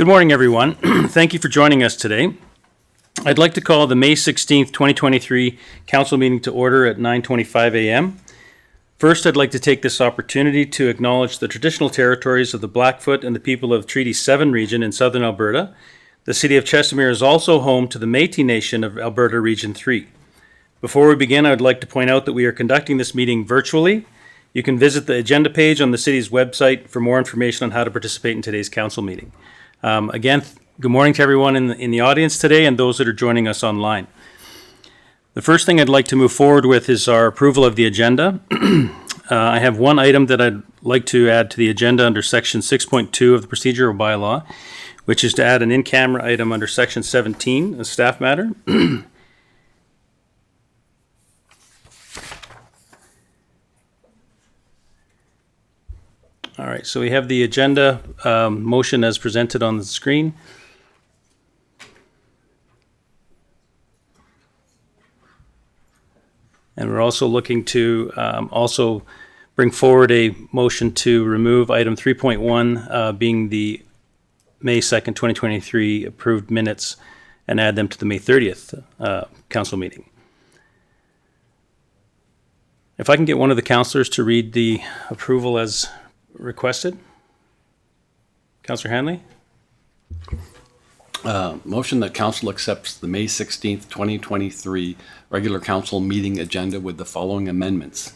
Good morning, everyone. Thank you for joining us today. I'd like to call the May 16th, 2023 Council meeting to order at 9:25 a.m. First, I'd like to take this opportunity to acknowledge the traditional territories of the Blackfoot and the people of Treaty 7 region in southern Alberta. The city of Chestermere is also home to the Métis Nation of Alberta Region 3. Before we begin, I would like to point out that we are conducting this meeting virtually. You can visit the agenda page on the city's website for more information on how to participate in today's council meeting. Again, good morning to everyone in the audience today and those that are joining us online. The first thing I'd like to move forward with is our approval of the agenda. I have one item that I'd like to add to the agenda under section 6.2 of the procedural bylaw, which is to add an in-camera item under section 17, a staff matter. All right, so we have the agenda motion as presented on the screen. And we're also looking to also bring forward a motion to remove item 3.1 being the May 2nd, 2023 approved minutes and add them to the May 30th council meeting. If I can get one of the councillors to read the approval as requested. Councillor Hanley? Motion that council accepts the May 16th, 2023 regular council meeting agenda with the following amendments.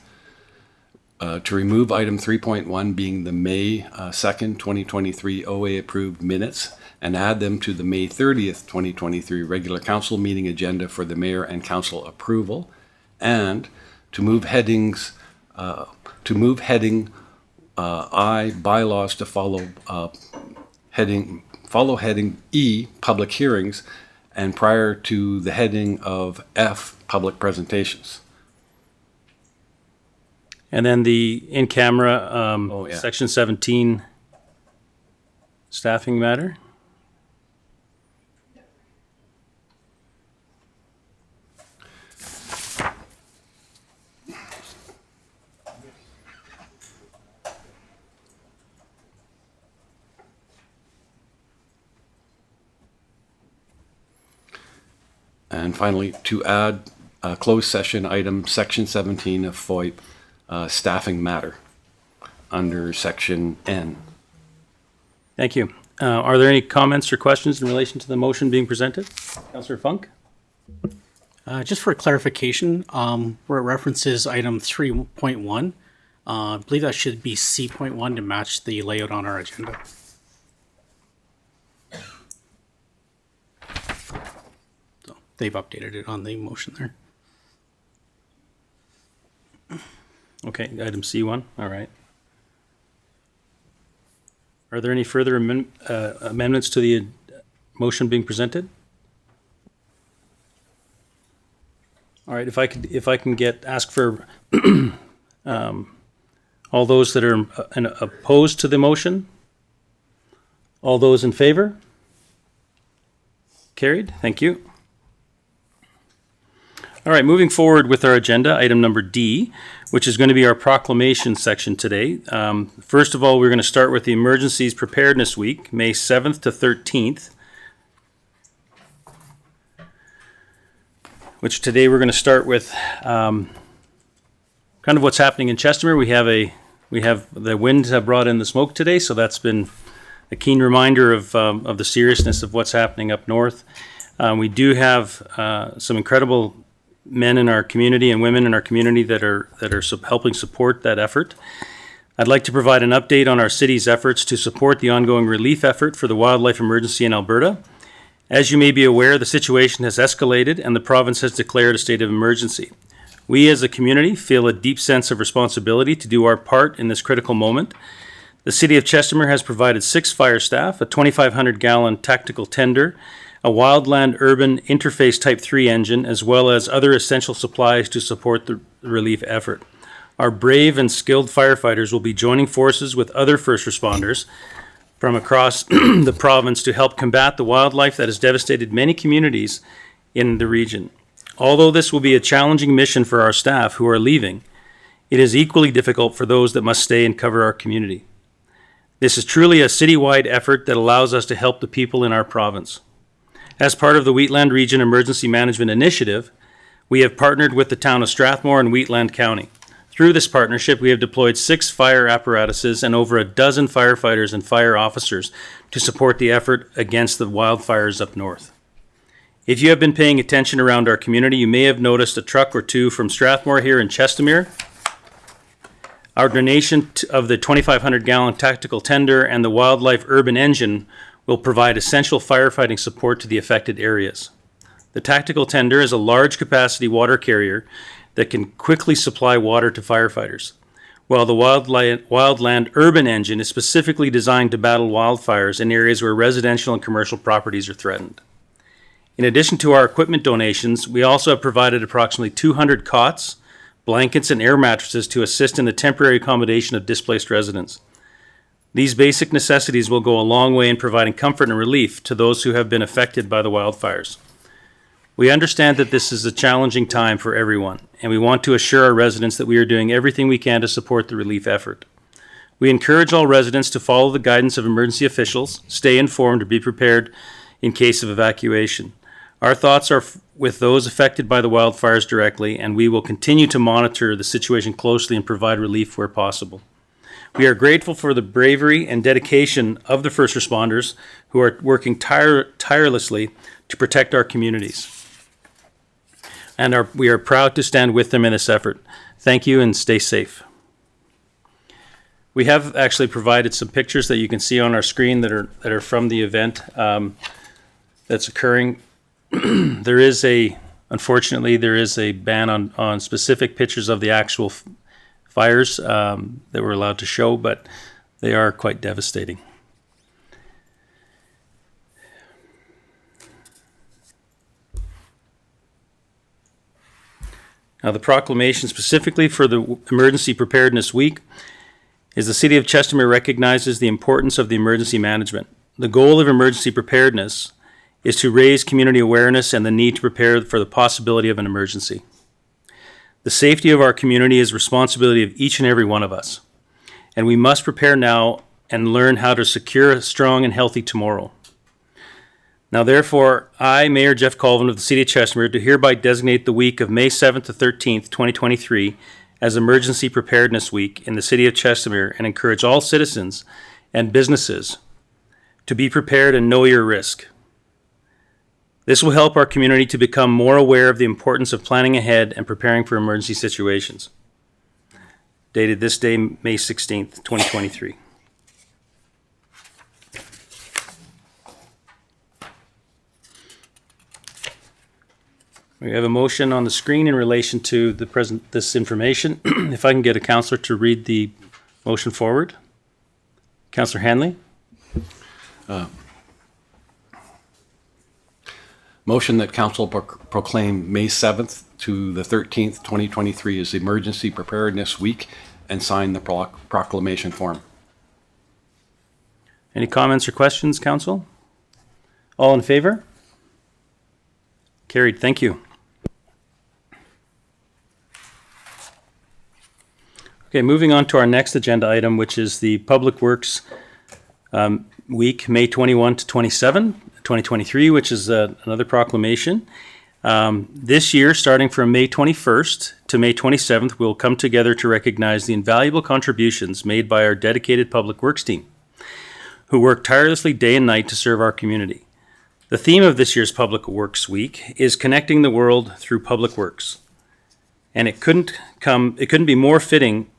To remove item 3.1 being the May 2nd, 2023 OA approved minutes and add them to the May 30th, 2023 regular council meeting agenda for the mayor and council approval, and to move heading I, bylaws to follow heading E, public hearings, and prior to the heading of F, public presentations. And then the in-camera section 17 staffing matter. And finally, to add a closed session item, section 17 of FOIP, staffing matter, under section N. Thank you. Are there any comments or questions in relation to the motion being presented? Councillor Funk? Just for clarification, where it references item 3.1, I believe that should be C.1 to match the layout on our agenda. They've updated it on the motion there. Okay, item C1, all right. Are there any further amendments to the motion being presented? All right, if I can ask for all those that are opposed to the motion? All those in favor? Carried, thank you. All right, moving forward with our agenda, item number D, which is going to be our proclamation section today. First of all, we're going to start with the Emergencies Preparedness Week, May 7th to 13th, which today we're going to start with kind of what's happening in Chestermere. We have the wind have brought in the smoke today, so that's been a keen reminder of the seriousness of what's happening up north. We do have some incredible men in our community and women in our community that are helping support that effort. I'd like to provide an update on our city's efforts to support the ongoing relief effort for the wildlife emergency in Alberta. As you may be aware, the situation has escalated and the province has declared a state of emergency. We as a community feel a deep sense of responsibility to do our part in this critical moment. The City of Chestermere has provided 6 fire staff, a 2,500-gallon tactical tender, a wildland urban interface type 3 engine, as well as other essential supplies to support the relief effort. Our brave and skilled firefighters will be joining forces with other first responders from across the province to help combat the wildlife that has devastated many communities in the region. Although this will be a challenging mission for our staff who are leaving, it is equally difficult for those that must stay and cover our community. This is truly a citywide effort that allows us to help the people in our province. As part of the Wheatland Region Emergency Management Initiative, we have partnered with the town of Strathmore and Wheatland County. Through this partnership, we have deployed 6 fire apparatuses and over a dozen firefighters and fire officers to support the effort against the wildfires up north. If you have been paying attention around our community, you may have noticed a truck or two from Strathmore here in Chestermere. Our donation of the 2,500-gallon tactical tender and the wildlife urban engine will provide essential firefighting support to the affected areas. The tactical tender is a large capacity water carrier that can quickly supply water to firefighters, while the wildland urban engine is specifically designed to battle wildfires in areas where residential and commercial properties are threatened. In addition to our equipment donations, we also have provided approximately 200 cots, blankets, and air mattresses to assist in the temporary accommodation of displaced residents. These basic necessities will go a long way in providing comfort and relief to those who have been affected by the wildfires. We understand that this is a challenging time for everyone, and we want to assure our residents that we are doing everything we can to support the relief effort. We encourage all residents to follow the guidance of emergency officials, stay informed, or be prepared in case of evacuation. Our thoughts are with those affected by the wildfires directly, and we will continue to monitor the situation closely and provide relief where possible. We are grateful for the bravery and dedication of the first responders who are working tirelessly to protect our communities. And we are proud to stand with them in this effort. Thank you and stay safe. We have actually provided some pictures that you can see on our screen that are from the event that's occurring. Unfortunately, there is a ban on specific pictures of the actual fires that we're allowed to show, but they are quite devastating. Now, the proclamation specifically for the Emergency Preparedness Week is the City of Chestermere recognizes the importance of the emergency management. The goal of emergency preparedness is to raise community awareness and the need to prepare for the possibility of an emergency. The safety of our community is the responsibility of each and every one of us, and we must prepare now and learn how to secure a strong and healthy tomorrow. Now, therefore, I, Mayor Jeff Colvin of the City of Chestermere, do hereby designate the week of May 7th to 13th, 2023 as Emergency Preparedness Week in the City of Chestermere and encourage all citizens and businesses to be prepared and know your risk. This will help our community to become more aware of the importance of planning ahead and preparing for emergency situations. Dated this day, May 16th, 2023. We have a motion on the screen in relation to this information. If I can get a councillor to read the motion forward. Councillor Hanley. Motion that council proclaim May 7th to the 13th, 2023 as Emergency Preparedness Week and sign the proclamation form. Any comments or questions, council? All in favor? Carried. Thank you. Okay, moving on to our next agenda item, which is the Public Works Week, May 21 to 27, 2023, which is another proclamation. This year, starting from May 21st to May 27th, we'll come together to recognize the invaluable contributions made by our dedicated Public Works team, who work tirelessly day and night to serve our community. The theme of this year's Public Works Week is connecting the world through public works. And it couldn't be more fitting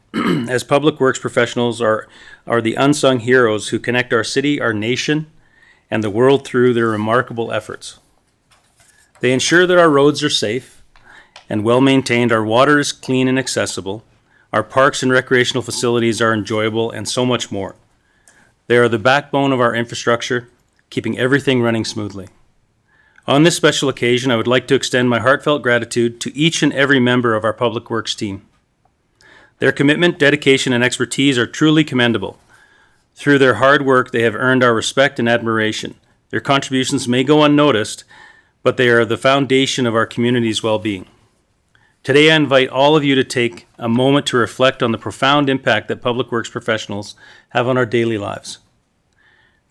as public works professionals are the unsung heroes who connect our city, our nation, and the world through their remarkable efforts. They ensure that our roads are safe and well maintained, our water is clean and accessible, our parks and recreational facilities are enjoyable, and so much more. They are the backbone of our infrastructure, keeping everything running smoothly. On this special occasion, I would like to extend my heartfelt gratitude to each and every member of our Public Works team. Their commitment, dedication, and expertise are truly commendable. Through their hard work, they have earned our respect and admiration. Their contributions may go unnoticed, but they are the foundation of our community's well-being. Today, I invite all of you to take a moment to reflect on the profound impact that public works professionals have on our daily lives.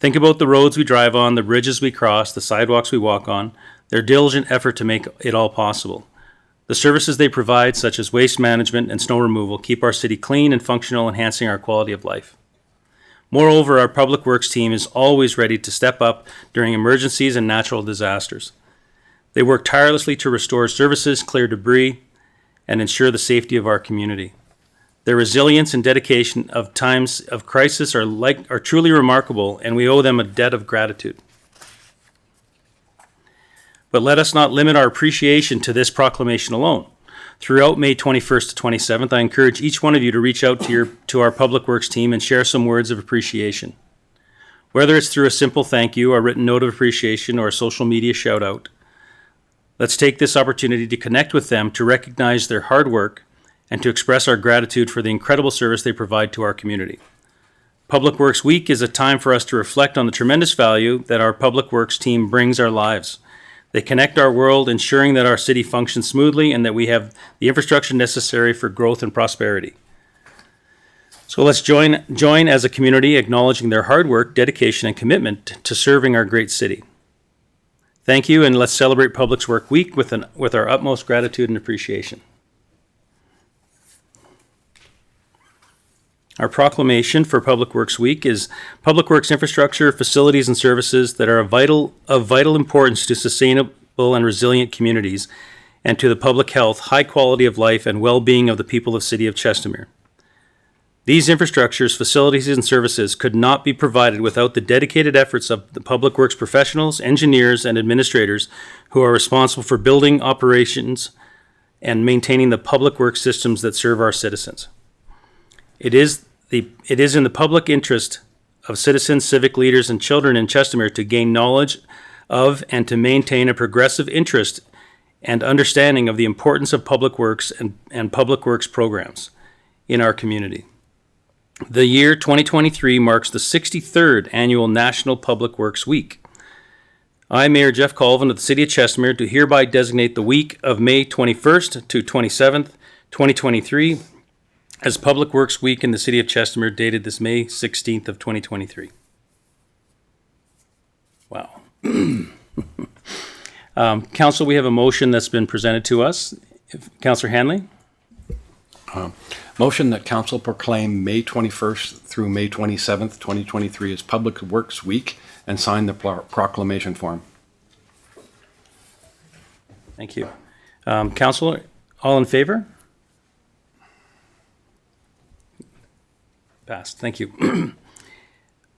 Think about the roads we drive on, the bridges we cross, the sidewalks we walk on, their diligent effort to make it all possible. The services they provide, such as waste management and snow removal, keep our city clean and functional, enhancing our quality of life. Moreover, our public works team is always ready to step up during emergencies and natural disasters. They work tirelessly to restore services, clear debris, and ensure the safety of our community. Their resilience and dedication of times of crisis are truly remarkable, and we owe them a debt of gratitude. But let us not limit our appreciation to this proclamation alone. Throughout May 21st to 27th, I encourage each one of you to reach out to our Public Works team and share some words of appreciation. Whether it's through a simple thank you, a written note of appreciation, or a social media shout out, let's take this opportunity to connect with them, to recognize their hard work, and to express our gratitude for the incredible service they provide to our community. Public Works Week is a time for us to reflect on the tremendous value that our Public Works team brings our lives. They connect our world, ensuring that our city functions smoothly and that we have the infrastructure necessary for growth and prosperity. So let's join as a community, acknowledging their hard work, dedication, and commitment to serving our great city. Thank you, and let's celebrate Public Works Week with our utmost gratitude and appreciation. Our proclamation for Public Works Week is public works infrastructure, facilities, and services that are of vital importance to sustainable and resilient communities and to the public health, high quality of life, and well-being of the people of the City of Chestermere. These infrastructures, facilities, and services could not be provided without the dedicated efforts of the public works professionals, engineers, and administrators who are responsible for building operations and maintaining the public works systems that serve our citizens. It is in the public interest of citizens, civic leaders, and children in Chestermere to gain knowledge of and to maintain a progressive interest and understanding of the importance of public works and public works programs in our community. The year 2023 marks the 63rd annual National Public Works Week. I, Mayor Jeff Colvin of the City of Chestermere, do hereby designate the week of May 21st to 27th, 2023 as Public Works Week in the City of Chestermere, dated this May 16th of 2023. Wow. Council, we have a motion that's been presented to us. Councillor Hanley? Motion that council proclaim May 21st through May 27th, 2023 as Public Works Week and sign the proclamation form. Thank you. Council, all in favor? Passed. Thank you.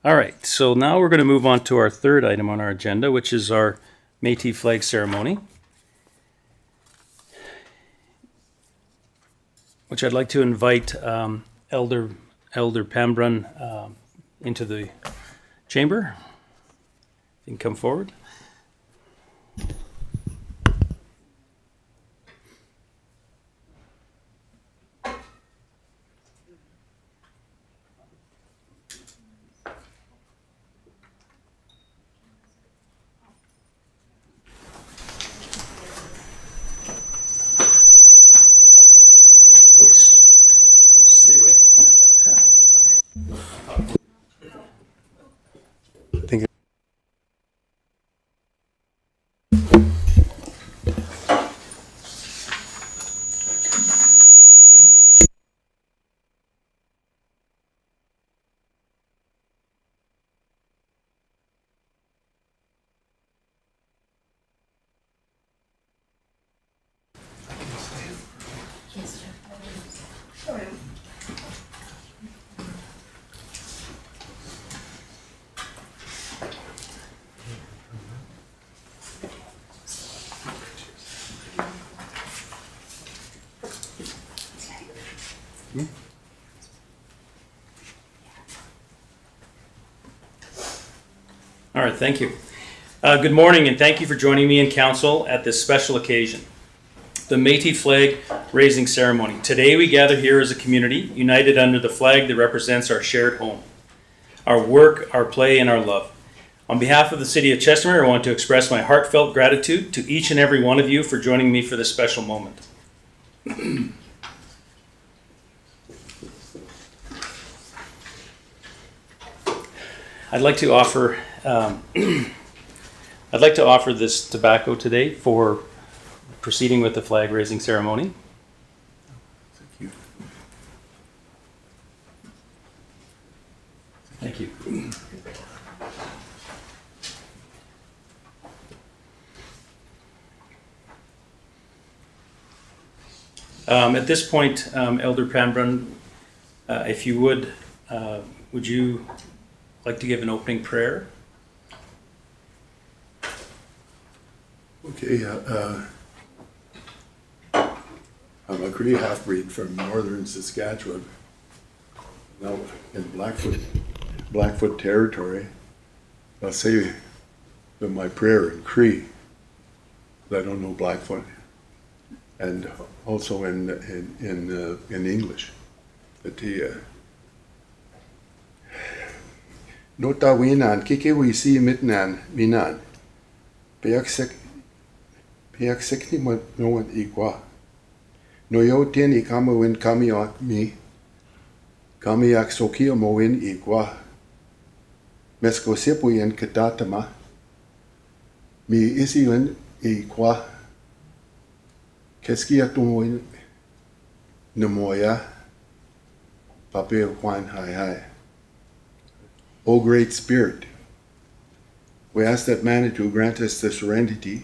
All right, so now we're going to move on to our third item on our agenda, which is our Métis flag ceremony, which I'd like to invite Elder Pambrun into the chamber. You can come forward. Oops. Stay away. Thank you. All right, thank you. Good morning, and thank you for joining me in council at this special occasion, the Métis flag raising ceremony. Today we gather here as a community, united under the flag that represents our shared home, our work, our play, and our love. On behalf of the City of Chestermere, I want to express my heartfelt gratitude to each and every one of you for joining me for this special moment. I'd like to offer I'd like to offer this tobacco today for proceeding with the flag raising ceremony. Thank you. At this point, Elder Pambrun, if you would you like to give an opening prayer? Okay, I'm a Cree half-breed from northern Saskatchewan, now in Blackfoot territory. I'll say my prayer in Cree, but I don't know Blackfoot, and also in English. Nota winan kike wisi mitnan minan. Piak sekni mo no ikwa. No yo tieni kama win kamiak mi. Kamiak sokio mo win ikwa. Mesko sipu yen katatama. Mi isi win ikwa. Keskia tumo win namoya. Pape kwan hai hai. O Great Spirit, we ask that Manitou grant us the serenity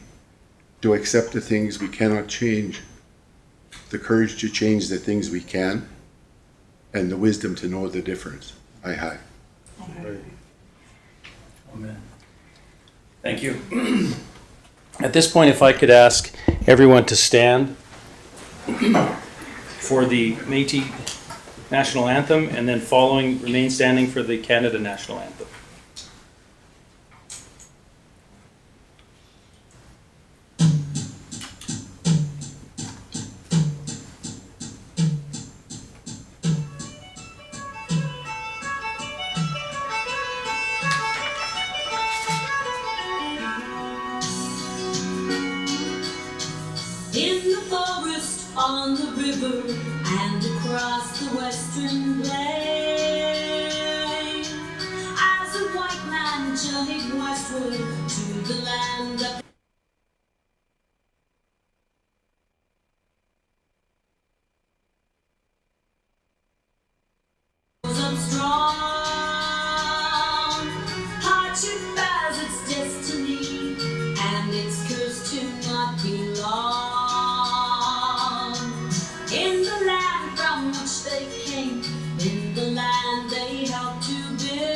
to accept the things we cannot change, the courage to change the things we can, and the wisdom to know the difference. Aye, aye. Amen. Thank you. At this point, if I could ask everyone to stand for the Métis National Anthem, and then following, remain standing for the Canada National Anthem. In the forest, on the river, and across the western plain, as a white man journeyed westward to the land of strong, hardship as its destiny, and its curse to not belong. In the land from which they came, in the land they helped to build,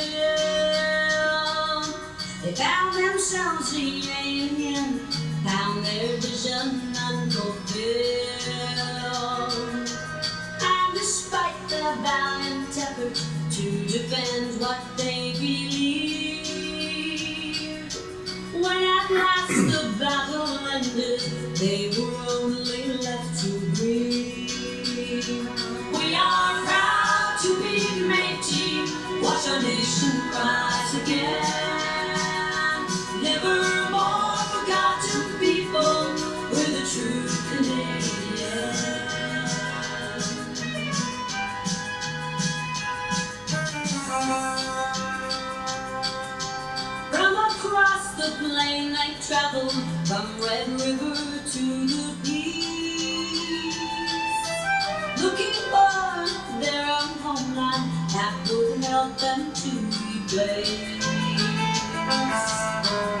they found themselves a alien, found their vision unfulfilled. And despite their valiant effort to defend what they believed, when at last the battle ended, they were only left to grieve. We are proud to be Métis, watch our nation rise again. Never more forgotten people, we're the true Canadians. From across the plain they traveled, from Red River to the east, looking for their own homeland that would help them to replace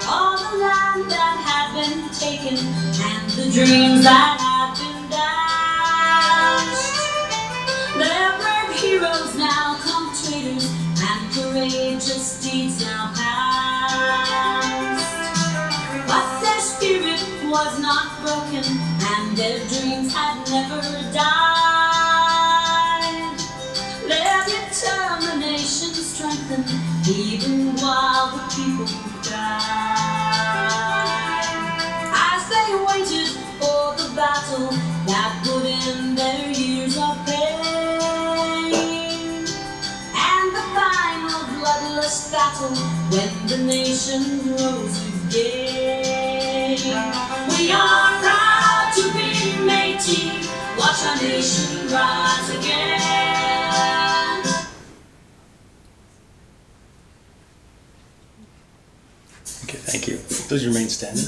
all the land that had been taken and the dreams that had been dashed. Their brave heroes now come traitors, and courageous deeds now past. But their spirit was not broken, and their dreams had never died. Their determination strengthened even while the people died. As they waited for the battle that would end their years of pain, and the final bloodless battle when the nation rose again. We are proud to be Métis, watch our nation rise again. Okay, thank you. Please remain standing.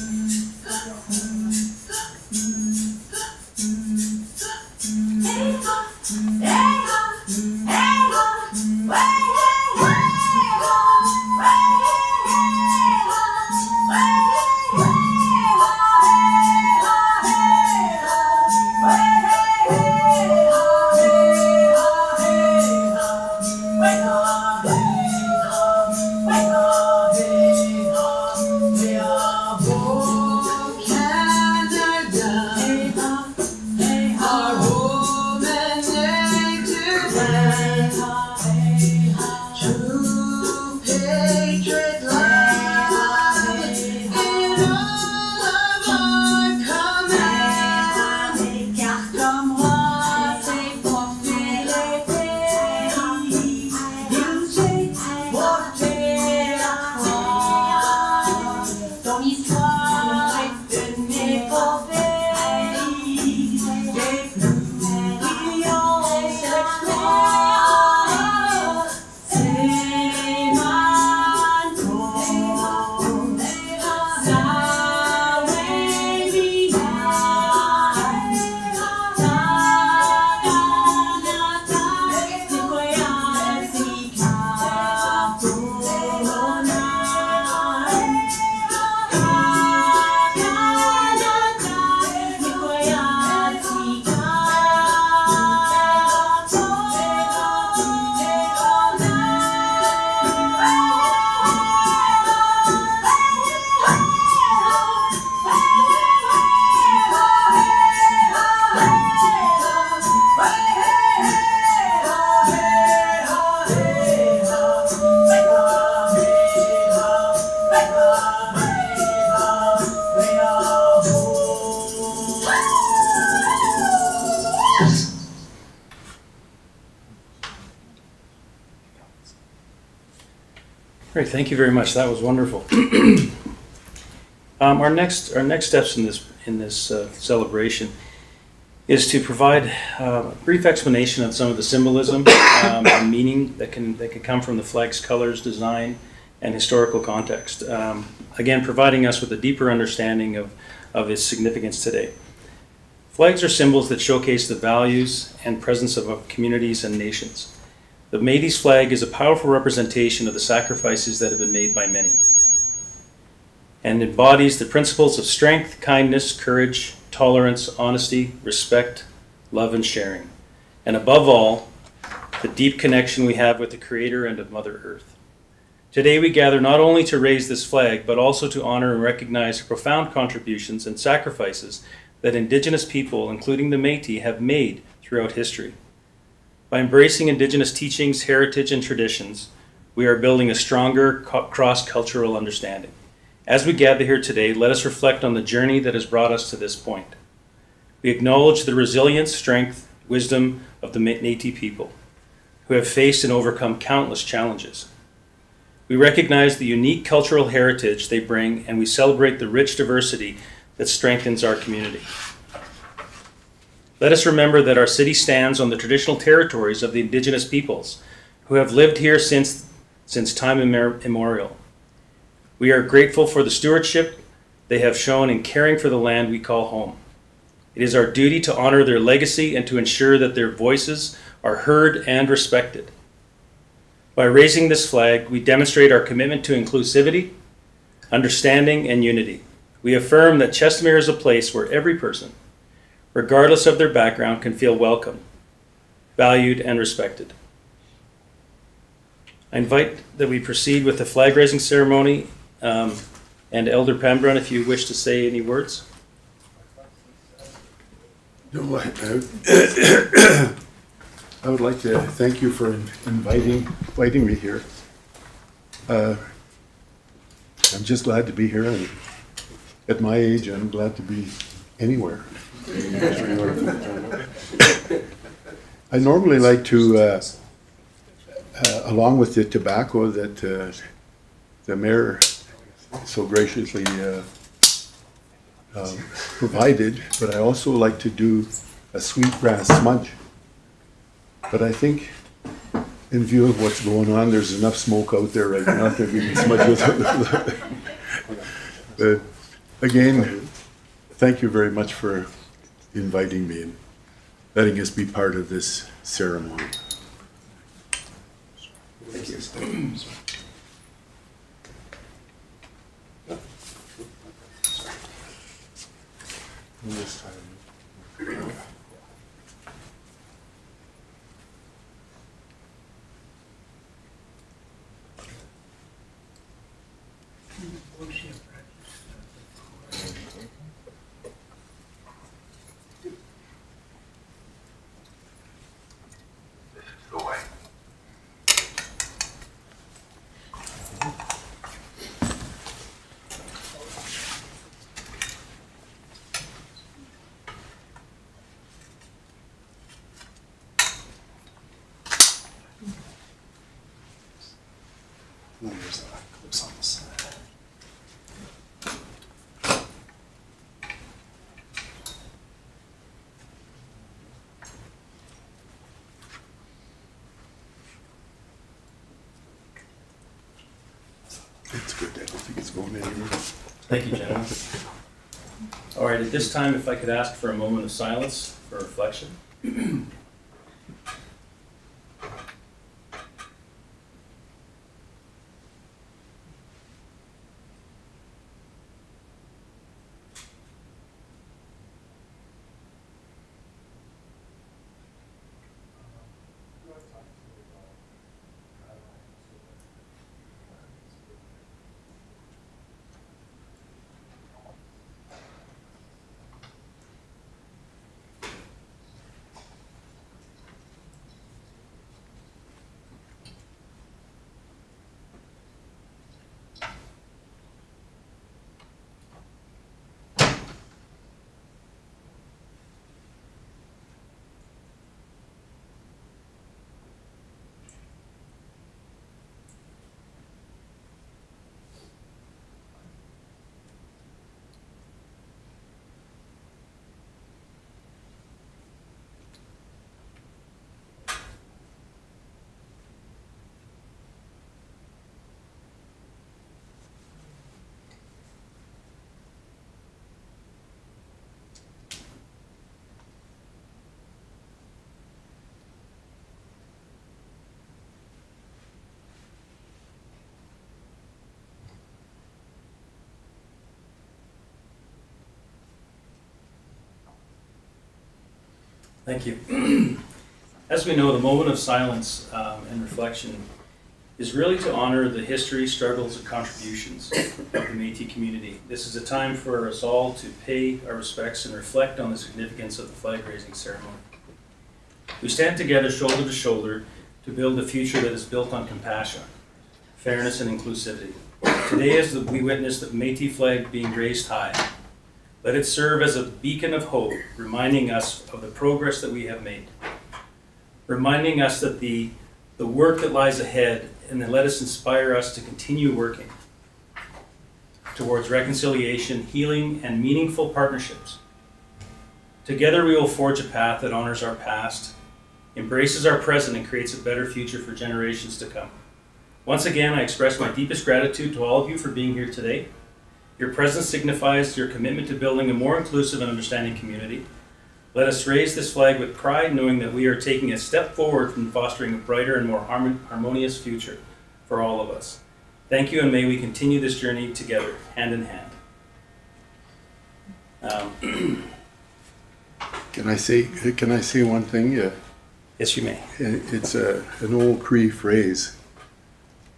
Great, thank you very much. That was wonderful. Our next steps in this celebration is to provide a brief explanation of some of the symbolism and meaning that can come from the flag's colors, design, and historical context. Again, providing us with a deeper understanding of its significance today. Flags are symbols that showcase the values and presence of communities and nations. The Métis flag is a powerful representation of the sacrifices that have been made by many, and embodies the principles of strength, kindness, courage, tolerance, honesty, respect, love, and sharing. And above all, the deep connection we have with the Creator and of Mother Earth. Today we gather not only to raise this flag, but also to honor and recognize the profound contributions and sacrifices that Indigenous people, including the Métis, have made throughout history. By embracing Indigenous teachings, heritage, and traditions, we are building a stronger cross-cultural understanding. As we gather here today, let us reflect on the journey that has brought us to this point. We acknowledge the resilience, strength, wisdom of the Métis people, who have faced and overcome countless challenges. We recognize the unique cultural heritage they bring, and we celebrate the rich diversity that strengthens our community. Let us remember that our city stands on the traditional territories of the Indigenous peoples who have lived here since time immemorial. We are grateful for the stewardship they have shown in caring for the land we call home. It is our duty to honor their legacy and to ensure that their voices are heard and respected. By raising this flag, we demonstrate our commitment to inclusivity, understanding, and unity. We affirm that Chestermere is a place where every person, regardless of their background, can feel welcome, valued, and respected. I invite that we proceed with the flag raising ceremony, and Elder Pembrun, if you wish to say any words. No, I would like to thank you for inviting me here. I'm just glad to be here, and at my age, I'm glad to be anywhere. I normally like to, along with the tobacco that the mayor so graciously provided, but I also like to do a sweetgrass smudge. But I think in view of what's going on, there's enough smoke out there right now that we can smudge with it. Again, thank you very much for inviting me and letting us be part of this ceremony. Thank you. This time. It's good. I don't think it's going anywhere. Thank you, gentlemen. All right, at this time, if I could ask for a moment of silence for reflection. Thank you. As we know, the moment of silence and reflection is really to honor the history, struggles, and contributions of the Métis community. This is a time for us all to pay our respects and reflect on the significance of the flag raising ceremony. We stand together shoulder to shoulder to build a future that is built on compassion, fairness, and inclusivity. Today, as we witness the Métis flag being raised high, let it serve as a beacon of hope, reminding us of the progress that we have made, reminding us that the work that lies ahead, and then let us inspire us to continue working towards reconciliation, healing, and meaningful partnerships. Together we will forge a path that honors our past, embraces our present, and creates a better future for generations to come. Once again, I express my deepest gratitude to all of you for being here today. Your presence signifies your commitment to building a more inclusive and understanding community. Let us raise this flag with pride, knowing that we are taking a step forward from fostering a brighter and more harmonious future for all of us. Thank you, and may we continue this journey together, hand in hand. Can I say one thing? Yes, you may. It's an old Cree phrase.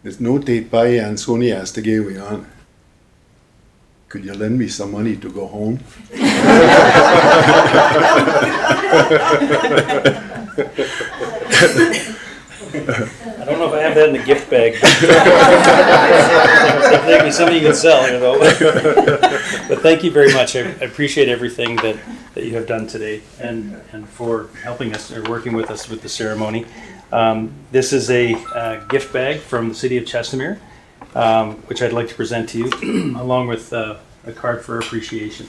It's no te pai an soni astage wian. Could you lend me some money to go home? I don't know if I have that in the gift bag. Maybe something you can sell, you know. But thank you very much. I appreciate everything that you have done today and for helping us or working with us with the ceremony. This is a gift bag from the city of Chestermere, which I'd like to present to you, along with a card for appreciation.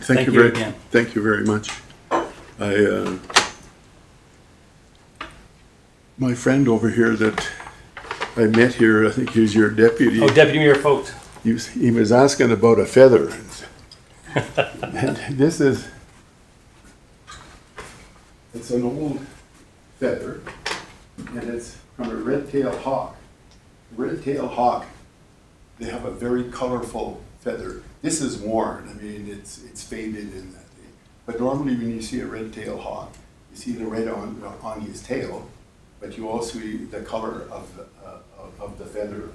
Thank you again. Thank you very much. My friend over here that I met here, I think he was your deputy. Oh, Deputy Mayor Fogt. He was asking about a feather. And this is, it's an old feather, and it's from a red-tailed hawk. Red-tailed hawk, they have a very colorful feather. This is worn, I mean, it's faded in that thing. But normally when you see a red-tailed hawk, you see the red on his tail, but you also see the color of the feather.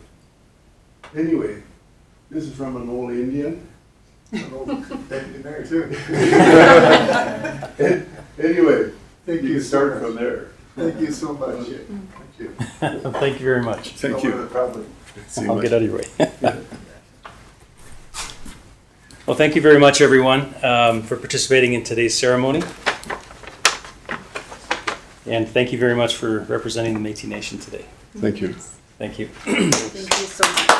Anyway, this is from an old Indian. Thank you very too. Anyway, you can start from there. Thank you so much. Thank you. Thank you very much. Thank you. I'll get out of your way. Well, thank you very much, everyone, for participating in today's ceremony. And thank you very much for representing the Métis Nation today. Thank you. Thank you. Thank you so much.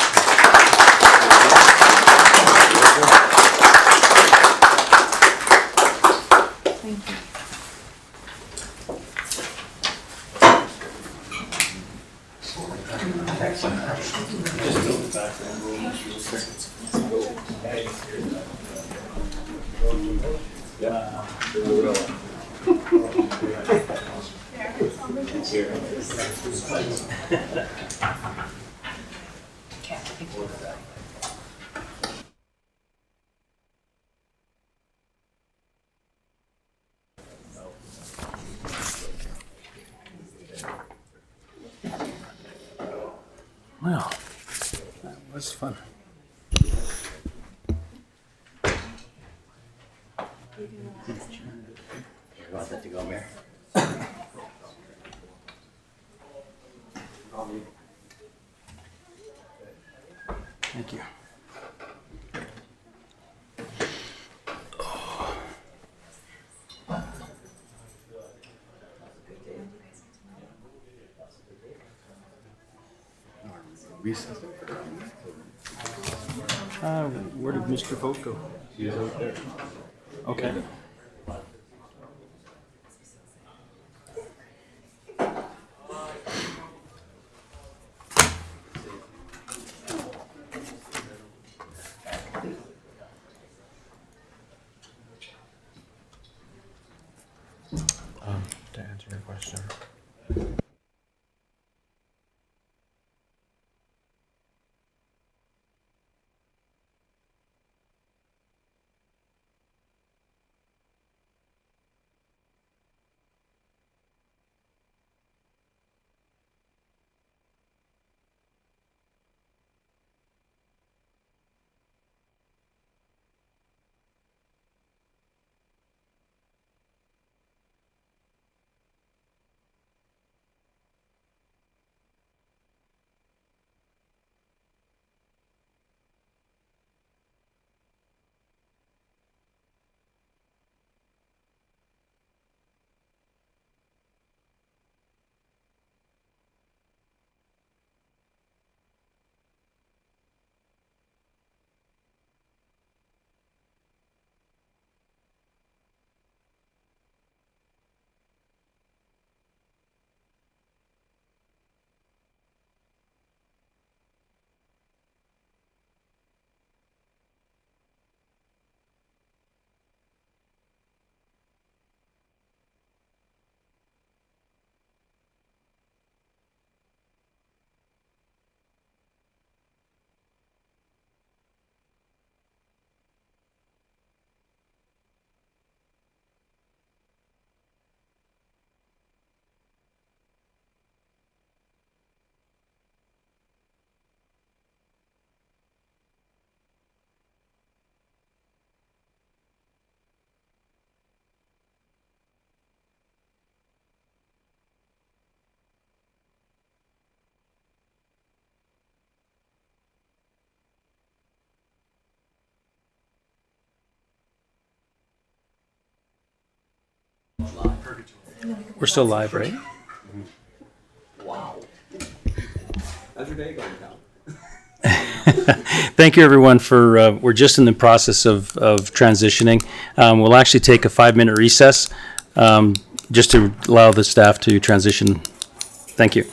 Thank you. Well, that was fun. Want that to go, Mayor? Thank you. Where did Mr. Vogt go? He was out there. Okay. To answer your question. We're still live, right? How's your day going, Cal? Thank you, everyone, for, we're just in the process of transitioning. We'll actually take a 5-minute recess just to allow the staff to transition. Thank you.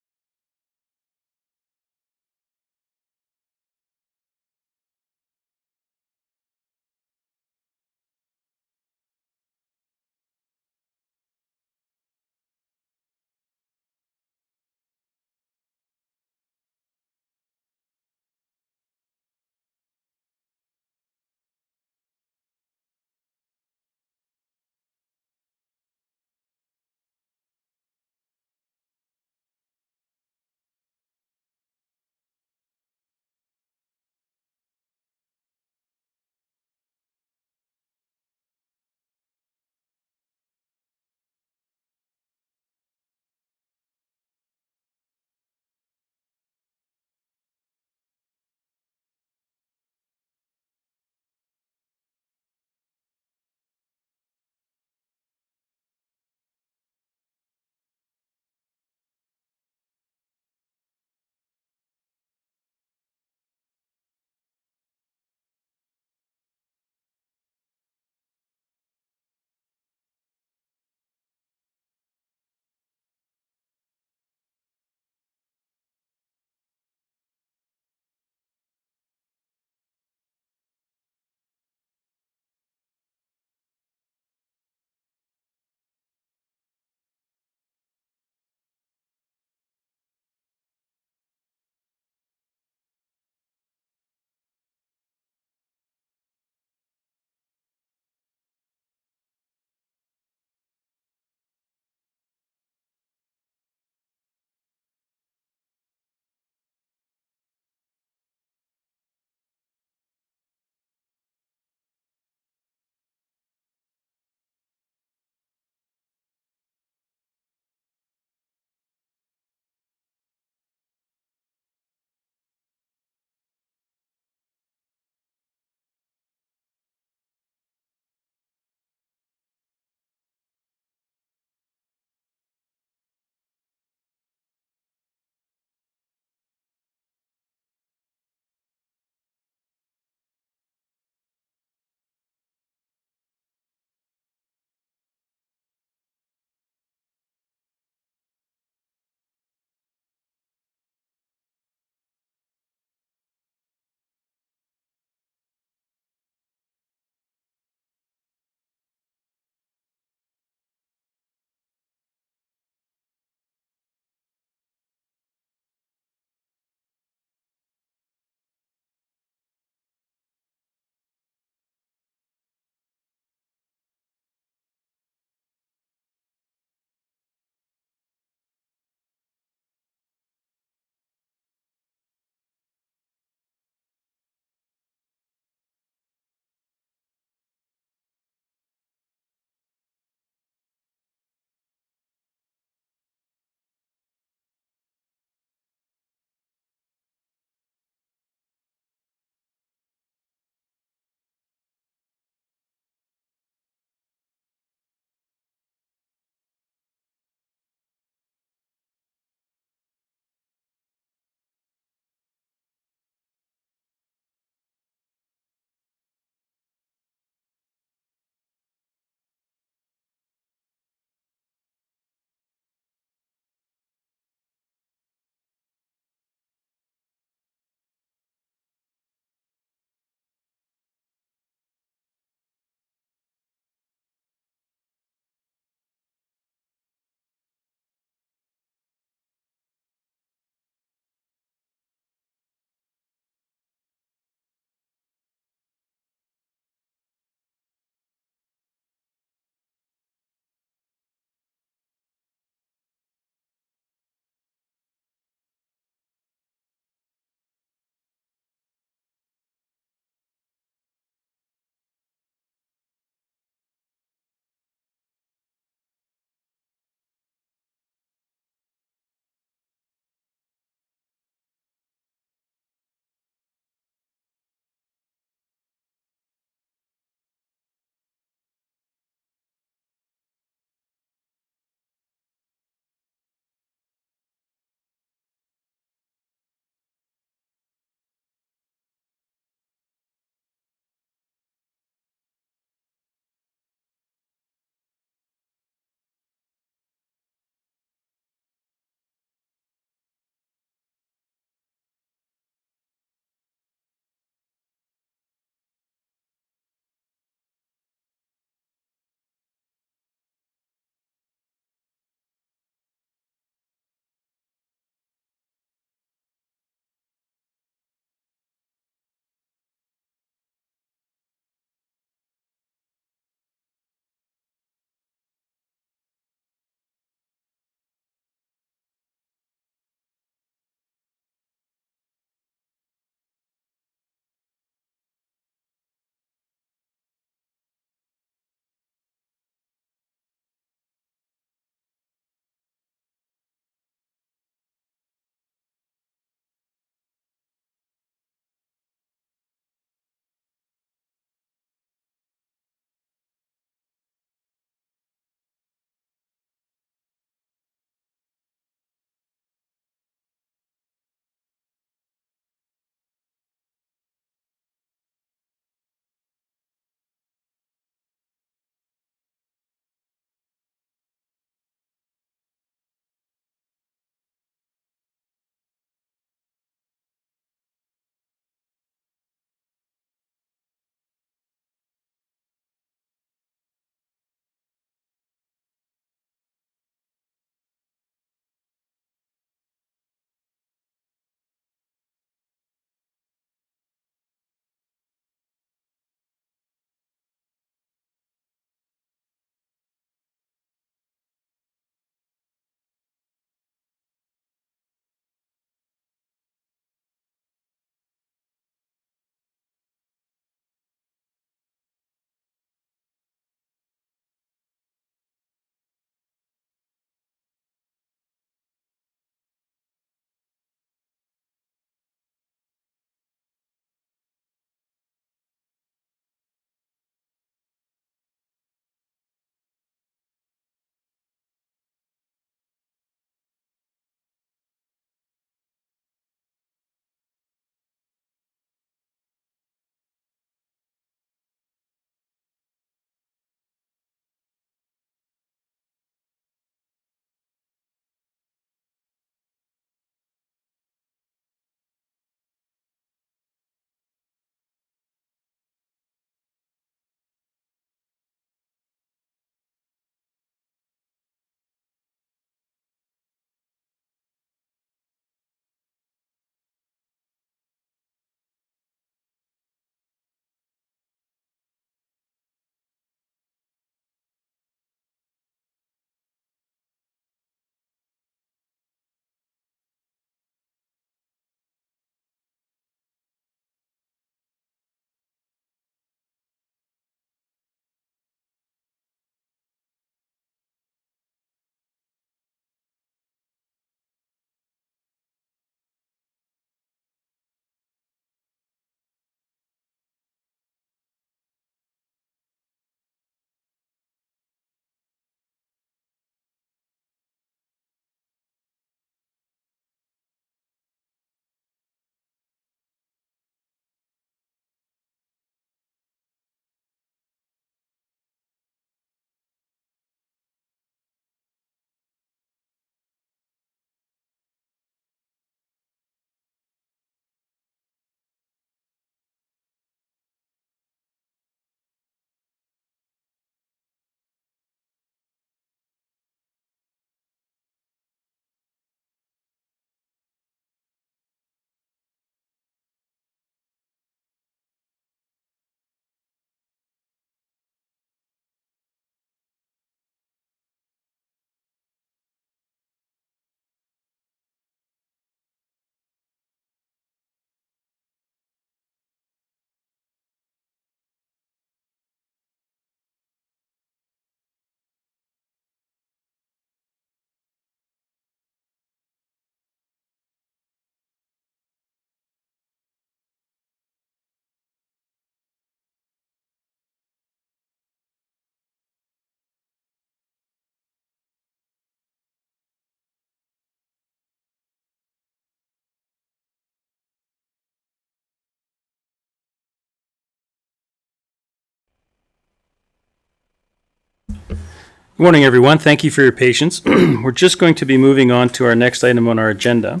Good morning, everyone. Thank you for your patience. We're just going to be moving on to our next item on our agenda,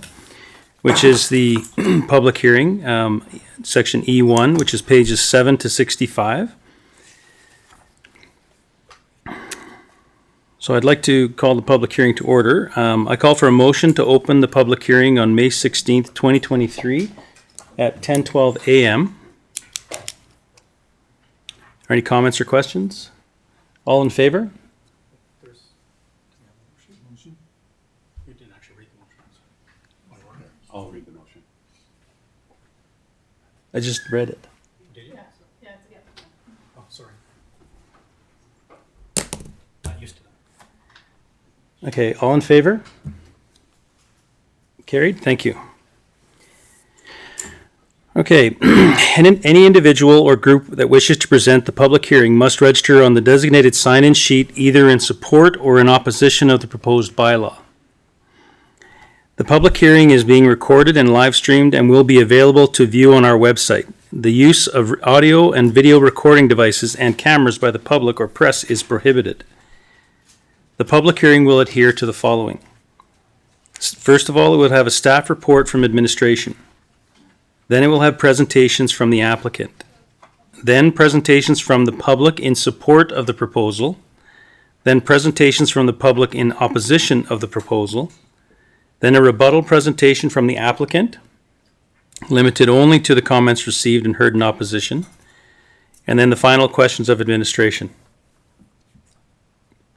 which is the public hearing, section E1, which is pages 7 to 65. So I'd like to call the public hearing to order. I call for a motion to open the public hearing on May 16th, 2023 at 10:12 a.m. Are any comments or questions? All in favor? I'll read the motion. I just read it. Oh, sorry. Not used to that. Okay, all in favor? Carried, thank you. Okay, any individual or group that wishes to present the public hearing must register on the designated sign-in sheet either in support or in opposition of the proposed bylaw. The public hearing is being recorded and live streamed and will be available to view on our website. The use of audio and video recording devices and cameras by the public or press is prohibited. The public hearing will adhere to the following. First of all, it will have a staff report from administration. Then it will have presentations from the applicant. Then presentations from the public in support of the proposal. Then presentations from the public in opposition of the proposal. Then a rebuttal presentation from the applicant, limited only to the comments received and heard in opposition. And then the final questions of administration.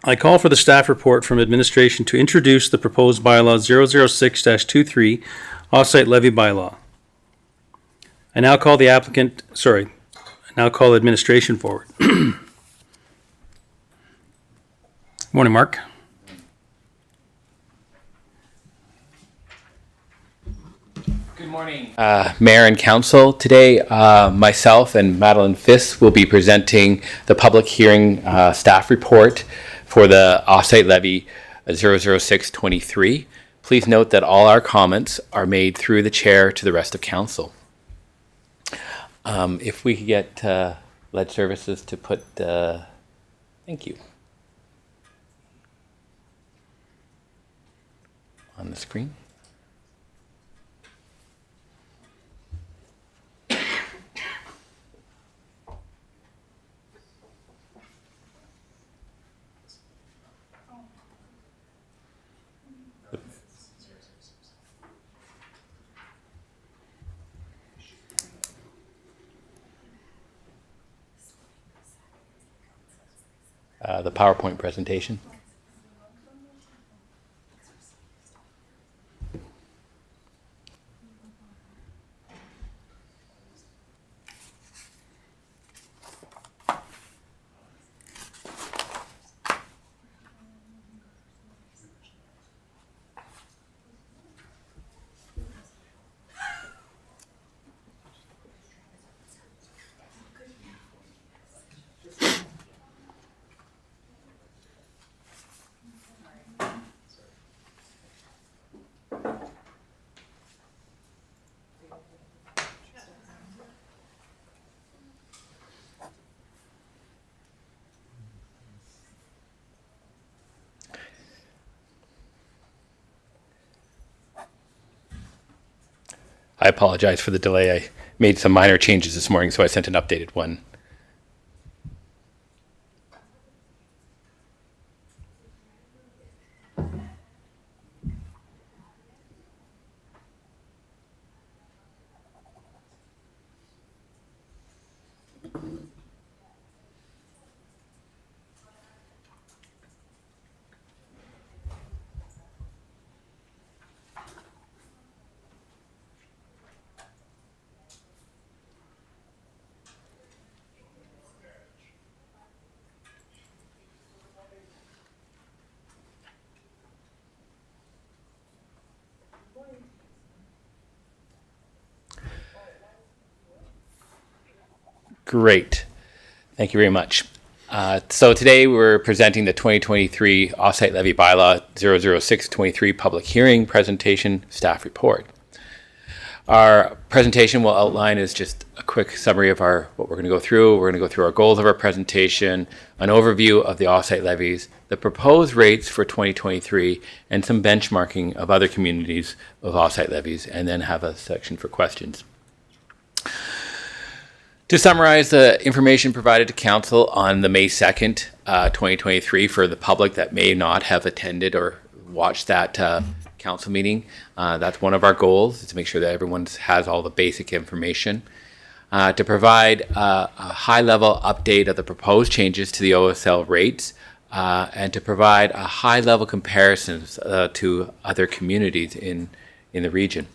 I call for the staff report from administration to introduce the proposed bylaw 006-23 offsite levy bylaw. I now call the administration forward. Morning, Mark. Good morning, Mayor and Council. Today, myself and Madeline Fiss will be presenting the public hearing staff report for the offsite levy 006-23. Please note that all our comments are made through the chair to the rest of Council. If we could get lead services to put, thank you, on the screen. The PowerPoint presentation. I apologize for the delay. I made some minor changes this morning, so I sent an updated one. Great. Thank you very much. So today we're presenting the 2023 Offsite Levy Bylaw 006-23 Public Hearing Presentation Staff Report. Our presentation will outline is just a quick summary of what we're going to go through. We're going to go through our goals of our presentation, an overview of the offsite levies, the proposed rates for 2023, and some benchmarking of other communities of offsite levies, and then have a section for questions. To summarize the information provided to Council on the May 2nd, 2023, for the public that may not have attended or watched that Council meeting, that's one of our goals, is to make sure that everyone has all the basic information. To provide a high-level update of the proposed changes to the OSL rates, and to provide a high-level comparisons to other communities in the region.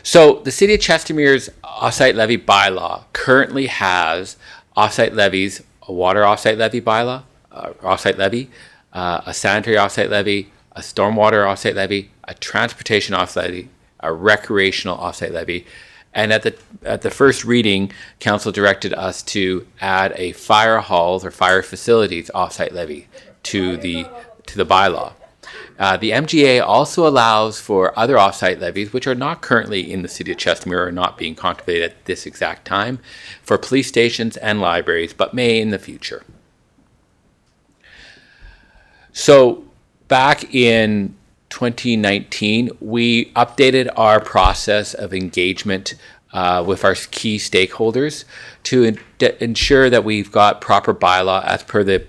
So the City of Chestermere's offsite levy bylaw currently has offsite levies, a water offsite levy bylaw, offsite levy, a sanitary offsite levy, a stormwater offsite levy, a transportation offsite levy, a recreational offsite levy. And at the first reading, Council directed us to add a fire halls or fire facilities offsite levy to the bylaw. The MGA also allows for other offsite levies, which are not currently in the City of Chestermere or not being contemplated at this exact time, for police stations and libraries, but may in the future. So back in 2019, we updated our process of engagement with our key stakeholders to ensure that we've got proper bylaw as per the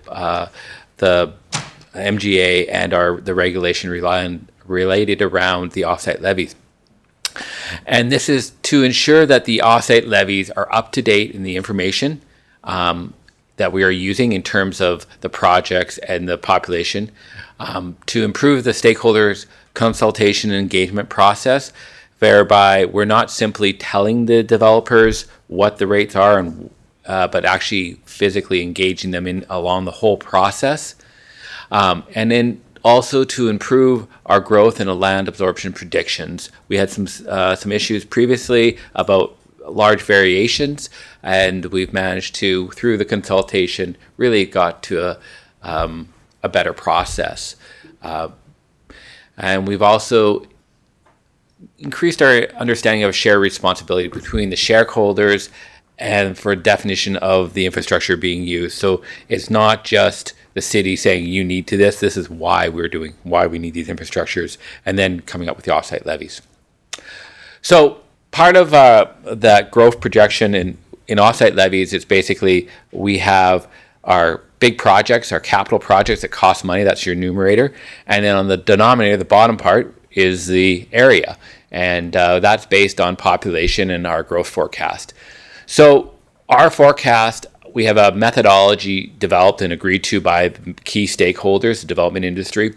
MGA and the regulation related around the offsite levies. And this is to ensure that the offsite levies are up to date in the information that we are using in terms of the projects and the population, to improve the stakeholders' consultation and engagement process, whereby we're not simply telling the developers what the rates are, but actually physically engaging them along the whole process. And then also to improve our growth and land absorption predictions. We had some issues previously about large variations, and we've managed to, through the consultation, really got to a better process. And we've also increased our understanding of shared responsibility between the shareholders and for definition of the infrastructure being used. So it's not just the city saying you need to this is why we need these infrastructures, and then coming up with the offsite levies. So part of that growth projection in offsite levies is basically we have our big projects, our capital projects that cost money, that's your numerator, and then on the denominator, the bottom part, is the area, and that's based on population and our growth forecast. So our forecast, we have a methodology developed and agreed to by key stakeholders, the development industry,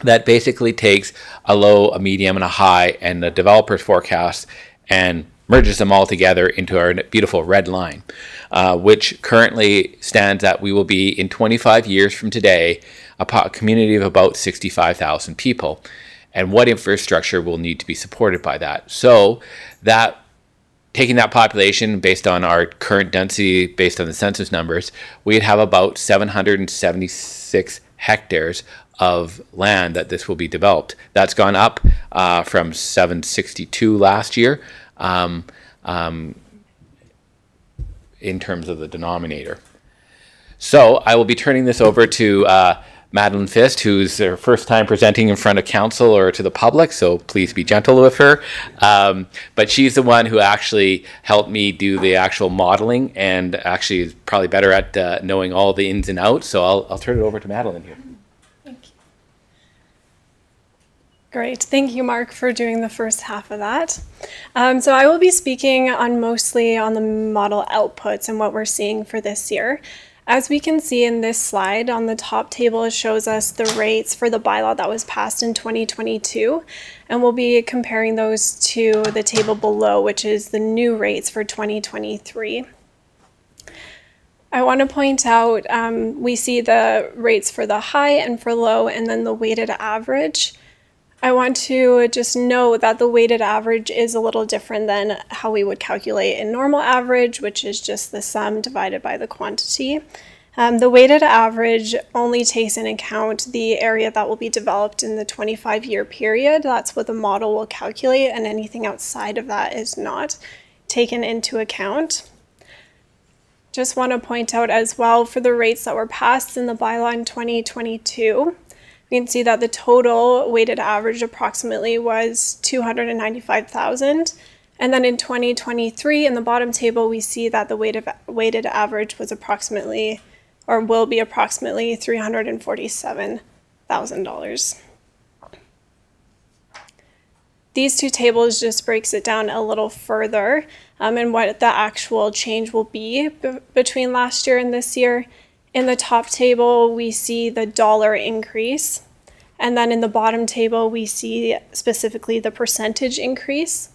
that basically takes a low, a medium, and a high, and the developer's forecast, and merges them all together into our beautiful red line, which currently stands at, we will be in 25 years from today, a community of about 65,000 people. And what infrastructure will need to be supported by that? So that, taking that population based on our current density, based on the census numbers, we'd have about 776 hectares of land that this will be developed. That's gone up from 762 last year in terms of the denominator. So I will be turning this over to Madeline Fist, who's her first time presenting in front of council or to the public, so please be gentle with her. But she's the one who actually helped me do the actual modeling, and actually is probably better at knowing all the ins and outs, so I'll turn it over to Madeline here. Thank you. Great. Thank you, Mark, for doing the first half of that. So I will be speaking mostly on the model outputs and what we're seeing for this year. As we can see in this slide, on the top table, it shows us the rates for the bylaw that was passed in 2022, and we'll be comparing those to the table below, which is the new rates for 2023. I want to point out, we see the rates for the high and for low, and then the weighted average. I want to just note that the weighted average is a little different than how we would calculate a normal average, which is just the sum divided by the quantity. The weighted average only takes into account the area that will be developed in the 25-year period. That's what the model will calculate, and anything outside of that is not taken into account. Just want to point out as well, for the rates that were passed in the bylaw in 2022, we can see that the total weighted average approximately was $295,000. And then in 2023, in the bottom table, we see that the weighted average was approximately, or will be approximately, $347,000. These two tables just breaks it down a little further, and what the actual change will be between last year and this year. In the top table, we see the dollar increase, and then in the bottom table, we see specifically the percentage increase.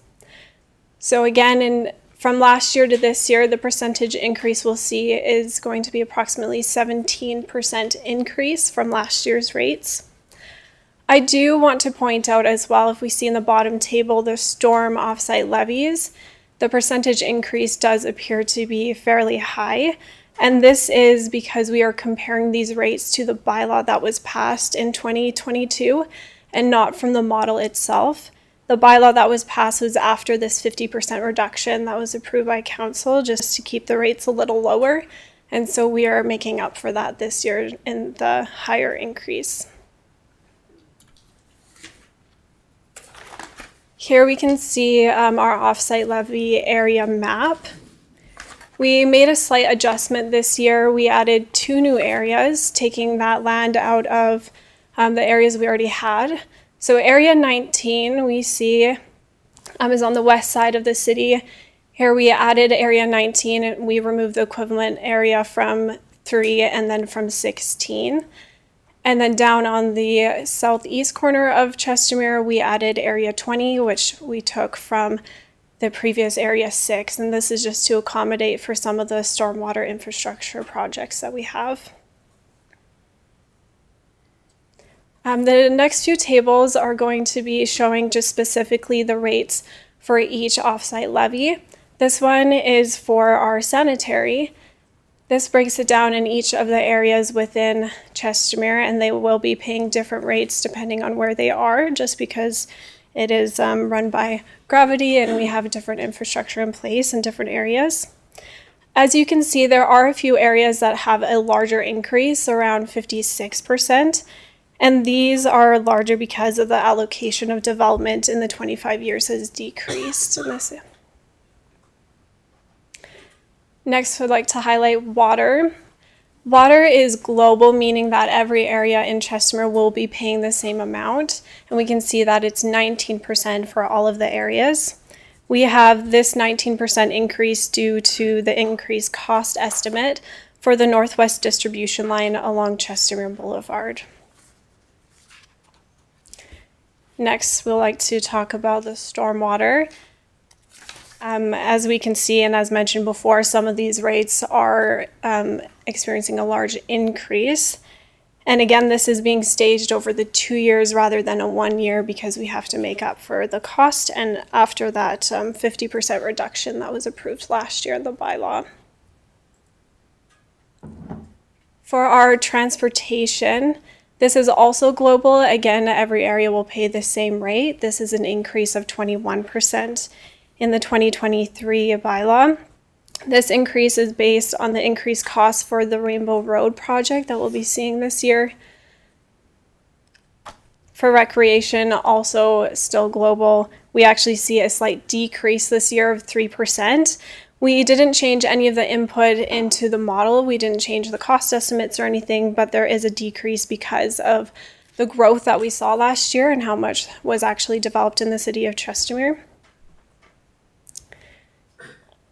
So again, from last year to this year, the percentage increase we'll see is going to be approximately 17% increase from last year's rates. I do want to point out as well, if we see in the bottom table, the storm offsite levies, the percentage increase does appear to be fairly high. And this is because we are comparing these rates to the bylaw that was passed in 2022 and not from the model itself. The bylaw that was passed was after this 50% reduction that was approved by council, just to keep the rates a little lower. And so we are making up for that this year in the higher increase. Here we can see our offsite levy area map. We made a slight adjustment this year. We added 2 new areas, taking that land out of the areas we already had. So area 19 we see is on the west side of the city. Here we added area 19 and we removed the equivalent area from 3 and then from 16. And then down on the southeast corner of Chestermere, we added area 20, which we took from the previous area 6. And this is just to accommodate for some of the stormwater infrastructure projects that we have. The next few tables are going to be showing just specifically the rates for each offsite levy. This one is for our sanitary. This breaks it down in each of the areas within Chestermere, and they will be paying different rates depending on where they are, just because it is run by gravity and we have different infrastructure in place in different areas. As you can see, there are a few areas that have a larger increase, around 56%. And these are larger because of the allocation of development in the 25 years has decreased in this. Next, I'd like to highlight water. Water is global, meaning that every area in Chestermere will be paying the same amount. And we can see that it's 19% for all of the areas. We have this 19% increase due to the increased cost estimate for the Northwest Distribution Line along Chestermere Boulevard. Next, we'd like to talk about the stormwater. As we can see, and as mentioned before, some of these rates are experiencing a large increase. And again, this is being staged over the 2 years rather than a 1 year because we have to make up for the cost. And after that 50% reduction that was approved last year in the bylaw. For our transportation, this is also global. Again, every area will pay the same rate. This is an increase of 21% in the 2023 bylaw. This increase is based on the increased cost for the Rainbow Road project that we'll be seeing this year. For recreation, also still global, we actually see a slight decrease this year of 3%. We didn't change any of the input into the model. We didn't change the cost estimates or anything, but there is a decrease because of the growth that we saw last year and how much was actually developed in the city of Chestermere.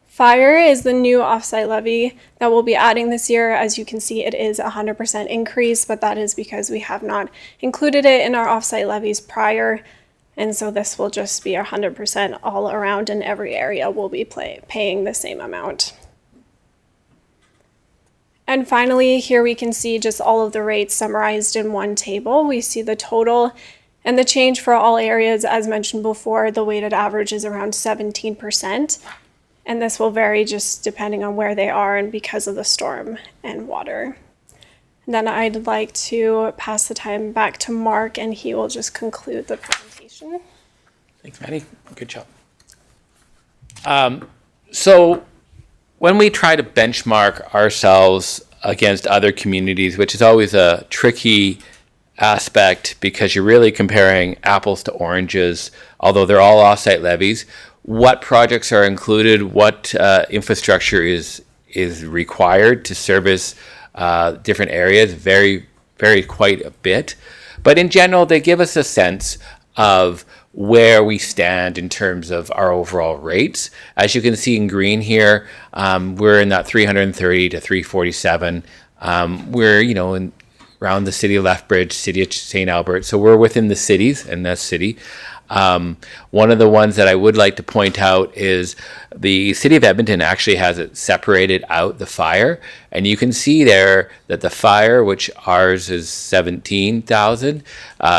Fire is the new offsite levy that we'll be adding this year. As you can see, it is 100% increase, but that is because we have not included it in our offsite levies prior. And so this will just be 100% all around, and every area will be paying the same amount. And finally, here we can see just all of the rates summarized in one table. We see the total and the change for all areas. As mentioned before, the weighted average is around 17%. And this will vary just depending on where they are and because of the storm and water. And then I'd like to pass the time back to Mark, and he will just conclude the presentation. Thanks, Maddie. Good job. So when we try to benchmark ourselves against other communities, which is always a tricky aspect because you're really comparing apples to oranges, although they're all offsite levies, what projects are included, what infrastructure is required to service different areas vary quite a bit. But in general, they give us a sense of where we stand in terms of our overall rates. As you can see in green here, we're in that 330 to 347. We're, in around the city of Lethbridge, city of St. Albert. So we're within the cities in that city. One of the ones that I would like to point out is the city of Edmonton actually has it separated out, the fire. And you can see there that the fire, which ours is 17,000,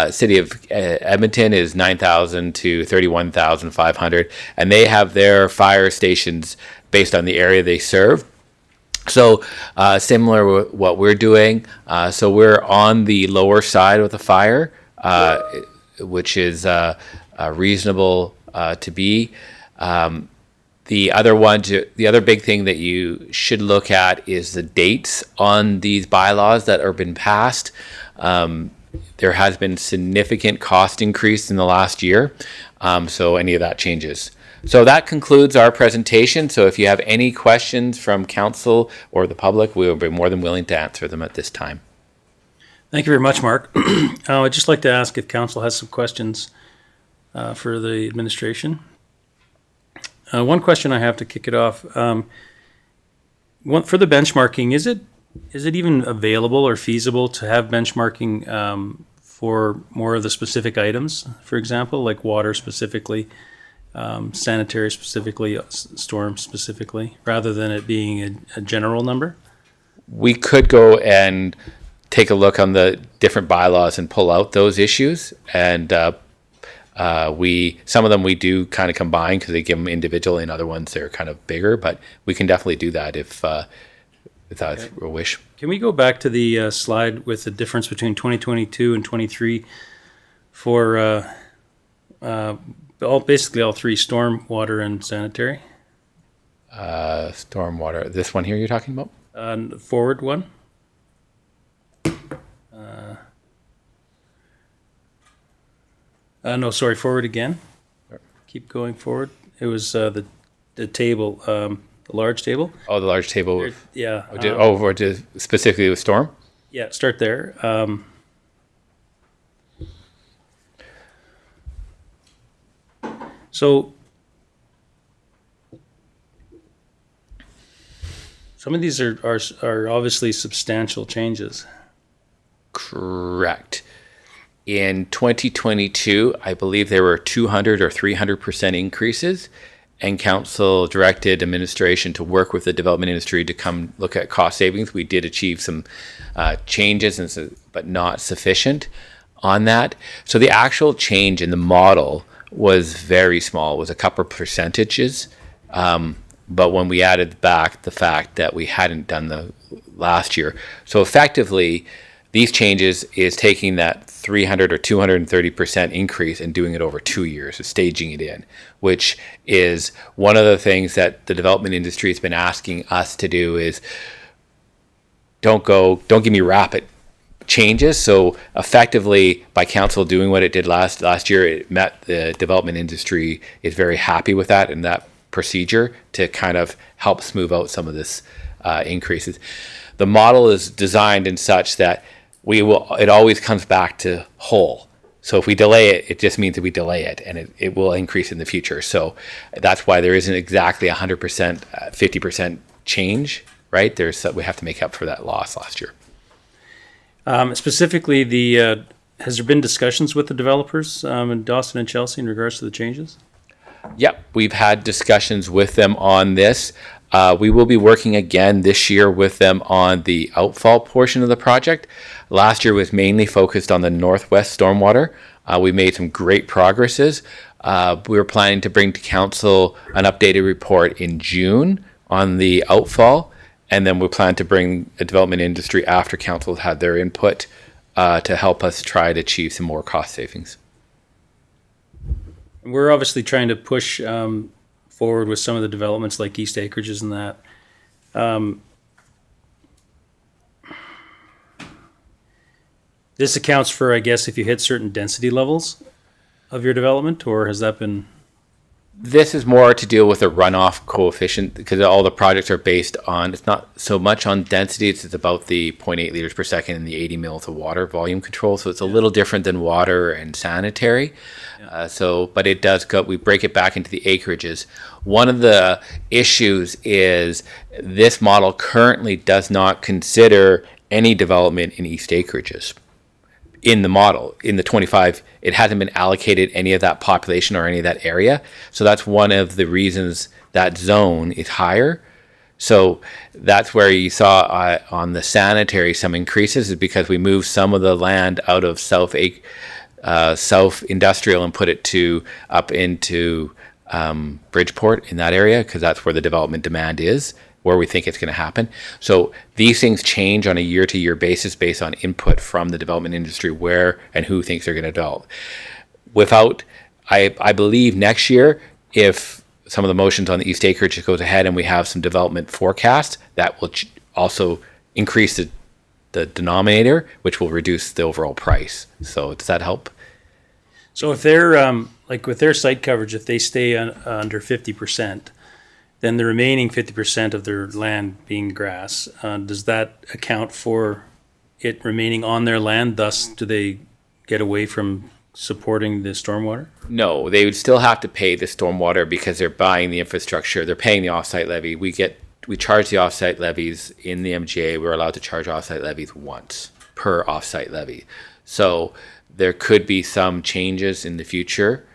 city of Edmonton is 9,000 to 31,500. And they have their fire stations based on the area they serve. So similar with what we're doing. So we're on the lower side of the fire, which is reasonable to be. The other big thing that you should look at is the dates on these bylaws that have been passed. There has been significant cost increase in the last year, so any of that changes. So that concludes our presentation. So if you have any questions from council or the public, we will be more than willing to answer them at this time. Thank you very much, Mark. I'd just like to ask if council has some questions for the administration. One question I have to kick it off. For the benchmarking, is it even available or feasible to have benchmarking for more of the specific items, for example, like water specifically, sanitary specifically, storm specifically, rather than it being a general number? We could go and take a look on the different bylaws and pull out those issues, and some of them we do kind of combine because they give them individually, and other ones they're kind of bigger. But we can definitely do that if that's a wish. Can we go back to the slide with the difference between 2022 and 23 for basically all three, storm, water, and sanitary? Stormwater. This one here you're talking about? Forward one. No, sorry, forward again. Keep going forward. It was the table, the large table. Oh, the large table. Yeah. Or just specifically with storm? Yeah, start there. So some of these are obviously substantial changes. Correct. In 2022, I believe there were 200 or 300% increases, and council directed administration to work with the development industry to come look at cost savings. We did achieve some changes, but not sufficient on that. So the actual change in the model was very small. It was a couple of percentages. But when we added back the fact that we hadn't done the last year, so effectively, these changes is taking that 300 or 230% increase and doing it over 2 years, so staging it in, which is one of the things that the development industry has been asking us to do is don't give me rapid changes. So effectively, by council doing what it did last year, it met the development industry is very happy with that and that procedure to kind of help smooth out some of this increases. The model is designed in such that it always comes back to whole. So if we delay it, it just means that we delay it, and it will increase in the future. So that's why there isn't exactly 100%, 50% change, right? We have to make up for that loss last year. Specifically, has there been discussions with the developers in Dawson and Chelsea in regards to the changes? Yep, we've had discussions with them on this. We will be working again this year with them on the outfall portion of the project. Last year was mainly focused on the northwest stormwater. We made some great progresses. We were planning to bring to council an updated report in June on the outfall, and then we plan to bring a development industry after council had their input to help us try to achieve some more cost savings. We're obviously trying to push forward with some of the developments like East Acreages and that. This accounts for, I guess, if you hit certain density levels of your development, or has that been? This is more to deal with a runoff coefficient because all the projects are based on, it's not so much on density, it's about the 0.8 liters per second and the 80 mils of water volume control. So it's a little different than water and sanitary. But it does go, we break it back into the acreages. One of the issues is this model currently does not consider any development in East acreages. In the model, in the 25, it hasn't been allocated any of that population or any of that area. So that's one of the reasons that zone is higher. So that's where you saw on the sanitary some increases, is because we moved some of the land out of South Industrial and put it up into Bridgeport in that area, because that's where the development demand is, where we think it's going to happen. So these things change on a year-to-year basis based on input from the development industry, where and who thinks they're going to develop. I believe next year, if some of the motions on the East Acreage goes ahead and we have some development forecast, that will also increase the denominator, which will reduce the overall price. So does that help? So if they're, like with their site coverage, if they stay under 50%, then the remaining 50% of their land being grass, does that account for it remaining on their land? Thus, do they get away from supporting the stormwater? No, they would still have to pay the stormwater because they're buying the infrastructure. They're paying the offsite levy. We charge the offsite levies in the MGA. We're allowed to charge offsite levies once per offsite levy. So there could be some changes in the future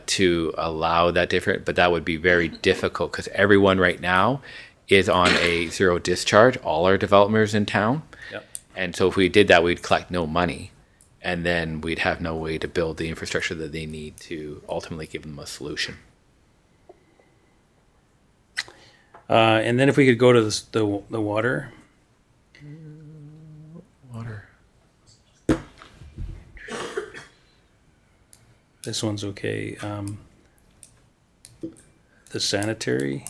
to allow that different, but that would be very difficult because everyone right now is on a zero discharge, all our developers in town. Yep. And so if we did that, we'd collect no money, and then we'd have no way to build the infrastructure that they need to ultimately give them a solution. And then if we could go to the water. Water. This one's okay. The sanitary.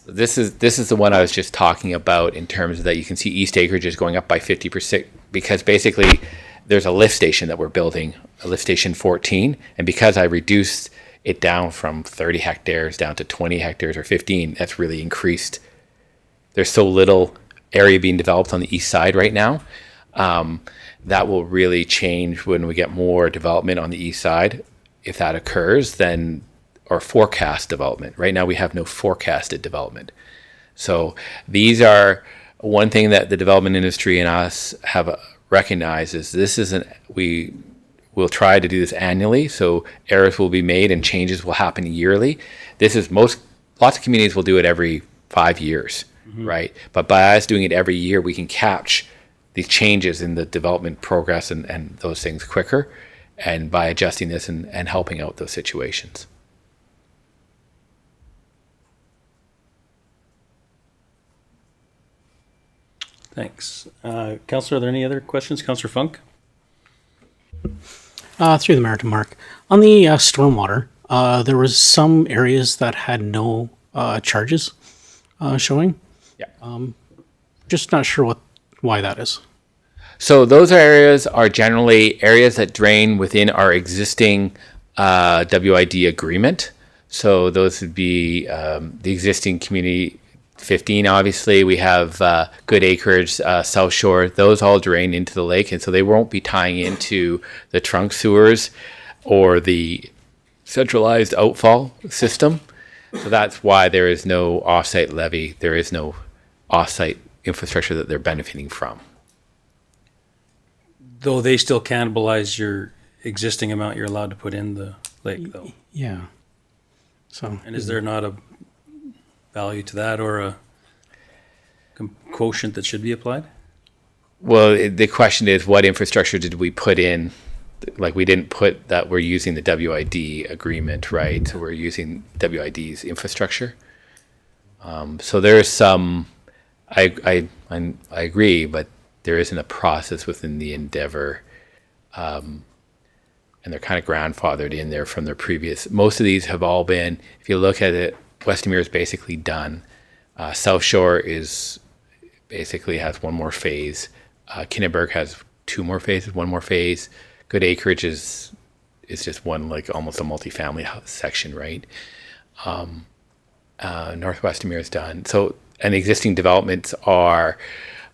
This is the one I was just talking about in terms of that you can see East Acreage is going up by 50% because basically there's a lift station that we're building, a lift station 14, and because I reduced it down from 30 hectares down to 20 hectares or 15, that's really increased. There's so little area being developed on the east side right now. That will really change when we get more development on the east side. If that occurs, then or forecast development. Right now we have no forecasted development. So these are one thing that the development industry and us have recognized is this isn't, we will try to do this annually. So errors will be made and changes will happen yearly. This is lots of communities will do it every 5 years, right? But by us doing it every year, we can catch these changes in the development progress and those things quicker, and by adjusting this and helping out those situations. Thanks. Councillor, are there any other questions? Councillor Funk? Through the mayor to Mark. On the stormwater, there was some areas that had no charges showing. Yeah. Just not sure why that is. So those areas are generally areas that drain within our existing WID agreement. So those would be the existing community 15, obviously. We have good acreage, South Shore. Those all drain into the lake, and so they won't be tying into the trunk sewers or the centralized outfall system. So that's why there is no offsite levy. There is no offsite infrastructure that they're benefiting from. Though they still cannibalize your existing amount you're allowed to put in the lake, though. Yeah. So. And is there not a value to that or a quotient that should be applied? Well, the question is, what infrastructure did we put in like we didn't put that we're using the WID agreement, right? So we're using WID's infrastructure. So there's some, I agree, but there isn't a process within the endeavor, and they're kind of grandfathered in there from their previous. Most of these have all been, if you look at it, Westemere is basically done. South Shore is basically has one more phase. Kinneberg has two more phases, one more phase. Good Acreage is just one, like almost a multifamily section, right? North Westemere is done. So, and the existing developments are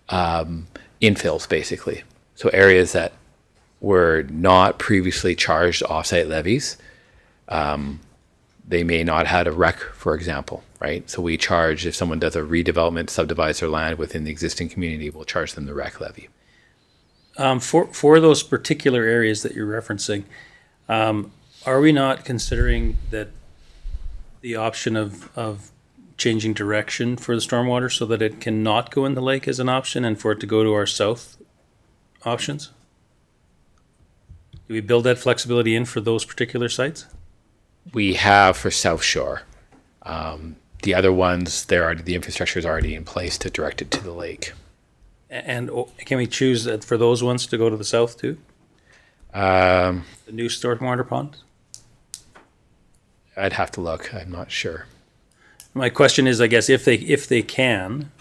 infills, basically. So areas that were not previously charged offsite levies. They may not have a rec, for example, right? So we charge, if someone does a redevelopment, subdivides their land within the existing community, we'll charge them the rec levy. For those particular areas that you're referencing, are we not considering that the option of changing direction for the stormwater so that it cannot go in the lake as an option and for it to go to our south options? Do we build that flexibility in for those particular sites? We have for South Shore. The other ones, the infrastructure is already in place to direct it to the lake. And can we choose for those ones to go to the south too? The new stormwater pond? I'd have to look. I'm not sure. My question is, I guess, if they can,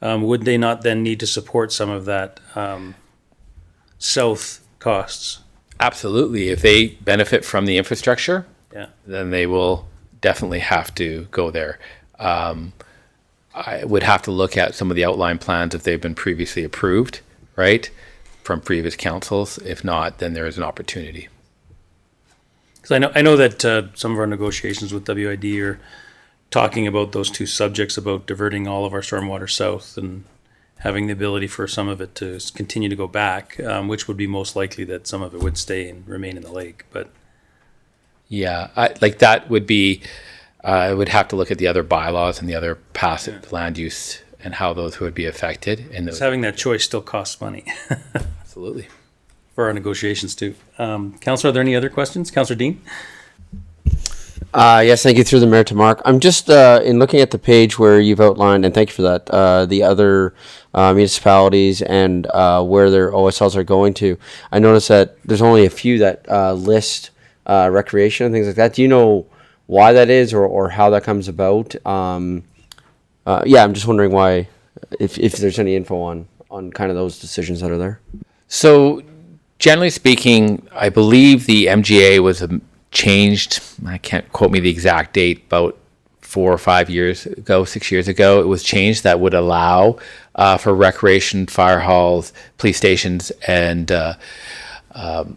would they not then need to support some of that south costs? Absolutely. If they benefit from the infrastructure, Yeah. then they will definitely have to go there. I would have to look at some of the outline plans if they've been previously approved, right, from previous councils. If not, then there is an opportunity. Because I know that some of our negotiations with WID are talking about those two subjects, about diverting all of our stormwater south and having the ability for some of it to continue to go back, which would be most likely that some of it would stay and remain in the lake. But Yeah, that would be, I would have to look at the other bylaws and the other passive land use and how those would be affected. And those, having that choice still costs money absolutely. for our negotiations too. Councillor, are there any other questions? Councillor Dean? Yes, thank you through the mayor to Mark. I'm just in looking at the page where you've outlined, and thank you for that, the other municipalities and where their OSLs are going to. I noticed that there's only a few that list recreation and things like that. Do you know why that is or how that comes about? Yeah, I'm just wondering why, if there's any info on kind of those decisions that are there. So generally speaking, I believe the MGA was changed. I can't quote me the exact date, about 4 or 5 years ago, 6 years ago. It was changed that would allow for recreation, fire halls, police stations, and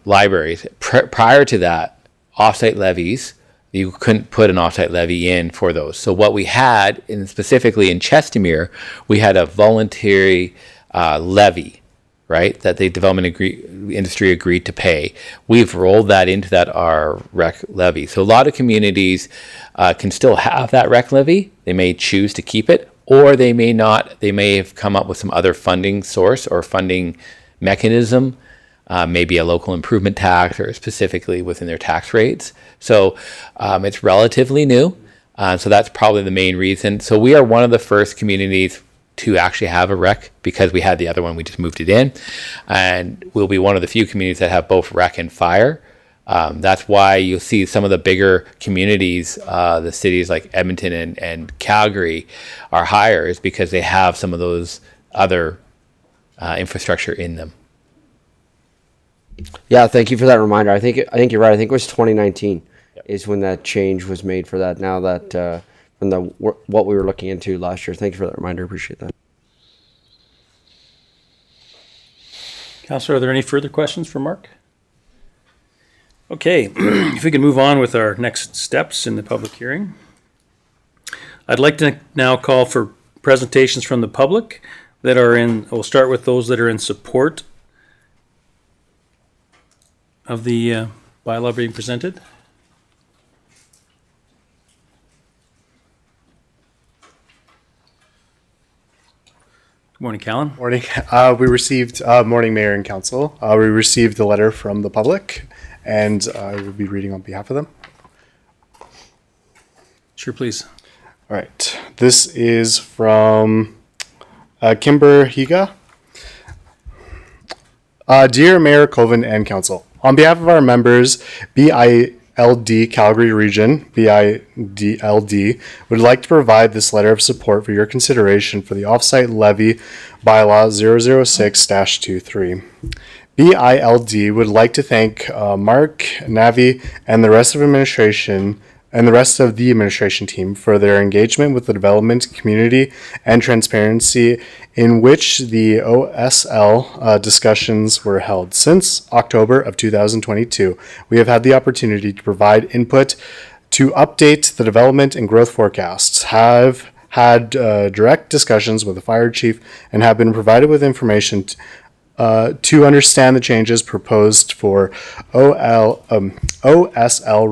libraries. Prior to that, offsite levies, you couldn't put an offsite levy in for those. So what we had, specifically in Chestermere, we had a voluntary levy, right, that the development industry agreed to pay. We've rolled that into our rec levy. So a lot of communities can still have that rec levy. They may choose to keep it, or they may not. They may have come up with some other funding source or funding mechanism, maybe a local improvement tax or specifically within their tax rates. So it's relatively new. So that's probably the main reason. So we are one of the first communities to actually have a rec, because we had the other one, we just moved it in, and we'll be one of the few communities that have both rec and fire. That's why you'll see some of the bigger communities, the cities like Edmonton and Calgary are higher, is because they have some of those other infrastructure in them. Yeah, thank you for that reminder. I think you're right. I think it was 2019 is when that change was made for that. Now that from what we were looking into last year. Thank you for that reminder. Appreciate that. Councillor, are there any further questions for Mark? Okay, if we can move on with our next steps in the public hearing. I'd like to now call for presentations from the public that are we'll start with those that are in support of the bylaw being presented. Good morning, Callan. Morning. We received, morning, Mayor and Council. We received a letter from the public, and I will be reading on behalf of them. Sure, please. All right. This is from Kimber Higa. Dear Mayor Colvin and Council, on behalf of our members, BILD Calgary Region, BIDLD, would like to provide this letter of support for your consideration for the offsite levy bylaw 006-23. BILD would like to thank Mark, Navi, and the rest of the administration team for their engagement with the development community and transparency in which the OSL discussions were held. Since October of 2022, we have had the opportunity to provide input to update the development and growth forecasts, have had direct discussions with the fire chief, and have been provided with information to understand the changes proposed for OSL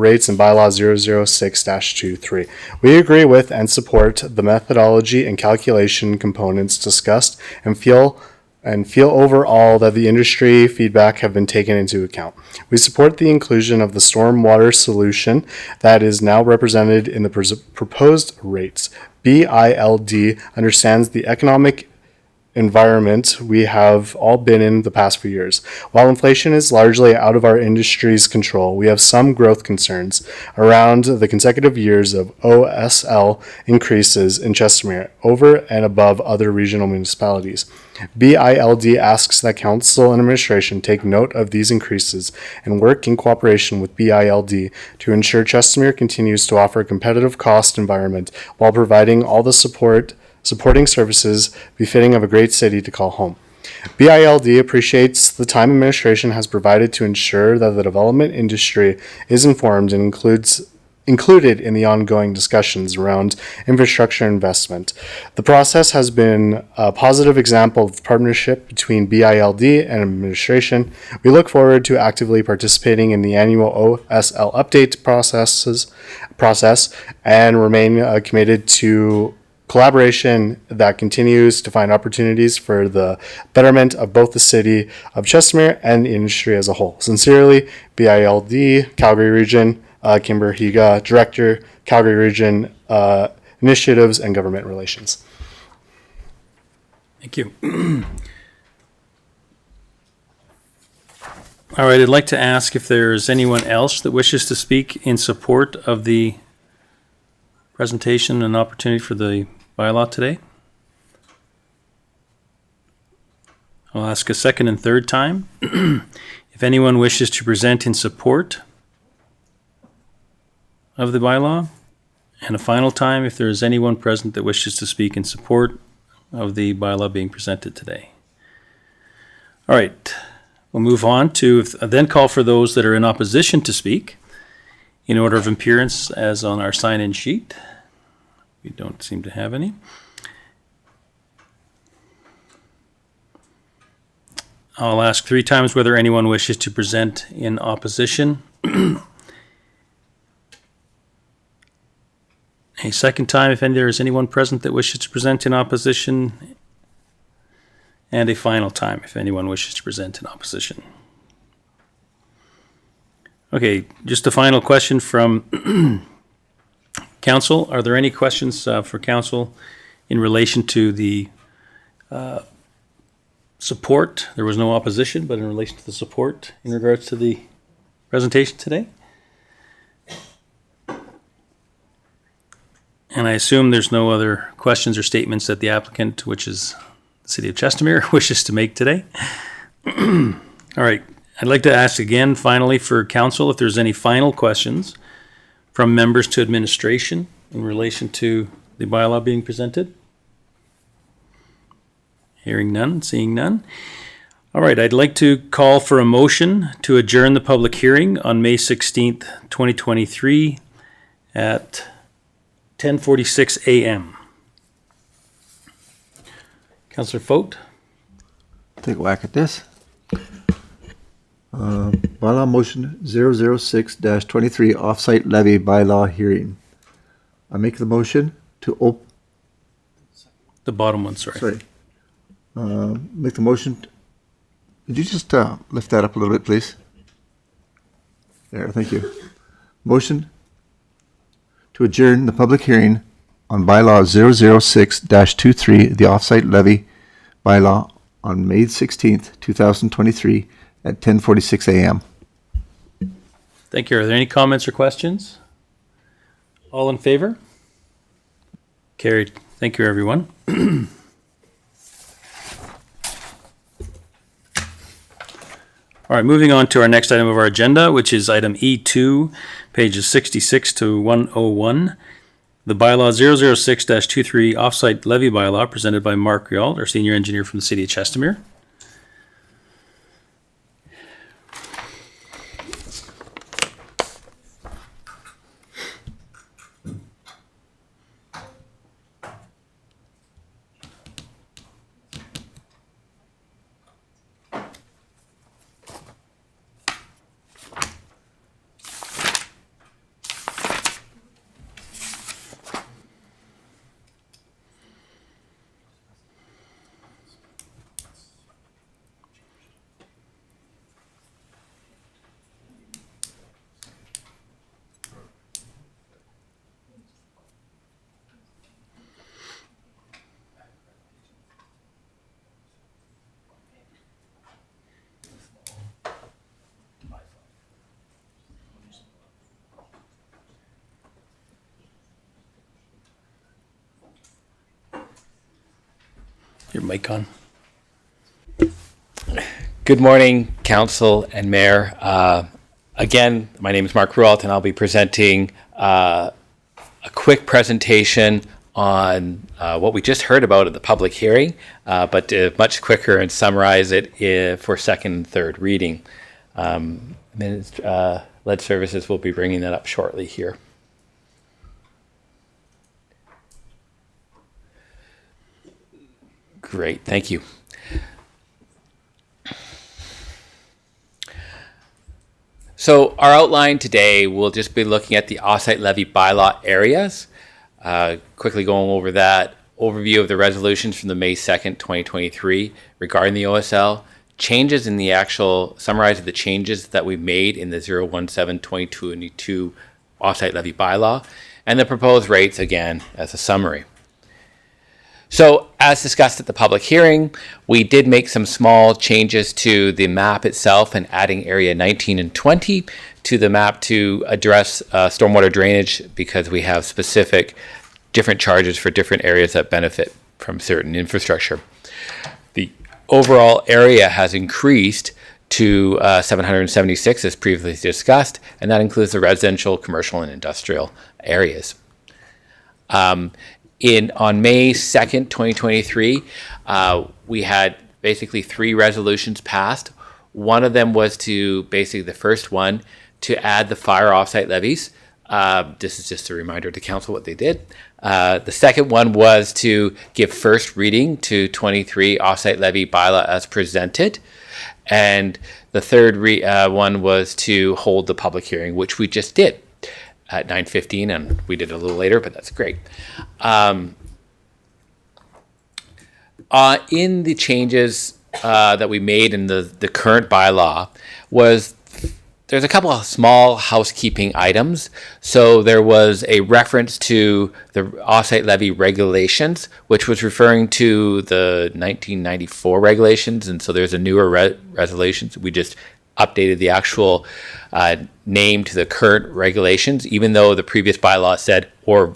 rates in bylaw 006-23. We agree with and support the methodology and calculation components discussed and feel overall that the industry feedback have been taken into account. We support the inclusion of the stormwater solution that is now represented in the proposed rates. BILD understands the economic environment we have all been in the past few years. While inflation is largely out of our industry's control, we have some growth concerns around the consecutive years of OSL increases in Chestermere over and above other regional municipalities. BILD asks that Council and Administration take note of these increases and work in cooperation with BILD to ensure Chestermere continues to offer a competitive cost environment while providing all the supporting services befitting of a great city to call home. BILD appreciates the time administration has provided to ensure that the development industry is informed and included in the ongoing discussions around infrastructure investment. The process has been a positive example of partnership between BILD and administration. We look forward to actively participating in the annual OSL update process and remain committed to collaboration that continues to find opportunities for the betterment of both the city of Chestermere and the industry as a whole. Sincerely, BILD, Calgary Region, Kimber Higa, Director, Calgary Region, Initiatives and Government Relations. Thank you. All right, I'd like to ask if there's anyone else that wishes to speak in support of the presentation and opportunity for the bylaw today. I'll ask a second and third time. If anyone wishes to present in support of the bylaw, and a final time if there is anyone present that wishes to speak in support of the bylaw being presented today. All right, we'll move on to then call for those that are in opposition to speak in order of appearance as on our sign-in sheet. We don't seem to have any. I'll ask three times whether anyone wishes to present in opposition. A second time if there is anyone present that wishes to present in opposition. And a final time if anyone wishes to present in opposition. Okay, just a final question from Council. Are there any questions for Council in relation to the support? There was no opposition, but in relation to the support in regards to the presentation today? And I assume there's no other questions or statements that the applicant, which is the City of Chestermere, wishes to make today. All right. I'd like to ask again, finally, for Council, if there's any final questions from members to administration in relation to the bylaw being presented. Hearing none, seeing none. All right, I'd like to call for a motion to adjourn the public hearing on May 16th, 2023 at 10:46 a.m. Councillor Fote. Take a whack at this. Bylaw motion 006-23 offsite levy bylaw hearing. I make the motion to The bottom one, sorry. Make the motion. Could you just lift that up a little bit, please? There, thank you. Motion to adjourn the public hearing on bylaw 006-23, the offsite levy bylaw on May 16th, 2023 at 10:46 a.m. Thank you. Are there any comments or questions? All in favor? Carried. Thank you, everyone. All right, moving on to our next item of our agenda, which is item E2, pages 66 to 101. The bylaw 006-23 offsite levy bylaw presented by Mark Rialt, our senior engineer from the city of Chestermere. Your mic on. Good morning, Council and Mayor. Again, my name is Mark Rialt, and I'll be presenting a quick presentation on what we just heard about at the public hearing, but much quicker and summarize it for second and third reading. Lead Services will be bringing that up shortly here. Great, thank you. So our outline today, we'll just be looking at the offsite levy bylaw areas, quickly going over that, overview of the resolutions from the May 2nd, 2023 regarding the OSL, changes in the actual, summarize of the changes that we made in the 017-2022 offsite levy bylaw, and the proposed rates again as a summary. So as discussed at the public hearing, we did make some small changes to the map itself and adding area 19 and 20 to the map to address stormwater drainage because we have specific different charges for different areas that benefit from certain infrastructure. The overall area has increased to 776 as previously discussed, and that includes the residential, commercial, and industrial areas. On May 2nd, 2023, we had basically 3 resolutions passed. One of them was to, basically the first one, to add the fire offsite levies. This is just a reminder to council what they did. The second one was to give first reading to 23 offsite levy bylaw as presented. And the third one was to hold the public hearing, which we just did at 9:15, and we did it a little later, but that's great. In the changes that we made in the current bylaw there's a couple of small housekeeping items. So there was a reference to the offsite levy regulations, which was referring to the 1994 regulations, and so there's a newer resolutions. We just updated the actual name to the current regulations, even though the previous bylaw said or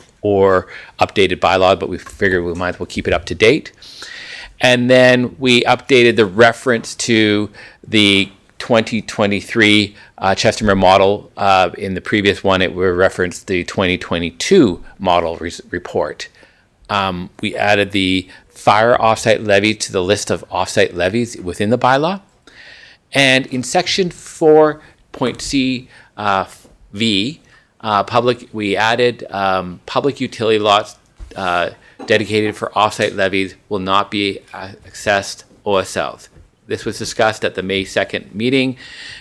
updated bylaw, but we figured we might as well keep it up to date. And then we updated the reference to the 2023 Chestermere model. In the previous one, it referenced the 2022 model report. We added the fire offsite levy to the list of offsite levies within the bylaw. And in section 4.c V, we added public utility lots dedicated for offsite levies will not be accessed OSLs. This was discussed at the May 2nd meeting.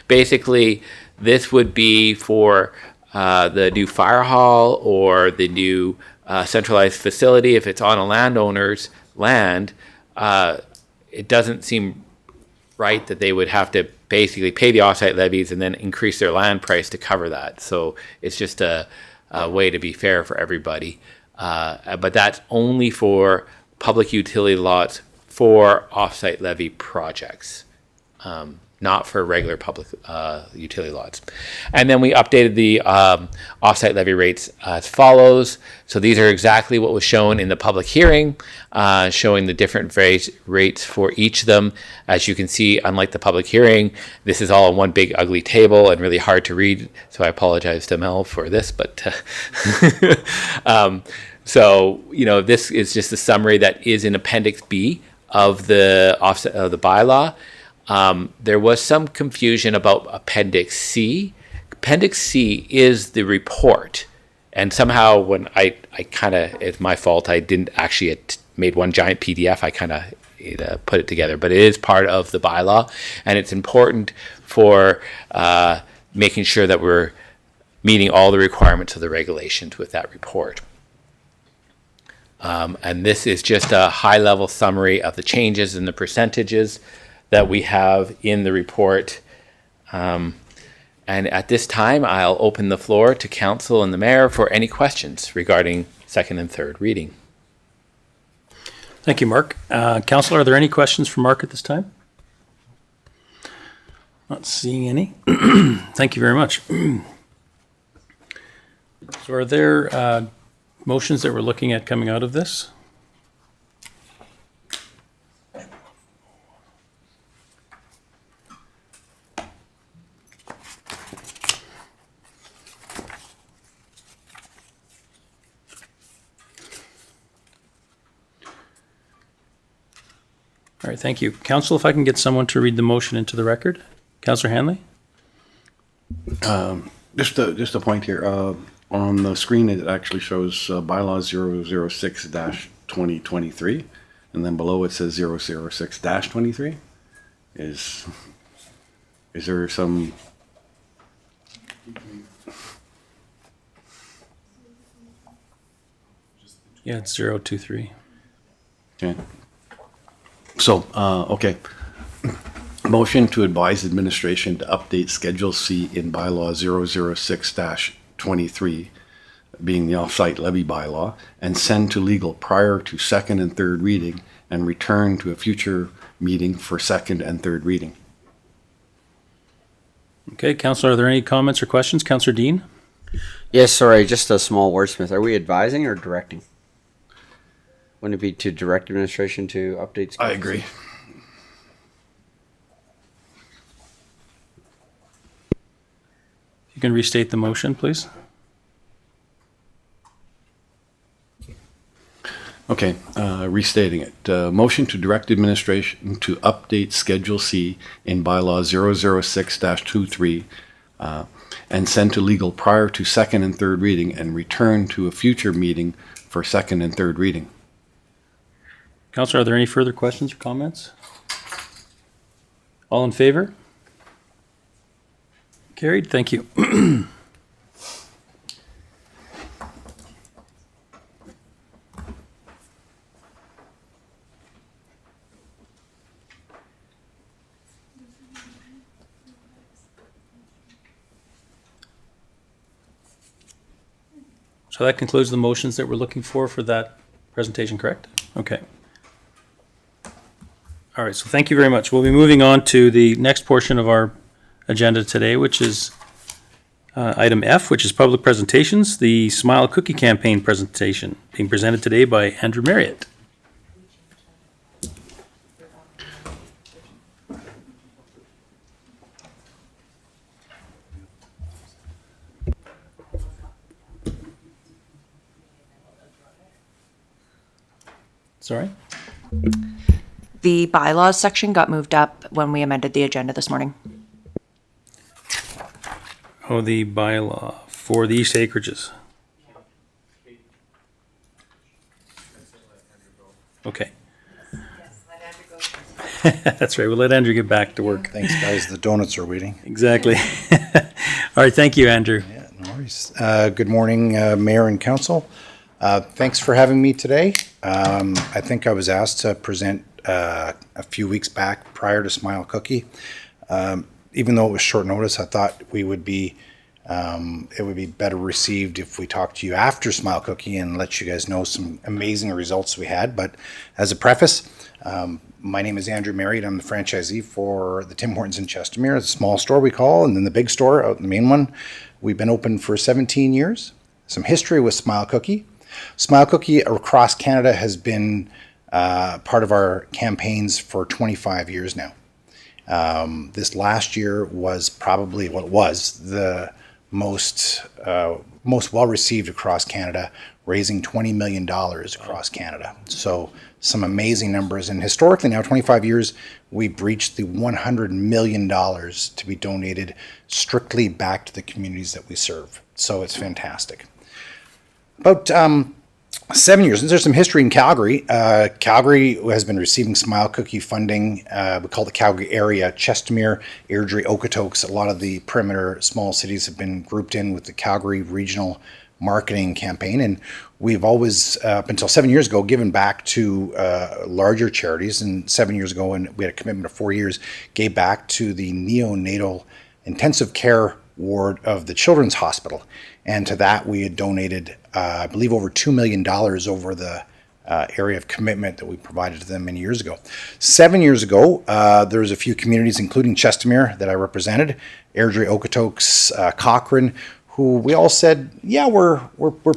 Basically, this would be for the new fire hall or the new centralized facility. If it's on a landowner's land, it doesn't seem right that they would have to basically pay the offsite levies and then increase their land price to cover that. So it's just a way to be fair for everybody. But that's only for public utility lots for offsite levy projects, not for regular public utility lots. And then we updated the offsite levy rates as follows. So these are exactly what was shown in the public hearing, showing the different rates for each of them. As you can see, unlike the public hearing, this is all in one big ugly table and really hard to read. So I apologize to Mel for this, but so, this is just a summary that is in Appendix B of the offset of the bylaw. There was some confusion about Appendix C. Appendix C is the report. And somehow when I kind of, it's my fault, I didn't actually made one giant PDF. I kind of put it together, but it is part of the bylaw. And it's important for making sure that we're meeting all the requirements of the regulations with that report. And this is just a high-level summary of the changes and the percentages that we have in the report. And at this time, I'll open the floor to council and the mayor for any questions regarding second and third reading. Thank you, Mark. Councillor, are there any questions for Mark at this time? Not seeing any. Thank you very much. So are there motions that we're looking at coming out of this? All right, thank you. Council, if I can get someone to read the motion into the record. Councillor Hanley? Just a point here. On the screen, it actually shows bylaw 006-2023, and then below it says 006-23. Is there some? Yeah, it's 023. Okay. So, okay. Motion to advise administration to update Schedule C in bylaw 006-23, being the offsite levy bylaw, and send to legal prior to second and third reading, and return to a future meeting for second and third reading. Okay, Councillor, are there any comments or questions? Councillor Dean? Yes, sorry, just a small wordsmith. Are we advising or directing? Wouldn't it be to direct administration to update? I agree. You can restate the motion, please. Okay, restating it. Motion to direct administration to update Schedule C in bylaw 006-23 and send to legal prior to second and third reading, and return to a future meeting for second and third reading. Councillor, are there any further questions or comments? All in favor? Carried, thank you. So that concludes the motions that we're looking for that presentation, correct? Okay. All right, so thank you very much. We'll be moving on to the next portion of our agenda today, which is item F, which is public presentations, the Smile Cookie Campaign presentation being presented today by Andrew Marriott. Sorry? The bylaws section got moved up when we amended the agenda this morning. Oh, the bylaw for the East Acreages. Okay. That's right. We'll let Andrew get back to work. Thanks, guys. The donuts are waiting. Exactly. All right. Thank you, Andrew. Yeah, no worries. Good morning, Mayor and Council. Thanks for having me today. I think I was asked to present a few weeks back prior to Smile Cookie. Even though it was short notice, I thought it would be better received if we talked to you after Smile Cookie and let you guys know some amazing results we had. But as a preface, my name is Andrew Merritt. I'm the franchisee for the Tim Hortons in Chestermere, the small store we call, and then the big store out in the main one. We've been open for 17 years. Some history with Smile Cookie. Smile Cookie across Canada has been part of our campaigns for 25 years now. This last year was probably the most well received across Canada, raising $20 million across Canada. So some amazing numbers. And historically now, 25 years, we've reached the $100 million to be donated strictly back to the communities that we serve. So it's fantastic. About 7 years, and there's some history in Calgary. Calgary has been receiving Smile Cookie funding. We call the Calgary area Chestermere, Airdrie, Okotoks. A lot of the perimeter small cities have been grouped in with the Calgary Regional Marketing Campaign. And we've always, up until 7 years ago, given back to larger charities. And 7 years ago, and we had a commitment of 4 years, gave back to the neonatal intensive care ward of the Children's Hospital. And to that, we had donated, I believe, over $2 million over the area of commitment that we provided to them many years ago. 7 years ago, there was a few communities, including Chestermere, that I represented, Airdrie, Okotoks, Cochrane, who we all said, yeah, we're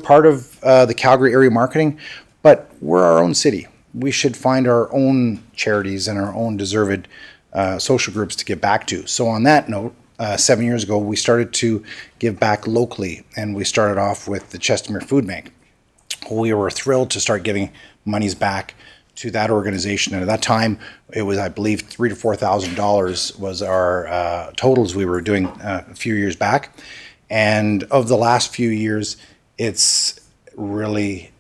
part of the Calgary area marketing, but we're our own city. We should find our own charities and our own deserved social groups to give back to. So on that note, 7 years ago, we started to give back locally, and we started off with the Chestermere Food Bank. We were thrilled to start giving monies back to that organization, and at that time, it was, I believe, $3,000 to $4,000 was our totals we were doing a few years back. And of the last few years, it's really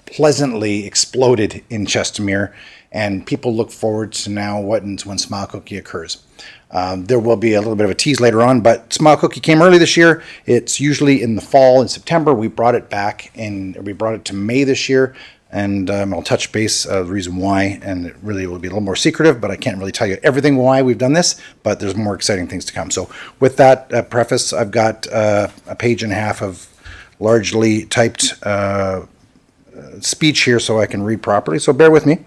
pleasantly exploded in Chestermere, and people look forward to now when Smile Cookie occurs. There will be a little bit of a tease later on, but Smile Cookie came early this year. It's usually in the fall, in September. We brought it to May this year, and I'll touch base the reason why, and it really will be a little more secretive, but I can't really tell you everything why we've done this, but there's more exciting things to come. So with that preface, I've got a page and a half of largely typed speech here so I can read properly, so bear with me.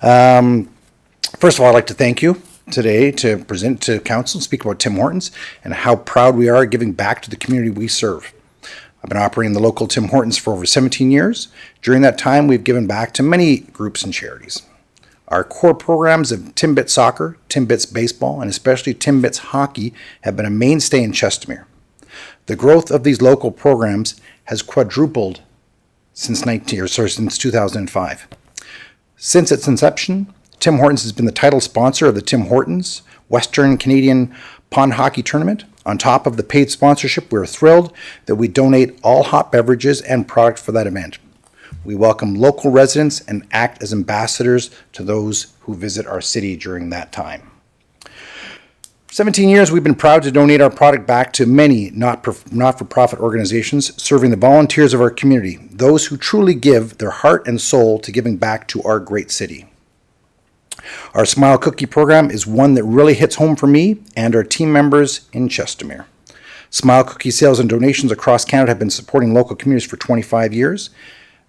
First of all, I'd like to thank you today to present to council, speak about Tim Hortons and how proud we are giving back to the community we serve. I've been operating the local Tim Hortons for over 17 years. During that time, we've given back to many groups and charities. Our core programs of Timbits Soccer, Timbits Baseball, and especially Timbits Hockey have been a mainstay in Chestermere. The growth of these local programs has quadrupled since 2005. Since its inception, Tim Hortons has been the title sponsor of the Tim Hortons Western Canadian Pond Hockey Tournament. On top of the paid sponsorship, we're thrilled that we donate all hot beverages and products for that event. We welcome local residents and act as ambassadors to those who visit our city during that time. For 17 years, we've been proud to donate our product back to many not-for-profit organizations serving the volunteers of our community, those who truly give their heart and soul to giving back to our great city. Our Smile Cookie program is one that really hits home for me and our team members in Chestermere. Smile Cookie sales and donations across Canada have been supporting local communities for 25 years.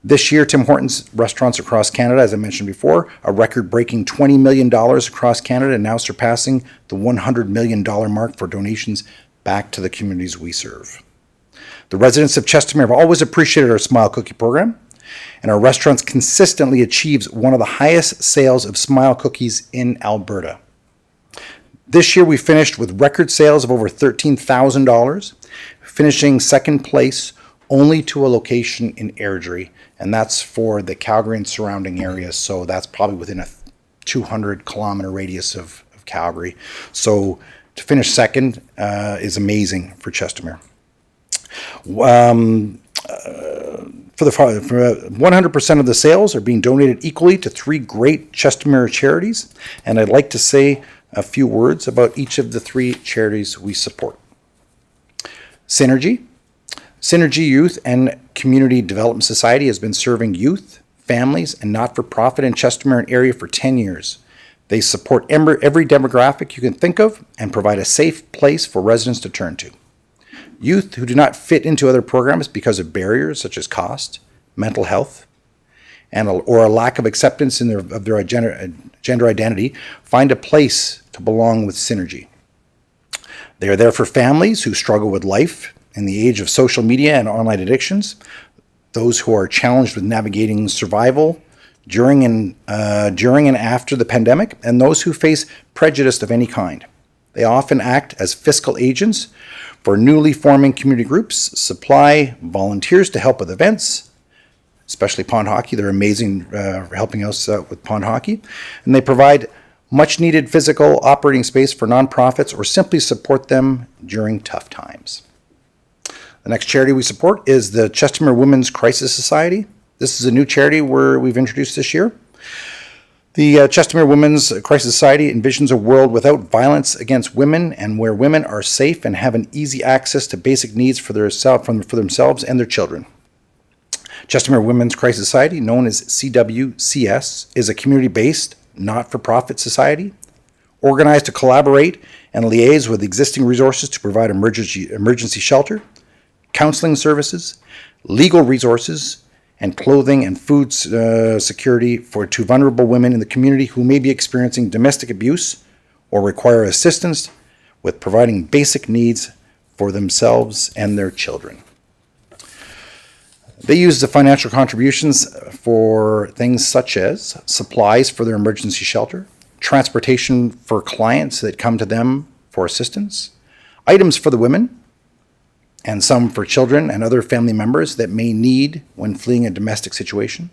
This year, Tim Hortons restaurants across Canada, as I mentioned before, a record-breaking $20 million across Canada, and now surpassing the $100 million mark for donations back to the communities we serve. The residents of Chestermere have always appreciated our Smile Cookie program, and our restaurants consistently achieves one of the highest sales of Smile Cookies in Alberta. This year we finished with record sales of over $13,000, finishing second place only to a location in Airdrie, and that's for the Calgary and surrounding areas, so that's probably within a 200-kilometer radius of Calgary. So to finish second is amazing for Chestermere. For 100% of the sales are being donated equally to 3 great Chestermere charities, and I'd like to say a few words about each of the 3 charities we support. Synergy Youth and Community Development Society has been serving youth, families, and not-for-profit in Chestermere and area for 10 years. They support every demographic you can think of and provide a safe place for residents to turn to. Youth who do not fit into other programs because of barriers such as cost, mental health, or a lack of acceptance of their gender identity find a place to belong with Synergy. They are there for families who struggle with life in the age of social media and online addictions, those who are challenged with navigating survival during and after the pandemic, and those who face prejudice of any kind. They often act as fiscal agents for newly forming community groups, supply volunteers to help with events, especially pond hockey. They're amazing for helping us out with pond hockey. And they provide much needed physical operating space for nonprofits or simply support them during tough times. The next charity we support is the Chestermere Women's Crisis Society. This is a new charity we've introduced this year. The Chestermere Women's Crisis Society envisions a world without violence against women and where women are safe and have an easy access to basic needs for themselves and their children. Chestermere Women's Crisis Society, known as CWCS, is a community-based, not-for-profit society organized to collaborate and liaise with existing resources to provide emergency shelter, counseling services, legal resources, and clothing and food security to vulnerable women in the community who may be experiencing domestic abuse or require assistance with providing basic needs for themselves and their children. They use the financial contributions for things such as supplies for their emergency shelter, transportation for clients that come to them for assistance, items for the women, and some for children and other family members that may need when fleeing a domestic situation,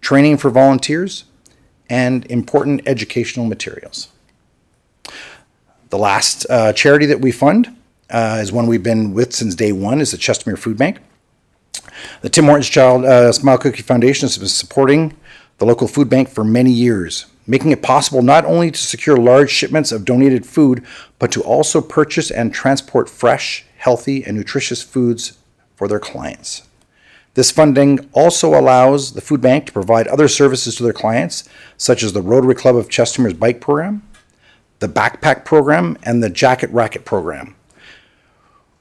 training for volunteers, and important educational materials. The last charity that we fund is one we've been with since day one, is the Chestermere Food Bank. The Tim Hortons Smile Cookie Foundation has been supporting the local food bank for many years, making it possible not only to secure large shipments of donated food, but to also purchase and transport fresh, healthy, and nutritious foods for their clients. This funding also allows the food bank to provide other services to their clients, such as the Rotary Club of Chestermere's bike program, the backpack program, and the jacket racket program.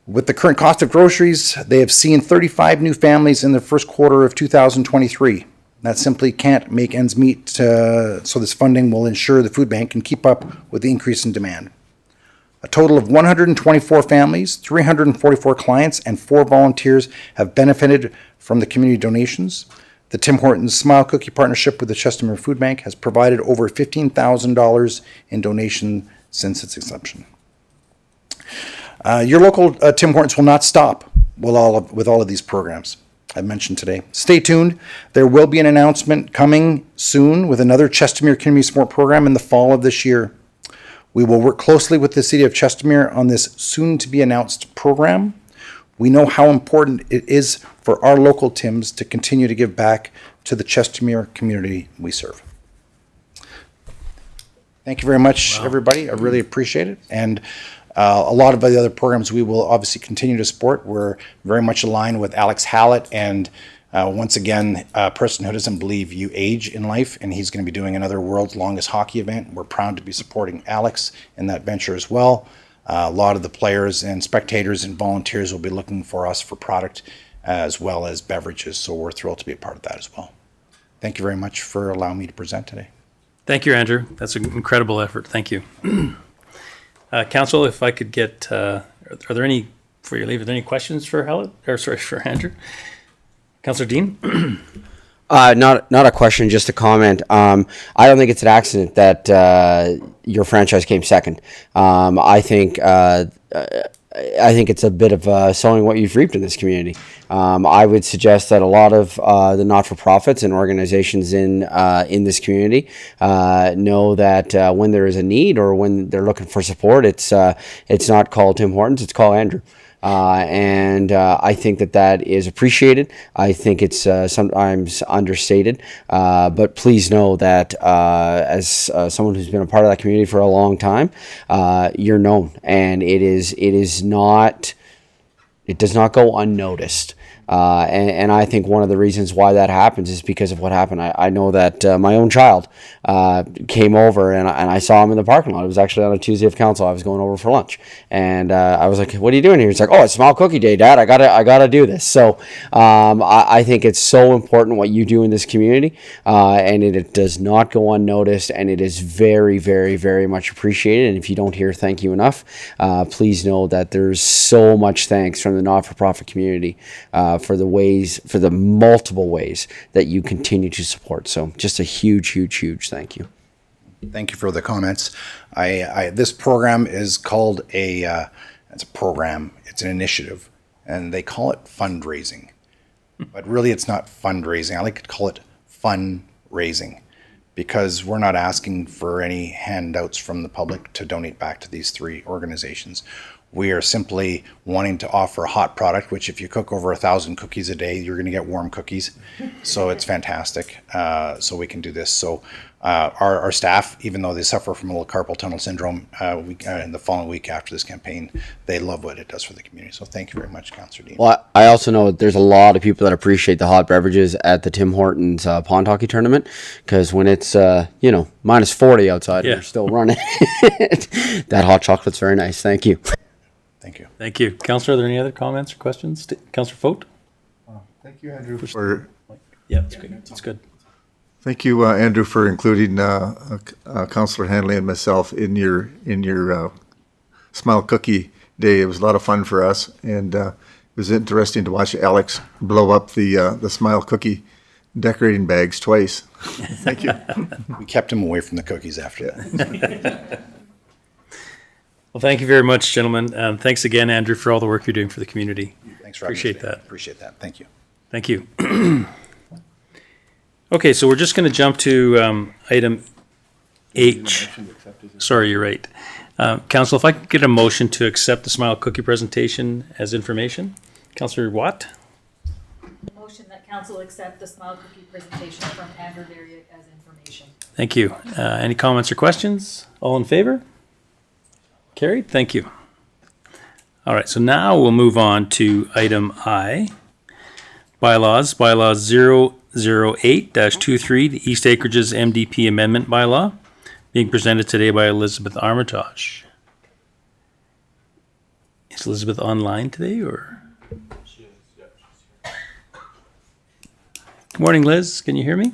With the current cost of groceries, they have seen 35 new families in the first quarter of 2023. That simply can't make ends meet, so this funding will ensure the food bank can keep up with the increase in demand. A total of 124 families, 344 clients, and 4 volunteers have benefited from the community donations. The Tim Hortons Smile Cookie Partnership with the Chestermere Food Bank has provided over $15,000 in donation since its inception. Your local Tim Hortons will not stop with all of these programs I mentioned today. Stay tuned. There will be an announcement coming soon with another Chestermere Community Support Program in the fall of this year. We will work closely with the City of Chestermere on this soon-to-be-announced program. We know how important it is for our local Tims to continue to give back to the Chestermere community we serve. Thank you very much, everybody. I really appreciate it. And a lot of the other programs we will obviously continue to support. We're very much aligned with Alex Hallett, and once again, a person who doesn't believe you age in life, and he's going to be doing another world's longest hockey event. We're proud to be supporting Alex in that venture as well. A lot of the players and spectators and volunteers will be looking for us for product as well as beverages, so we're thrilled to be a part of that as well. Thank you very much for allowing me to present today. Thank you, Andrew. That's an incredible effort. Thank you. Council, if I could get, are there any, before you leave, are there any questions for for Andrew? Councillor Dean? Not a question, just a comment. I don't think it's an accident that your franchise came second. I think it's a bit of sowing what you've reaped in this community. I would suggest that a lot of the not-for-profits and organizations in this community know that when there is a need or when they're looking for support, it's not called Tim Hortons, it's called Andrew. And I think that is appreciated. I think it's sometimes understated. But please know that as someone who's been a part of that community for a long time, you're known, and it does not go unnoticed. And I think one of the reasons why that happens is because of what happened. I know that my own child came over and I saw him in the parking lot. It was actually on a Tuesday of council. I was going over for lunch, and I was like, "What are you doing here?" He's like, "Oh, it's Smile Cookie Day, Dad. I gotta do this." So I think it's so important what you do in this community, and it does not go unnoticed, and it is very, very, very much appreciated. And if you don't hear thank you enough, please know that there's so much thanks from the not-for-profit community for the multiple ways that you continue to support. So just a huge, huge, huge thank you. Thank you for the comments. This program is called it's a program, it's an initiative, and they call it fundraising. But really it's not fundraising. I like to call it fundraising, because we're not asking for any handouts from the public to donate back to these three organizations. We are simply wanting to offer a hot product, which if you cook over 1,000 cookies a day, you're going to get warm cookies. So it's fantastic. So we can do this. So our staff, even though they suffer from a little carpal tunnel syndrome, in the following week after this campaign, they love what it does for the community. So thank you very much, Councillor Dean. Well, I also know that there's a lot of people that appreciate the hot beverages at the Tim Hortons pond hockey tournament, because when it's minus 40 outside, and you're still running. That hot chocolate's very nice. Thank you. Thank you. Thank you. Councillor, are there any other comments or questions? Councillor Fote? Thank you, Andrew, for... Yeah, that's good. That's good. Thank you, Andrew, for including Councillor Hanley and myself in your Smile Cookie Day. It was a lot of fun for us, and it was interesting to watch Alex blow up the Smile Cookie decorating bags twice. Thank you. We kept him away from the cookies after that. Well, thank you very much, gentlemen. Thanks again, Andrew, for all the work you're doing for the community. Thanks for having me today. That. Appreciate that. Thank you. Thank you. Okay, so we're just going to jump to item H. Sorry, you're right. Council, if I could get a motion to accept the Smile Cookie presentation as information. Councillor Watt? Motion that council accept the Smile Cookie presentation from Andrew Darius as information. Thank you. Any comments or questions? All in favor? Carried. Thank you. All right, so now we'll move on to item I. Bylaws 008-23, the East Acreages MDP Amendment Bylaw, being presented today by Elizabeth Armitage. Is Elizabeth online today, or? She is, yep, she's here. Good morning, Liz. Can you hear me?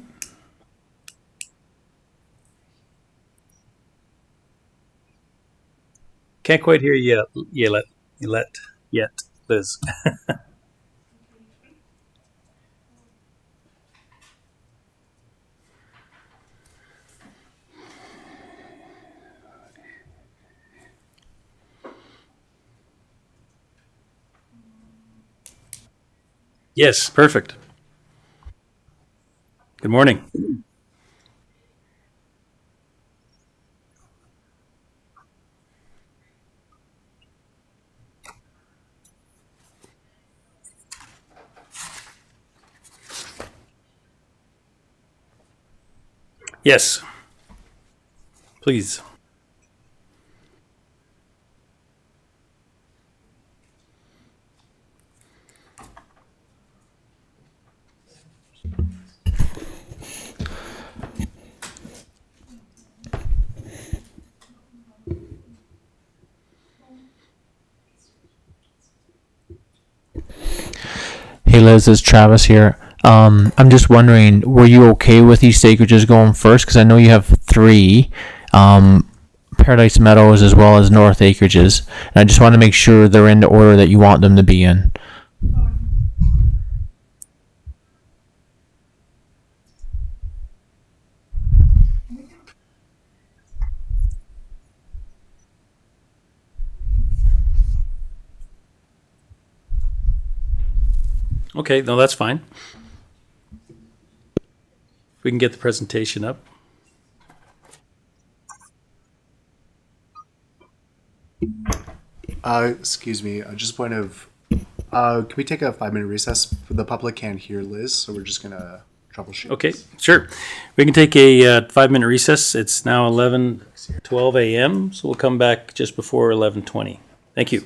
Can't quite hear you yet, Liz. Yes, perfect. Good morning. Yes. Please. Hey Liz, it's Travis here. I'm just wondering, were you okay with East Acreages going first? Because I know you have three, Paradise Meadows as well as North Acreages. And I just want to make sure they're in the order that you want them to be in. Okay, no, that's fine. We can get the presentation up. Excuse me, just a point of, can we take a 5-minute recess? The public can't hear Liz, so we're just gonna troubleshoot. Okay, sure. We can take a 5-minute recess. It's now 11:12 a.m., so we'll come back just before 11:20. Thank you.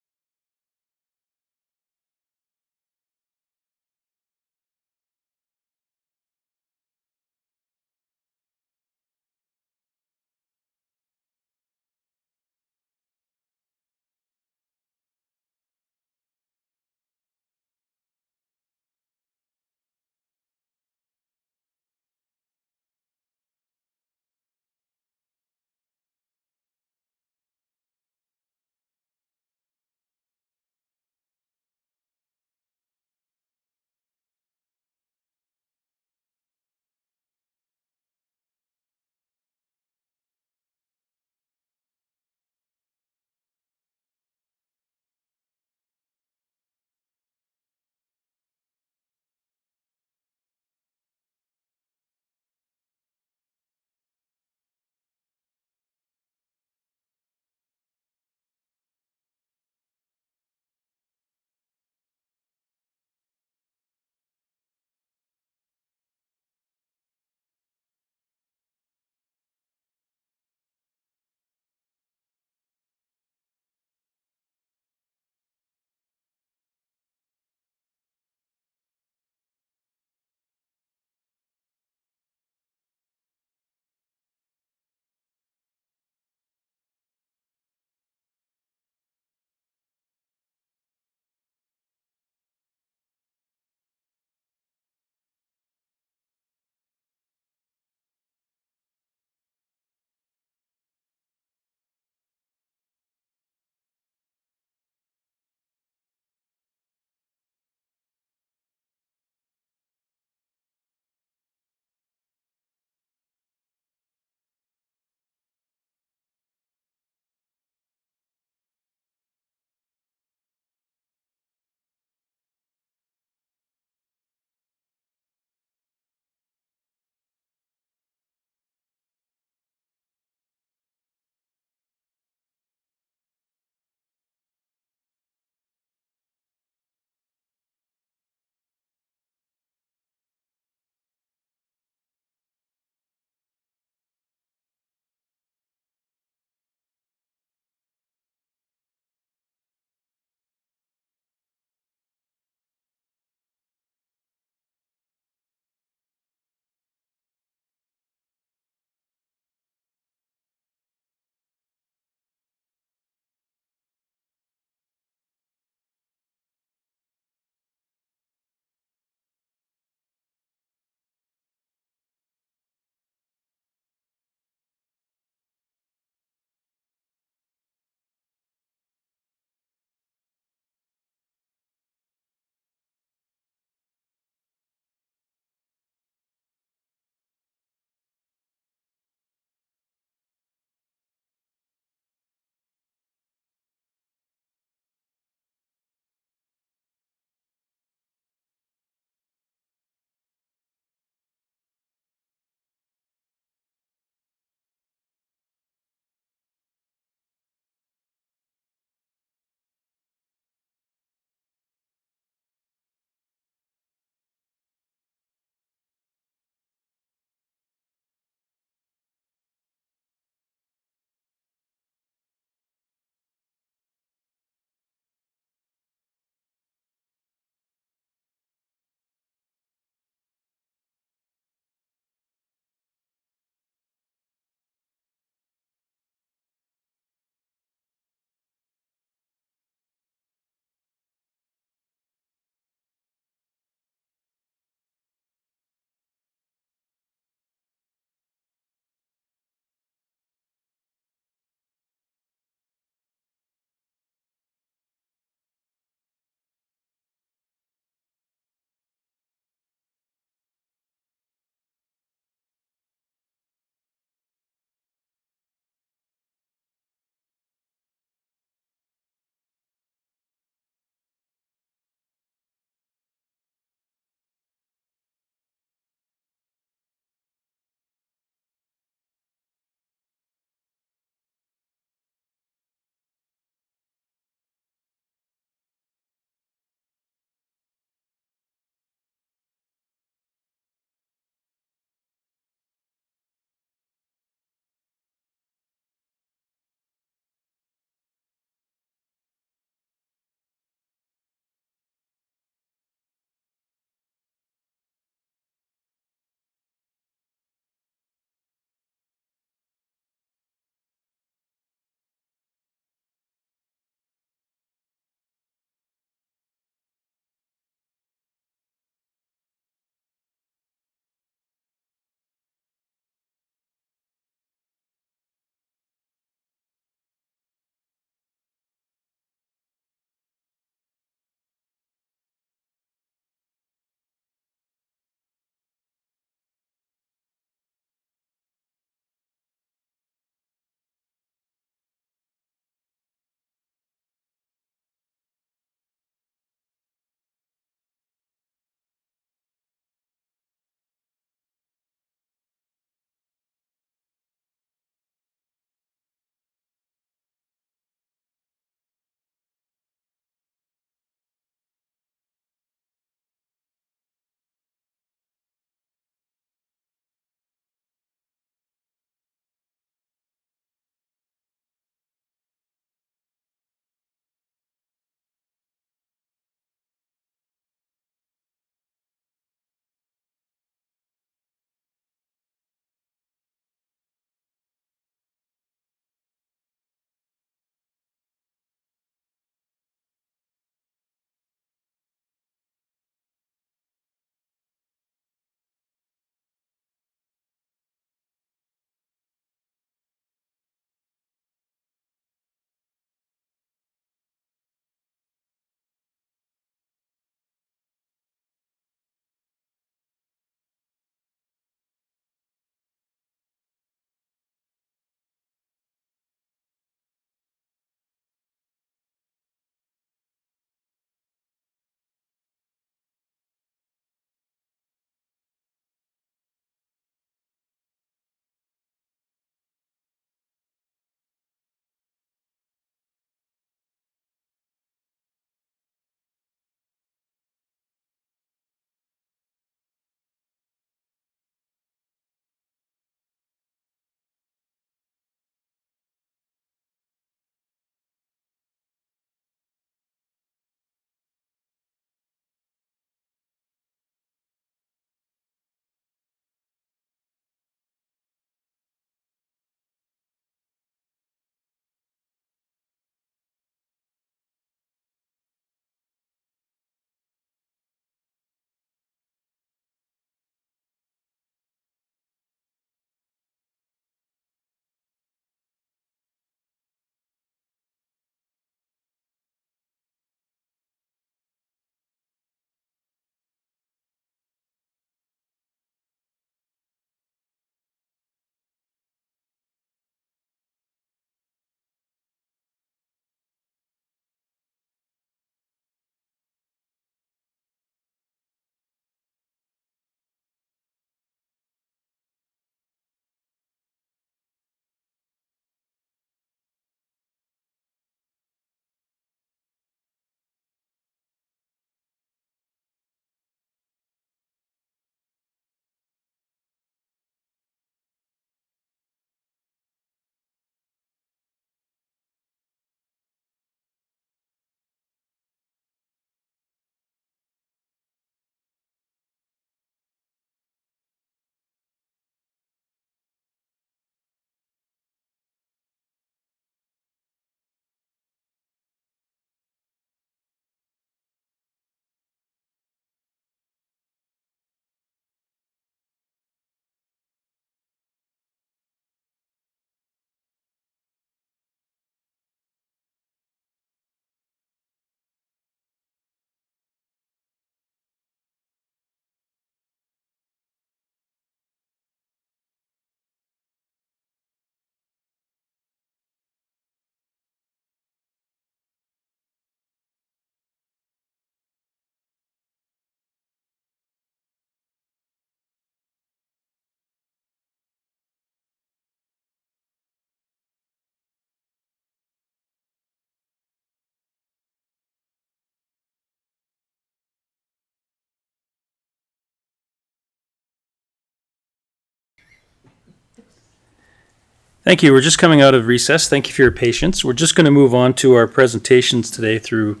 Thank you. We're just coming out of recess. Thank you for your patience. We're just going to move on to our presentations today through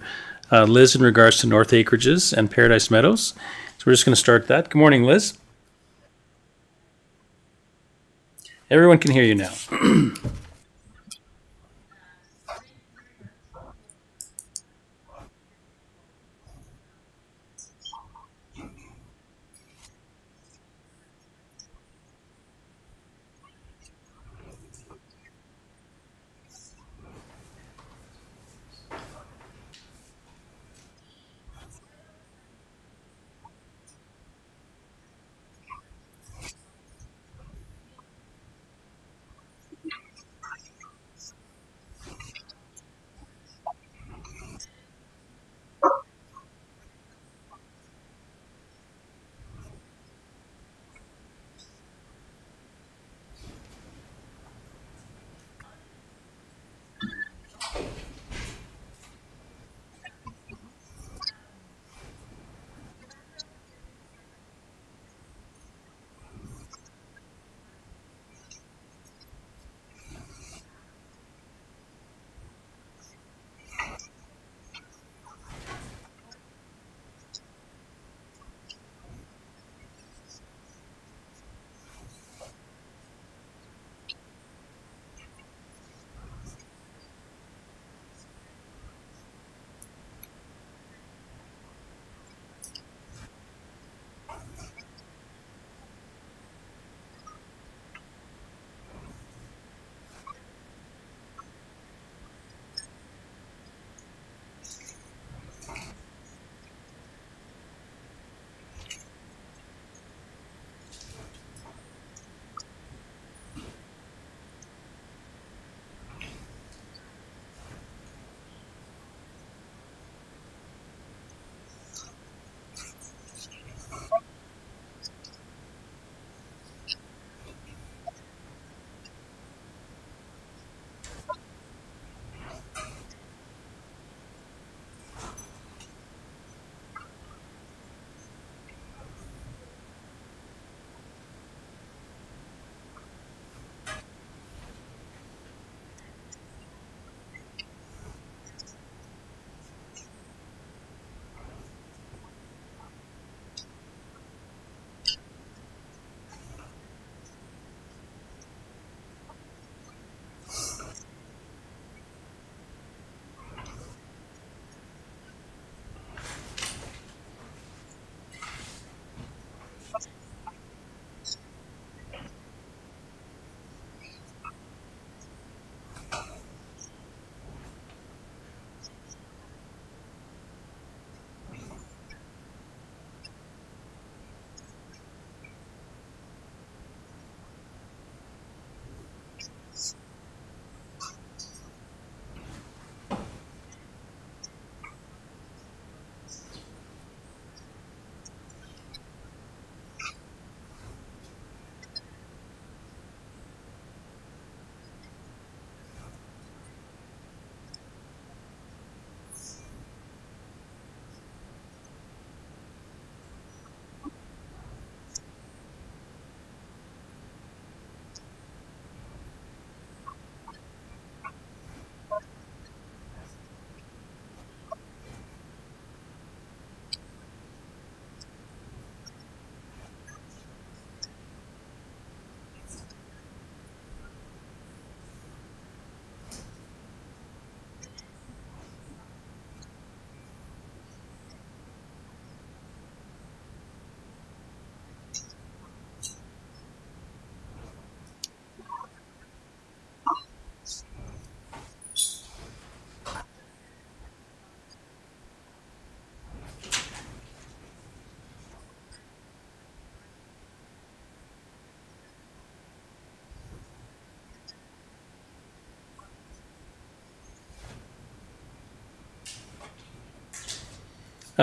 Liz in regards to North Acreages and Paradise Meadows. So we're just going to start that. Good morning, Liz. Everyone can hear you now.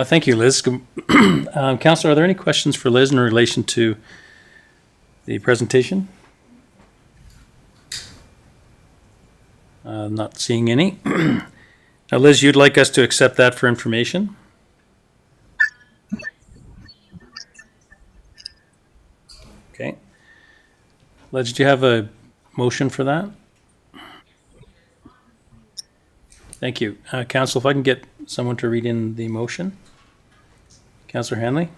Thank you, Liz. Councillor, are there any questions for Liz in relation to the presentation? Not seeing any. Now, Liz, you'd like us to accept that for information? Okay. Liz, do you have a motion for that? Thank you. Council, if I can get someone to read in the motion. Councillor Hanley?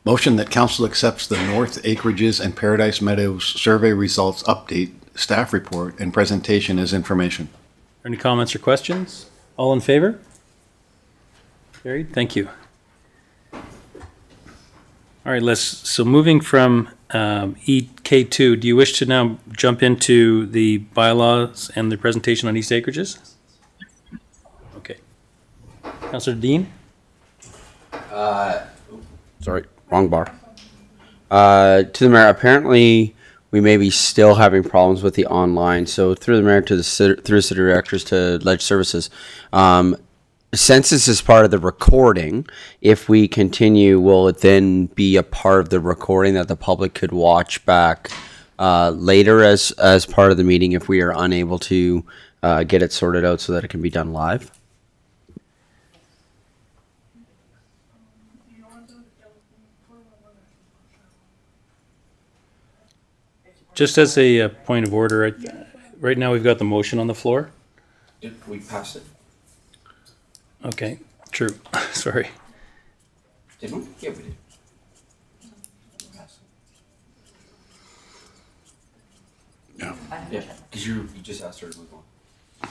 Motion that council accepts the North Acreages and Paradise Meadows survey results update, staff report, and presentation as information. Any comments or questions? All in favor? Carried. Thank you. All right, so moving from K2, do you wish to now jump into the bylaws and the presentation on East Acreages? Okay. Councillor Dean? Sorry, wrong bar. To the mayor, apparently we may be still having problems with the online. So through the mayor to the through the city directors to ledge services. Since this is part of the recording, if we continue, will it then be a part of the recording that the public could watch back later as part of the meeting if we are unable to get it sorted out so that it can be done live? Just as a point of order, right now we've got the motion on the floor. Did we pass it? Okay, true. Sorry. Didn't we? Yeah, we did. Yeah. Yeah, because you just asked her to move on.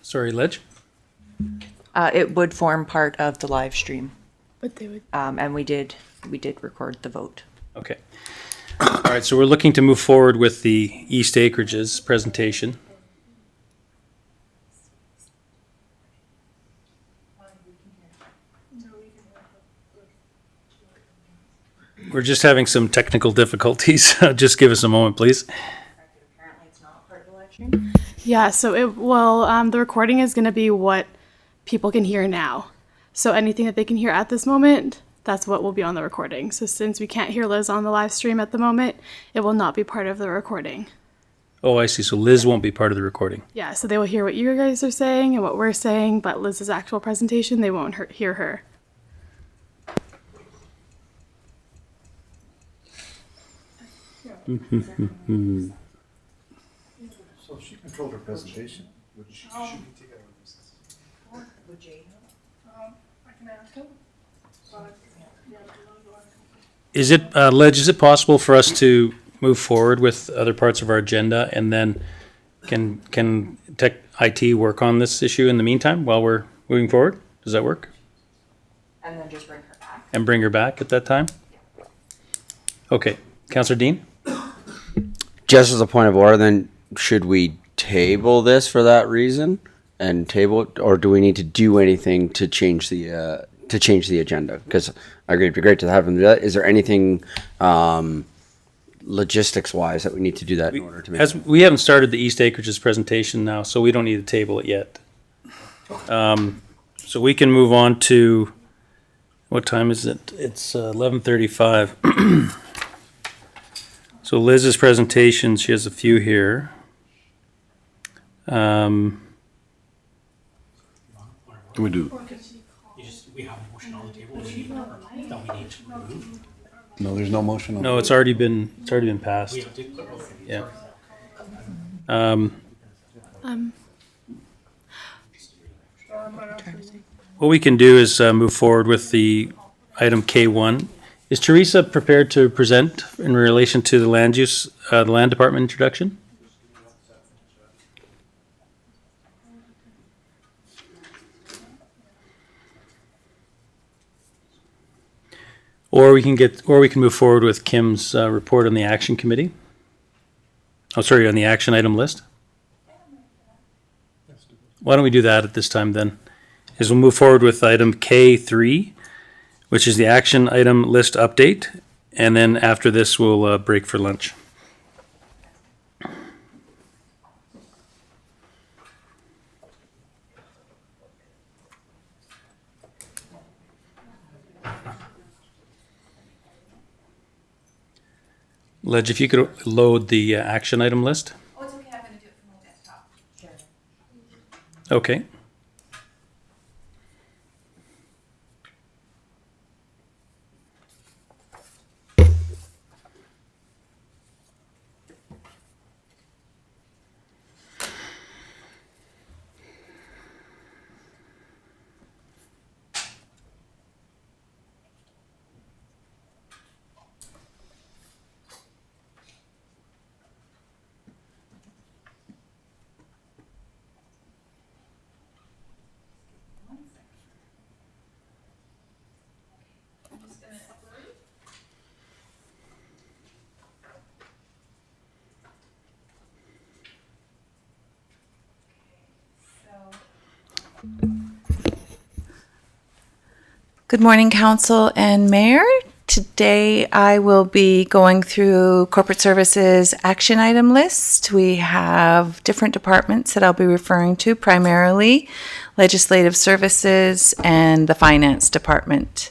Sorry, Ledge? It would form part of the live stream. But they would. And we did record the vote. Okay. All right, so we're looking to move forward with the East Acreages presentation. We're just having some technical difficulties. Just give us a moment, please. Apparently it's not part of the live stream. Yeah, so the recording is going to be what people can hear now. So anything that they can hear at this moment, that's what will be on the recording. So since we can't hear Liz on the live stream at the moment, it will not be part of the recording. Oh, I see. So Liz won't be part of the recording. Yeah, so they will hear what you guys are saying and what we're saying, but Liz's actual presentation, they won't hear her. So she controlled her presentation. Would she take it over? Would Jay know? I can ask him. Is it, Ledge, is it possible for us to move forward with other parts of our agenda and then can tech IT work on this issue in the meantime while we're moving forward? Does that work? And then just bring her back. And bring her back at that time? Okay. Councillor Dean? Just as a point of order, then should we table this for that reason and table it, or do we need to do anything to change the agenda? Because I agree, it'd be great to have them do that. Is there anything logistics wise that we need to do that in order to make? As we haven't started the East Acreages presentation now, so we don't need to table it yet. So we can move on to, what time is it? It's 11:35. So Liz's presentation, she has a few here. Do we do? We have a motion on the table that we need to remove. No, there's no motion on. No, it's already been passed. Yeah. What we can do is move forward with the item K1. Is Teresa prepared to present in relation to the land use, the land department introduction? Or we can move forward with Kim's report on the action committee. Oh, sorry, on the action item list. Why don't we do that at this time then? Is we'll move forward with item K3, which is the action item list update, and then after this we'll break for lunch. Ledge, if you could load the action item list. Oh, it's okay. I'm going to do it from my desktop. Sure. Okay. Good morning, Council and Mayor. Today I will be going through Corporate Services action item list. We have different departments that I'll be referring to, primarily Legislative Services and the Finance Department.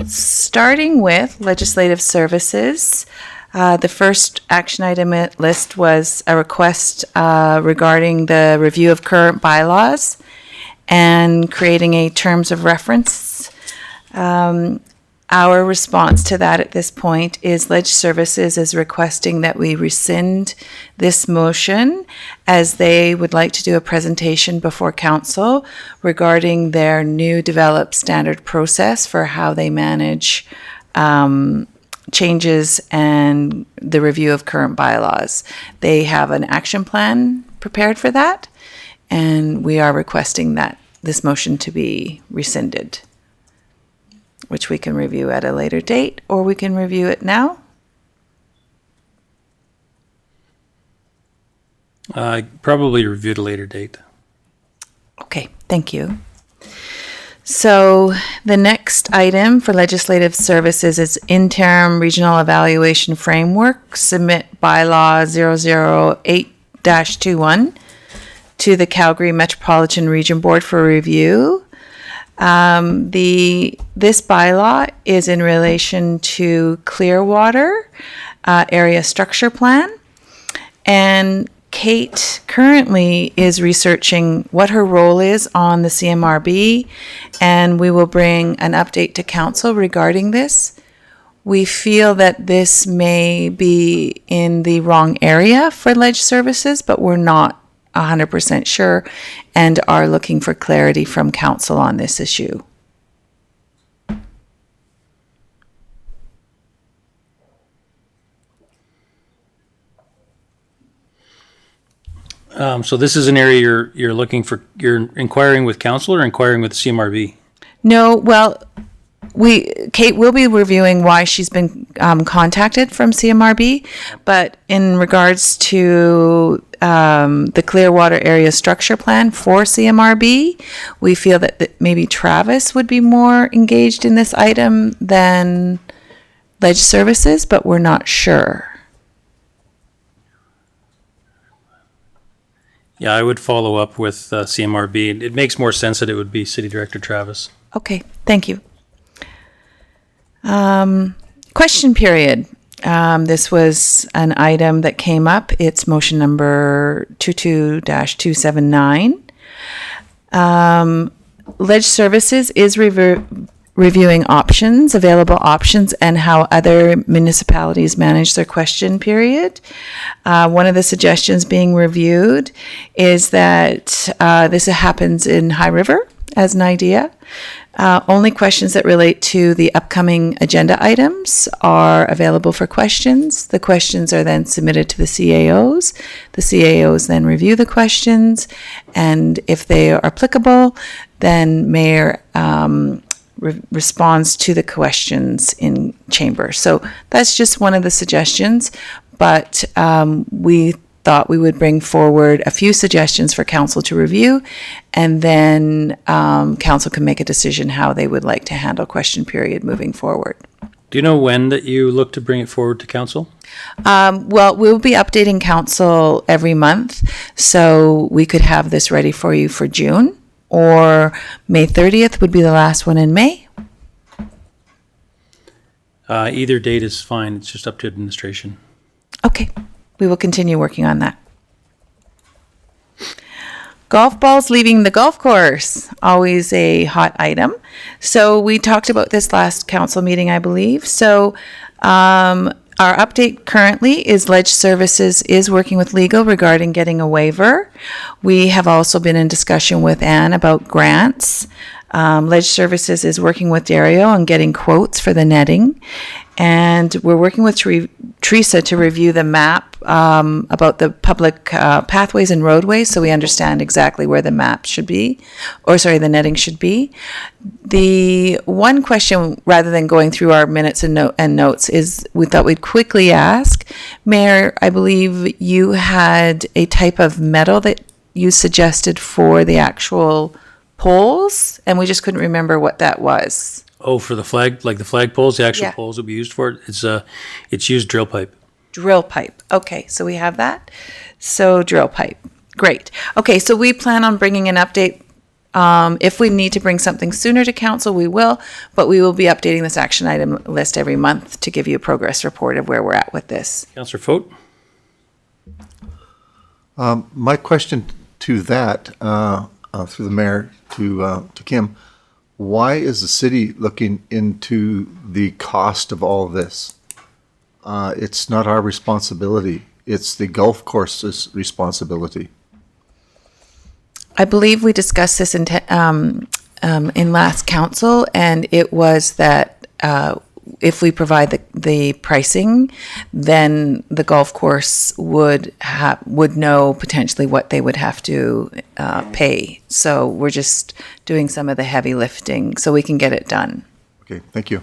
Starting with Legislative Services, the first action item list was a request regarding the review of current bylaws and creating a terms of reference. Our response to that at this point is Ledge Services is requesting that we rescind this motion, as they would like to do a presentation before council regarding their new developed standard process for how they manage changes and the review of current bylaws. They have an action plan prepared for that, and we are requesting that this motion to be rescinded, which we can review at a later date, or we can review it now. Probably review at a later date. Okay, thank you. So the next item for Legislative Services is Interim Regional Evaluation Framework, submit bylaw 008-21 to the Calgary Metropolitan Region Board for review. This bylaw is in relation to Clearwater area structure plan, and Kate currently is researching what her role is on the CMRB, and we will bring an update to council regarding this. We feel that this may be in the wrong area for Ledge Services, but we're not 100% sure and are looking for clarity from council on this issue. So this is an area you're looking for, you're inquiring with council or inquiring with the CMRB? No, well, Kate will be reviewing why she's been contacted from CMRB, but in regards to the Clearwater area structure plan for CMRB, we feel that maybe Travis would be more engaged in this item than Ledge Services, but we're not sure. Yeah, I would follow up with CMRB. It makes more sense that it would be City Director Travis. Okay, thank you. Question period. This was an item that came up. It's motion number 22-279. Ledge Services is reviewing options, available options, and how other municipalities manage their question period. One of the suggestions being reviewed is that this happens in High River as an idea. Only questions that relate to the upcoming agenda items are available for questions. The questions are then submitted to the CAOs. The CAOs then review the questions, and if they are applicable, then Mayor responds to the questions in chamber. So that's just one of the suggestions, but we thought we would bring forward a few suggestions for council to review, and then council can make a decision how they would like to handle question period moving forward. Do you know when that you look to bring it forward to council? Well, we'll be updating council every month, so we could have this ready for you for June, or May 30th would be the last one in May. Either date is fine. It's just up to administration. Okay, we will continue working on that. Golf balls leaving the golf course, always a hot item. So we talked about this last council meeting, I believe. So our update currently is Ledge Services is working with legal regarding getting a waiver. We have also been in discussion with Anne about grants. Ledge Services is working with Dario on getting quotes for the netting. And we're working with Teresa to review the map about the public pathways and roadways, so we understand exactly where the map should be, the netting should be. The one question, rather than going through our minutes and notes, is we thought we'd quickly ask, Mayor, I believe you had a type of metal that you suggested for the actual poles, and we just couldn't remember what that was. Oh, for the flag, like the flag poles, the actual Yeah. poles that we used for it, it's used drill pipe. Drill pipe. Okay, so we have that. So drill pipe. Great. Okay, so we plan on bringing an update. If we need to bring something sooner to council, we will, but we will be updating this action item list every month to give you a progress report of where we're at with this. Councillor Foat? My question to that, through the mayor to Kim, why is the city looking into the cost of all of this? It's not our responsibility. It's the golf course's responsibility. I believe we discussed this in last council, and it was that if we provide the pricing, then the golf course would know potentially what they would have to pay. So we're just doing some of the heavy lifting so we can get it done. Okay, thank you.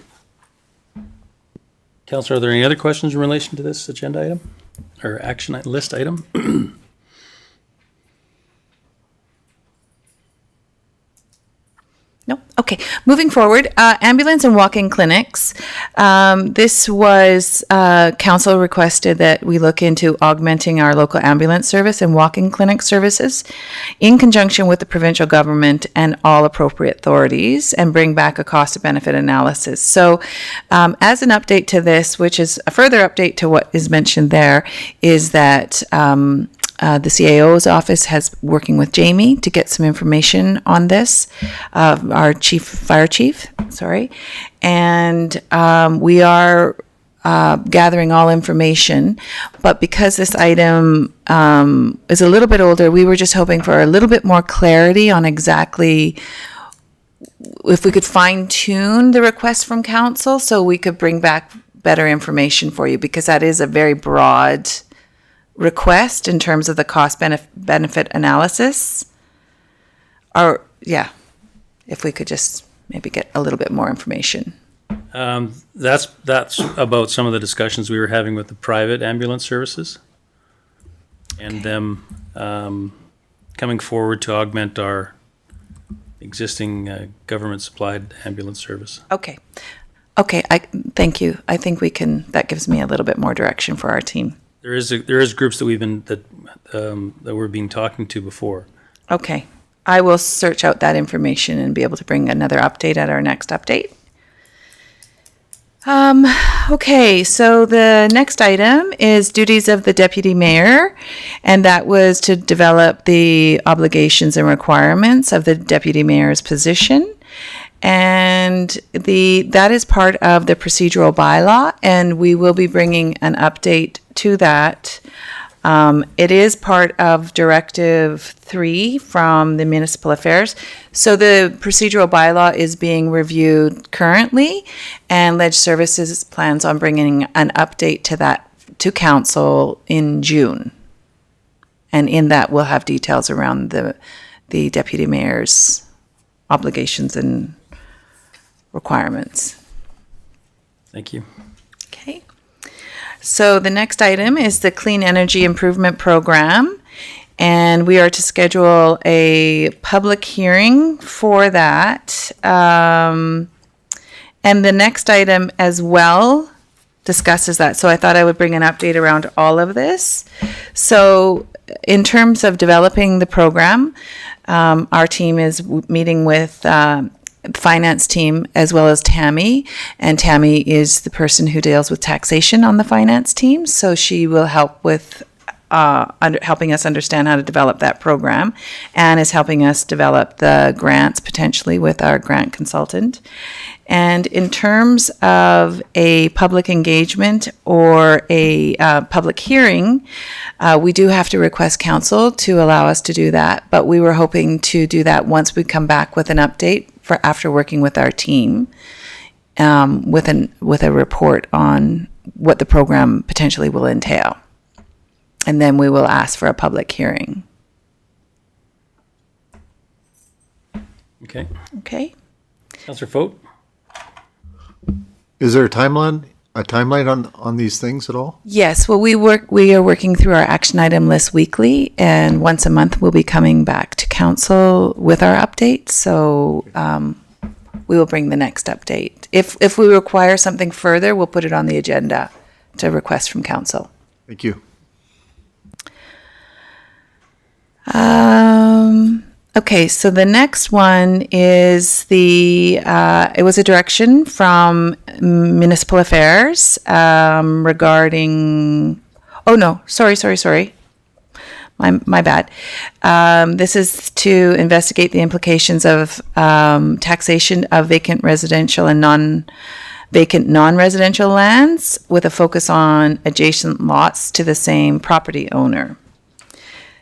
Councillor, are there any other questions in relation to this agenda item or action list item? No. Okay. Moving forward, ambulance and walk-in clinics. This was council requested that we look into augmenting our local ambulance service and walk-in clinic services in conjunction with the provincial government and all appropriate authorities, and bring back a cost-benefit analysis. So, as an update to this, which is a further update to what is mentioned there, is that the CAO's office has working with Jamie to get some information on this, our fire chief, and we are gathering all information. But because this item is a little bit older, we were just hoping for a little bit more clarity on exactly if we could fine tune the request from council so we could bring back better information for you, because that is a very broad request in terms of the cost benefit analysis. Or if we could just maybe get a little bit more information. That's about some of the discussions we were having with the private ambulance services and them coming forward to augment our existing government supplied ambulance service. Okay. Thank you. I think that gives me a little bit more direction for our team. There is groups that we're being talking to before. Okay. I will search out that information and be able to bring another update at our next update. Okay, so the next item is duties of the deputy mayor, and that was to develop the obligations and requirements of the deputy mayor's position. And that is part of the procedural bylaw, and we will be bringing an update to that. It is part of Directive 3 from the Municipal Affairs. So the procedural bylaw is being reviewed currently, and Ledge Services plans on bringing an update to that to council in June. And in that, we'll have details around the deputy mayor's obligations and requirements. Thank you. Okay. So the next item is the Clean Energy Improvement Program, and we are to schedule a public hearing for that. And the next item as well discusses that. So I thought I would bring an update around all of this. So in terms of developing the program, our team is meeting with finance team as well as Tammy, and Tammy is the person who deals with taxation on the finance team, so she will help with helping us understand how to develop that program, and is helping us develop the grants potentially with our grant consultant. And in terms of a public engagement or a public hearing, we do have to request council to allow us to do that, but we were hoping to do that once we come back with an update for after working with our team, with a report on what the program potentially will entail. And then we will ask for a public hearing. Okay. Okay. Councillor Foat? Is there a timeline a timeline on these things at all? Yes, well, we are working through our action item list weekly, and once a month we'll be coming back to council with our updates. So we will bring the next update. If we require something further, we'll put it on the agenda to request from council. Thank you. Okay, so the next one is it was a direction from Municipal Affairs regarding, oh no, sorry. My bad. This is to investigate the implications of taxation of vacant residential and non-residential lands with a focus on adjacent lots to the same property owner.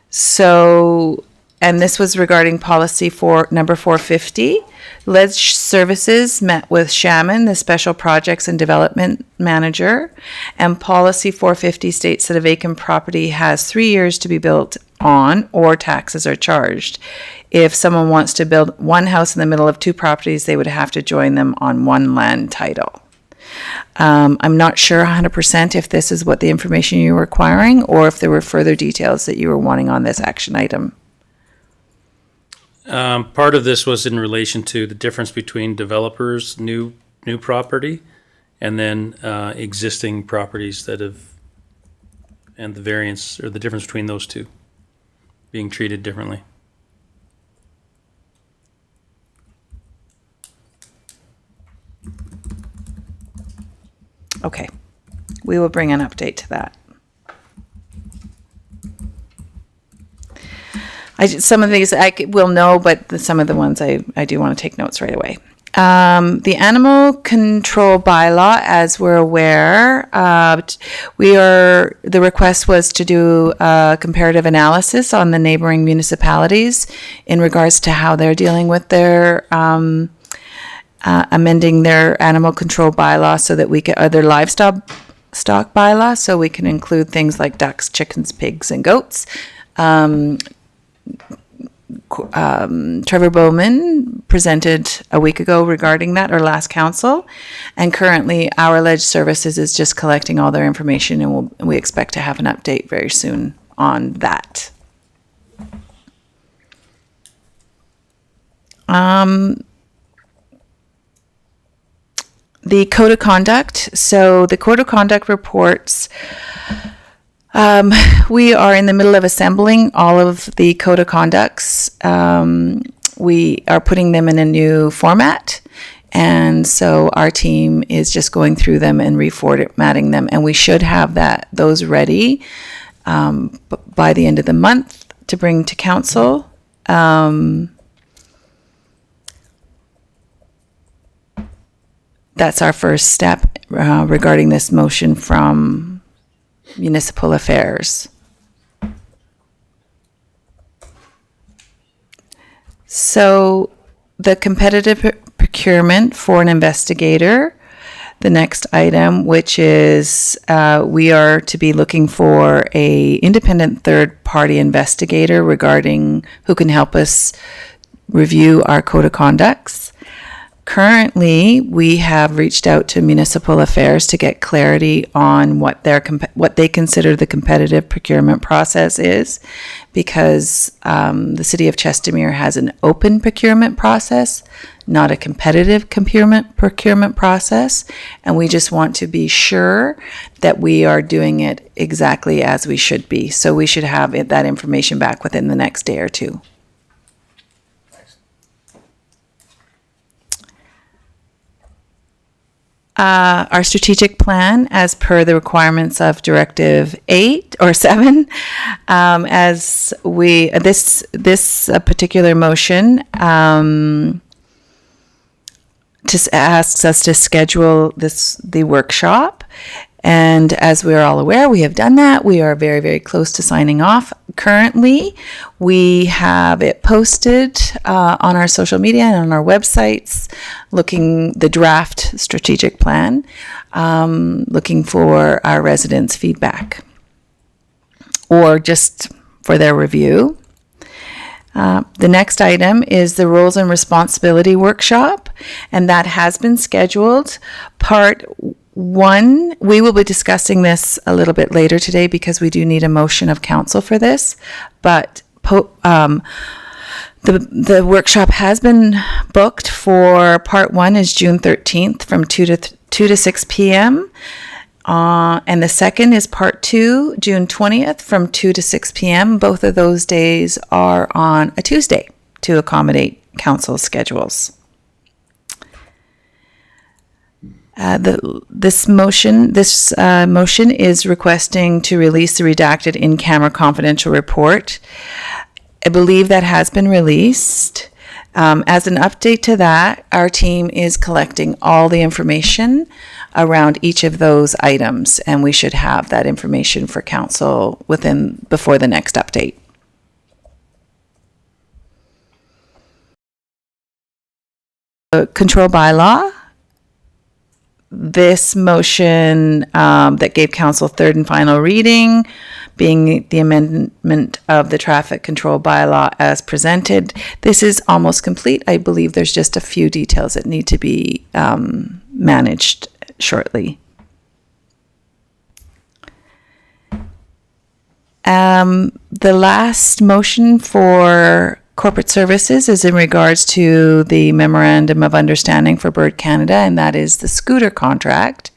So, and this was regarding policy for number 450. Ledge Services met with Shaman, the Special Projects and Development Manager, and policy 450 states that a vacant property has 3 years to be built on or taxes are charged. If someone wants to build one house in the middle of two properties, they would have to join them on one land title. I'm not sure 100% if this is what the information you're requiring or if there were further details that you were wanting on this action item. Part of this was in relation to the difference between developers' new property and then existing properties that have, and the variance or the difference between those two being treated differently. Okay, we will bring an update to that. Some of these I will know, but some of the ones I do want to take notes right away. The animal control bylaw, as we're aware, the request was to do a comparative analysis on the neighboring municipalities in regards to how they're dealing with their amending their animal control bylaw so that we can, their livestock bylaw, so we can include things like ducks, chickens, pigs, and goats. Trevor Bowman presented a week ago regarding that, or last council, and currently our Ledge Services is just collecting all their information, and we expect to have an update very soon on that. The code of conduct. So the code of conduct reports, we are in the middle of assembling all of the code of conducts. We are putting them in a new format. And so our team is just going through them and reformatting them. And we should have those ready by the end of the month to bring to council. That's our first step regarding this motion from Municipal Affairs. So the competitive procurement for an investigator, the next item, which is we are to be looking for a independent third-party investigator regarding who can help us review our code of conducts. Currently, we have reached out to Municipal Affairs to get clarity on what they consider the competitive procurement process is, because the City of Chestermere has an open procurement process, not a competitive procurement process, and we just want to be sure that we are doing it exactly as we should be. So we should have that information back within the next day or two. Our strategic plan, as per the requirements of Directive 8 or 7, as we this particular motion just asks us to schedule the workshop. And as we're all aware, we have done that. We are very, very close to signing off. Currently, we have it posted on our social media and on our websites, the draft strategic plan, looking for our residents' feedback or just for their review. The next item is the roles and responsibility workshop, and that has been scheduled. we will be discussing this a little bit later today because we do need a motion of council for this, but the workshop has been booked for part 1 is June 13th from 2 to 6 p.m. And the second is part 2, June 20th from 2 to 6 p.m. Both of those days are on a Tuesday to accommodate council schedules. This motion is requesting to release the redacted in-camera confidential report. I believe that has been released. As an update to that, our team is collecting all the information around each of those items, and we should have that information for council before the next update. Control bylaw. This motion that gave council third and final reading, being the amendment of the traffic control bylaw as presented. This is almost complete. I believe there's just a few details that need to be managed shortly. The last motion for corporate services is in regards to the Memorandum of Understanding for Bird Canada, and that is the scooter contract.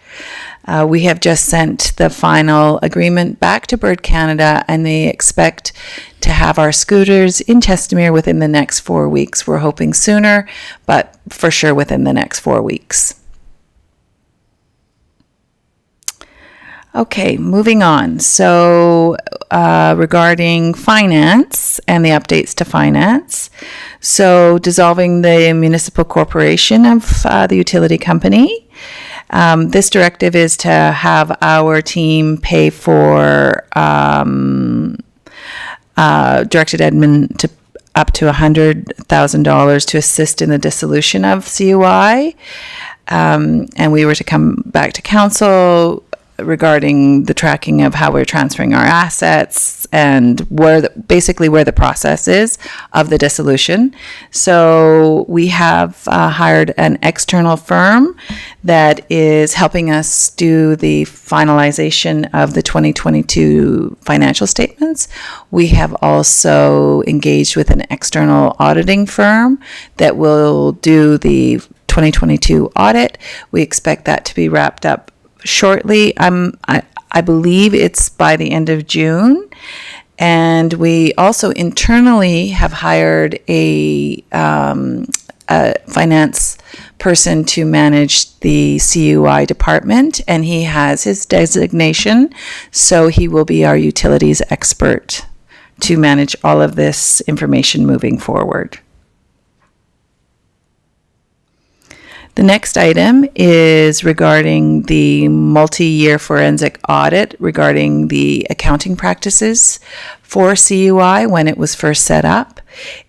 We have just sent the final agreement back to Bird Canada, and they expect to have our scooters in Chestermere within the next 4 weeks. We're hoping sooner, but for sure within the next 4 weeks. Okay, moving on. So regarding finance and the updates to finance. So dissolving the municipal corporation of the utility company. This directive is to have our team pay for directed admin to up to $100,000 to assist in the dissolution of CUI. And we were to come back to council regarding the tracking of how we're transferring our assets and basically where the process is of the dissolution. So we have hired an external firm that is helping us do the finalization of the 2022 financial statements. We have also engaged with an external auditing firm that will do the 2022 audit. We expect that to be wrapped up shortly. I believe it's by the end of June. And we also internally have hired a finance person to manage the CUI department, and he has his designation, so he will be our utilities expert to manage all of this information moving forward. The next item is regarding the multi-year forensic audit regarding the accounting practices for CUI when it was first set up.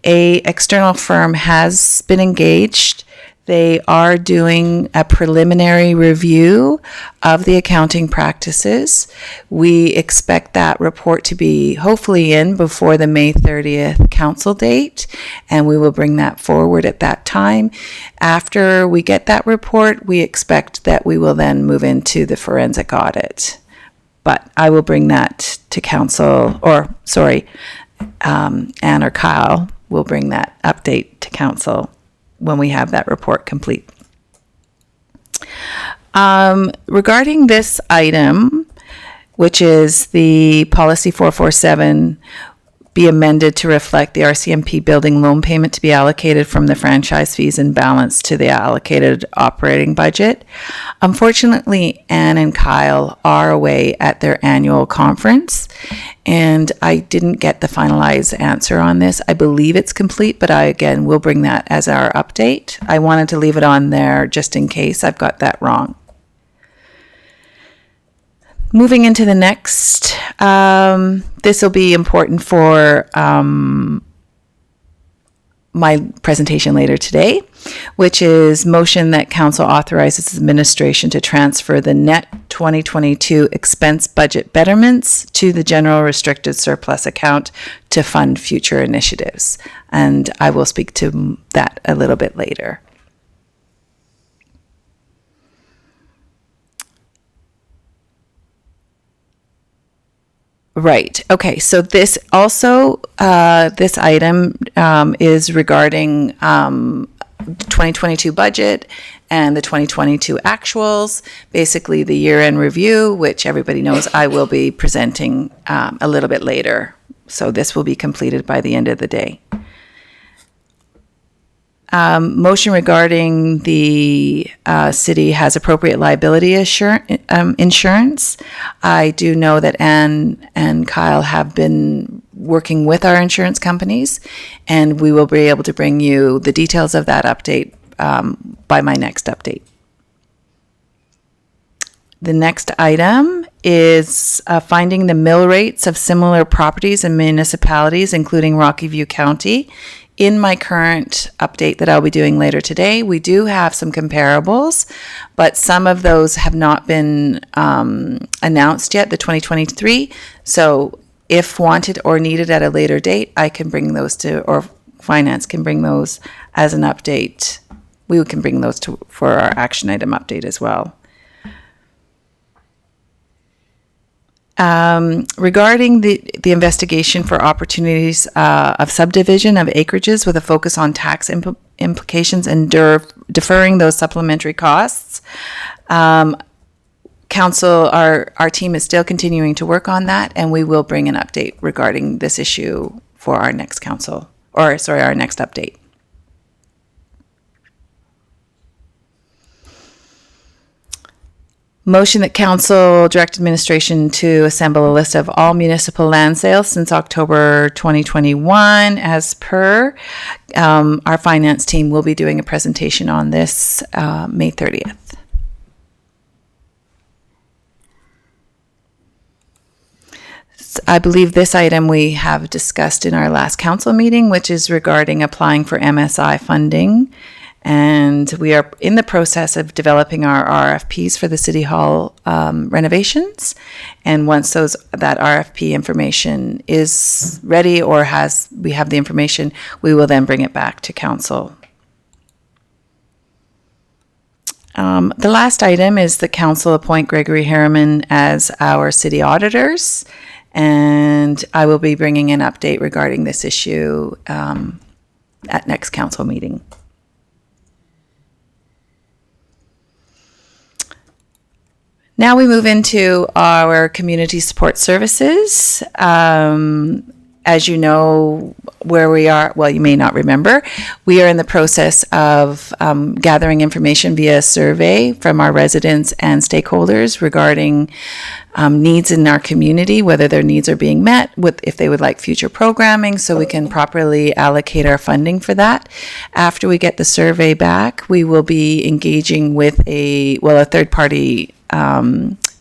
An external firm has been engaged. They are doing a preliminary review of the accounting practices. We expect that report to be hopefully in before the May 30th council date, and we will bring that forward at that time. After we get that report, we expect that we will then move into the forensic audit. But I will bring that to council, Anne or Kyle will bring that update to council when we have that report complete. Regarding this item, which is the policy 447, be amended to reflect the RCMP building loan payment to be allocated from the franchise fees and balance to the allocated operating budget. Unfortunately, Anne and Kyle are away at their annual conference, and I didn't get the finalized answer on this. I believe it's complete, but I, again, will bring that as our update. I wanted to leave it on there just in case I've got that wrong. Moving into the next, this will be important for my presentation later today, which is motion that council authorizes administration to transfer the net 2022 expense budget betterments to the general restricted surplus account to fund future initiatives. And I will speak to that a little bit later. Right. Okay. So this also, this item is regarding 2022 budget and the 2022 actuals, basically the year-end review, which everybody knows I will be presenting a little bit later. So this will be completed by the end of the day. Motion regarding the city has appropriate liability insurance. I do know that Anne and Kyle have been working with our insurance companies, and we will be able to bring you the details of that update by my next update. The next item is finding the mill rates of similar properties and municipalities, including Rocky View County. In my current update that I'll be doing later today, we do have some comparables, but some of those have not been announced yet, the 2023. So if wanted or needed at a later date, I can bring those to, or finance can bring those as an update. We can bring those to for our action item update as well. Regarding the investigation for opportunities of subdivision of acreages with a focus on tax implications and deferring those supplementary costs, council, our team is still continuing to work on that, and we will bring an update regarding this issue for our next council, or sorry, our next update. Motion that council direct administration to assemble a list of all municipal land sales since October 2021 as per. Our finance team will be doing a presentation on this May 30th. I believe this item we have discussed in our last council meeting, which is regarding applying for MSI funding. And we are in the process of developing our RFPs for the City Hall renovations. And once that RFP information is ready or we have the information, we will then bring it back to council. The last item is the council appoint Gregory Harriman as our city auditors. And I will be bringing an update regarding this issue at next council meeting. Now we move into our community support services. As you know where we are, well, you may not remember, we are in the process of gathering information via survey from our residents and stakeholders regarding needs in our community, whether their needs are being met, if they would like future programming, so we can properly allocate our funding for that. After we get the survey back, we will be engaging with a third-party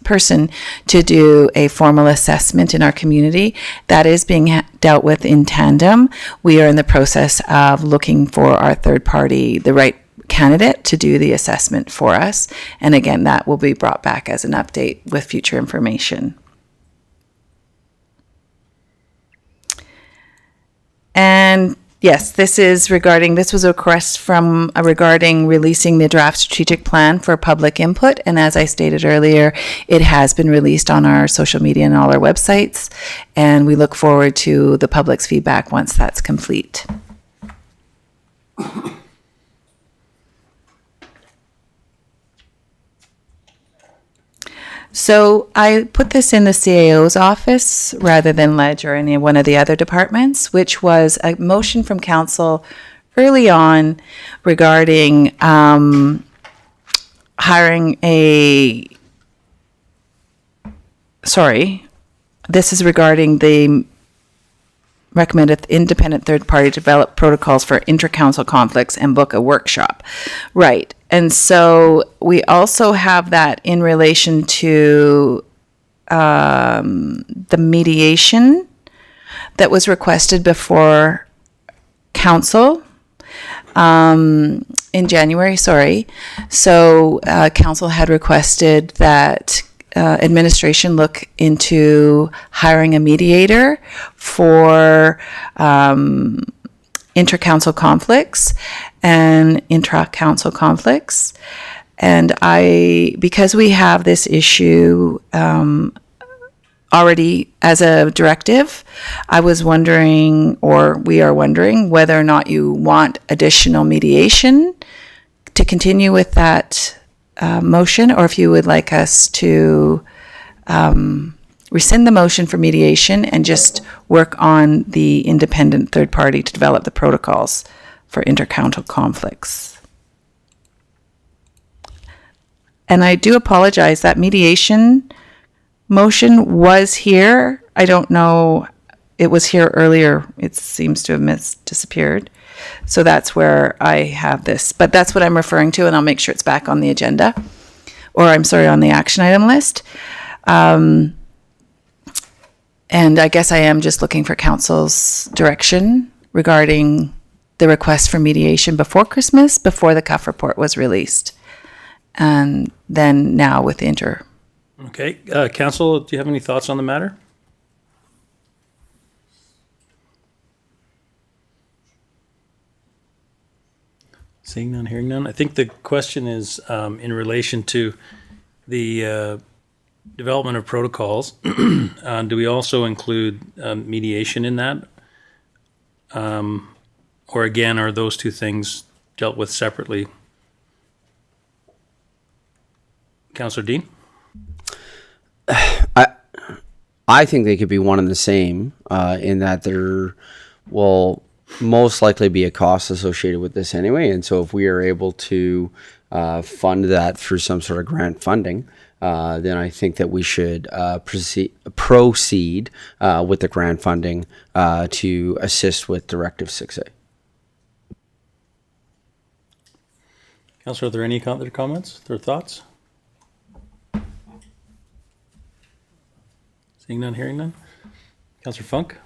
person to do a formal assessment in our community. That is being dealt with in tandem. We are in the process of looking for our third party, the right candidate to do the assessment for us. And again, that will be brought back as an update with future information. And yes, this was a request from regarding releasing the draft strategic plan for public input. And as I stated earlier, it has been released on our social media and all our websites. And we look forward to the public's feedback once that's complete. So I put this in the CAO's office rather than Ledge or any one of the other departments, which was a motion from council early on regarding this is regarding the recommended independent third party develop protocols for inter-council conflicts and book a workshop. Right. And so we also have that in relation to the mediation that was requested before council in January, So council had requested that administration look into hiring a mediator for inter-council conflicts and intra-council conflicts. And because we have this issue already as a directive. I was wondering, or we are wondering, whether or not you want additional mediation to continue with that motion, or if you would like us to rescind the motion for mediation and just work on the independent third party to develop the protocols for intercounty conflicts. And I do apologize, that mediation motion was here. I don't know, it was here earlier. It seems to have disappeared. So that's where I have this. But that's what I'm referring to, and I'll make sure it's back on the agenda. Or I'm sorry, on the action item list. And I guess I am just looking for council's direction regarding the request for mediation before Christmas, before the CUF report was released. And then now with inter. Okay, council, do you have any thoughts on the matter? Seeing none, hearing none. I think the question is in relation to the development of protocols. Do we also include mediation in that? Or again, are those two things dealt with separately? Councillor Dean? I think they could be one and the same in that there will most likely be a cost associated with this anyway. And so if we are able to fund that through some sort of grant funding, then I think that we should proceed with the grant funding to assist with Directive 6A. Councillor, are there any other comments or thoughts? Seeing none, hearing none. Councillor Funk?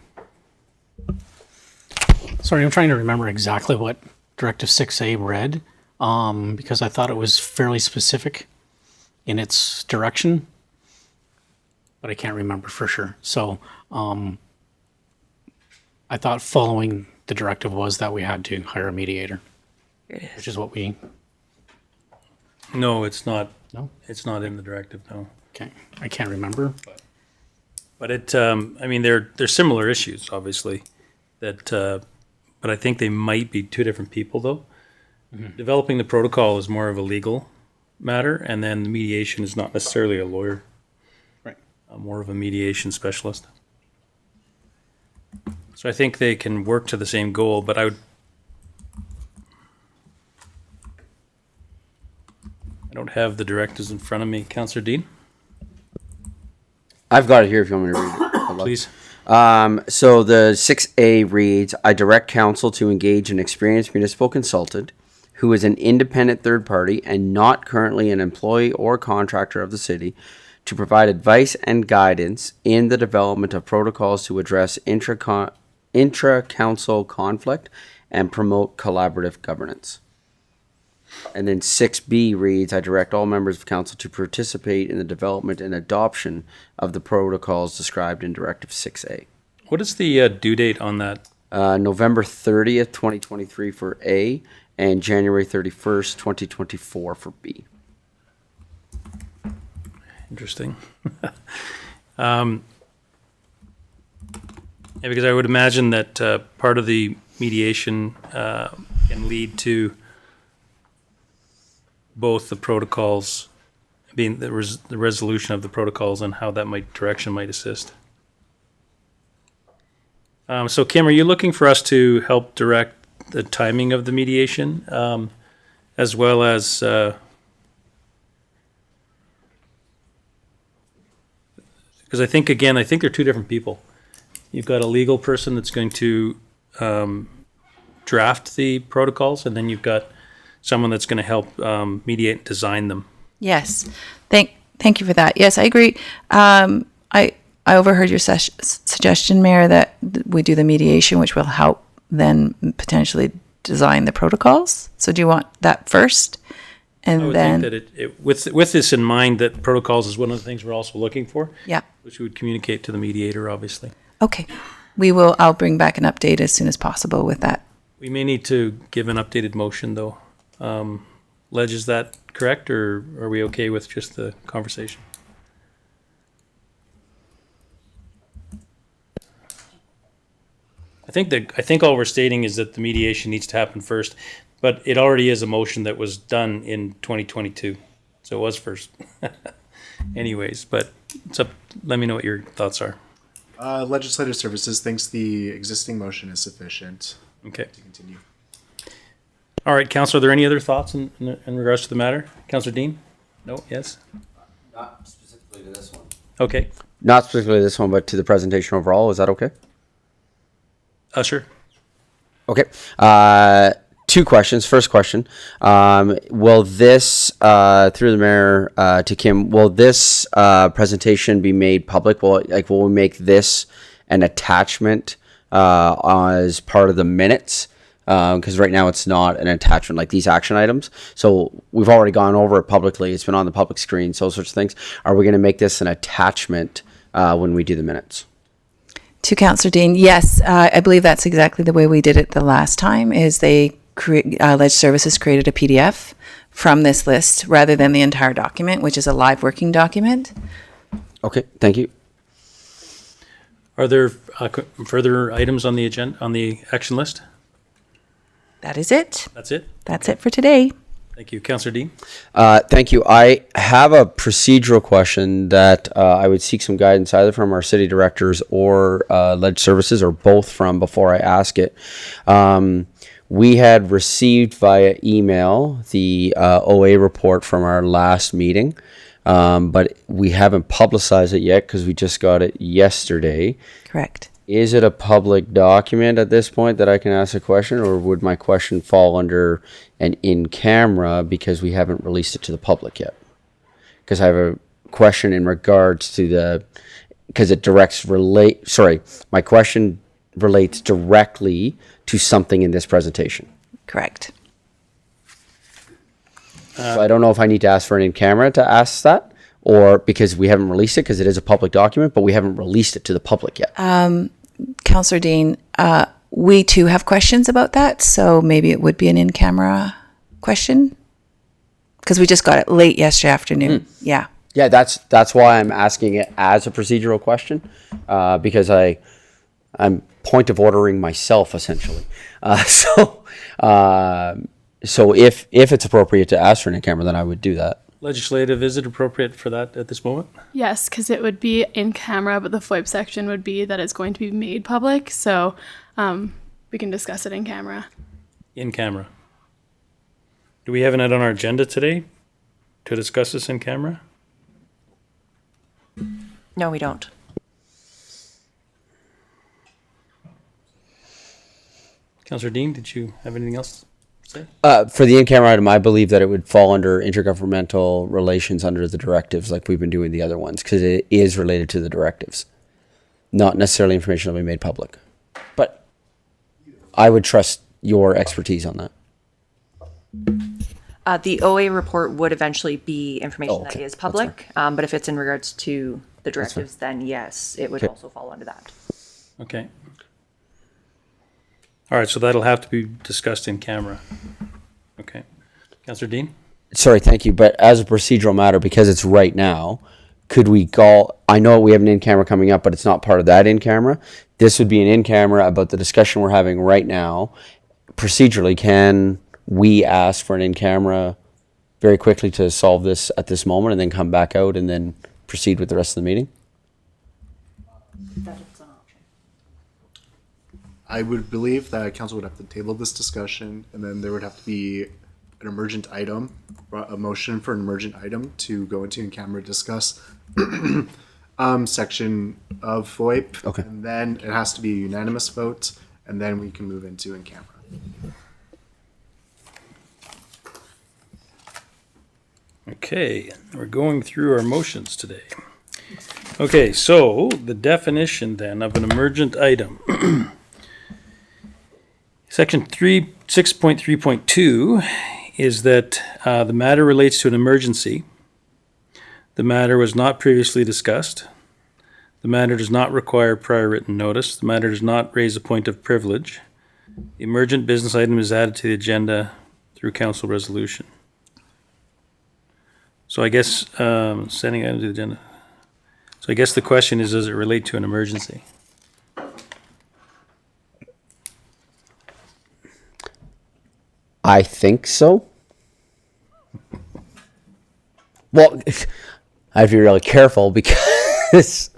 Sorry, I'm trying to remember exactly what Directive 6A read, because I thought it was fairly specific in its direction, but I can't remember for sure. So I thought following the directive was that we had to hire a mediator, which is what we... No, it's not. No? It's not in the directive, no. Okay, I can't remember. But it, I mean, they're similar issues, obviously, that, but I think they might be two different people, though. Mm-hmm. Developing the protocol is more of a legal matter, and then the mediation is not necessarily a lawyer. Right. More of a mediation specialist. So I think they can work to the same goal, but I don't have the directives in front of me. Councillor Dean? I've got it here if you want me to read it. Please. So the 6A reads, I direct council to engage an experienced municipal consultant who is an independent third party and not currently an employee or contractor of the city to provide advice and guidance in the development of protocols to address intra-council conflict and promote collaborative governance. And then 6B reads, I direct all members of council to participate in the development and adoption of the protocols described in Directive 6A. What is the due date on that? November 30th, 2023 for A, and January 31st, 2024 for B. Interesting. Yeah, because I would imagine that part of the mediation can lead to both the protocols, being the resolution of the protocols and how that direction might assist. So Kim, are you looking for us to help direct the timing of the mediation, as well as because I think they're two different people. You've got a legal person that's going to draft the protocols, and then you've got someone that's going to help mediate and design them. Yes. Thank you for that. Yes, I agree. I overheard your suggestion, Mayor, that we do the mediation, which will help then potentially design the protocols. So do you want that first? And I would then think that with this in mind, that protocols is one of the things we're also looking for. Yeah. Which we would communicate to the mediator, obviously. Okay. I'll bring back an update as soon as possible with that. We may need to give an updated motion, though. Ledge, is that correct, or are we okay with just the conversation? I think all we're stating is that the mediation needs to happen first, but it already is a motion that was done in 2022, so it was first. Anyways, but it's up. Let me know what your thoughts are. Legislative Services thinks the existing motion is sufficient. Okay. To continue. All right, Councilor, are there any other thoughts in regards to the matter? Councilor Dean? No? Yes? Not specifically to this one. Okay. Not specifically this one, but to the presentation overall. Is that okay? Sure. Okay. Two questions. First question: will this, through the mayor to Kim, will this presentation be made public? Will we make this an attachment as part of the minutes? Because right now it's not an attachment like these action items. So we've already gone over it publicly. It's been on the public screen, so sorts of things. Are we going to make this an attachment when we do the minutes? To Councillor Dean, yes, I believe that's exactly the way we did it the last time. Is they Ledge Services created a PDF from this list rather than the entire document, which is a live working document. Okay, thank you. Are there further items on the agenda, on the action list? That is it. That's it? That's it for today. Thank you. Councillor Dean? Thank you. I have a procedural question that I would seek some guidance either from our city directors or Ledge Services, or both from, before I ask it. We had received via email the OA report from our last meeting, but we haven't publicized it yet because we just got it yesterday. Correct. Is it a public document at this point that I can ask a question, or would my question fall under an in-camera because we haven't released it to the public yet? Because I have a question in regards to because it my question relates directly to something in this presentation. Correct. So I don't know if I need to ask for an in-camera to ask that, or because we haven't released it, because it is a public document, but we haven't released it to the public yet. Councillor Dean, we too have questions about that, so maybe it would be an in-camera question, because we just got it late yesterday afternoon. Yeah. Yeah, that's why I'm asking it as a procedural question, because I'm point of ordering myself essentially. So if it's appropriate to ask for an in-camera, then I would do that. Legislative, is it appropriate for that at this moment? Yes, because it would be in camera, but the FOIP section would be that it's going to be made public. So we can discuss it in camera. In camera. Do we have it on our agenda today to discuss this in camera? No, we don't. Councillor Dean, did you have anything else to say? For the in-camera item, I believe that it would fall under intergovernmental relations under the directives like we've been doing the other ones, because it is related to the directives, not necessarily information that will be made public. But I would trust your expertise on that. The OA report would eventually be information that is public, but if it's in regards to the directives, then yes, it would also fall under that. Okay. All right, so that'll have to be discussed in camera. Okay. Councillor Dean? Sorry, thank you. But as a procedural matter, because it's right now, could we call, I know we have an in-camera coming up, but it's not part of that in-camera. This would be an in-camera about the discussion we're having right now. Procedurally, can we ask for an in-camera very quickly to solve this at this moment and then come back out and then proceed with the rest of the meeting? I would believe that council would have to table this discussion, and then there would have to be an emergent item, a motion for an emergent item to go into in-camera discuss section of FOIP. Okay. And then it has to be a unanimous vote, and then we can move into in-camera. Okay, we're going through our motions today. Okay, so the definition then of an emergent item. Section 6.3.2 is that the matter relates to an emergency. The matter was not previously discussed. The matter does not require prior written notice. The matter does not raise a point of privilege. The emergent business item is added to the agenda through council resolution. So I guess sending item to the agenda. So I guess the question is, does it relate to an emergency? I think so. Well, I have to be really careful because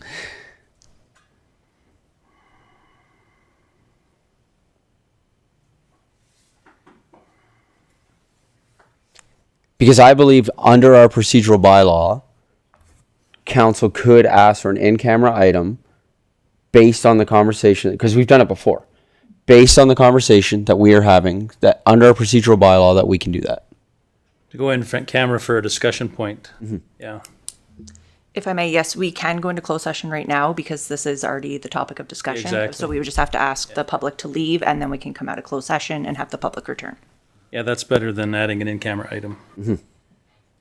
I believe under our procedural bylaw, council could ask for an in-camera item based on the conversation, because we've done it before, based on the conversation that we are having, that under our procedural bylaw that we can do that. To go in front camera for a discussion point. Yeah. If I may, yes, we can go into closed session right now because this is already the topic of discussion. Exactly. So we would just have to ask the public to leave and then we can come out of closed session and have the public return. Yeah, that's better than adding an in-camera item.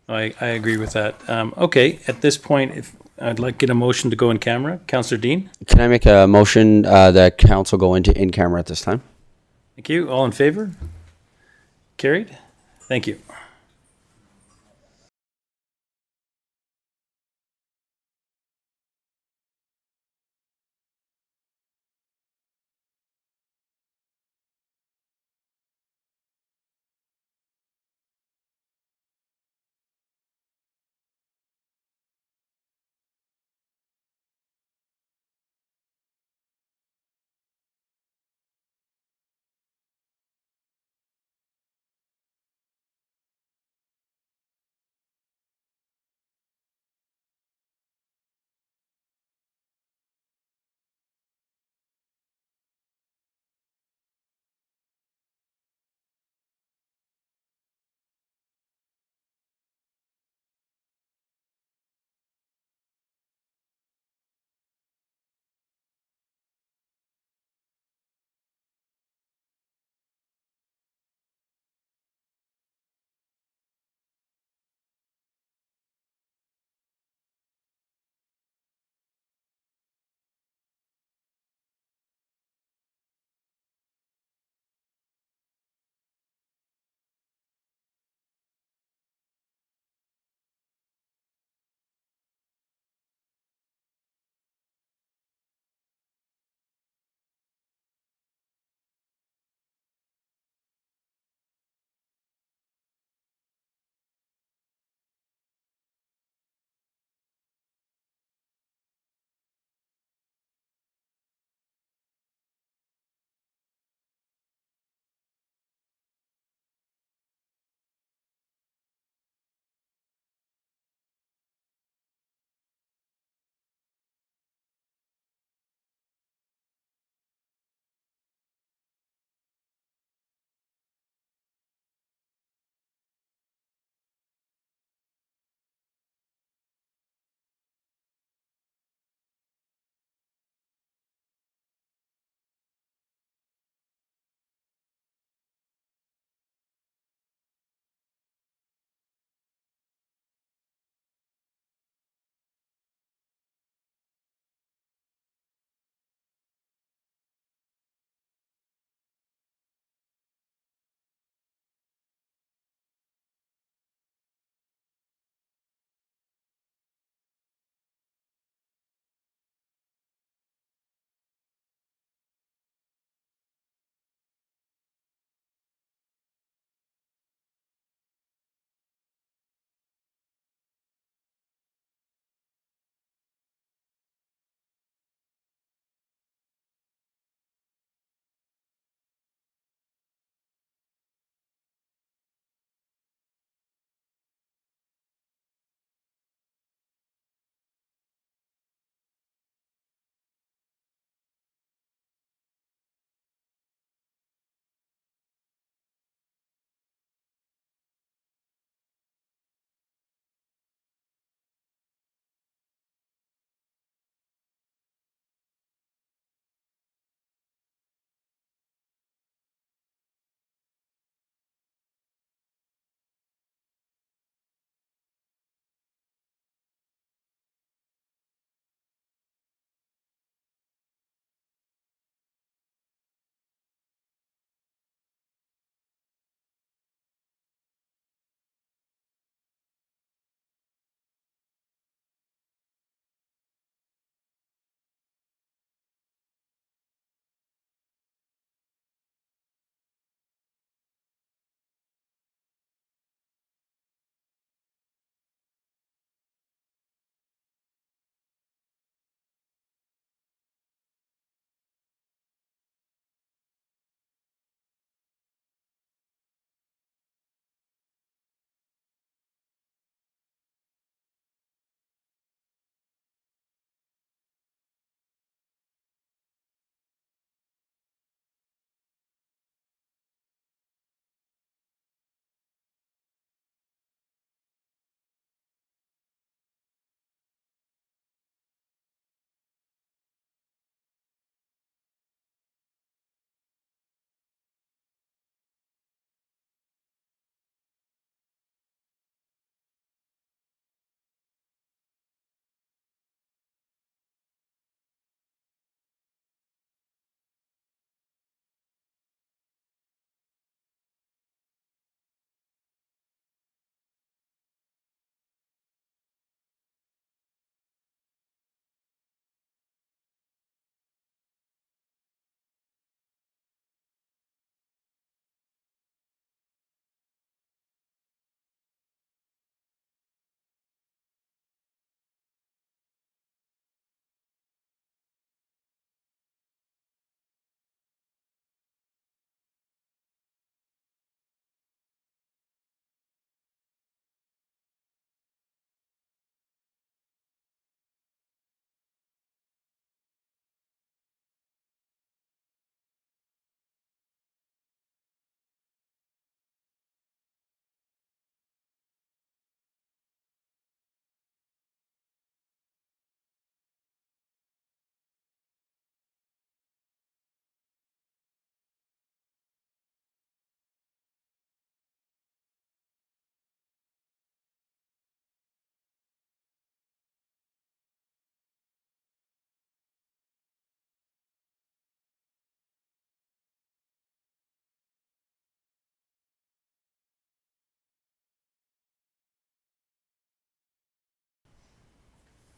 I agree with that. Okay, at this point, if I'd like to get a motion to go in camera. Councillor Dean? Can I make a motion that council go into in-camera at this time? Thank you. All in favor? Carried? Thank you.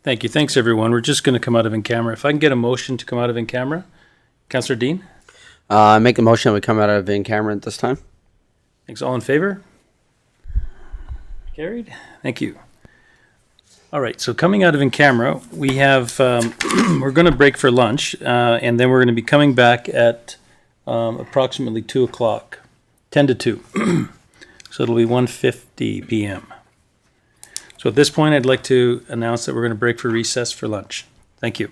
Thank you. Thanks, everyone. We're just going to come out of in camera. If I can get a motion to come out of in camera. Councillor Dean? Make the motion that we come out of in camera at this time. Thanks. All in favor? Carried. Thank you. All right. So coming out of in camera, we have, we're going to break for lunch, and then we're going to be coming back at approximately 2 o'clock, 10 to 2. So it'll be 1:50 p.m. So at this point, I'd like to announce that we're going to break for recess for lunch. Thank you.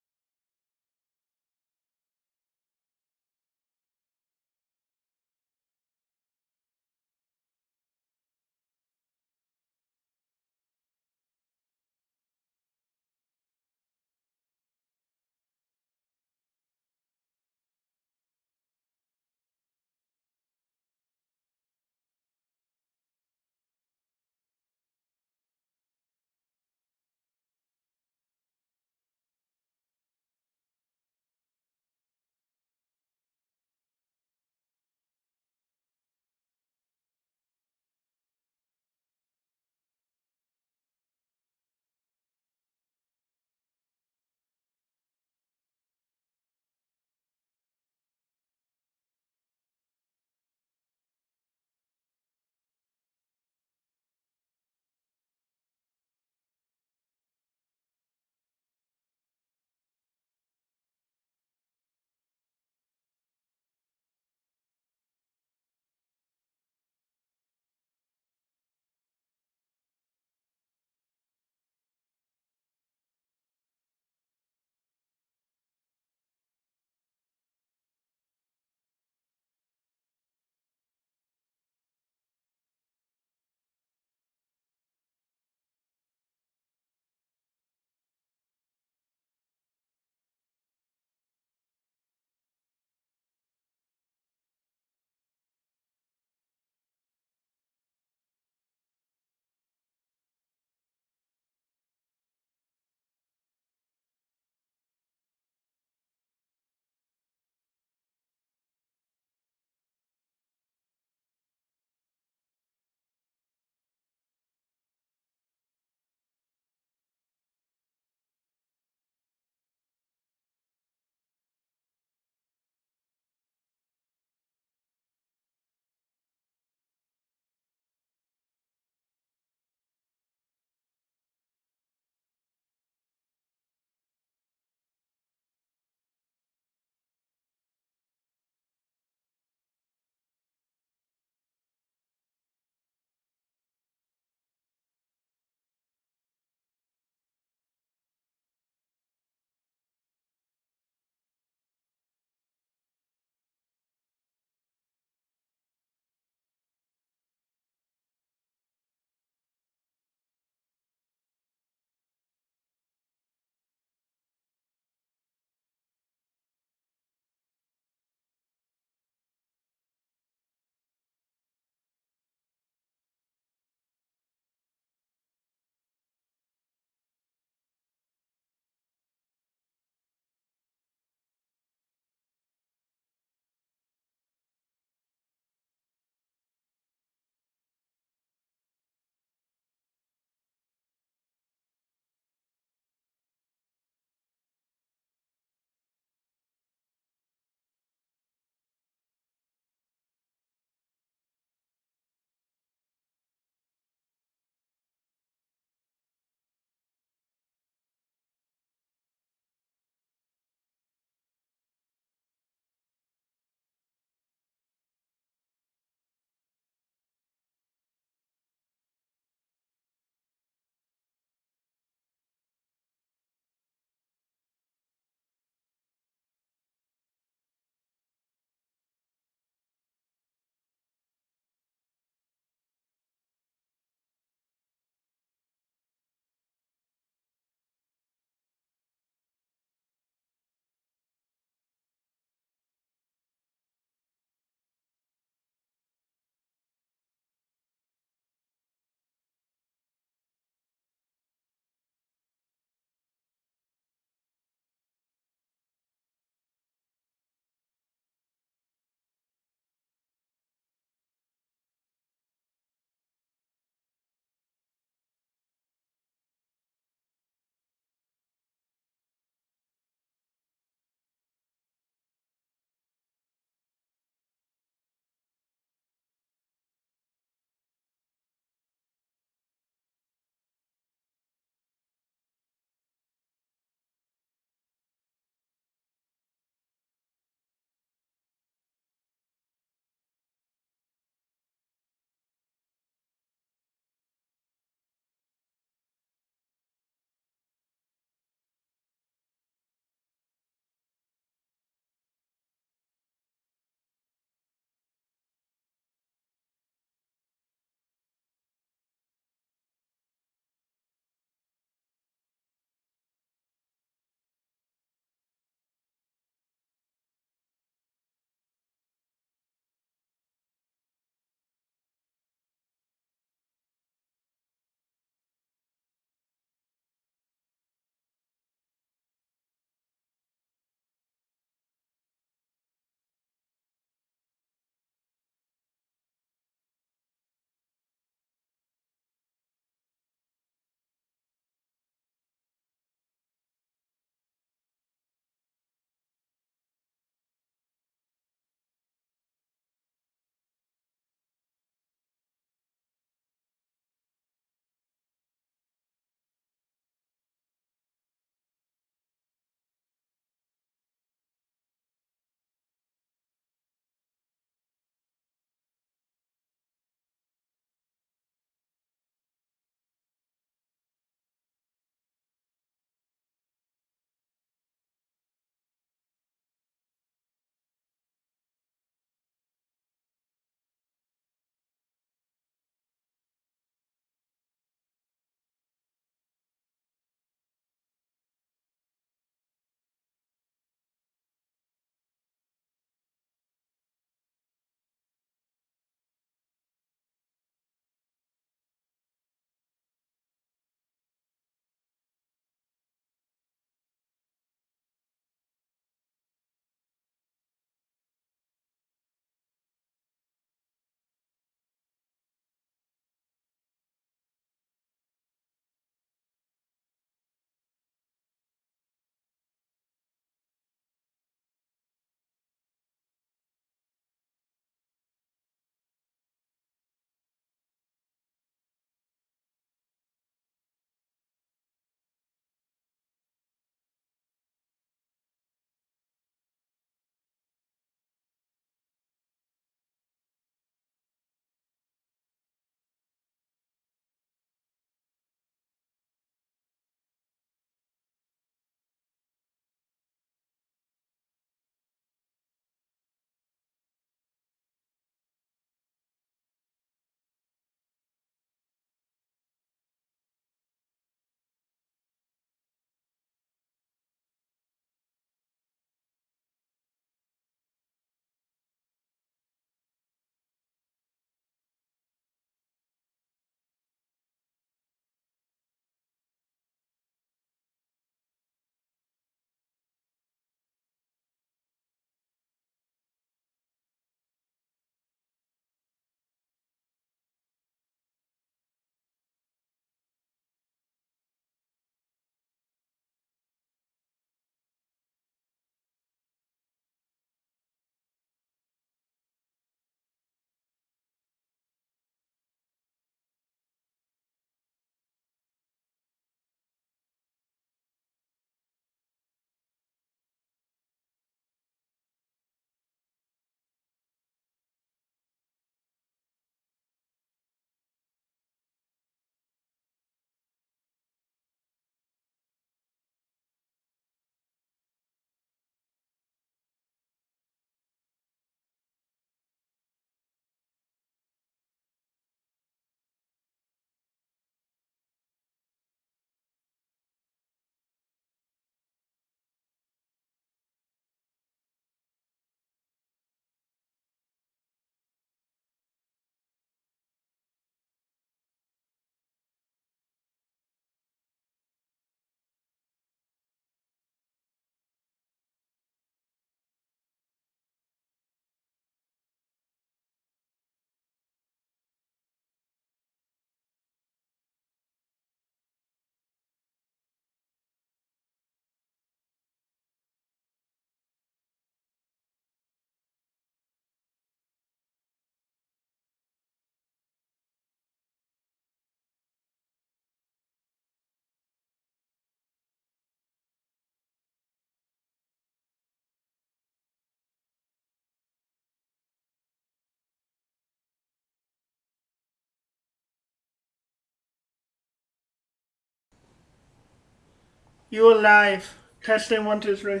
You are live. Testing 1, 2, 3.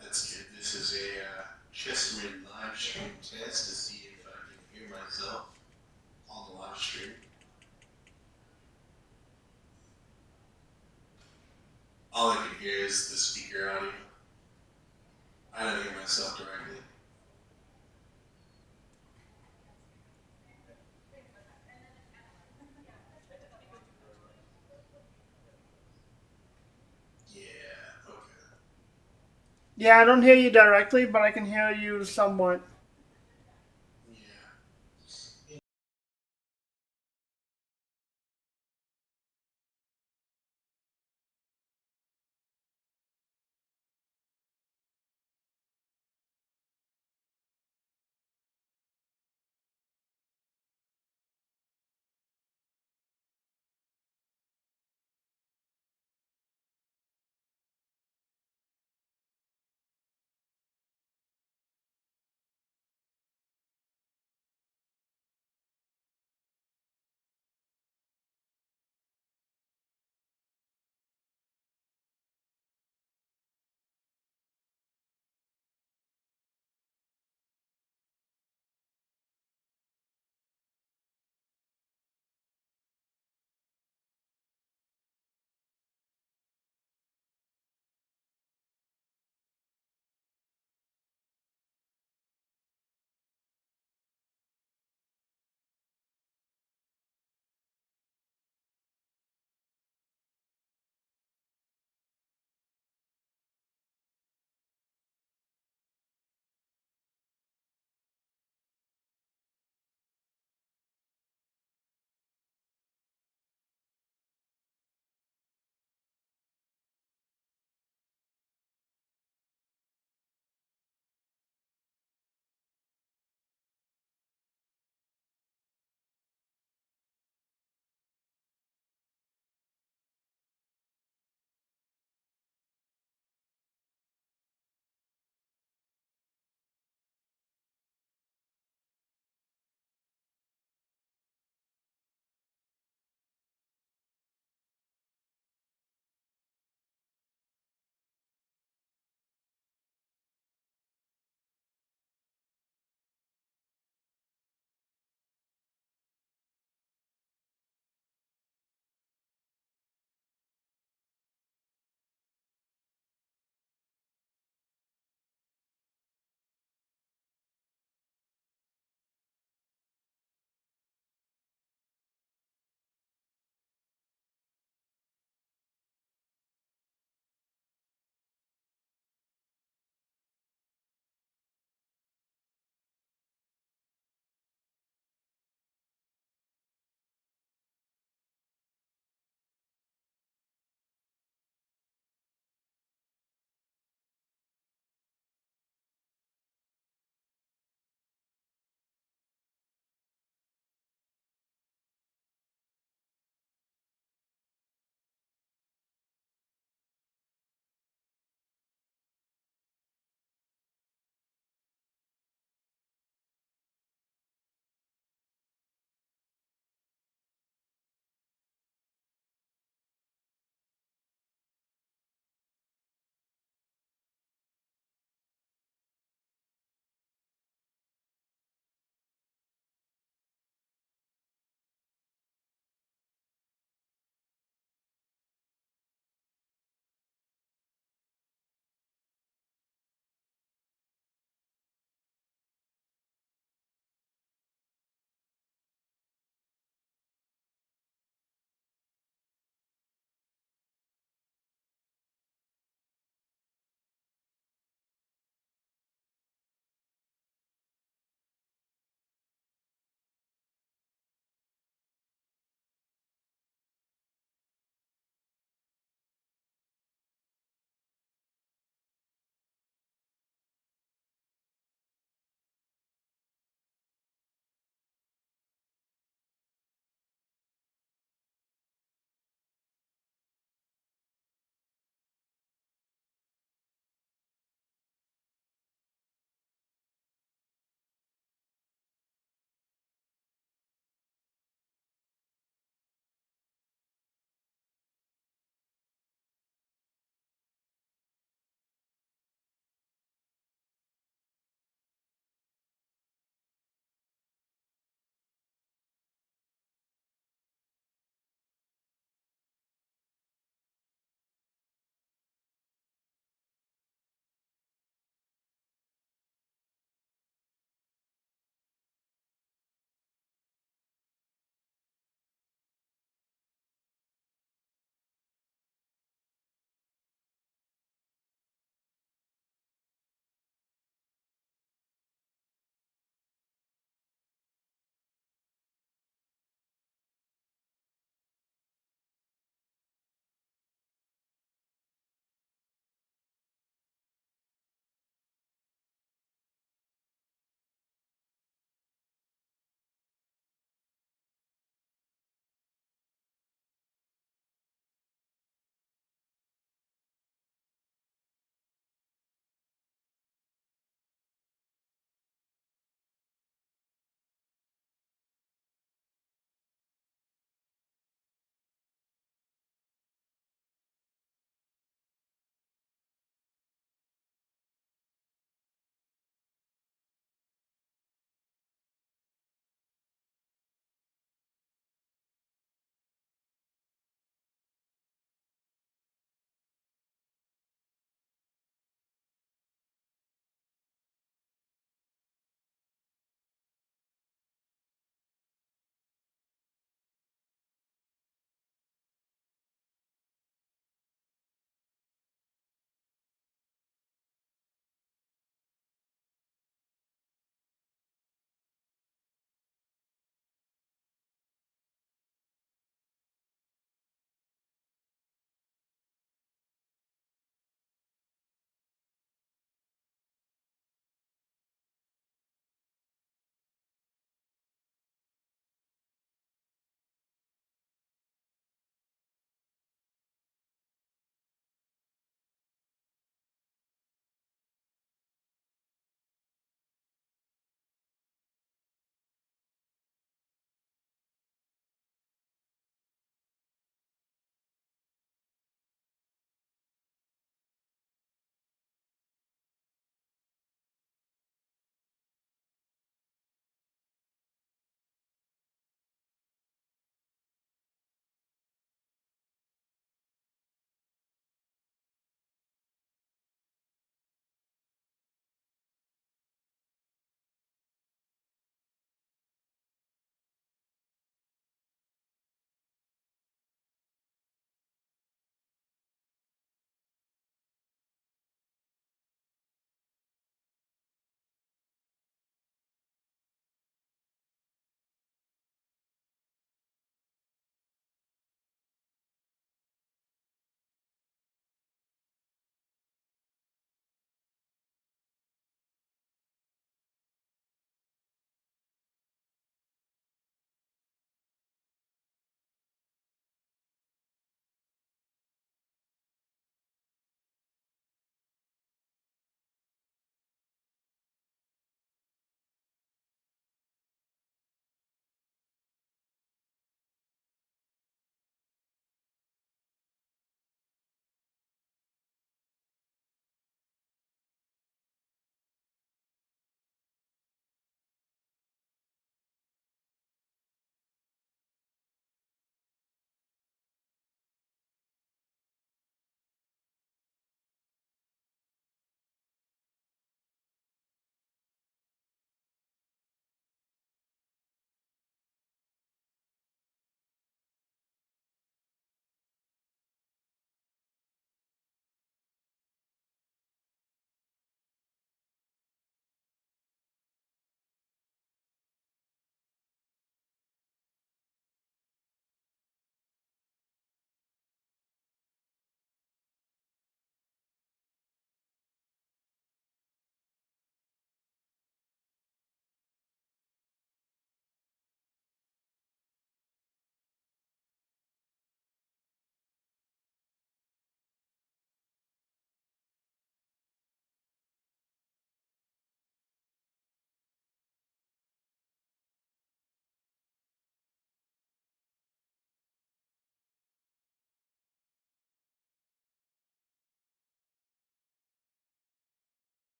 That's good. This is a Chestermere live stream test to see if I can hear myself on the live stream. All I can hear is the speaker audio. I don't hear myself directly. Yeah, I don't hear you directly, but I can hear you somewhat.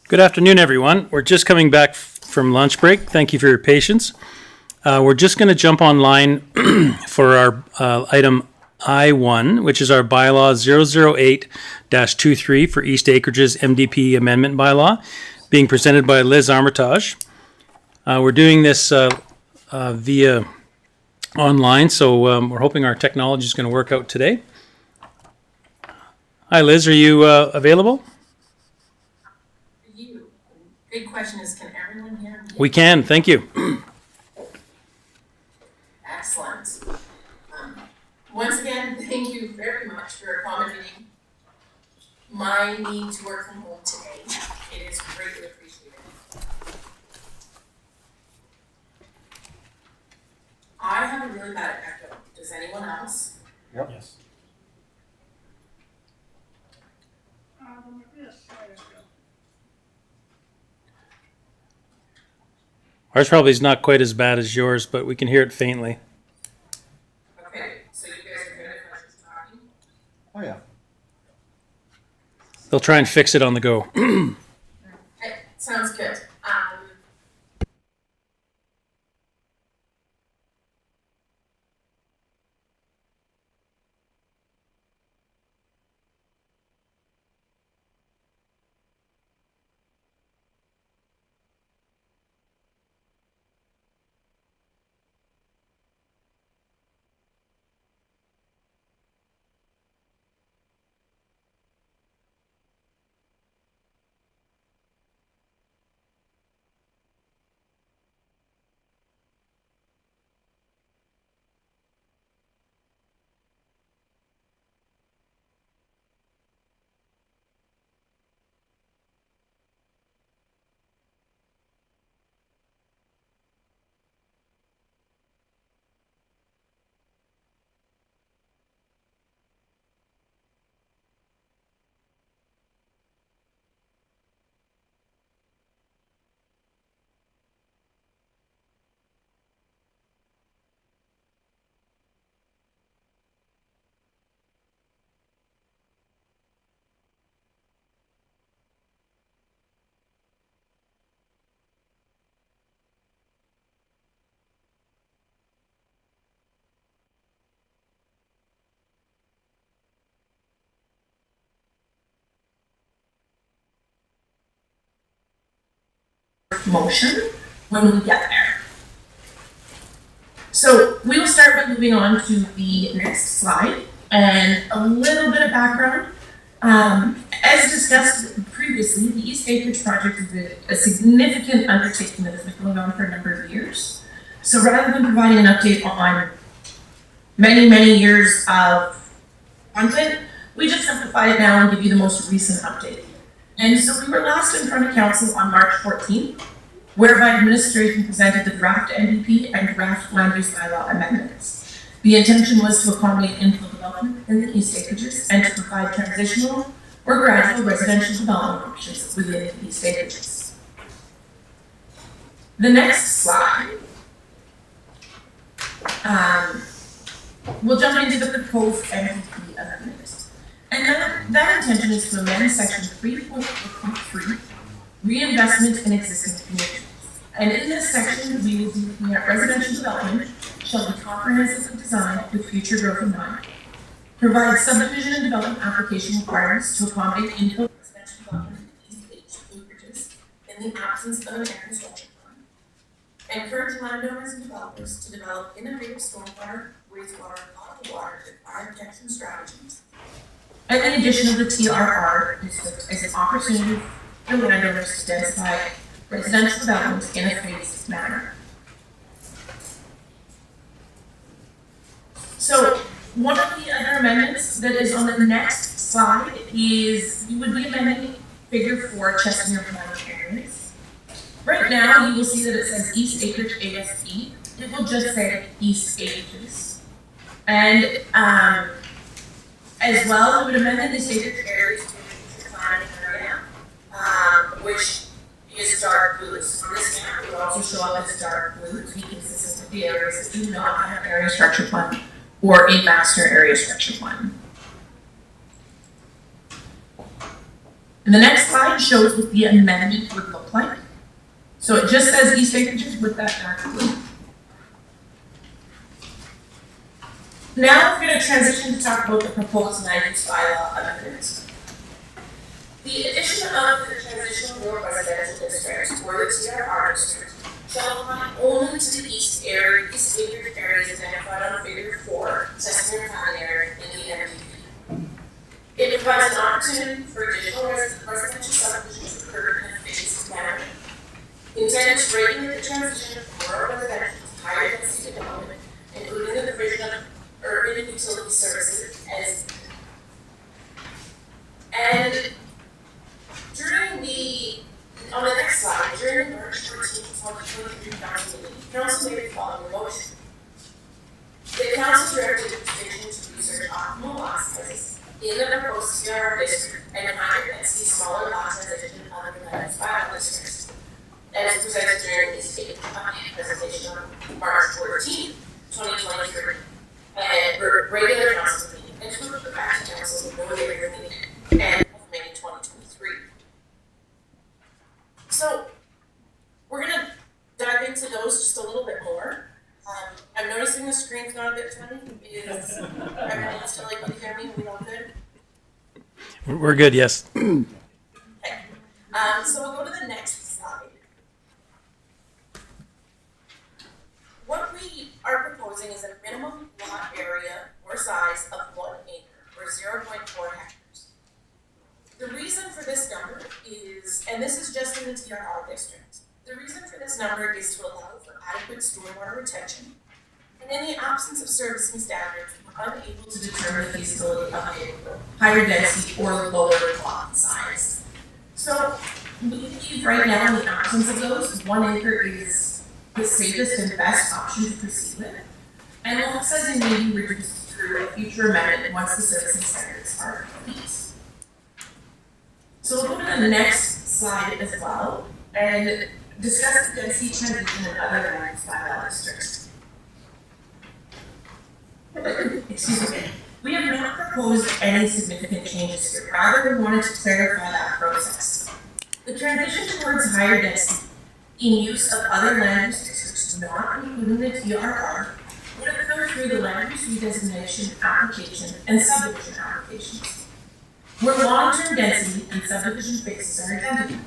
Good afternoon, everyone. We're just coming back from lunch break. Thank you for your patience. We're just going to jump online for our item I1, which is our bylaw 008-23 for East Acreage's MDP amendment bylaw, being presented by Liz Armitage. We're doing this via online, so we're hoping our technology is going to work out today. Hi, Liz, are you available? Big question is, can everyone hear me? We can, thank you. Excellent. Once again, thank you very much for accommodating my need to work from home today. It is greatly appreciated. I have a really bad echo. Does anyone else? Yep. Yes. Ours probably is not quite as bad as yours, but we can hear it faintly. Okay, so you guys are good at questions talking? Oh, yeah. They'll try and fix it on the go. Okay, sounds good. Motion when we get there. So we will start by moving on to the next slide and a little bit of background. As discussed previously, the East Acreage project is a significant undertaking that has been going on for a number of years. So rather than providing an update on many years of content, we just simplify it now and give you the most recent update. And so we were last in front of council on March 14th, whereby administration presented the draft NDP and draft land use bylaw amendments. The intention was to accommodate infill development in the East Acreages and to provide transitional or gradual residential development options within the East Acreages. The next slide, we'll jump into the proposed NDP amendments. And that intention is to amend section 3.4.3, reinvestment in existing communities. And in this section, we will be looking at residential development shall be comprehensively designed with future growth in mind. Provide subdivision and development application requirements to accommodate infill residential development in East Acreages in the absence of an air construction plan. Encourage landowners and developers to develop innovative stormwater, wastewater, potable water, and fire protection strategies. And the addition of the TRR district as an opportunity for landowners to densify residential development in a phased manner. So one of the other amendments that is on the next slide is we would be amending figure 4 Chestermere planning areas. Right now you will see that it says East Acreage ASE. It will just say East Acreages. And as well, we would amend the East Acreage areas to a planning area, which is dark blue. So on this map, it will also show up as dark blue to be consistent with the areas that do not have an area structure plan or a master area structure plan. And the next slide shows what the amendment would look like. So it just says East Acreages with that dark blue. Now we're going to transition to talk about the proposed land use bylaw amendments. The addition of the transitional rural residential district or the TRR district shall apply only to the east acre areas identified on Figure 4, Chestermere Common Area in the MDP. It provides an opportunity for additional residential subdivisions to occur in a phased manner. Intended to regulate the transition of rural residential to higher density development, including the provision of urban utility services and on the next slide, during the March 14, 2023 council meeting, council made the following motion. The council directed the division to research optimal lot sizes in the proposed TRR district and higher density smaller lot transition other than land use bylaw districts. As presented during the state presentation on March 14, 2023. And regular council meeting, and to move the back to council with no later meeting and May 2023. So we're gonna dive into those just a little bit more. I'm noticing the screen's not a bit funny. Is everyone still like to hear me? We all good? We're good, yes. Okay. So we'll go to the next slide. What we are proposing is a minimum lot area or size of 1 acre or 0.4 hectares. The reason for this number is, and this is just in the TRR district, the reason for this number is to allow for adequate stormwater retention. And in the absence of servicing standards, we're unable to determine the feasibility of a higher density or lower lot size. So we believe right now in the absence of those, 1 acre is the safest and best option to proceed with. And lot sizing may be reduced through a future amendment once the servicing standards are complete. So we'll go to the next slide as well and discuss the density transition in other land use bylaw districts. Excuse me. We have not proposed any significant changes here. Rather, we wanted to clarify that process. The transition towards higher density in use of other land use districts not including the TRR would occur through the land use redesignation application and subdivision applications, where long-term density and subdivision phases are identified.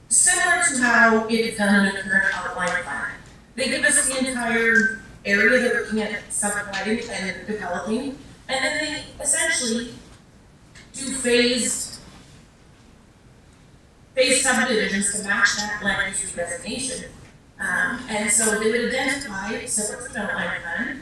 Similar to how it is done in a current outline plan. They give us the entire area they're looking at subdividing and developing, and then they essentially do phased subdivisions to match that land use redesignation. And so they would identify, similar to the outline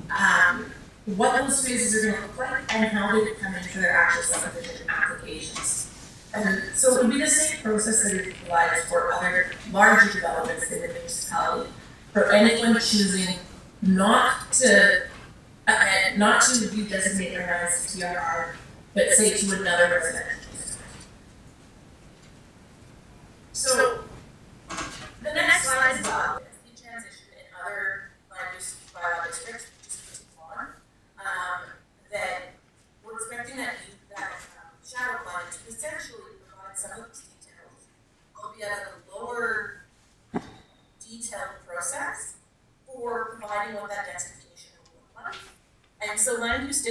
plan, what those phases are going to look like and how they would come into their actual subdivision applications. And so it would be the same process that is utilized for other larger developments in the municipality. For anyone choosing not to redesignate their lands to TRR, but say to another residential district. So the next slide is about the transition in other land use bylaw districts, which is on. That we're expecting that shadow plan to essentially provide some of these details, albeit at a lower detailed process for providing what that densification will look like. And so land use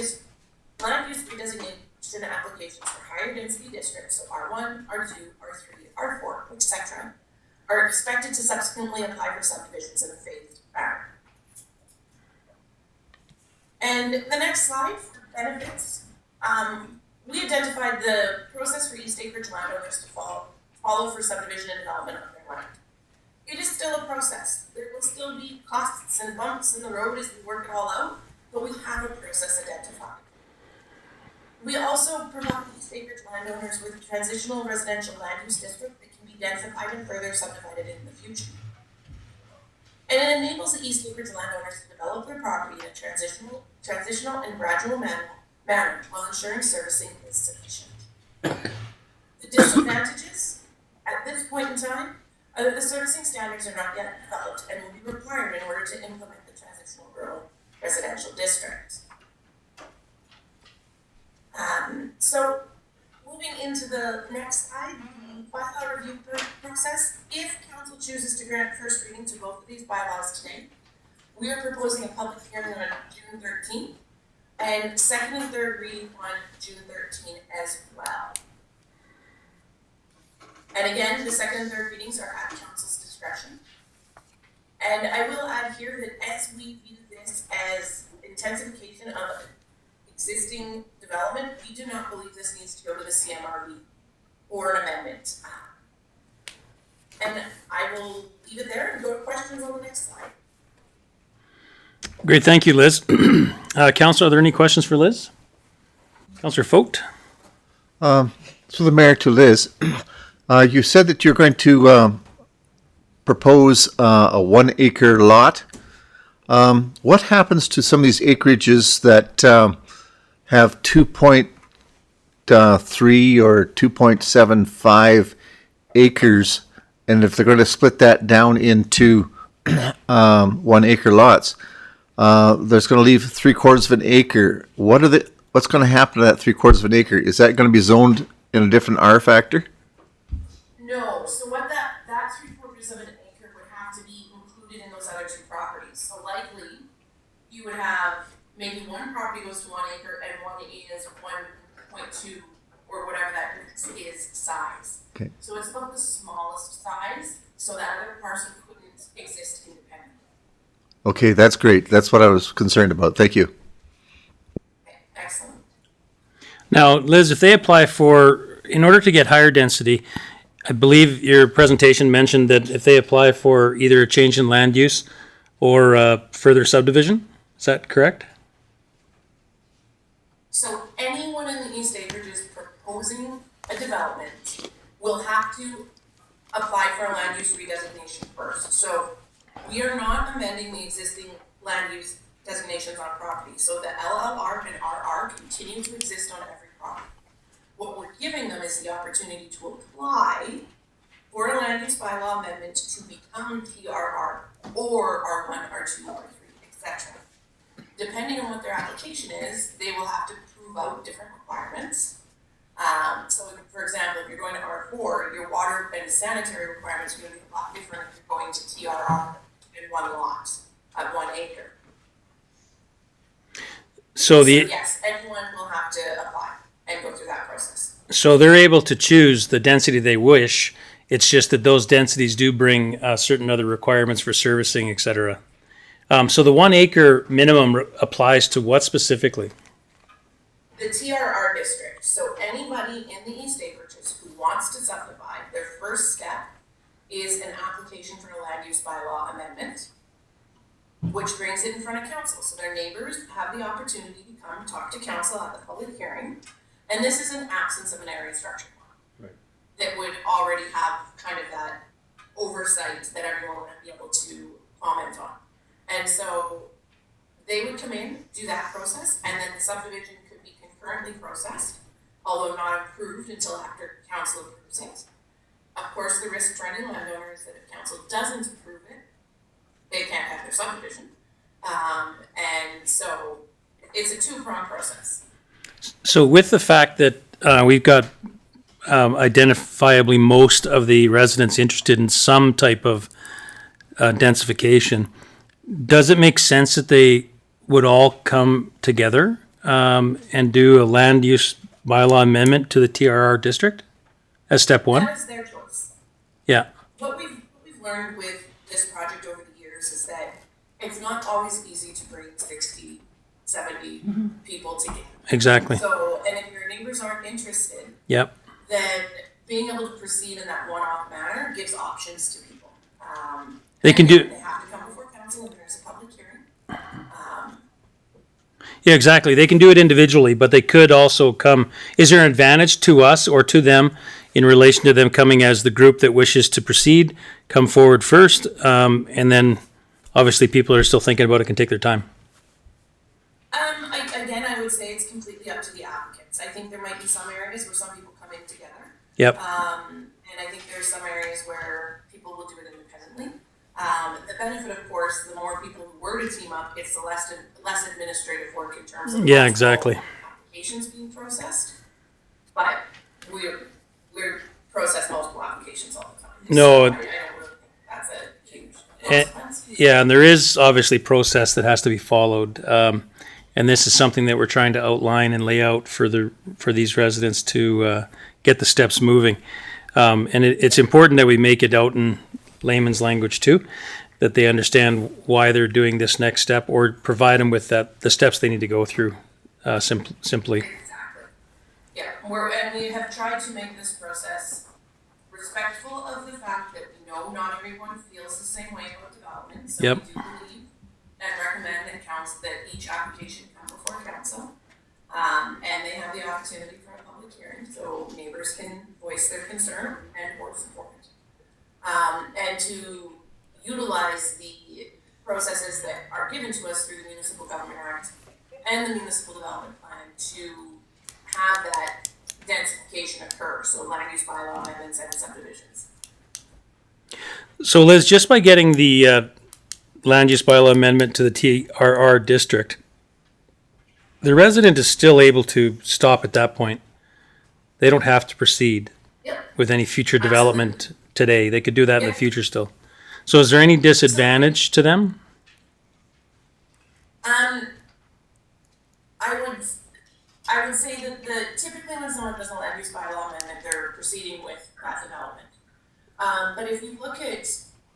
redesignation applications for higher density districts, so R1, R2, R3, R4, etc., are expected to subsequently apply for subdivisions in a phased manner. And the next slide for benefits. We identified the process for East Acreage landowners to follow for subdivision and development of their land. It is still a process. There will still be costs and bumps in the road as we work it all out, but we have a process identified. We also provide East Acreage landowners with a transitional residential land use district that can be densified and further subdivided in the future. And it enables the East Acreage landowners to develop their property in a transitional and gradual manner while ensuring servicing is sufficient. The disadvantages at this point in time are that the servicing standards are not yet developed and will be required in order to implement the transitional rural residential district. So we'll be moving into the next slide, the bylaw review process. If council chooses to grant first reading to both of these bylaws today, we are proposing a public hearing on June 13th and second and third reading on June 13th as well. And again, the second and third readings are at council's discretion. And I will add here that as we view this as intensification of existing development, we do not believe this needs to go to the CMRB or an amendment. And I will leave it there and go to questions on the next slide. Great, thank you, Liz. Councillor, are there any questions for Liz? Councillor Fogt? So the mayor to Liz, you said that you're going to propose a 1 acre lot. What happens to some of these acreages that have 2.3 or 2.75 acres, and if they're going to split that down into 1 acre lots, there's going to leave 3/4 of an acre. What's going to happen to that 3/4 of an acre? Is that going to be zoned in a different R factor? No, so what that 3/4 of an acre would have to be included in those other two properties. So likely, you would have maybe one property goes to 1 acre and one is 1.2 or whatever that is size. Okay. So it's about the smallest size, so that other parcel couldn't exist independently. Okay, that's great. That's what I was concerned about. Thank you. Okay, excellent. Now, Liz, if they apply in order to get higher density, I believe your presentation mentioned that if they apply for either a change in land use or further subdivision, is that correct? So anyone in the East Acreages proposing a development will have to apply for a land use redesignation first. So we are not amending the existing land use designations on property. So the LLR and RR continue to exist on every property. What we're giving them is the opportunity to apply for a land use bylaw amendment to become TRR or R1, R2, R3, etc. Depending on what their application is, they will have to prove out different requirements. So for example, if you're going to R4, your water and sanitary requirements are going to be a lot different if you're going to TRR in one lot at 1 acre. So yes, anyone will have to apply and go through that process. So they're able to choose the density they wish. It's just that those densities do bring certain other requirements for servicing, et cetera. So the 1 acre minimum applies to what specifically? The TRR district. So anybody in the East Acreages who wants to subdivide, their first step is an application for a land use bylaw amendment, which brings it in front of council. So their neighbors have the opportunity to come talk to council at the public hearing. And this is an absence of an area structure plan that would already have kind of that oversight that everyone would be able to comment on. And so they would come in, do that process, and then the subdivision could be concurrently processed, although not approved until after council approves it. Of course, the risk for any landowner is that if council doesn't approve it, they can't have their subdivision. And so it's a two-pronged process. So with the fact that we've got identifiably most of the residents interested in some type of densification, does it make sense that they would all come together and do a land use bylaw amendment to the TRR district as step one? That is their choice. Yeah. What we've learned with this project over the years is that it's not always easy to bring 60, 70 people together. Exactly. So, and if your neighbors aren't interested, Yep. then being able to proceed in that one-off manner gives options to people. They can do. They have to come before council and there's a public hearing. Yeah, exactly. They can do it individually, but they could also come. Is there an advantage to us or to them in relation to them coming as the group that wishes to proceed, come forward first, and then obviously people are still thinking about it can take their time? I would say it's completely up to the applicants. I think there might be some areas where some people come in together. Yep. And I think there's some areas where people will do it independently. The benefit, of course, the more people who were to team up, it's the less administrative work in terms of Yeah, exactly. applications being processed. But we're process multiple applications all the time. No. So I don't really think that's a huge And, consequence. yeah, and there is obviously process that has to be followed. And this is something that we're trying to outline and lay out for these residents to get the steps moving. And it's important that we make it out in layman's language too, that they understand why they're doing this next step, or provide them with the steps they need to go through simply. Exactly. Yeah, and we have tried to make this process respectful of the fact that we know not everyone feels the same way about development. So Yep. we do believe and recommend that each application come before council. And they have the opportunity for a public hearing, so neighbors can voice their concern and or support. And to utilize the processes that are given to us through the Municipal Government Act and the Municipal Development Plan to have that densification occur, so land use bylaw amendments and subdivisions. So Liz, just by getting the land use bylaw amendment to the TRR district, the resident is still able to stop at that point. They don't have to proceed with any future development today. They could do that in the future still. So is there any disadvantage to them? I would say that typically when someone does a land use bylaw amendment, they're proceeding with that development. But if you look at,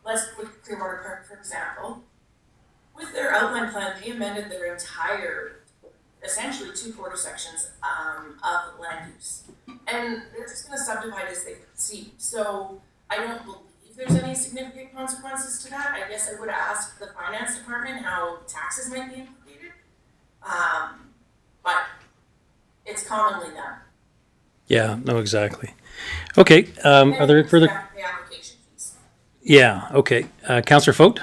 let's put Clearwater Park, for example, with their outline plan, they amended their entire, essentially 2 quarter sections of land use. And they're just gonna subdivide as they proceed. So I don't believe there's any significant consequences to that. I guess I would ask the finance department how taxes might be implicated. But it's commonly done. Yeah, no, exactly. Okay, are there further? The application fees. Yeah, okay. Councillor Fote?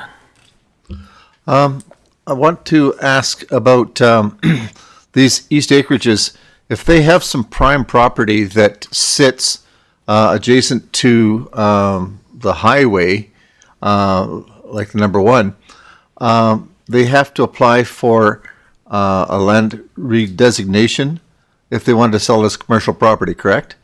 I want to ask about these east acreages. If they have some prime property that sits adjacent to the highway, like the number 1, they have to apply for a land redesignation if they want to sell this commercial property, correct?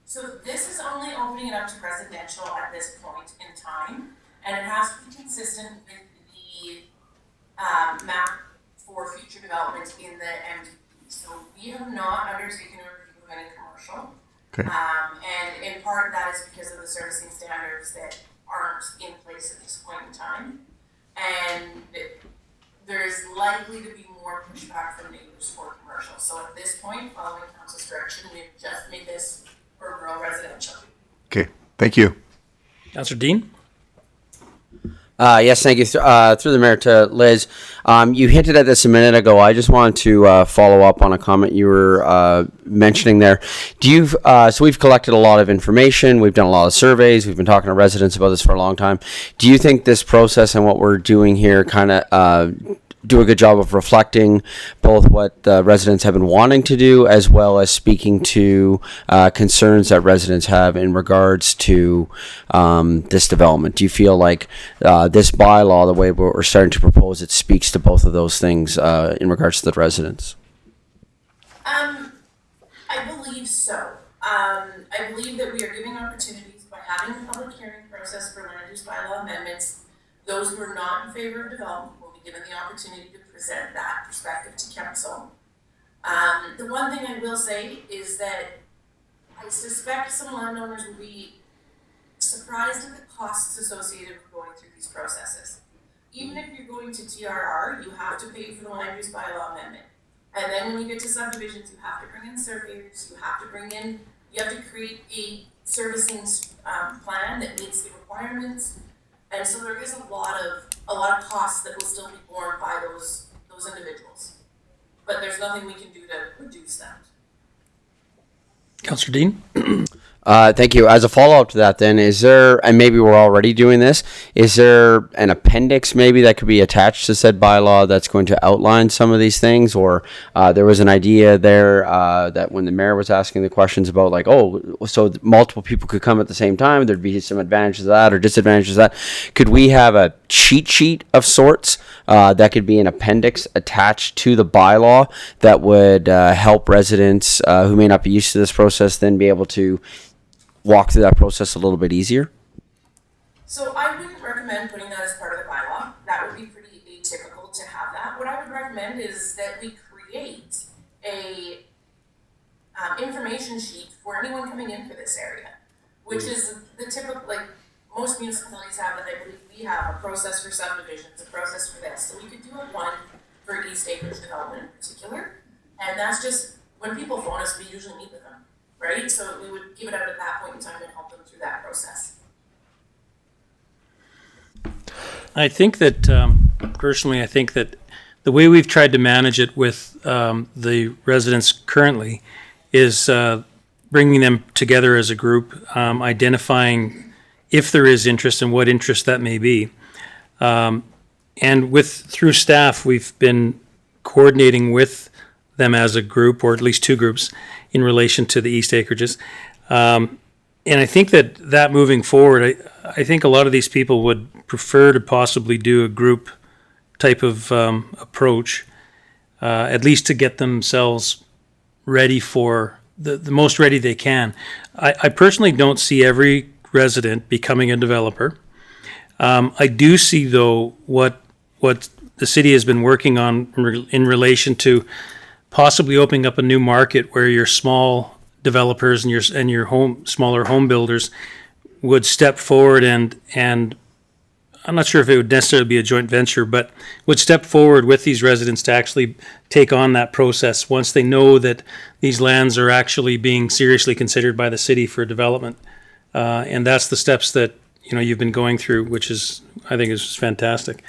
So this is only opening it up to residential at this point in time, and it has to be consistent with the map for future development in the MDP. So we have not undertaken a review of any commercial. Okay. And in part that is because of the servicing standards that aren't in place at this point in time. And there's likely to be more pushback from neighbors for commercial. So at this point, following council's direction, we've just made this for rural residential. Okay, thank you. Councillor Dean? Yes, thank you. Through the mayor to Liz, you hinted at this a minute ago. I just wanted to follow up on a comment you were mentioning there. So we've collected a lot of information. We've done a lot of surveys. We've been talking to residents about this for a long time. Do you think this process and what we're doing here kind of do a good job of reflecting both what the residents have been wanting to do, as well as speaking to concerns that residents have in regards to this development? Do you feel like this bylaw, the way we're starting to propose it, speaks to both of those things in regards to the residents? I believe so. I believe that we are giving opportunities by having a public hearing process for land use bylaw amendments. Those who are not in favor of development will be given the opportunity to present that perspective to council. The one thing I will say is that I suspect some landowners will be surprised at the costs associated with going through these processes. Even if you're going to TRR, you have to pay for the land use bylaw amendment. And then when you get to subdivisions, you have to bring in surveyors, you have to create a servicing plan that meets the requirements. And so there is a lot of costs that will still be borne by those individuals. But there's nothing we can do to reduce that. Councillor Dean? Thank you. As a follow-up to that, then, is there, and maybe we're already doing this, is there an appendix maybe that could be attached to said bylaw that's going to outline some of these things? Or there was an idea there that when the mayor was asking the questions about, like, oh, so multiple people could come at the same time, there'd be some advantages of that or disadvantages of that. Could we have a cheat sheet of sorts that could be an appendix attached to the bylaw that would help residents who may not be used to this process then be able to walk through that process a little bit easier? So I wouldn't recommend putting that as part of the bylaw. That would be pretty atypical to have that. What I would recommend is that we create a information sheet for anyone coming in for this area, which is the typical, like most municipalities have, and I believe we have a process for subdivisions, a process for this. So we could do one for East Acres development in particular, and that's just when people phone us, we usually meet with them. Right? So we would give it out at that point in time and help them through that process. I think that, personally, I think that the way we've tried to manage it with the residents currently is bringing them together as a group, identifying if there is interest and what interest that may be. And through staff, we've been coordinating with them as a group, or at least two groups, in relation to the East Acreages. And I think that moving forward, I think a lot of these people would prefer to possibly do a group type of approach, at least to get themselves ready for the most ready they can. I personally don't see every resident becoming a developer. I do see, though, what the city has been working on in relation to possibly opening up a new market where your small developers and your smaller home builders would step forward and I'm not sure if it would necessarily be a joint venture, but would step forward with these residents to actually take on that process once they know that these lands are actually being seriously considered by the city for development. And that's the steps that you've been going through, which is, I think, is fantastic.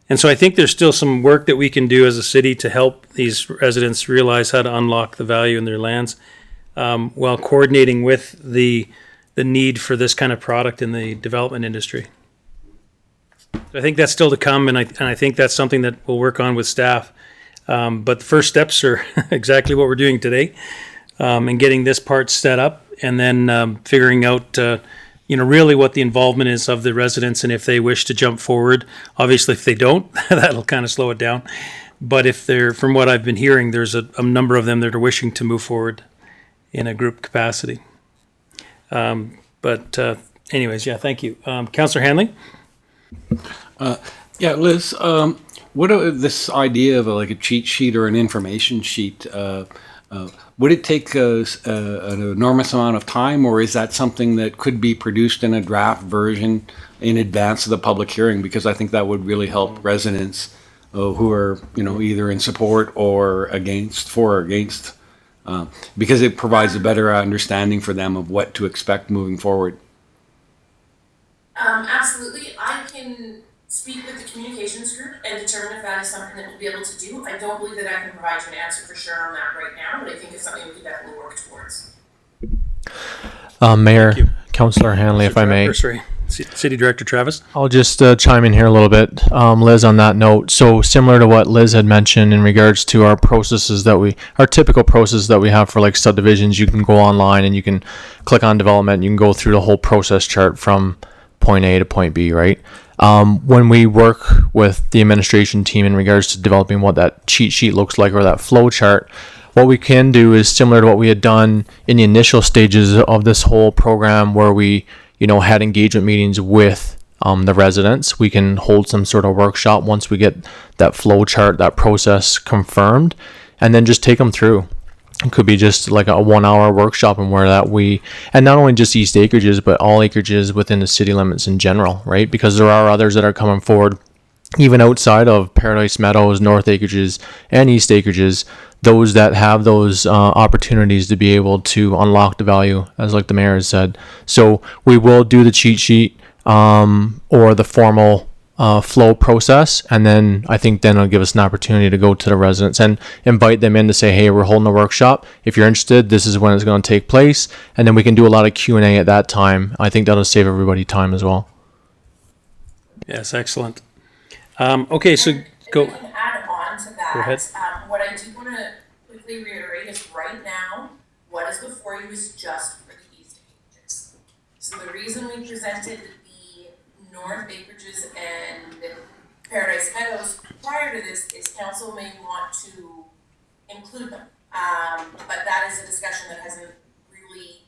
And so I think there's still some work that we can do as a city to help these residents realize how to unlock the value in their lands, while coordinating with the need for this kind of product in the development industry. I think that's still to come, and I think that's something that we'll work on with staff. But the first steps are exactly what we're doing today, and getting this part set up, and then figuring out really what the involvement is of the residents, and if they wish to jump forward. Obviously, if they don't, that'll kind of slow it down. But if they're, from what I've been hearing, there's a number of them that are wishing to move forward in a group capacity. Anyways, yeah, thank you. Councillor Hanley? Yeah, Liz, what this idea of like a cheat sheet or an information sheet, would it take an enormous amount of time, or is that something that could be produced in a draft version in advance of the public hearing? Because I think that would really help residents who are, either in support or against, because it provides a better understanding for them of what to expect moving forward. Absolutely. I can speak with the communications group and determine if that is something that we'll be able to do. I don't believe that I can provide you an answer for sure on that right now, but I think it's something we can definitely work towards. Mayor, Councillor Hanley, if I may. City Director Travis. I'll just chime in here a little bit, Liz, on that note. So similar to what Liz had mentioned in regards to our processes our typical process that we have for like subdivisions, you can go online and you can click on development and you can go through the whole process chart from point A to point B, right? When we work with the administration team in regards to developing what that cheat sheet looks like or that flow chart, what we can do is similar to what we had done in the initial stages of this whole program where we, had engagement meetings with the residents. We can hold some sort of workshop once we get that flow chart, that process confirmed, and then just take them through. It could be just like a 1-hour workshop, and where and not only just East Acreages, but all acreages within the city limits in general, right? Because there are others that are coming forward, even outside of Paradise Meadows, North Acreages, and East Acreages, those that have those opportunities to be able to unlock the value, as like the mayor has said. So we will do the cheat sheet or the formal flow process, and then I think then it'll give us an opportunity to go to the residents and invite them in to say, hey, we're holding a workshop. If you're interested, this is when it's going to take place, and then we can do a lot of Q&A at that time. I think that'll save everybody time as well. Yes, excellent. Okay, so go. If I can add on to that, Go ahead. what I do want to quickly reiterate is right now, what is before you is just for the East Acreages. So the reason we presented the North Acreages and Paradise Meadows prior to this is council may want to include them. But that is a discussion that hasn't really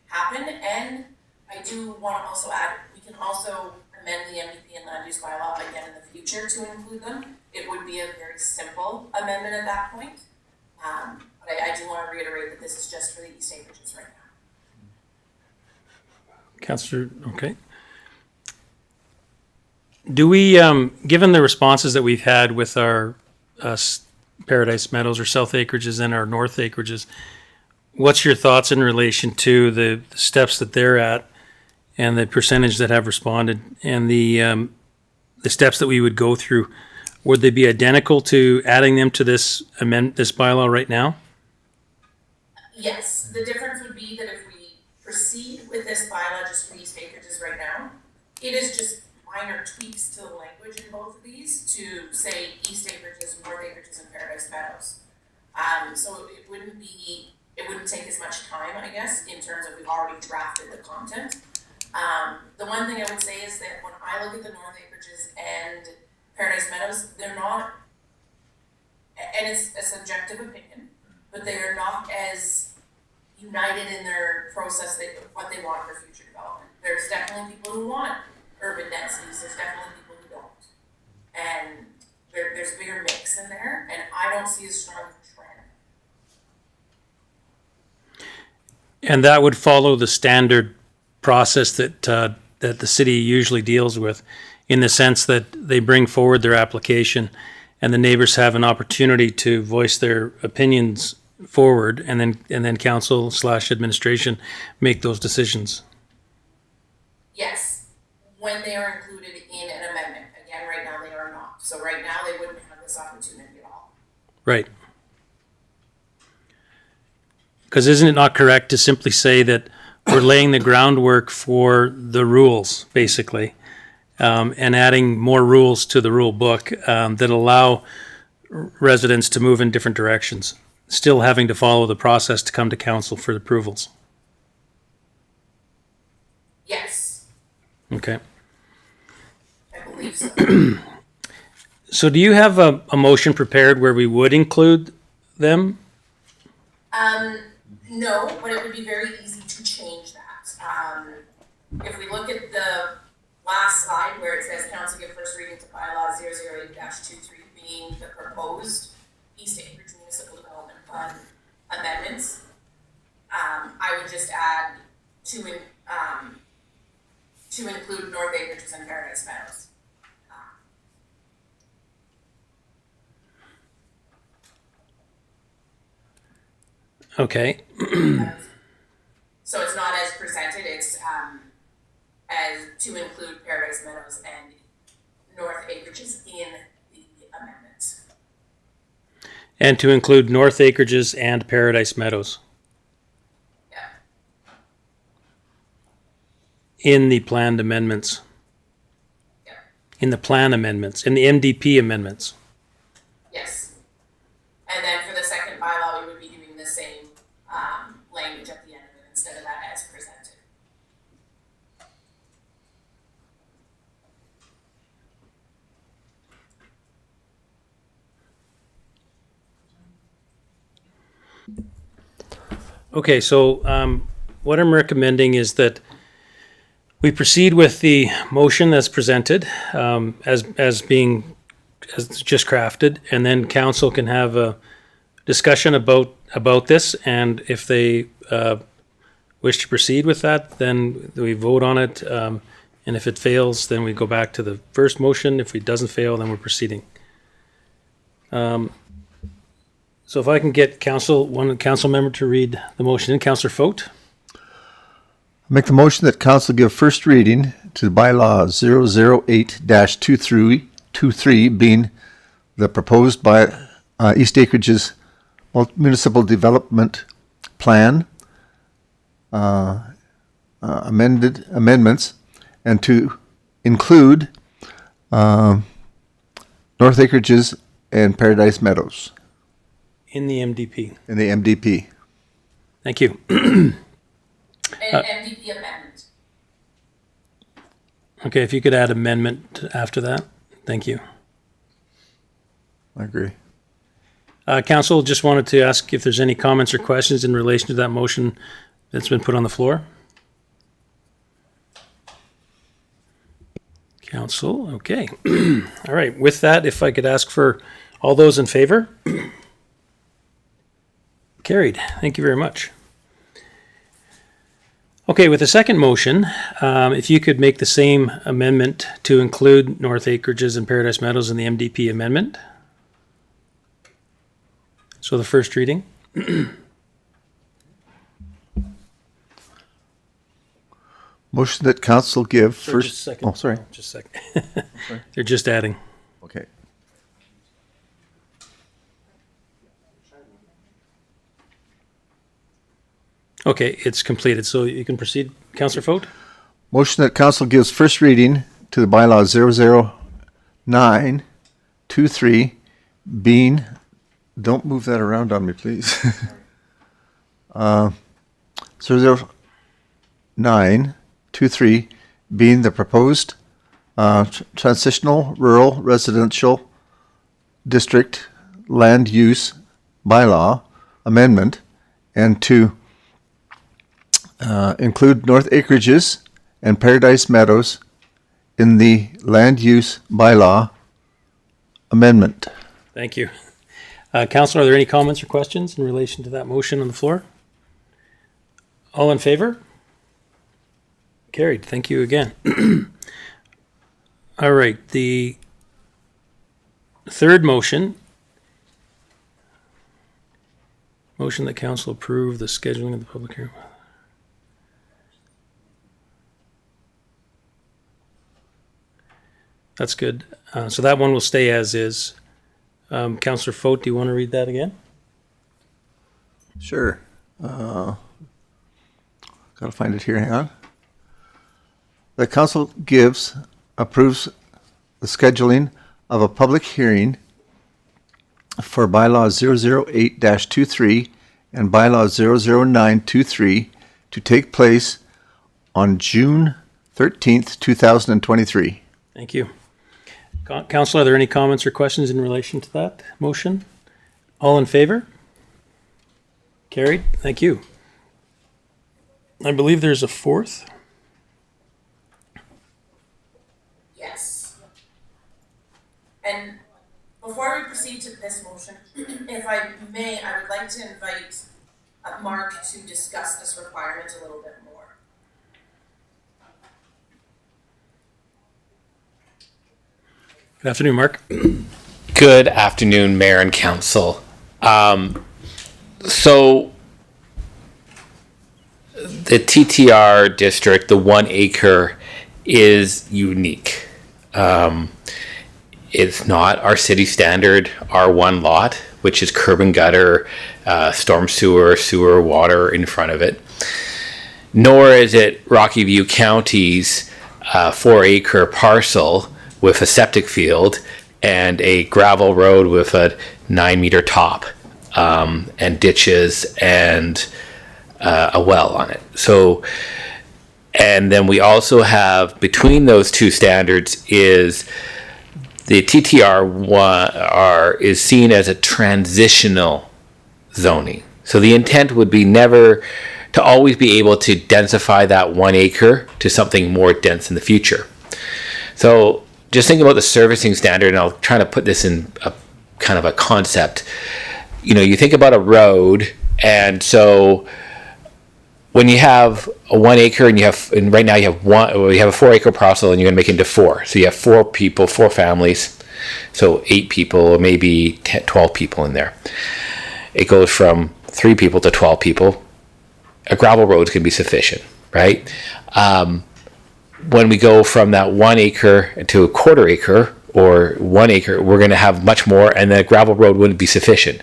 happened. And I do want to also add, we can also amend the MDP and land use bylaw again in the future to include them. It would be a very simple amendment at that point. But I do want to reiterate that this is just for the East Acreages right now. Councillor, okay. Do we, given the responses that we've had with our Paradise Meadows or South Acreages and our North Acreages, what's your thoughts in relation to the steps that they're at and the percentage that have responded and the steps that we would go through? Would they be identical to adding them to this this bylaw right now? Yes, the difference would be that if we proceed with this bylaw just for East Acreages right now, it is just minor tweaks to the language in both of these to say East Acreages, North Acreages, and Paradise Meadows. So it wouldn't take as much time, I guess, in terms of we've already drafted the content. The one thing I would say is that when I look at the North Acreages and Paradise Meadows, they're not, and it's a subjective opinion, but they are not as united in their process, what they want for future development. There's definitely people who want urban densities, there's definitely people who don't. And there's a bigger mix in there, and I don't see a strong trend. And that would follow the standard process that that the city usually deals with, in the sense that they bring forward their application and the neighbors have an opportunity to voice their opinions forward, and then council / administration make those decisions. Yes, when they are included in an amendment. Again, right now they are not. So right now they wouldn't have this opportunity at all. Right. Because isn't it not correct to simply say that we're laying the groundwork for the rules, basically, and adding more rules to the rule book that allow residents to move in different directions, still having to follow the process to come to council for approvals? Yes, Okay. I believe so. So do you have a motion prepared where we would include them? No, but it would be very easy to change that. If we look at the last slide where it says council give first reading to bylaw 008-23 being the proposed East Acreage Municipal Development Fund amendments, I would just add to include North Acreages and Paradise Meadows. Okay. So it's not as presented, it's as to include Paradise Meadows and North Acreages in the amendments. And to include North Acreages and Paradise Meadows. Yeah. In the planned amendments. Yeah. In the plan amendments, in the MDP amendments. Yes. And then for the second bylaw, we would be doing the same language at the end of it instead of that as presented. Okay, so what I'm recommending is that we proceed with the motion that's presented as just crafted, and then council can have a discussion about this, and if they wish to proceed with that, then we vote on it, and if it fails, then we go back to the first motion. If it doesn't fail, then we're proceeding. So if I can get one council member to read the motion. Councillor Fote. Make the motion that council give first reading to bylaw 008-23 being the proposed by East Acreage's municipal development plan, amendments, and to include North Acreages and Paradise Meadows In the MDP. in the MDP. Thank you. An MDP amendment. Okay, if you could add amendment after that. Thank you. I agree. Council, just wanted to ask if there's any comments or questions in relation to that motion that's been put on the floor. Council, okay. All right, with that, if I could ask for all those in favor? Carried. Thank you very much. Okay, with the second motion, if you could make the same amendment to include North Acreages and Paradise Meadows in the MDP amendment. So the first reading. Motion that council give Sorry, first. just a second. Oh, sorry. Just a second. They're just adding. Okay. Okay, it's completed, so you can proceed, Councillor Foat. Motion that council gives first reading to the bylaw 009-23 being, don't move that around on me, please. 009-23 being the proposed transitional rural residential district land use bylaw amendment, and to include North Acreages and Paradise Meadows in the land use bylaw amendment. Thank you. Councillor, are there any comments or questions in relation to that motion on the floor? All in favor? Carried. Thank you again. All right, the third motion. Motion that council approve the scheduling of the public hearing. That's good. So that one will stay as is. Councillor Foat, do you want to read that again? Sure. Gotta find it here, hang on. The council approves the scheduling of a public hearing for bylaw 008-23 and bylaw 009-23 to take place on June 13th, 2023. Thank you. Council, are there any comments or questions in relation to that motion? All in favor? Carried. Thank you. I believe there's a fourth. Yes. And before we proceed to this motion, if I may, I would like to invite Mark to discuss this requirement a little bit more. Good afternoon, Mark. Good afternoon, Mayor and Council. So the TTR district, the 1 acre, is unique. It's not our city standard R1 lot, which is curb and gutter, storm sewer, water in front of it. Nor is it Rocky View County's 4 acre parcel with a septic field and a gravel road with a 9 meter top, and ditches and a well on it. So, and then we also have, between those two standards, is the TTR is seen as a transitional zoning. So the intent would be never to always be able to densify that 1 acre to something more dense in the future. So just think about the servicing standard, and I'll try to put this in a kind of a concept. You know, you think about a road, and so when you have a 1 acre and right now you have a 4 acre parcel and you're going to make it into 4. So you have 4 people, 4 families, so 8 people or maybe 12 people in there. It goes from 3 people to 12 people. A gravel road can be sufficient. right? When we go from that 1 acre to a quarter acre or 1 acre, we're going to have much more, and the gravel road wouldn't be sufficient.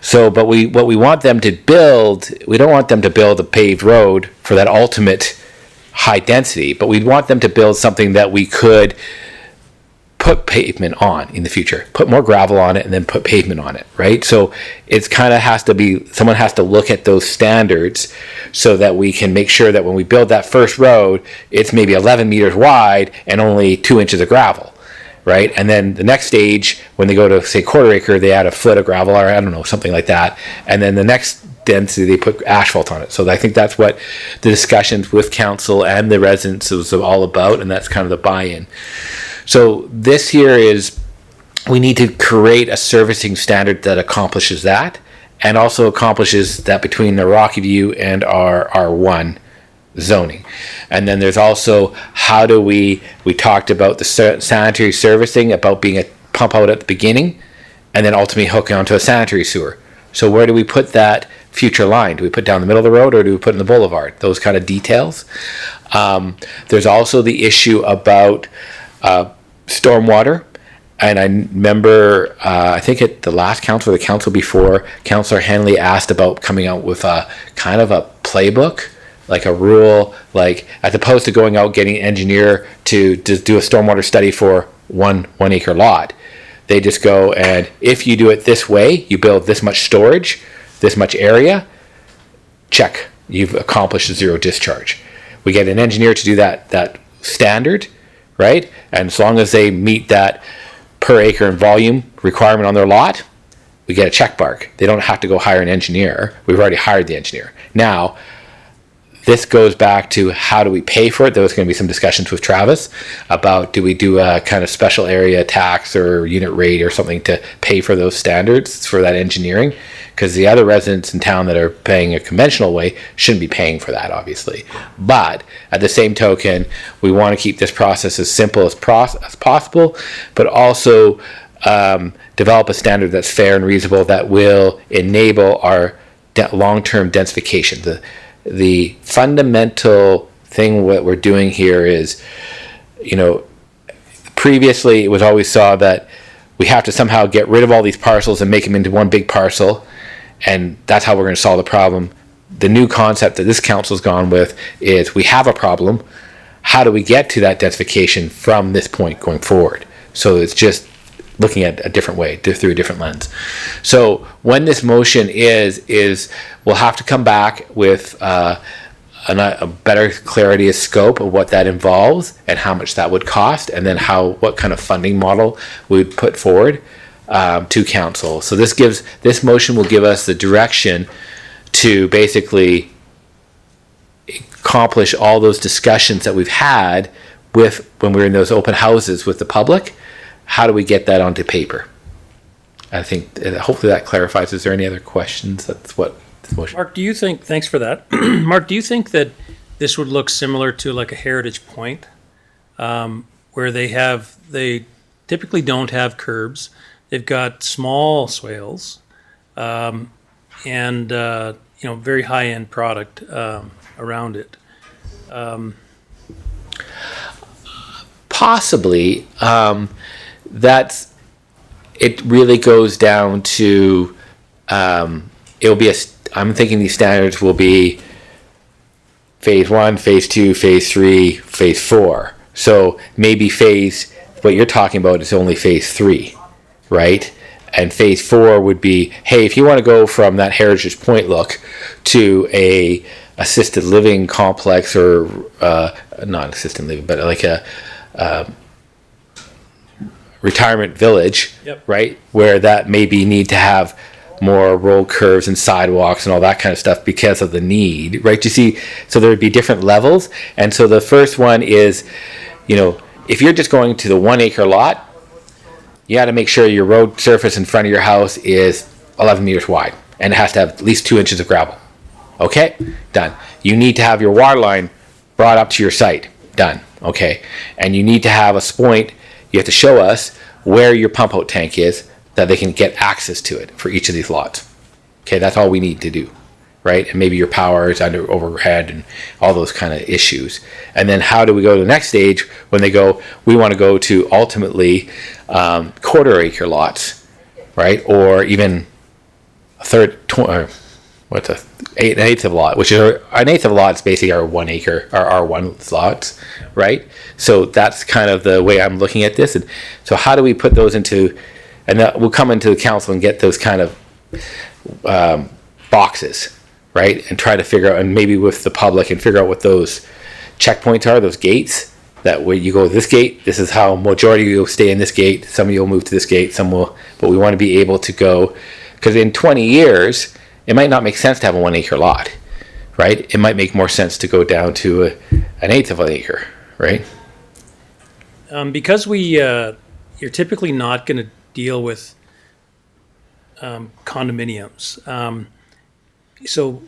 So, but what we want them to build, we don't want them to build a paved road for that ultimate high density, but we want them to build something that we could put pavement on in the future, put more gravel on it and then put pavement on it, right? So it's kind of has to be, someone has to look at those standards so that we can make sure that when we build that first road, it's maybe 11 meters wide and only 2 inches of gravel, right? And then the next stage, when they go to say quarter acre, they add a foot of gravel, or I don't know, something like that. And then the next density, they put asphalt on it. So I think that's what the discussions with council and the residents was all about, and that's kind of the buy-in. So this here is, we need to create a servicing standard that accomplishes that, and also accomplishes that between the Rocky View and our R1 zoning. And then there's also, how do we talked about the sanitary servicing, about being a pump out at the beginning, and then ultimately hooking onto a sanitary sewer. So where do we put that future line? Do we put down the middle of the road, or do we put in the boulevard? Those kind of details. There's also the issue about stormwater, and I remember I think at the last council or the council before, Councillor Henley asked about coming out with a kind of a playbook, like a rule, like as opposed to going out getting an engineer to do a stormwater study for one acre lot, they just go, and if you do it this way, you build this much storage, this much area, check, you've accomplished zero discharge. We get an engineer to do that standard, right? And as long as they meet that per acre and volume requirement on their lot, we get a check mark. They don't have to go hire an engineer. We've already hired the engineer. Now, this goes back to how do we pay for it? There was going to be some discussions with Travis about, do we do a kind of special area tax or unit rate or something to pay for those standards for that engineering? Because the other residents in town that are paying a conventional way shouldn't be paying for that, obviously. But at the same token, we want to keep this process as simple as possible, but also develop a standard that's fair and reasonable that will enable our long-term densification. The fundamental thing what we're doing here is, previously it was always saw that we have to somehow get rid of all these parcels and make them into one big parcel, and that's how we're going to solve the problem. The new concept that this council's gone with is, we have a problem, how do we get to that densification from this point going forward? So it's just looking at a different way, through a different lens. So when this motion is we'll have to come back with a better clarity of scope of what that involves and how much that would cost, and then what kind of funding model we would put forward to council. So this motion will give us the direction to basically accomplish all those discussions that we've had with, when we were in those open houses with the public. How do we get that onto paper? I think hopefully that clarifies. Is there any other questions? That's what this motion. Mark, do you think, thanks for that. Mark, do you think that this would look similar to like a Heritage Point, where they typically don't have curbs, they've got small swales, and very high-end product around it? Possibly. It really goes down to, it'll be I'm thinking these standards will be phase 1, phase 2, phase 3, phase 4. So maybe what you're talking about is only phase 3, right? And phase 4 would be, hey, if you want to go from that Heritage Point look to a assisted living complex, or not assisted living, but like a retirement village, Yep. right? Where that maybe need to have more road curves and sidewalks and all that kind of stuff because of the need, right? You see, so there would be different levels. And so the first one is, if you're just going to the 1 acre lot, you got to make sure your road surface in front of your house is 11 meters wide, and it has to have at least 2 inches of gravel. Okay, done. You need to have your water line brought up to your site. Done. Okay, and you need to have a point. You have to show us where your pump out tank is, that they can get access to it for each of these lots. Okay, that's all we need to do. right? And maybe your power is under overhead and all those kind of issues. And then how do we go to the next stage when they go, we want to go to ultimately quarter acre lots, right? Or even a third, an eighth of a lot, which is an eighth of a lot is basically our 1 acre, our R1 lots, right? So that's kind of the way I'm looking at this. And so how do we put those into, and that we'll come into the council and get those kind of boxes, right? And try to figure out, and maybe with the public, and figure out what those checkpoints are, those gates, that where you go to this gate, this is how majority of you will stay in this gate, some of you will move to this gate, some will, but we want to be able to go, because in 20 years, it might not make sense to have a 1 acre lot, right? It might make more sense to go down to an eighth of an acre, right? Because you're typically not going to deal with condominiums. So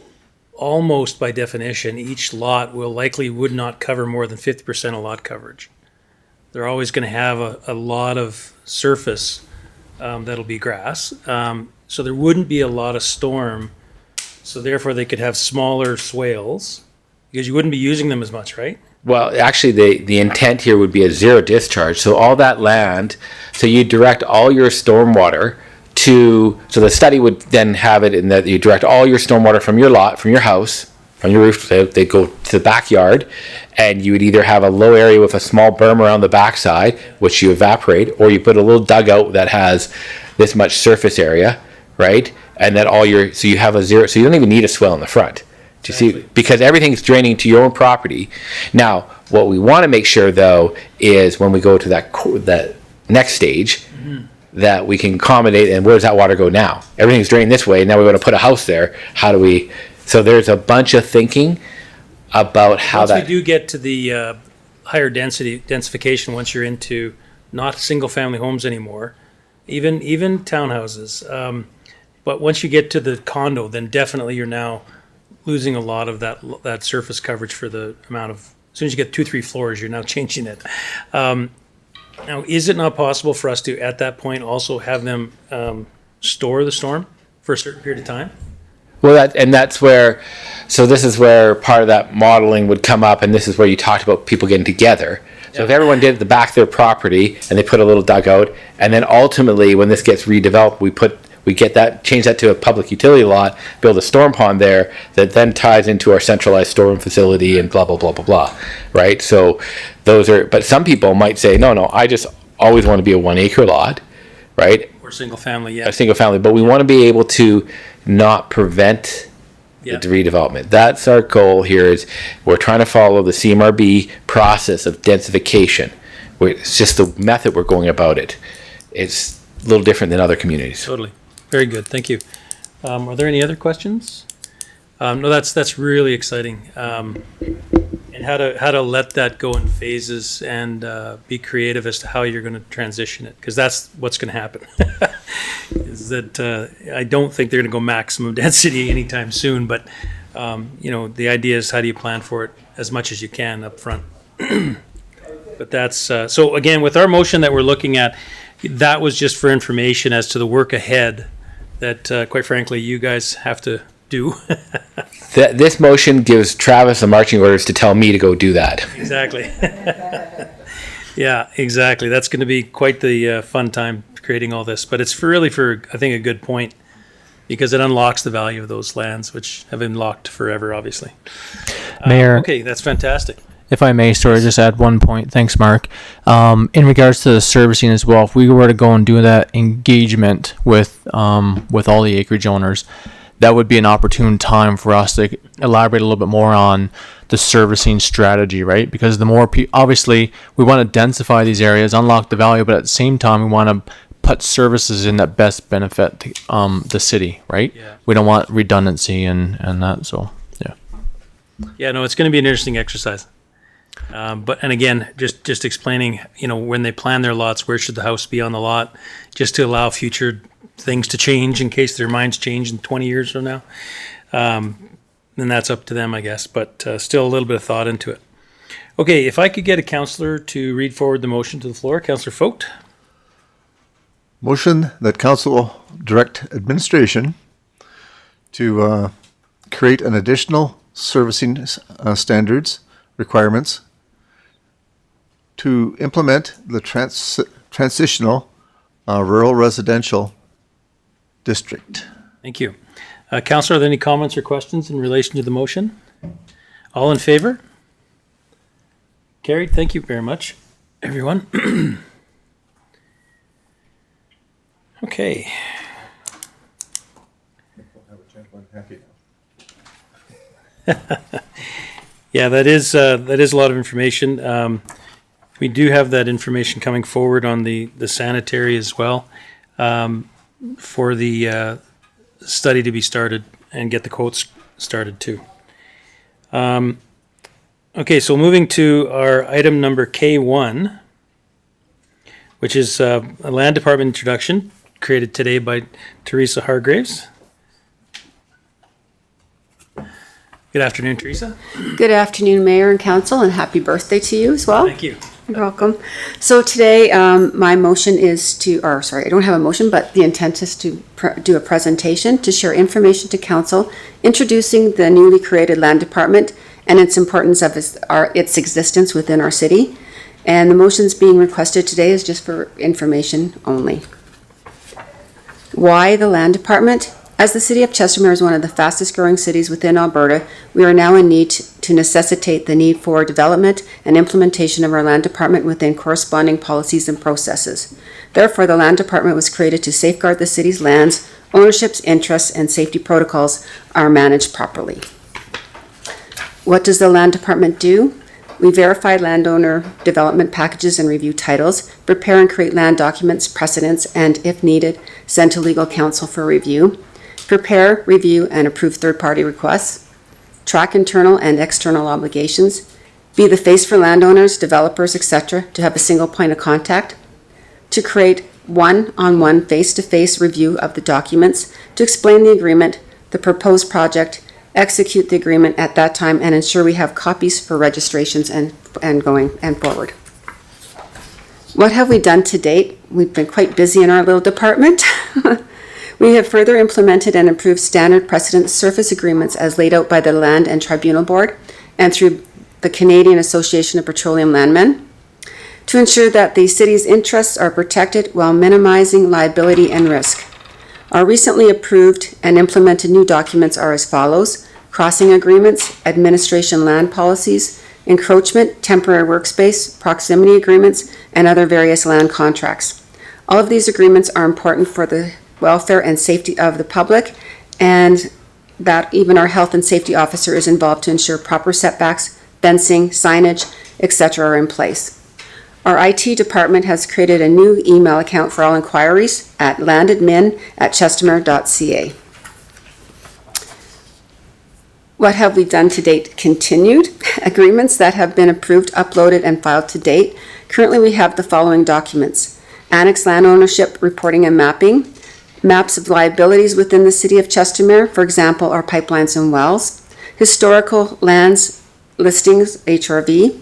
almost by definition, each lot would not cover more than 50% of lot coverage. They're always going to have a lot of surface that'll be grass. So there wouldn't be a lot of storm. So therefore they could have smaller swales because you wouldn't be using them as much, right? Well, actually, the intent here would be a zero discharge. So all that land, so you direct all your stormwater so the study would then have it in that you direct all your stormwater from your lot, from your house, from your roof, they go to the backyard, and you would either have a low area with a small berm around the backside, which you evaporate, or you put a little dugout that has this much surface area, right? And then so you have a zero, so you don't even need a swell in the front. Do you see? Because everything's draining to your own property. Now, what we want to make sure, though, is when we go to that next stage, that we can accommodate, and where does that water go now? Everything's draining this way, and now we want to put a house there. How do we? So there's a bunch of thinking about how Once we do get to the higher densification, once you're into not single-family homes anymore, even townhouses. But once you get to the condo, then definitely you're now losing a lot of that surface coverage for the amount of. As soon as you get 2-3 floors, you're now changing it. Now, is it not possible for us to, at that point, also have them store the storm for a certain period of time? Well, that's where, so this is where part of that modeling would come up, and this is where you talked about people getting together. So if everyone did at the back of their property, and they put a little dugout, and then ultimately, when this gets redeveloped, we get that, change that to a public utility lot, build a storm pond there that then ties into our centralized storm facility and blah, blah, blah, blah, blah, right? So but some people might say, no, I just always want to be a 1 acre lot, right? Or single family, yeah. A single family, but we want to be able to not prevent the redevelopment. That's our goal here, is we're trying to follow the CMRB process of densification. It's just the method we're going about it. It's a little different than other communities. Totally. Very good. Thank you. Are there any other questions? No, that's really exciting. And how to let that go in phases and be creative as to how you're going to transition it, because that's what's going to happen. Is that I don't think they're going to go maximum density anytime soon, but the idea is how do you plan for it as much as you can up front. But that's so again with our motion that we're looking at, that was just for information as to the work ahead that quite frankly you guys have to do. This motion gives Travis the marching orders to tell me to go do that. Exactly. Yeah, exactly. That's going to be quite the fun time creating all this, but it's really for, I think, a good point, because it unlocks the value of those lands, which have been locked forever, obviously. Mayor. Okay, that's fantastic. If I may, sorry, just add one point. Thanks, Mark. In regards to the servicing as well, if we were to go and do that engagement with all the acreage owners, that would be an opportune time for us to elaborate a little bit more on the servicing strategy, right? Because the more obviously we want to densify these areas, unlock the value, but at the same time we want to put services in that best benefit the city, right? Yeah. We don't want redundancy and that. So yeah. Yeah, no, it's going to be an interesting exercise. And again, just explaining, when they plan their lots, where should the house be on the lot, just to allow future things to change in case their minds change in 20 years from now. Then that's up to them, I guess, but still a little bit of thought into it. Okay, if I could get a councillor to read forward the motion to the floor. Councillor Fogt. Motion that council direct administration to create an additional servicing standards requirements to implement the transitional rural residential district. Thank you. Councillor, are there any comments or questions in relation to the motion? All in favor? Carried. Thank you very much, everyone. Okay. Yeah, that is a lot of information. We do have that information coming forward on the sanitary as well, for the study to be started and get the quotes started too. Okay, so moving to our item number K1, which is a land department introduction created today by Teresa Hargraves. Good afternoon, Teresa. Good afternoon, Mayor and Council, and happy birthday to you as well. Thank you. You're welcome. So today, my motion is to, or sorry, I don't have a motion, but the intent is to do a presentation to share information to Council, introducing the newly created land department and its importance of its existence within our city. And the motions being requested today is just for information only. Why the land department? As the city of Chestermere is one of the fastest growing cities within Alberta, we are now in need to necessitate the need for development and implementation of our land department within corresponding policies and processes. Therefore, the land department was created to safeguard the city's lands, ownerships, interests, and safety protocols are managed properly. What does the land department do? We verify landowner development packages and review titles, prepare and create land documents, precedents, and if needed, send to legal counsel for review. Prepare, review, and approve third-party requests, track internal and external obligations, be the face for landowners, developers, etc., to have a single point of contact, to create one-on-one face-to-face review of the documents, to explain the agreement, the proposed project, execute the agreement at that time, and ensure we have copies for registrations and going and forward. What have we done to date? We've been quite busy in our little department. We have further implemented and improved standard precedent surface agreements as laid out by the Land and Tribunal Board and through the Canadian Association of Petroleum Landmen to ensure that the city's interests are protected while minimizing liability and risk. Our recently approved and implemented new documents are as follows: crossing agreements, administration land policies, encroachment, temporary workspace, proximity agreements, and other various land contracts. All of these agreements are important for the welfare and safety of the public, and that even our health and safety officer is involved to ensure proper setbacks, fencing, signage, etc. are in place. Our IT department has created a new email account for all inquiries at landadmin@chestermere.ca. What have we done to date? Continued agreements that have been approved, uploaded, and filed to date. Currently, we have the following documents: Annex land ownership reporting and mapping, maps of liabilities within the city of Chestermere, for example, our pipelines and wells, historical lands listings, HRV,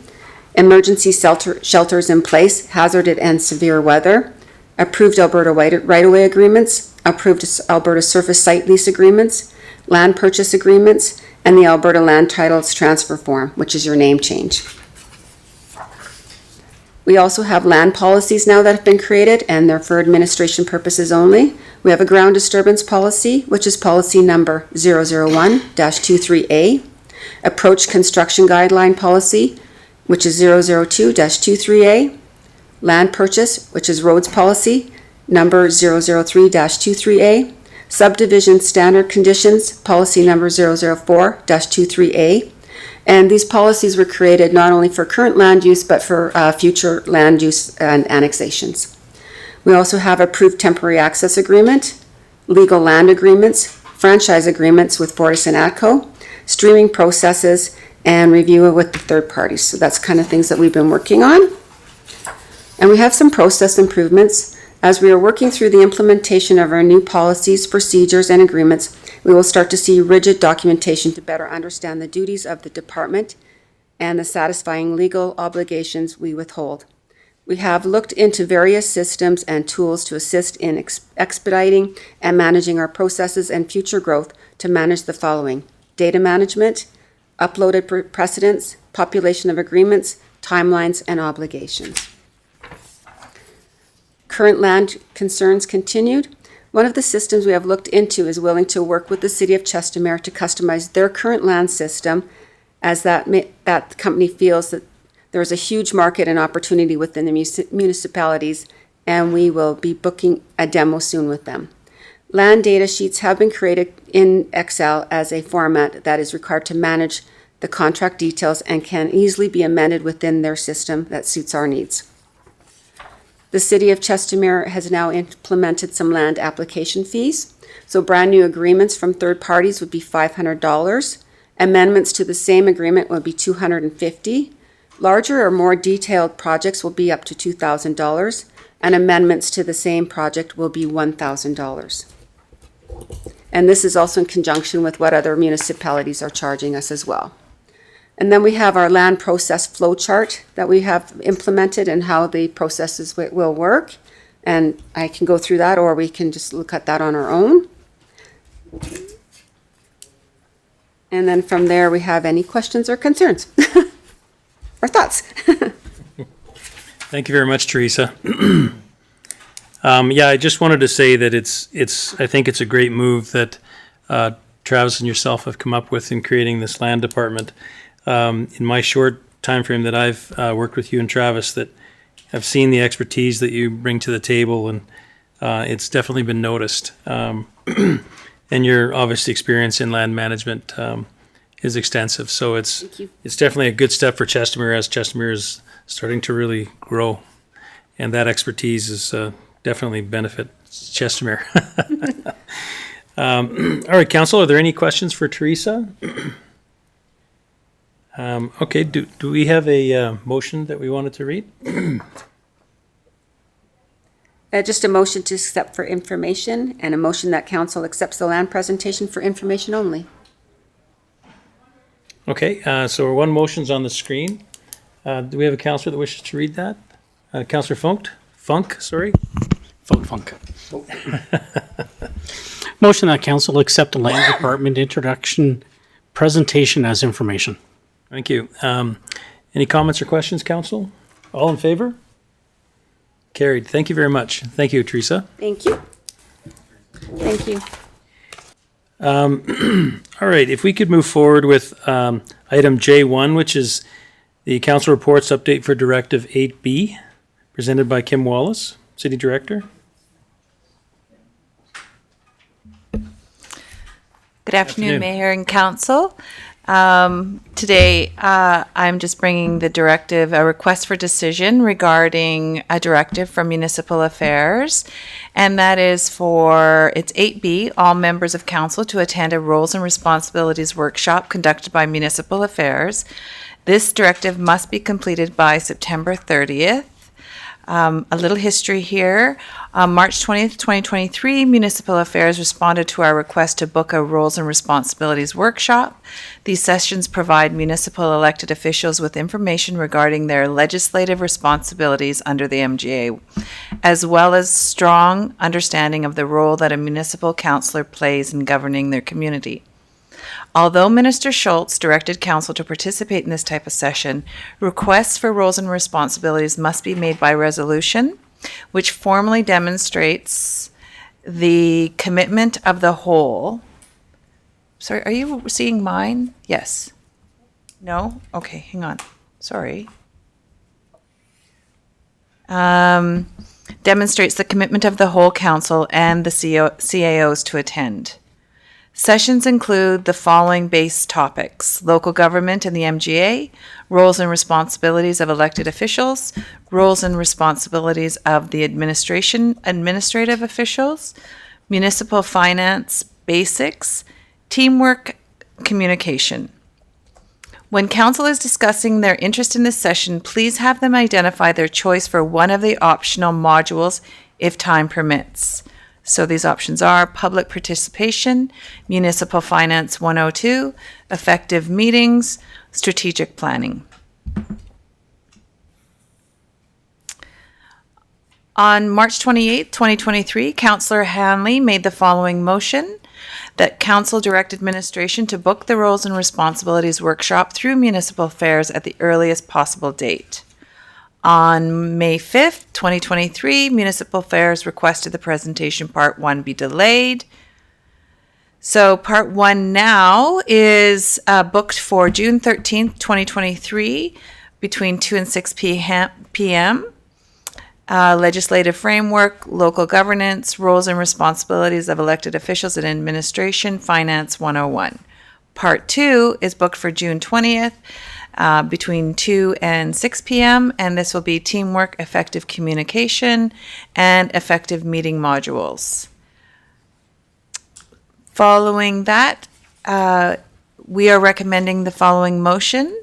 emergency shelters in place, hazarded and severe weather, approved Alberta right-of-way agreements, approved Alberta surface site lease agreements, land purchase agreements, and the Alberta Land Titles Transfer Form, which is your name change. We also have land policies now that have been created, and they're for administration purposes only. We have a ground disturbance policy, which is policy number 001-23A, approach construction guideline policy, which is 002-23A, land purchase, which is roads policy, number 003-23A, subdivision standard conditions, policy number 004-23A, and these policies were created not only for current land use, but for future land use and annexations. We also have approved temporary access agreement, legal land agreements, franchise agreements with Fortis and ATCO, streaming processes, and review with the third parties. So that's kind of things that we've been working on. And we have some process improvements. As we are working through the implementation of our new policies, procedures, and agreements, we will start to see rigid documentation to better understand the duties of the department and the satisfying legal obligations we withhold. We have looked into various systems and tools to assist in expediting and managing our processes and future growth to manage the following: data management, uploaded precedents, population of agreements, timelines, and obligations. Current land concerns continued. One of the systems we have looked into is willing to work with the City of Chestermere to customize their current land system, as that company feels that there is a huge market and opportunity within the municipalities, and we will be booking a demo soon with them. Land data sheets have been created in Excel as a format that is required to manage the contract details and can easily be amended within their system that suits our needs. The City of Chestermere has now implemented some land application fees. So brand new agreements from third parties would be $500. Amendments to the same agreement would be $250. Larger or more detailed projects will be up to $2,000, and amendments to the same project will be $1,000. And this is also in conjunction with what other municipalities are charging us as well. And then we have our land process flow chart that we have implemented and how the processes will work. And I can go through that, or we can just look at that on our own. And then from there, we have any questions or concerns or thoughts. Thank you very much, Teresa. Yeah, I just wanted to say that I think it's a great move that Travis and yourself have come up with in creating this land department. In my short time frame that I've worked with you and Travis, that I've seen the expertise that you bring to the table, and it's definitely been noticed. And your obvious experience in land management is extensive. So it's definitely a good step for Chestermere, as Chestermere is starting to really grow, and that expertise is definitely benefits Chestermere. All right, Council, are there any questions for Teresa? Okay, do we have a motion that we wanted to read? Just a motion to accept for information, and a motion that council accepts the land presentation for information only. Okay, so one motion's on the screen. Do we have a councillor that wishes to read that? Councillor Funk, sorry. Funk. Motion that council accept the land department introduction presentation as information. Thank you. Any comments or questions, council? All in favor? Carried. Thank you very much. Thank you, Teresa. Thank you. Thank you. All right, if we could move forward with item J1, which is the council reports update for Directive 8B, presented by Kim Wallace, City Director. Good afternoon, Mayor and Council. Today, I'm just bringing the directive, a request for decision regarding a directive from Municipal Affairs, and that is for, it's 8B, all members of council to attend a roles and responsibilities workshop conducted by Municipal Affairs. This directive must be completed by September 30th. A little history here. March 20th, 2023, Municipal Affairs responded to our request to book a roles and responsibilities workshop. These sessions provide municipal elected officials with information regarding their legislative responsibilities under the MGA, as well as strong understanding of the role that a municipal councillor plays in governing their community. Although Minister Schultz directed council to participate in this type of session, requests for roles and responsibilities must be made by resolution, which formally demonstrates the commitment of the whole. Sorry, are you seeing mine? Yes. No? Okay, hang on. Sorry. Demonstrates the commitment of the whole council and the CAOs to attend. Sessions include the following base topics: local government and the MGA, roles and responsibilities of elected officials, roles and responsibilities of the administrative officials, municipal finance basics, teamwork, communication. When council is discussing their interest in this session, please have them identify their choice for one of the optional modules if time permits. So these options are public participation, municipal finance 102, effective meetings, strategic planning. On March 28, 2023, Councillor Hanley made the following motion that council direct administration to book the roles and responsibilities workshop through municipal affairs at the earliest possible date. On May 5th, 2023, municipal affairs requested the presentation part 1 be delayed. So part 1 now is booked for June 13th, 2023 between 2 and 6 p.m. Legislative framework, local governance, roles and responsibilities of elected officials and administration, Finance 101. Part 2 is booked for June 20th between 2 and 6 p.m. And this will be teamwork, effective communication, and effective meeting modules. Following that, we are recommending the following motion: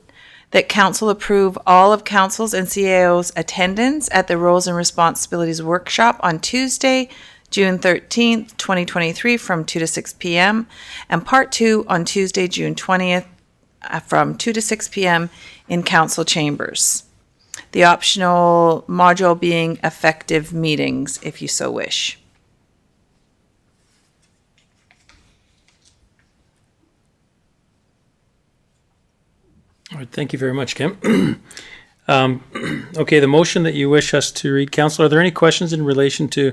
that council approve all of council's and CAO's attendance at the Roles and Responsibilities Workshop on Tuesday, June 13th, 2023 from 2 to 6 p.m. and Part 2 on Tuesday, June 20th from 2 to 6 p.m. in council chambers. The optional module being effective meetings, if you so wish. All right, thank you very much, Kim. Okay, the motion that you wish us to read, Council, are there any questions in relation to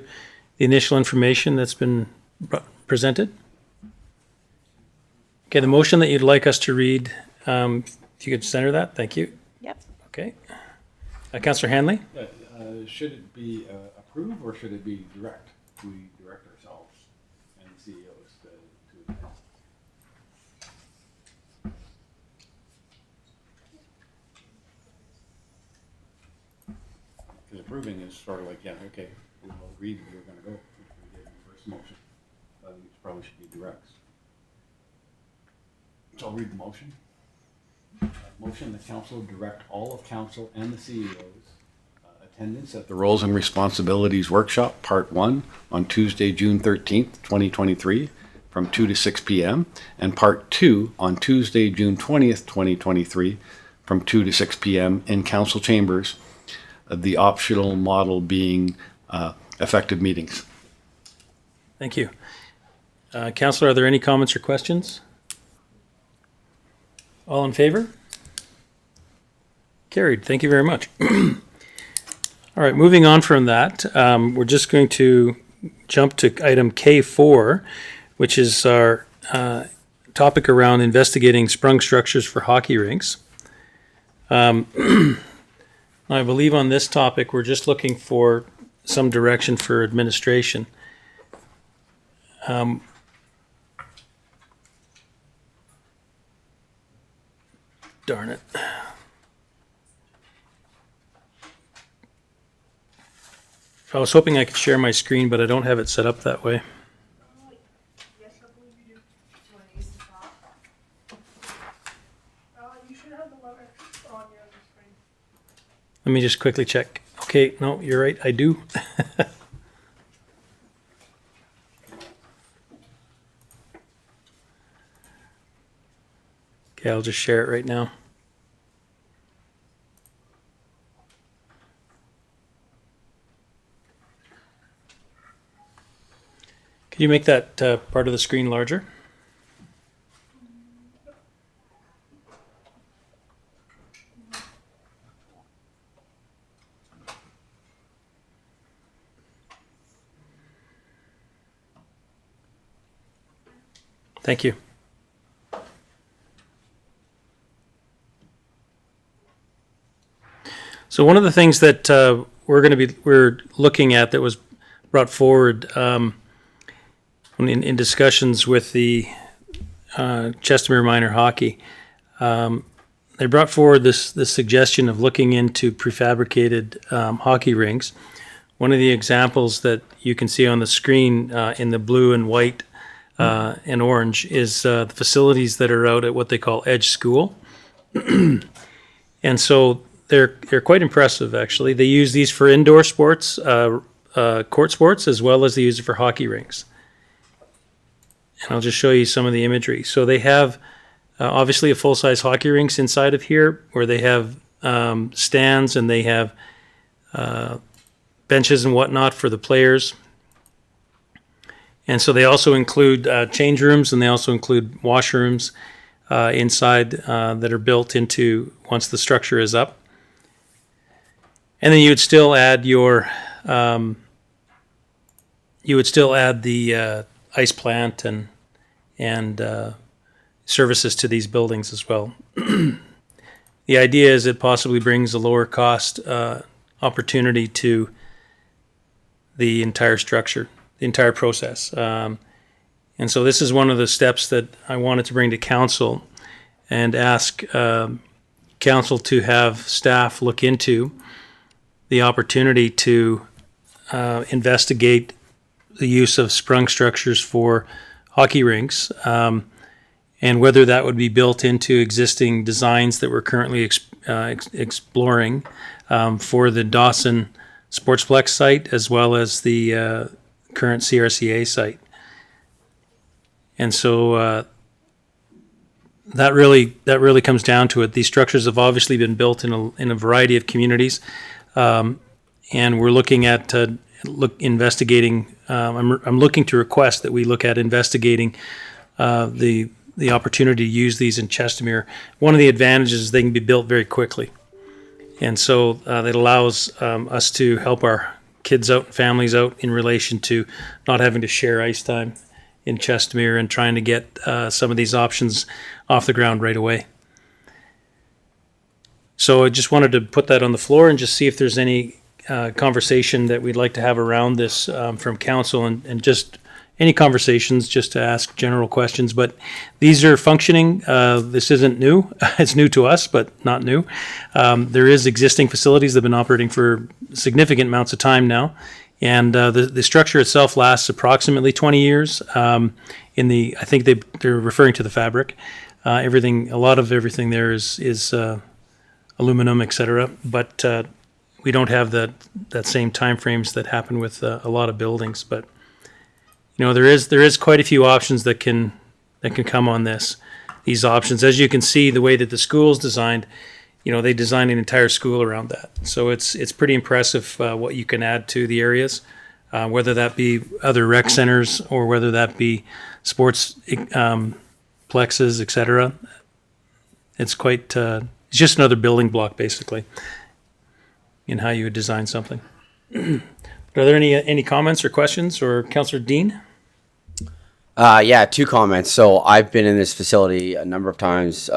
the initial information that's been presented? Okay, the motion that you'd like us to read, if you could center that, thank you. Yep. Okay. Councillor Hanley? Should it be approve or should it be direct? We direct ourselves and CEOs to attend. Because approving is sort of like, yeah, okay, we all agreed we were going to go, which we did in the first motion. I think it probably should be direct. So I'll read the motion. Motion that council direct all of council and the CEO's attendance at the Roles and Responsibilities Workshop, Part 1, on Tuesday, June 13th, 2023, from 2 to 6 p.m., and Part 2 on Tuesday, June 20th, 2023, from 2 to 6 p.m. in council chambers, the optional model being effective meetings. Thank you. Councillor, are there any comments or questions? All in favor? Carried. Thank you very much. All right, moving on from that, we're just going to jump to item K4, which is our topic around investigating sprung structures for hockey rinks. I believe on this topic, we're just looking for some direction for administration. Darn it. I was hoping I could share my screen, but I don't have it set up that way. Let me just quickly check. Okay, no, you're right, I do. Okay, I'll just share it right now. Can you make that part of the screen larger? Thank you. So one of the things that we're looking at that was brought forward in discussions with the Chestermere Minor Hockey, they brought forward this suggestion of looking into prefabricated hockey rinks. One of the examples that you can see on the screen in the blue and white and orange is the facilities that are out at what they call Edge School. And so they're quite impressive, actually. They use these for indoor sports, court sports, as well as they use it for hockey rinks. And I'll just show you some of the imagery. So they have obviously a full-size hockey rinks inside of here, where they have stands and they have benches and whatnot for the players. And so they also include change rooms, and they also include washrooms inside that are built into once the structure is up. And then you would still add your the ice plant and services to these buildings as well. The idea is it possibly brings a lower cost opportunity to the entire structure, the entire process. And so this is one of the steps that I wanted to bring to council and ask council to have staff look into the opportunity to investigate the use of sprung structures for hockey rinks, and whether that would be built into existing designs that we're currently exploring for the Dawson Sportsplex site as well as the current CRCA site. And so that really comes down to it. These structures have obviously been built in a variety of communities, and we're looking at investigating. I'm looking to request that we look at investigating the opportunity to use these in Chestermere. One of the advantages is they can be built very quickly, and so it allows us to help our kids out, families out, in relation to not having to share ice time in Chestermere and trying to get some of these options off the ground right away. So I just wanted to put that on the floor and just see if there's any conversation that we'd like to have around this from council, and just any conversations just to ask general questions. But these are functioning. This isn't new. It's new to us, but not new. There is existing facilities that have been operating for significant amounts of time now. And the structure itself lasts approximately 20 years. I think they're referring to the fabric. A lot of everything there is aluminum, etc. But we don't have that same time frames that happen with a lot of buildings. But there is quite a few options that can come on these options. As you can see, the way that the school's designed, they designed an entire school around that. So it's pretty impressive what you can add to the areas, whether that be other rec centers or whether that be sports plexes, etc. It's quite, it's just another building block basically in how you would design something. Are there any comments or questions, or Councillor Dean? Yeah, 2 comments. So I've been in this facility a number of times,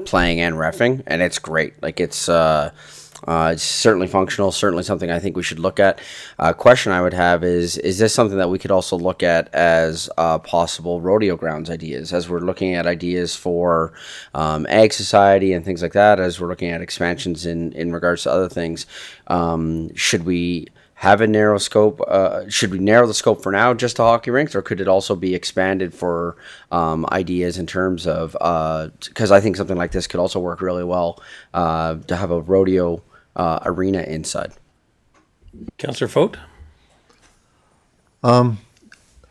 playing and reffing, and it's great. Like it's certainly functional, certainly something I think we should look at. Question I would have is this something that we could also look at as possible rodeo grounds ideas, as we're looking at ideas for Ag Society and things like that, as we're looking at expansions in regards to other things? Should we have a narrow scope? Should we narrow the scope for now just to hockey rinks, or could it also be expanded for ideas in terms of, because I think something like this could also work really well to have a rodeo arena inside. Councillor Fote?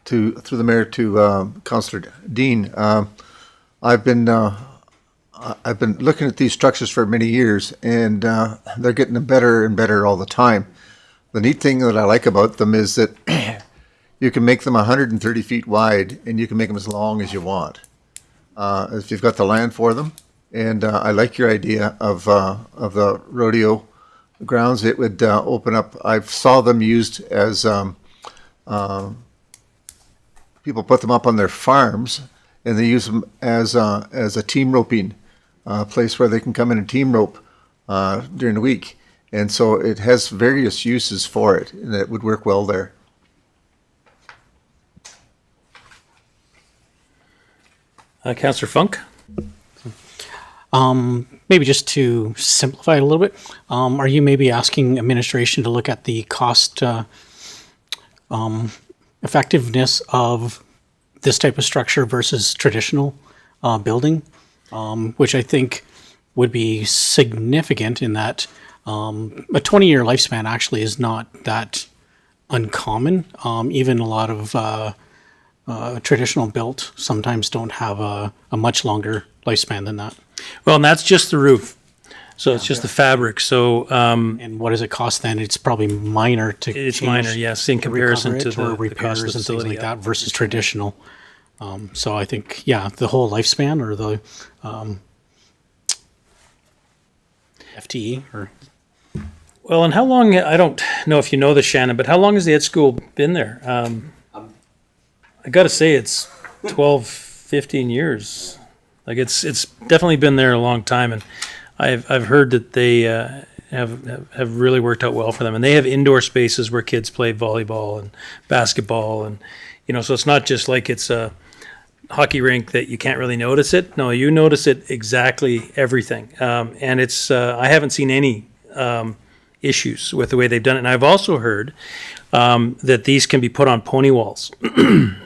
Through the mayor to Councillor Dean, I've been looking at these structures for many years, and they're getting better and better all the time. The neat thing that I like about them is that you can make them 130 feet wide, and you can make them as long as you want, if you've got the land for them. And I like your idea of the rodeo grounds. It would open up. I saw them used as people put them up on their farms, and they use them as a team roping place where they can come in and team rope during the week. And so it has various uses for it, and it would work well there. Councillor Funk? Maybe just to simplify it a little bit, are you maybe asking administration to look at the cost effectiveness of this type of structure versus traditional building, which I think would be significant in that a 20-year lifespan actually is not that uncommon. Even a lot of traditional built sometimes don't have a much longer lifespan than that. Well, and that's just the roof. So it's just the fabric. So And what does it cost then? It's probably minor to it's change minor, yes, in comparison recover to it, or the cost of repairs the and things facility. like Yeah. that versus traditional. So I think, yeah, the whole lifespan or the FTE or Well, and how long, I don't know if you know this, Shannon, but how long has the ed school been there? I got to say it's 12, 15 years. Like it's definitely been there a long time, and I've heard that they have really worked out well for them, and they have indoor spaces where kids play volleyball and basketball, and so it's not just like it's a hockey rink that you can't really notice it. No, you notice it exactly everything, and it's I haven't seen any issues with the way they've done it. And I've also heard that these can be put on pony walls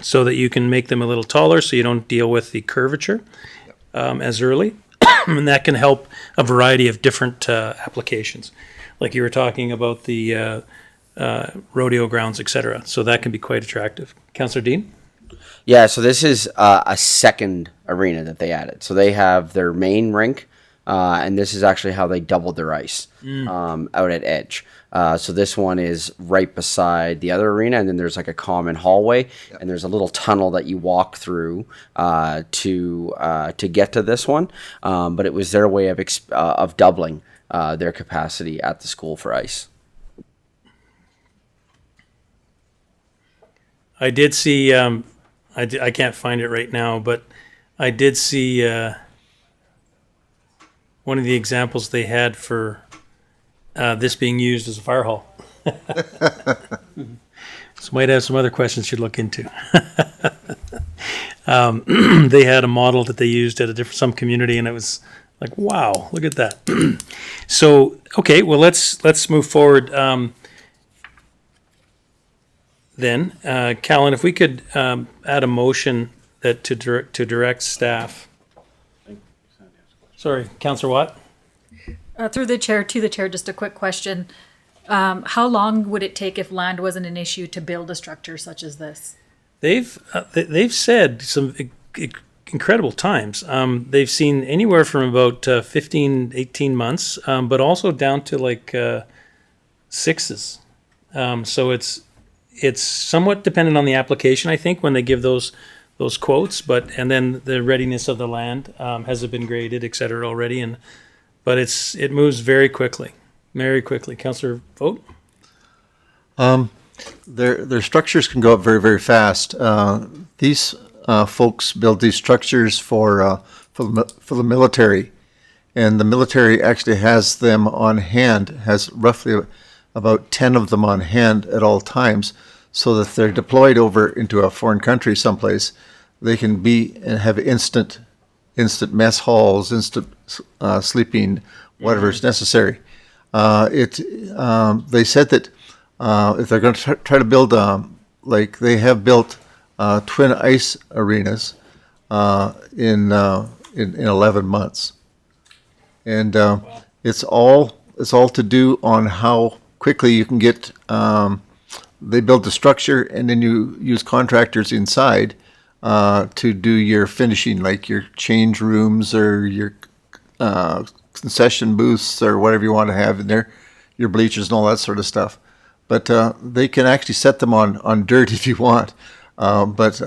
so that you can make them a little taller so you don't deal with the curvature as early. And that can help a variety of different applications. Like you were talking about the rodeo grounds, etc. So that can be quite attractive. Councillor Dean? Yeah, so this is a second arena that they added. So they have their main rink, and this is actually how they doubled their ice out at Edge. So this one is right beside the other arena, and then there's like a common hallway, and there's a little tunnel that you walk through to get to this one. But it was their way of doubling their capacity at the school for ice. I did see, I can't find it right now, but I did see one of the examples they had for this being used as a fire hall. So might have some other questions you'd look into. They had a model that they used at some community, and it was like, wow, look at that. So, okay, well, let's move forward. Then, Callan, if we could add a motion that to direct staff. Sorry, Councillor Watt? Through the chair, to the chair, just a quick question. How long would it take if land wasn't an issue to build a structure such as this? They've said some incredible times. They've seen anywhere from about 15, 18 months, but also down to like 6s. So it's somewhat dependent on the application, I think, when they give those quotes, and then the readiness of the land, has it been graded, et cetera, already, but it moves very quickly. Councillor Vogt? Their structures can go up very, very fast. These folks build these structures for the military, and the military actually has them on hand, has roughly about 10 of them on hand at all times, so that if they're deployed over into a foreign country someplace, they can be and have instant mess halls, instant sleeping, whatever is necessary. They said that if they're going to try to build, like they have built twin ice arenas in 11 months, and it's all to do on how quickly you can get. They build the structure, and then you use contractors inside to do your finishing, like your change rooms or your concession booths or whatever you want to have in there, your bleachers and all that sort of stuff. But they can actually set them on dirt if you want. But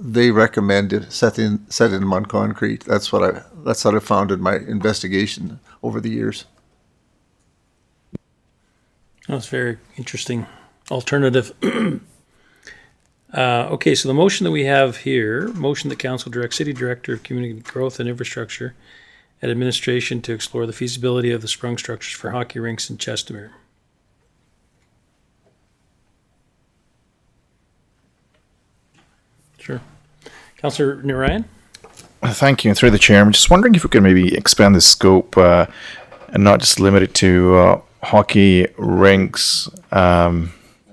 they recommend setting them on concrete. That's what I found in my investigation over the years. That's very interesting alternative. Okay, so the motion that we have here, motion that council directs City Director of Community Growth and Infrastructure and Administration to explore the feasibility of the sprung structures for hockey rinks in Chestermere. Sure. Councillor Narayan? Thank you. And through the chair, I'm just wondering if we could maybe expand the scope and not just limit it to hockey rinks.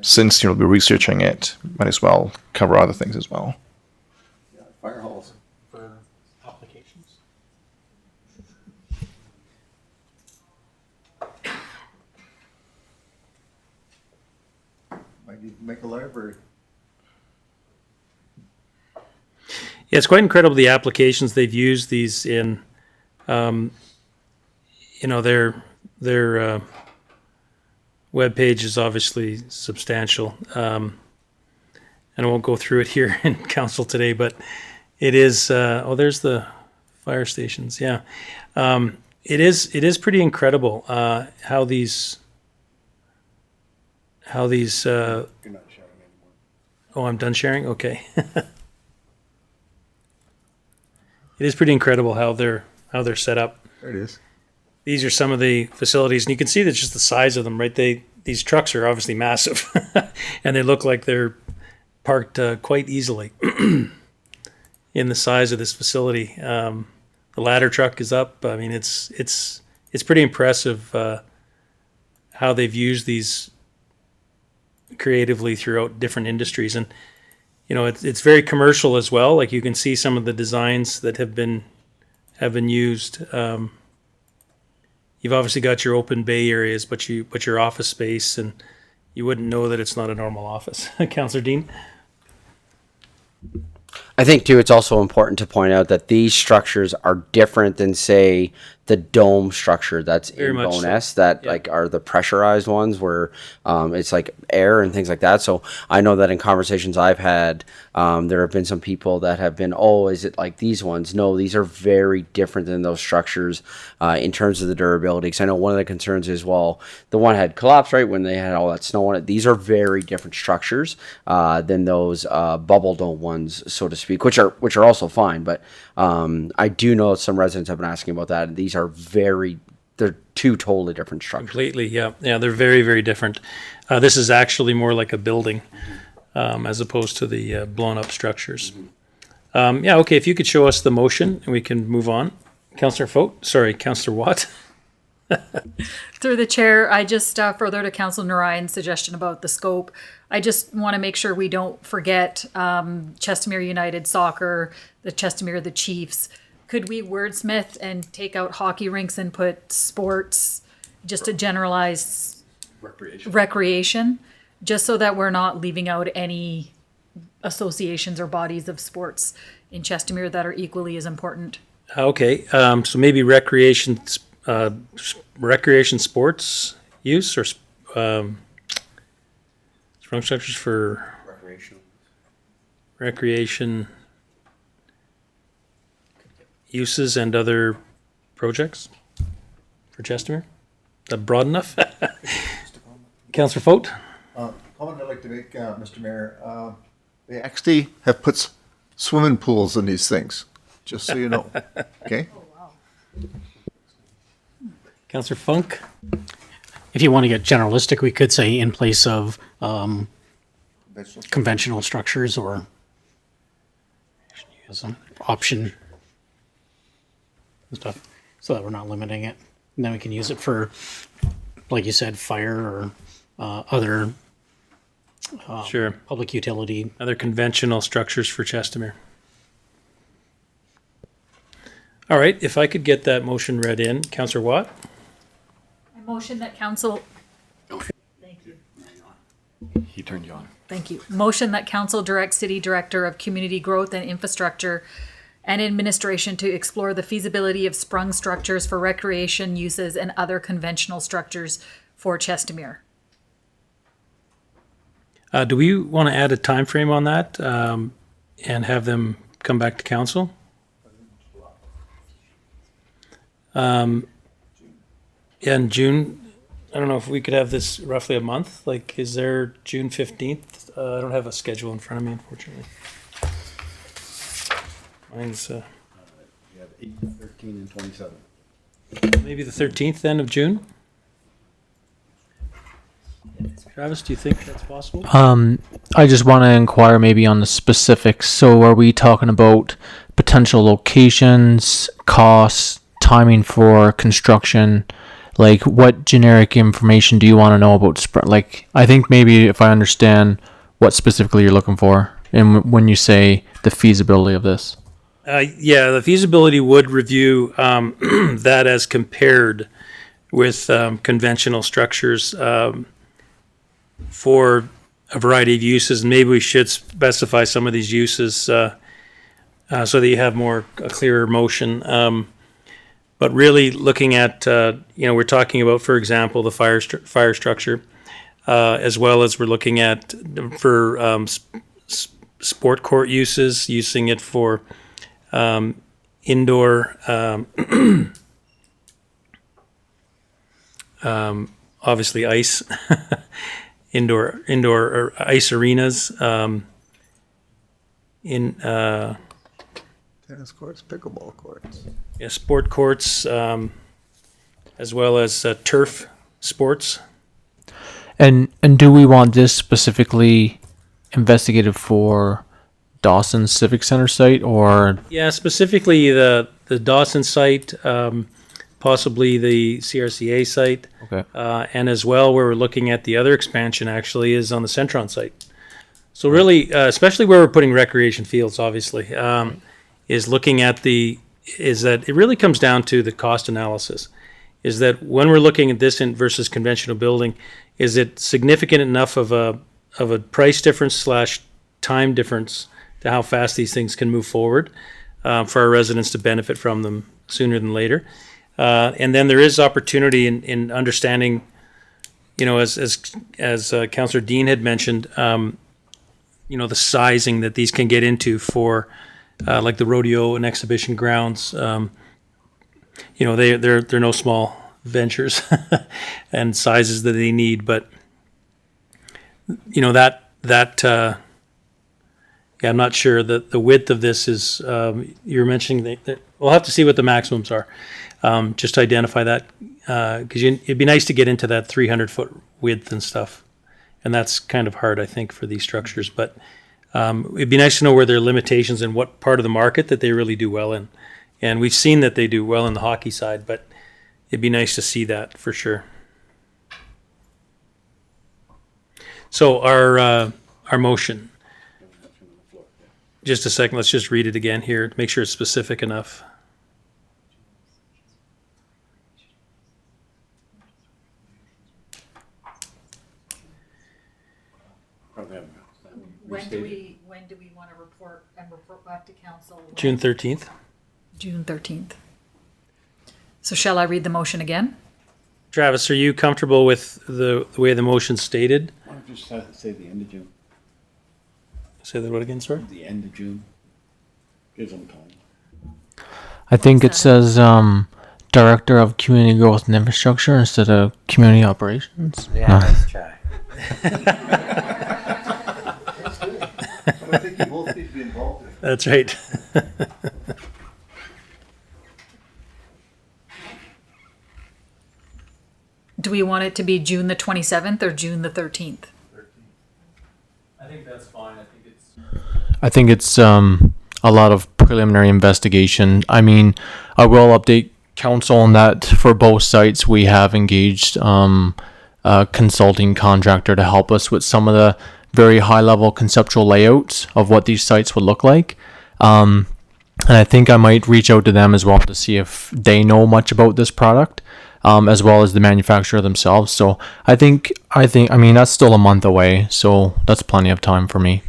Since you'll be researching it, might as well cover other things as well. Fire halls. for applications. Might even make a library. Yeah, it's quite incredible the applications they've used these in you know, their webpage is obviously substantial. And I won't go through it here in council today, but it is, there's the fire stations, yeah. It is pretty incredible how these You're not sharing anymore. Oh, I'm done sharing? Okay. It is pretty incredible how they're set up. There it is. These are some of the facilities, and you can see that just the size of them, right? These trucks are obviously massive, and they look like they're parked quite easily in the size of this facility. The ladder truck is up. I mean, it's pretty impressive how they've used these creatively throughout different industries, and you know, it's very commercial as well. Like you can see some of the designs that have been used. You've obviously got your open bay areas, but your office space, and you wouldn't know that it's not a normal office. Councillor Dean? I think too, it's also important to point out that these structures are different than, say, the dome structure that's Very in much so. Bonus that like are the pressurized ones where it's like air and things like that. So I know that in conversations I've had, there have been some people that have been, oh, is it like these ones? No, these are very different than those structures in terms of the durability. Because I know one of the concerns is, well, the one had collapsed right when they had all that snow on it. These are very different structures than those bubble dome ones, so to speak, which are also fine. But I do know some residents have been asking about that. And these are they're two totally different structures. Completely, yeah. Yeah, they're very, very different. This is actually more like a building as opposed to the blown up structures. Yeah, okay, if you could show us the motion and we can move on. Councillor Watt. Through the chair, I just further to Councillor Narayan's suggestion about the scope. I just want to make sure we don't forget Chestermere United Soccer, the Chestermere the Chiefs. Could we wordsmith and take out hockey rinks and put sports, just to generalize recreation, just so that we're not leaving out any associations or bodies of sports in Chestermere that are equally as important? Okay, so maybe recreation sports use or strong structures for recreation uses and other projects for Chestermere? Is that broad enough? Councillor Fote? Comment I'd like to make, Mr. Mayor, they actually have put swimming pools in these things, just so you know. Okay? Councillor Funk? If you want to get generalistic, we could say in place of conventional structures or as an option and stuff, so that we're not limiting it. And then we can use it for, like you said, fire or other Sure. public utility. Other conventional structures for Chestermere. All right, if I could get that motion read in. Councillor Watt? I motion that council. Thank you. He turned you on. Thank you. Motion that council direct city director of community growth and infrastructure and administration to explore the feasibility of sprung structures for recreation uses and other conventional structures for Chestermere. Do we want to add a time frame on that and have them come back to council? In June, I don't know if we could have this roughly a month. Like, is there June 15th? I don't have a schedule in front of me, unfortunately. Mine's You have 8, 13, and 27. maybe the 13th then of June. Travis, do you think that's possible? I just want to inquire maybe on the specifics. So are we talking about potential locations, costs, timing for construction? Like, what generic information do you want to know about? Like, I think maybe if I understand what specifically you're looking for, and when you say the feasibility of this. Yeah, the feasibility would review that as compared with conventional structures for a variety of uses. And maybe we should specify some of these uses so that you have a clearer motion. but really looking at, we're talking about, for example, the fire structure, as well as we're looking at for sport court uses, using it for indoor, obviously ice, indoor ice arenas, Tennis courts, pickleball courts. yeah, sport courts, as well as turf sports. And do we want this specifically investigated for Dawson Civic Center site, or Yeah, specifically the Dawson site, possibly the CRCA site. Okay. And as well, where we're looking at the other expansion actually is on the Centron site. So really, especially where we're putting recreation fields, obviously, is looking at is that it really comes down to the cost analysis. Is that when we're looking at this versus conventional building, is it significant enough of a price difference / time difference to how fast these things can move forward for our residents to benefit from them sooner than later? And then there is opportunity in understanding, as Councillor Dean had mentioned, the sizing that these can get into for like the rodeo and exhibition grounds. They're no small ventures and sizes that they need, but I'm not sure that the width of this is, you're mentioning that we'll have to see what the maximums are, just to identify that, because it'd be nice to get into that 300-foot width and stuff. And that's kind of hard, I think, for these structures, but it'd be nice to know where there are limitations and what part of the market that they really do well in. And we've seen that they do well in the hockey side, but it'd be nice to see that for sure. So our motion. Just a second, let's just read it again here to make sure it's specific enough. When do we want to report back to council? June 13th. June 13th. So shall I read the motion again? Travis, are you comfortable with the way the motion's stated? Why don't you just say the end of June? Say that what again, sorry? The end of June. Gives them time. I think it says Director of Community Growth and Infrastructure instead of Community Operations. Yeah, nice try. I think you both need to be involved. That's right. Do we want it to be June the 27th or June the 13th? I think that's fine. I think it's a lot of preliminary investigation. I mean, I will update council on that for both sites. We have engaged a consulting contractor to help us with some of the very high level conceptual layouts of what these sites would look like. And I think I might reach out to them as well to see if they know much about this product, as well as the manufacturer themselves. So I mean, that's still a month away, so that's plenty of time for me.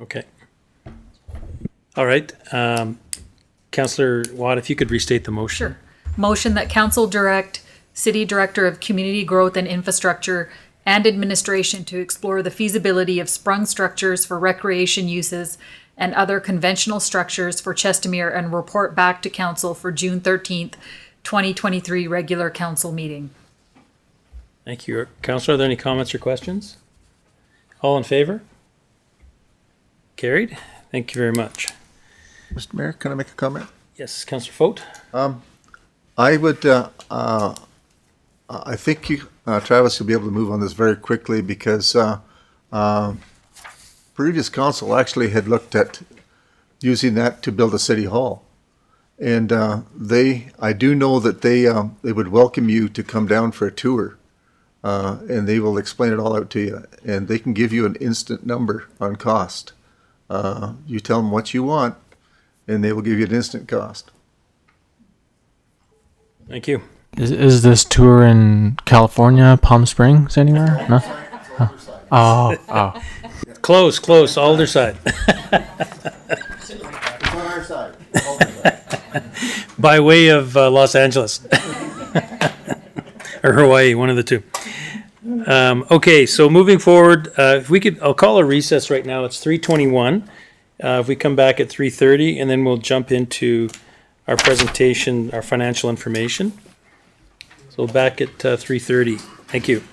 Okay. All right. Councillor Watt, if you could restate the motion. Sure. Motion that council direct City Director of Community Growth and Infrastructure and Administration to explore the feasibility of sprung structures for recreation uses and other conventional structures for Chestermere and report back to council for June 13th, 2023 regular council meeting. Thank you. Councillor, are there any comments or questions? All in favor? Carried. Thank you very much. Mr. Mayor, can I make a comment? Yes, Councillor Fote. I would, I think you, Travis, you'll be able to move on this very quickly because previous council actually had looked at using that to build a city hall. And I do know that they would welcome you to come down for a tour, and they will explain it all out to you. And they can give you an instant number on cost. You tell them what you want, and they will give you an instant cost. Thank you. Is this tour in California, Palm Springs, anywhere? No? Oh. Close, Alderside. It's on our side. by way of Los Angeles or Hawaii, one of the two. Okay, so moving forward, if we could, I'll call a recess right now. It's 3:21. If we come back at 3:30, and then we'll jump into our presentation, our financial information. So back at 3:30. Thank you.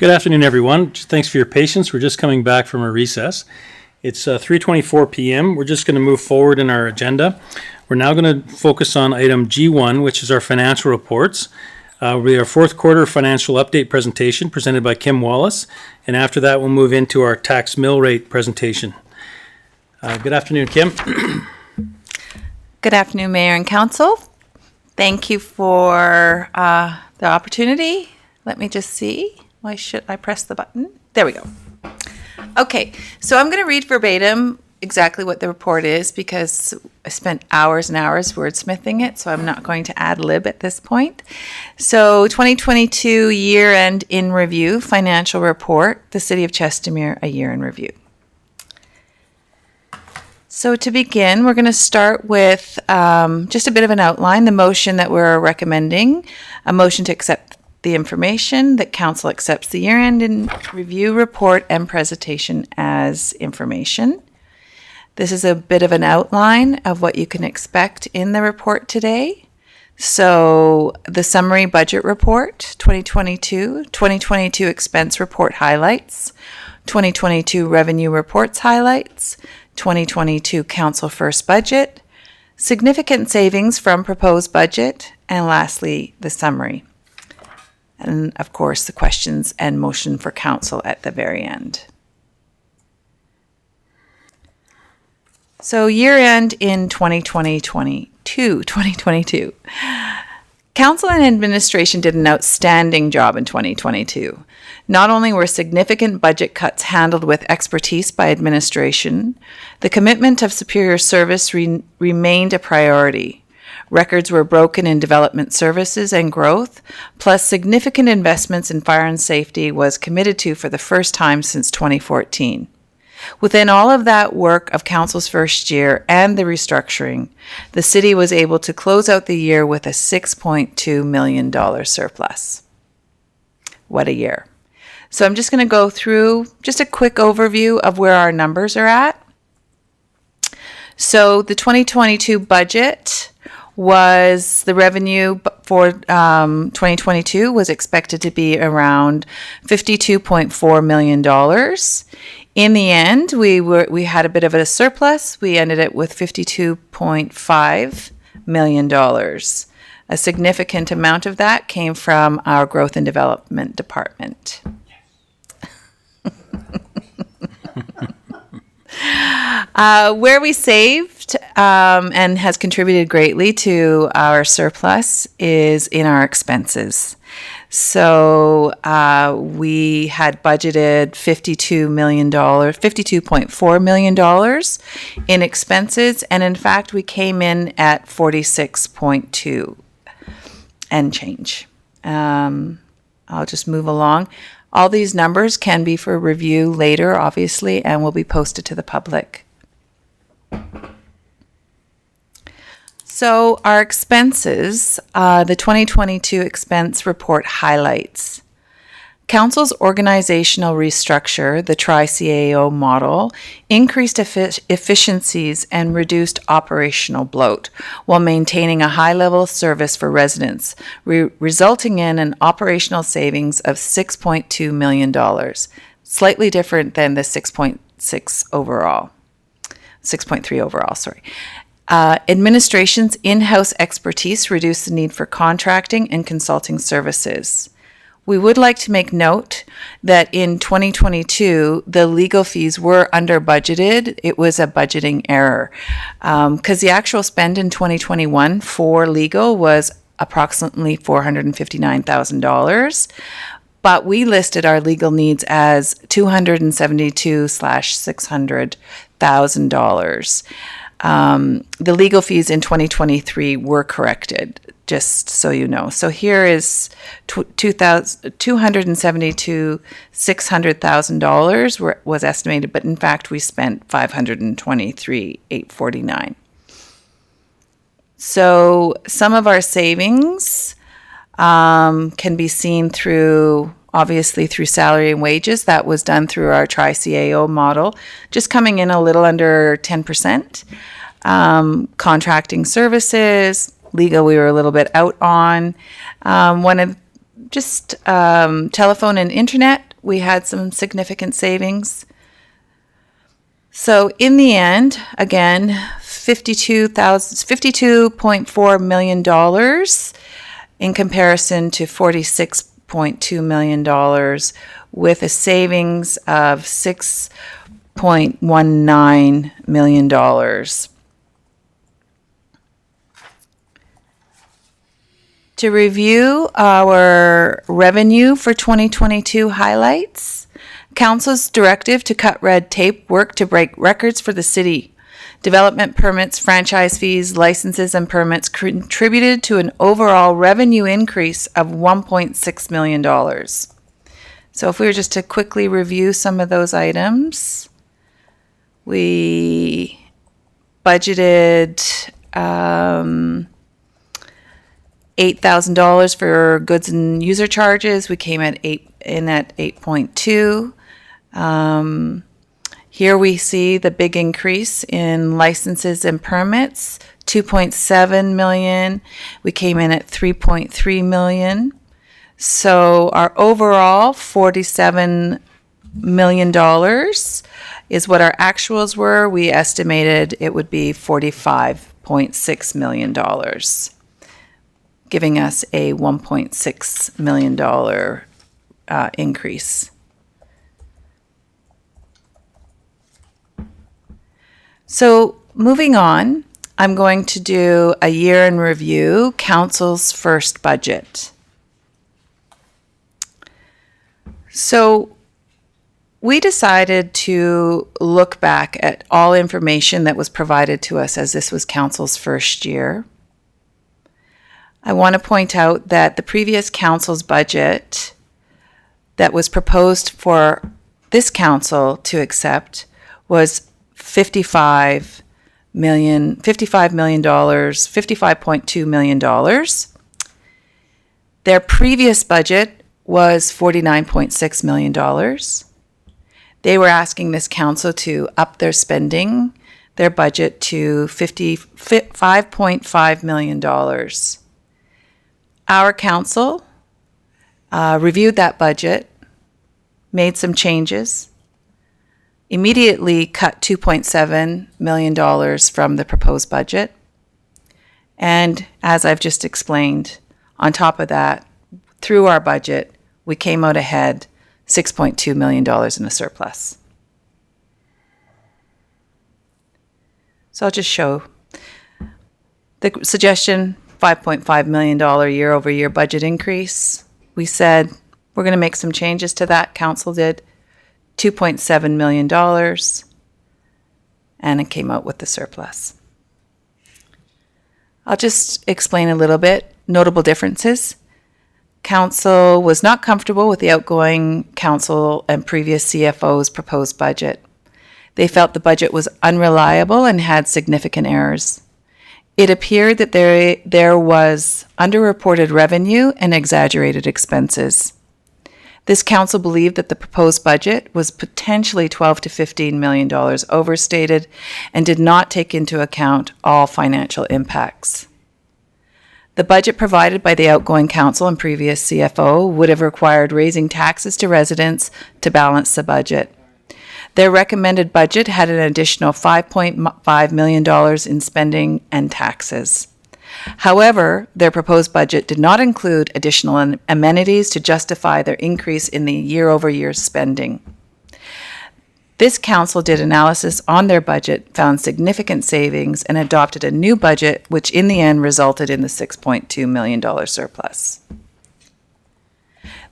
Good afternoon, everyone. Thanks for your patience. We're just coming back from a recess. It's 3:24 p.m. We're just going to move forward in our agenda. We're now going to focus on item G1, which is our financial reports. We have our fourth quarter financial update presentation presented by Kim Wallace, and after that we'll move into our tax mill rate presentation. Good afternoon, Kim. Good afternoon, Mayor and Council. Thank you for the opportunity. Let me just see. Why should I press the button? There we go. Okay, so I'm going to read verbatim exactly what the report is because I spent hours and hours wordsmithing it, so I'm not going to ad lib at this point. So 2022 year-end in review, financial report, the City of Chestermere, a year in review. So to begin, we're going to start with just a bit of an outline, the motion that we're recommending, a motion to accept the information, that Council accepts the year-end in review report and presentation as information. This is a bit of an outline of what you can expect in the report today. So the summary budget report, 2022 expense report highlights, 2022 revenue reports highlights, 2022 council first budget, significant savings from proposed budget, and lastly, the summary. And of course, the questions and motion for council at the very end. So year end in 2022. Council and administration did an outstanding job in 2022. Not only were significant budget cuts handled with expertise by administration, the commitment of superior service remained a priority. Records were broken in development services and growth, plus significant investments in fire and safety was committed to for the first time since 2014. Within all of that work of Council's first year and the restructuring, the city was able to close out the year with a $6.2 million surplus. What a year. So I'm just going to go through just a quick overview of where our numbers are at. So the 2022 budget was the revenue for 2022 was expected to be around $52.4 million. In the end, we had a bit of a surplus. We ended it with $52.5 million. A significant amount of that came from our growth and development department. Where we saved and has contributed greatly to our surplus is in our expenses. So we had budgeted $52.4 million in expenses, and in fact we came in at 46.2 and change. I'll just move along. All these numbers can be for review later, obviously, and will be posted to the public. So our expenses, the 2022 expense report highlights. Council's organizational restructure, the Tri-CAO model, increased efficiencies and reduced operational bloat while maintaining a high level of service for residents, resulting in an operational savings of $6.2 million, slightly different than the 6.3 overall, sorry. Administration's in-house expertise reduced the need for contracting and consulting services. We would like to make note that in 2022, the legal fees were under budgeted. It was a budgeting error because the actual spend in 2021 for legal was approximately $459,000. But we listed our legal needs as $272,600,000. The legal fees in 2023 were corrected, just so you know. So here is $272,600,000 was estimated, but in fact we spent $523,849. So some of our savings can be seen through, obviously through salary and wages. That was done through our Tri-CAO model, just coming in a little under 10%. Contracting services, legal we were a little bit out on. Telephone and internet we had some significant savings. So in the end, again, $52.4 million in comparison to $46.2 million, with a savings of $6.19 million. To review our revenue for 2022 highlights, Council's directive to cut red tape worked to break records for the city. Development permits, franchise fees, licenses, and permits contributed to an overall revenue increase of $1.6 million. So if we were just to quickly review some of those items, we budgeted $8,000 for goods and user charges. We came at 8.2. Here we see the big increase in licenses and permits, 2.7 million. We came in at 3.3 million. So our overall $47 million is what our actuals were. We estimated it would be $45.6 million, giving us a $1.6 million increase. So moving on, I'm going to do a year in review, Council's first budget. So we decided to look back at all information that was provided to us as this was Council's first year. I want to point out that the previous Council's budget that was proposed for this Council to accept was $55.2 million. Their previous budget was $49.6 million. They were asking this council to up their spending, their budget to $55.5 million. Our council reviewed that budget, made some changes, immediately cut $2.7 million from the proposed budget. And as I've just explained, on top of that, through our budget, we came out ahead $6.2 million in a surplus. So I'll just show the suggestion, $5.5 million year-over-year budget increase. We said we're going to make some changes to that. Council did $2.7 million, and it came out with the surplus. I'll just explain a little bit. Notable differences. Council was not comfortable with the outgoing council and previous CFO's proposed budget. They felt the budget was unreliable and had significant errors. It appeared that there was underreported revenue and exaggerated expenses. This council believed that the proposed budget was potentially $12 to $15 million overstated and did not take into account all financial impacts. The budget provided by the outgoing council and previous CFO would have required raising taxes to residents to balance the budget. Their recommended budget had an additional $5.5 million in spending and taxes. However, their proposed budget did not include additional amenities to justify their increase in the year-over-year spending. This council did analysis on their budget, found significant savings, and adopted a new budget, which in the end resulted in the $6.2 million surplus.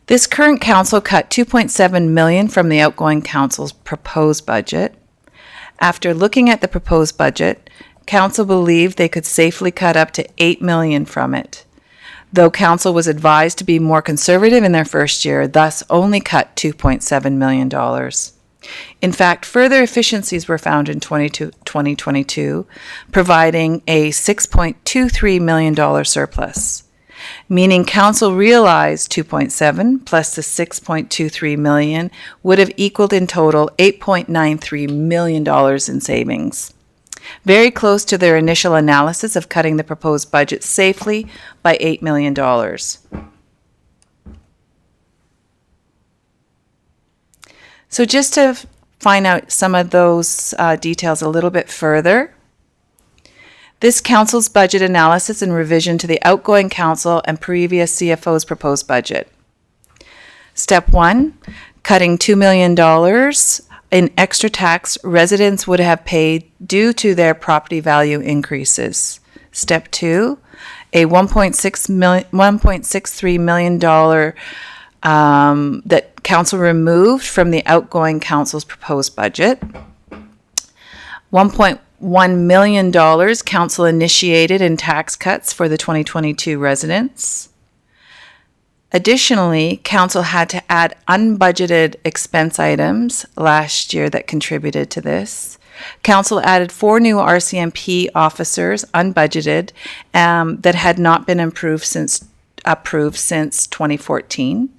This current council cut $2.7 million from the outgoing council's proposed budget. After looking at the proposed budget, council believed they could safely cut up to $8 million from it, though council was advised to be more conservative in their first year, thus only cut $2.7 million. In fact, further efficiencies were found in 2022, providing a $6.23 million surplus, meaning council realized 2.7 plus the 6.23 million would have equaled in total $8.93 million in savings. Very close to their initial analysis of cutting the proposed budget safely by $8 million. So just to find out some of those details a little bit further, this council's budget analysis and revision to the outgoing council and previous CFO's proposed budget. Step 1, cutting $2 million in extra tax residents would have paid due to their property value increases. Step 2, a $1.63 million that council removed from the outgoing council's proposed budget. $1.1 million council initiated in tax cuts for the 2022 residents. Additionally, council had to add unbudgeted expense items last year that contributed to this. Council added 4 new RCMP officers, unbudgeted, that had not been approved since 2014.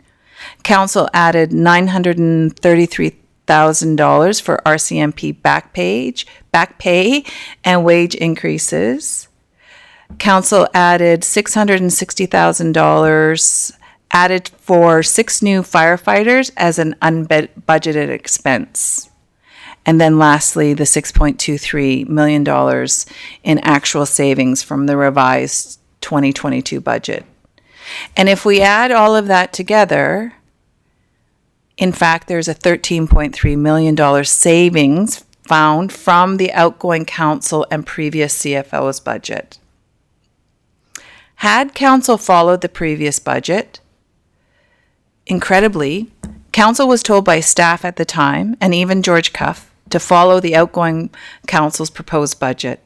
Council added $933,000 for RCMP back pay and wage increases. Council added $660,000 added for 6 new firefighters as an unbudgeted expense. And then lastly, the $6.23 million in actual savings from the revised 2022 budget. And if we add all of that together, in fact, there's a $13.3 million savings found from the outgoing council and previous CFO's budget. Had council followed the previous budget, incredibly, council was told by staff at the time, and even George Cuff, to follow the outgoing council's proposed budget.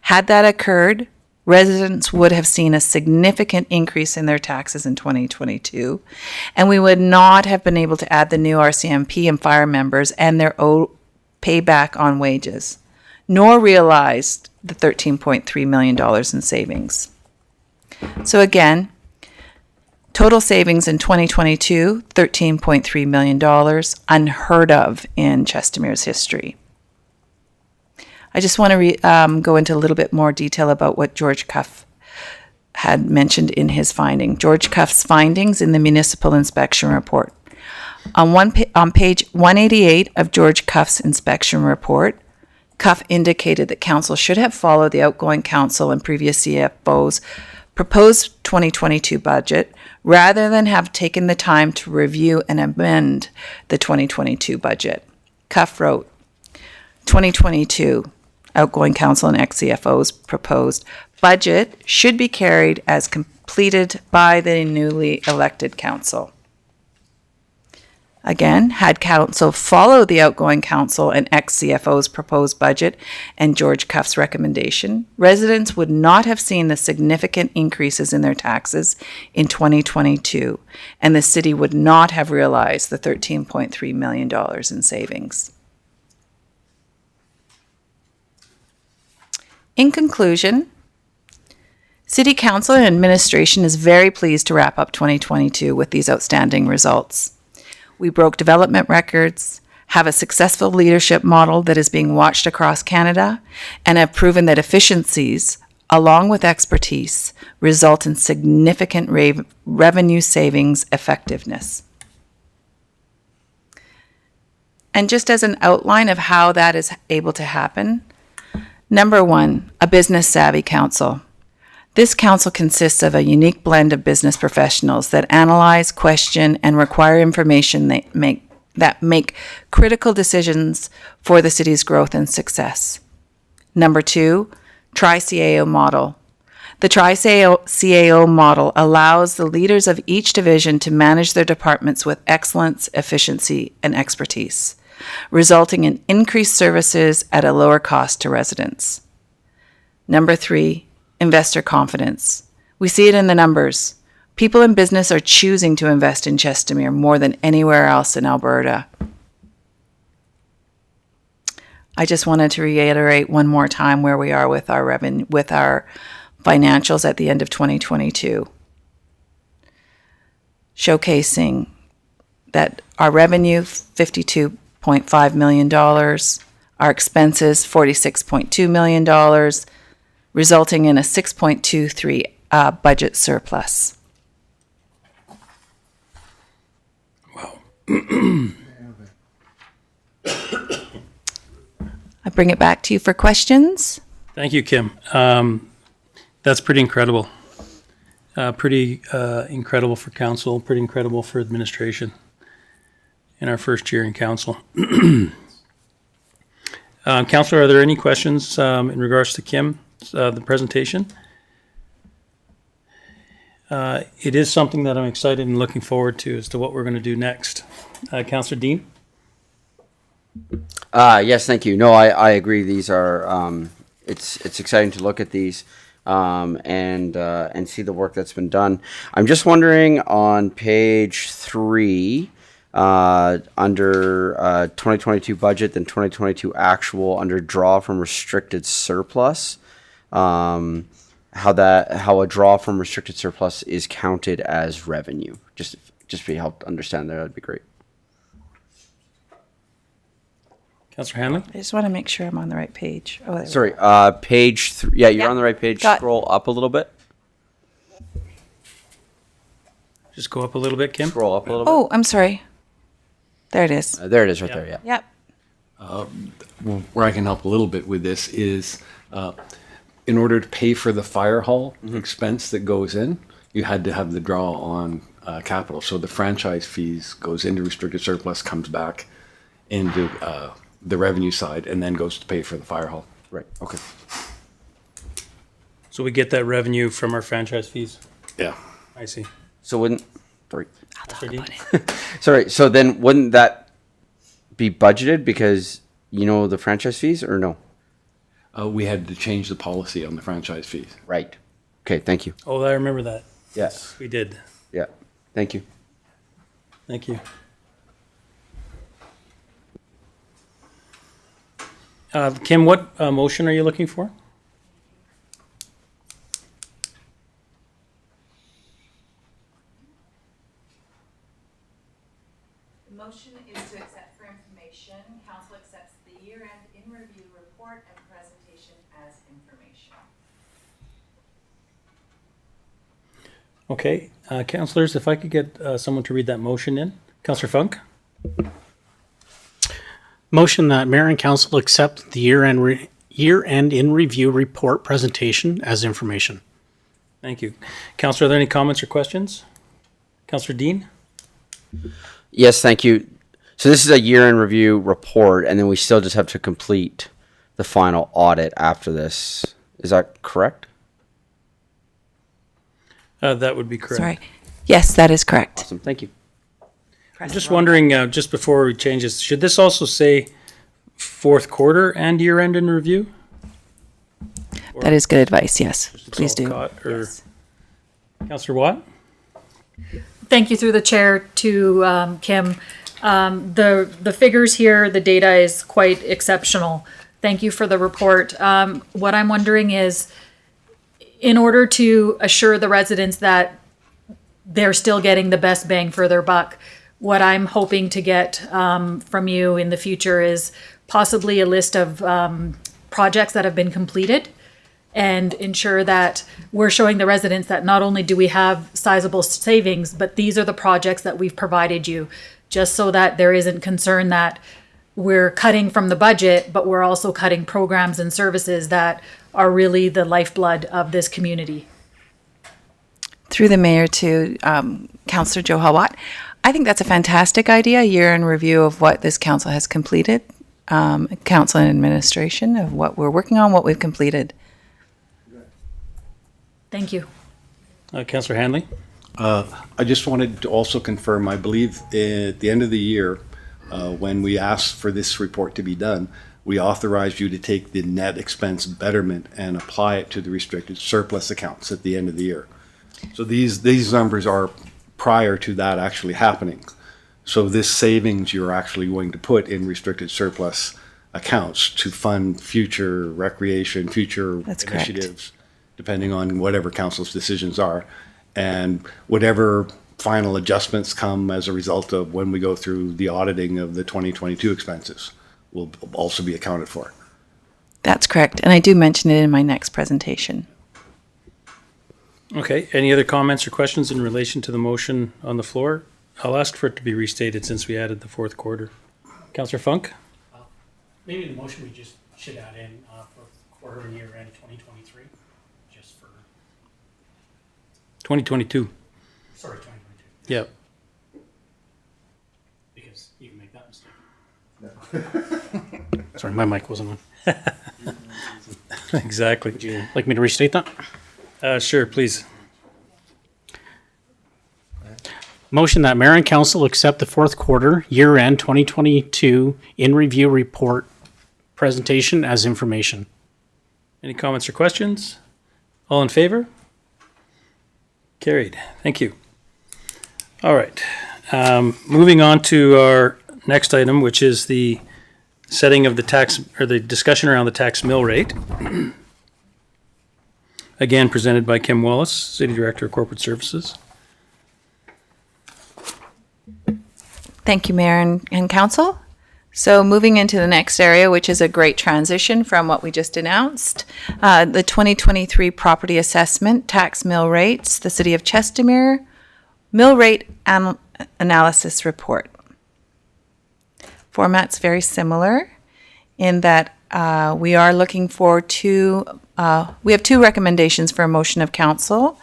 Had that occurred, residents would have seen a significant increase in their taxes in 2022, and we would not have been able to add the new RCMP and fire members and their payback on wages, nor realized the $13.3 million in savings. So again, total savings in 2022, $13.3 million, unheard of in Chestermere's history. I just want to go into a little bit more detail about what George Cuff had mentioned in his finding. George Cuff's findings in the municipal inspection report. On page 188 of George Cuff's inspection report, Cuff indicated that council should have followed the outgoing council and previous CFO's proposed 2022 budget rather than have taken the time to review and amend the 2022 budget. Cuff wrote, 2022 outgoing council and ex-CFO's proposed budget should be carried as completed by the newly elected council. Again, had council followed the outgoing council and ex-CFO's proposed budget and George Cuff's recommendation, residents would not have seen the significant increases in their taxes in 2022, and the city would not have realized the $13.3 million in savings. In conclusion, City Council and Administration is very pleased to wrap up 2022 with these outstanding results. We broke development records, have a successful leadership model that is being watched across Canada, and have proven that efficiencies, along with expertise, result in significant revenue savings effectiveness. And just as an outline of how that is able to happen, number 1, a business savvy council. This council consists of a unique blend of business professionals that analyze, question, and require information that make critical decisions for the city's growth and success. Number 2, Tri-CAO model. The Tri-CAO model allows the leaders of each division to manage their departments with excellence, efficiency, and expertise, resulting in increased services at a lower cost to residents. Number 3, investor confidence. We see it in the numbers. People in business are choosing to invest in Chestermere more than anywhere else in Alberta. I just wanted to reiterate one more time where we are with our revenue, with our financials at the end of 2022. Showcasing that our revenue, $52.5 million, our expenses, $46.2 million, resulting in a 6.23 budget surplus. Wow. I bring it back to you for questions. Thank you, Kim. That's pretty incredible. Pretty incredible for council, pretty incredible for administration in our first year in council. Councillor, are there any questions in regards to Kim, the presentation? It is something that I'm excited and looking forward to as to what we're going to do next. Councillor Dean? Yes, thank you. No, I agree. These are, it's exciting to look at these and see the work that's been done. I'm just wondering on page 3, under 2022 budget, then 2022 actual, under draw from restricted surplus, how a draw from restricted surplus is counted as revenue. Just if you help understand that, that'd be great. Councillor Hanley? I just want to make sure I'm on the right page. Oh, there Sorry, page 3. Yeah, you're on the right page. Scroll up a little bit. Just go up a little bit, Kim. Scroll up a little bit. Oh, I'm sorry. There it is. There it is right there, yeah. Yep. Where I can help a little bit with this is, in order to pay for the fire hall expense that goes in, you had to have the draw on capital. So the franchise fees goes into restricted surplus, comes back into the revenue side, and then goes to pay for the fire hall. Right. Okay. So we get that revenue from our franchise fees? Yeah. I see. So wouldn't, sorry. I'll talk about it. Sorry, so then wouldn't that be budgeted because you know the franchise fees or no? We had to change the policy on the franchise fees. Right. Okay, thank you. Oh, I remember that. Yes. We did. Yeah, thank you. Thank you. Kim, what motion are you looking for? The motion is to accept for information. Council accepts the year-end in-review report and presentation as information. Okay, councillors, if I could get someone to read that motion in. Councillor Funk? Motion that mayor and council accept the year-end in review report presentation as information. Thank you. Councillor, are there any comments or questions? Councillor Dean? Yes, thank you. So this is a year-end review report, and then we still just have to complete the final audit after this. Is that correct? That would be correct. Sorry. Yes, that is correct. Awesome, thank you. I'm just wondering, just before we change this, should this also say fourth quarter and year-end in review? That is good advice, yes. Please do. Yes. Councillor Watt? Thank you through the chair to Kim. The figures here, the data is quite exceptional. Thank you for the report. What I'm wondering is, in order to assure the residents that they're still getting the best bang for their buck, what I'm hoping to get from you in the future is possibly a list of projects that have been completed, and ensure that we're showing the residents that not only do we have sizable savings, but these are the projects that we've provided you, just so that there isn't concern that we're cutting from the budget, but we're also cutting programs and services that are really the lifeblood of this community. Through the mayor to Councillor Joe Hallwatt. I think that's a fantastic idea, a year in review of what this council has completed, council and administration of what we're working on, what we've completed. Thank you. Councillor Hanley? I just wanted to also confirm, I believe at the end of the year, when we asked for this report to be done, we authorized you to take the net expense betterment and apply it to the restricted surplus accounts at the end of the year. So these numbers are prior to that actually happening. So this savings you're actually going to put in restricted surplus accounts to fund future recreation, future initiatives, depending on whatever council's decisions are, and whatever final adjustments come as a result of when we go through the auditing of the 2022 expenses will also be accounted for. That's correct, and I do mention it in my next presentation. Okay, any other comments or questions in relation to the motion on the floor? I'll ask for it to be restated since we added the fourth quarter. Councillor Funk? Maybe the motion we just should add in for quarter and year end 2023, just for, 2022. sorry, 2022, Yep. because you can make that mistake. Sorry, my mic wasn't on. Exactly. Would you like me to restate that? Sure, please. Motion that mayor and council accept the fourth quarter, year end 2022 in review report presentation as information. Any comments or questions? All in favor? Carried. Thank you. All right. Moving on to our next item, which is the setting of the tax, or the discussion around the tax mill rate. Again, presented by Kim Wallace, City Director of Corporate Services. Thank you, Mayor and Council. So moving into the next area, which is a great transition from what we just announced, the 2023 property assessment, tax mill rates, the City of Chestermere, mill rate analysis report. Format's very similar in that we are looking for we have two recommendations for a motion of council,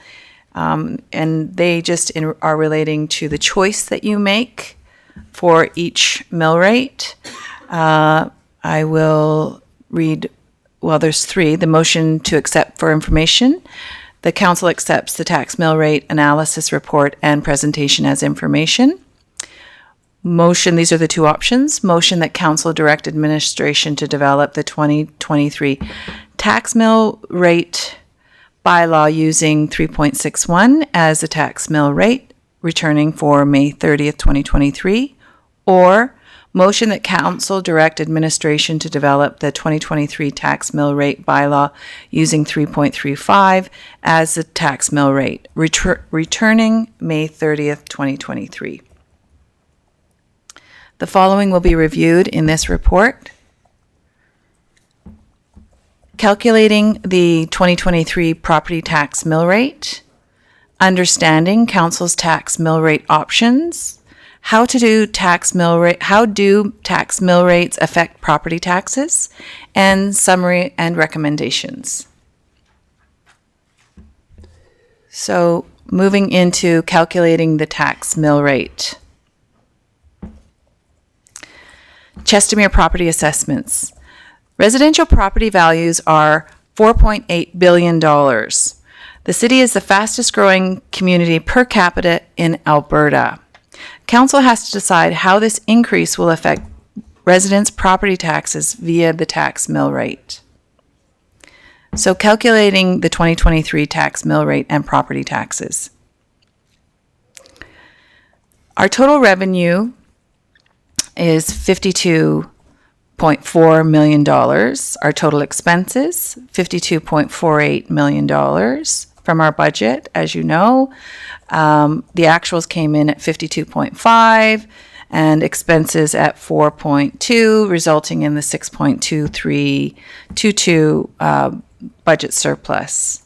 and they just are relating to the choice that you make for each mill rate. I will read, well, there's three. The motion to accept for information. The council accepts the tax mill rate analysis report and presentation as information. Motion, these are the two options. Motion that council direct administration to develop the 2023 tax mill rate bylaw using 3.61 as a tax mill rate, returning for May 30th, 2023, or motion that council direct administration to develop the 2023 tax mill rate bylaw using 3.35 as the tax mill rate, returning May 30th, 2023. The following will be reviewed in this report. Calculating the 2023 property tax mill rate, understanding council's tax mill rate options, how do tax mill rates affect property taxes, and summary and recommendations. So moving into calculating the tax mill rate. Chestermere property assessments. Residential property values are $4.8 billion. The city is the fastest growing community per capita in Alberta. Council has to decide how this increase will affect residents' property taxes via the tax mill rate. So calculating the 2023 tax mill rate and property taxes. Our total revenue is $52.4 million. Our total expenses, $52.48 million from our budget, as you know. The actuals came in at 52.5 and expenses at 4.2, resulting in the 6.2322 budget surplus.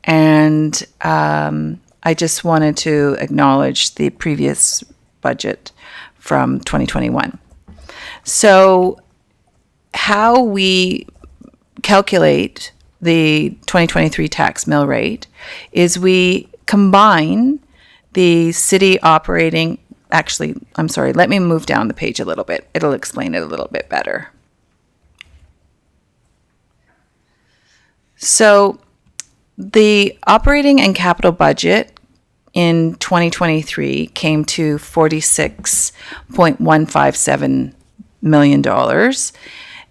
And I just wanted to acknowledge the previous budget from 2021. So how we calculate the 2023 tax mill rate is we combine the city operating, actually, I'm sorry, let me move down the page a little bit. It'll explain it a little bit better. So the operating and capital budget in 2023 came to $46.157 million.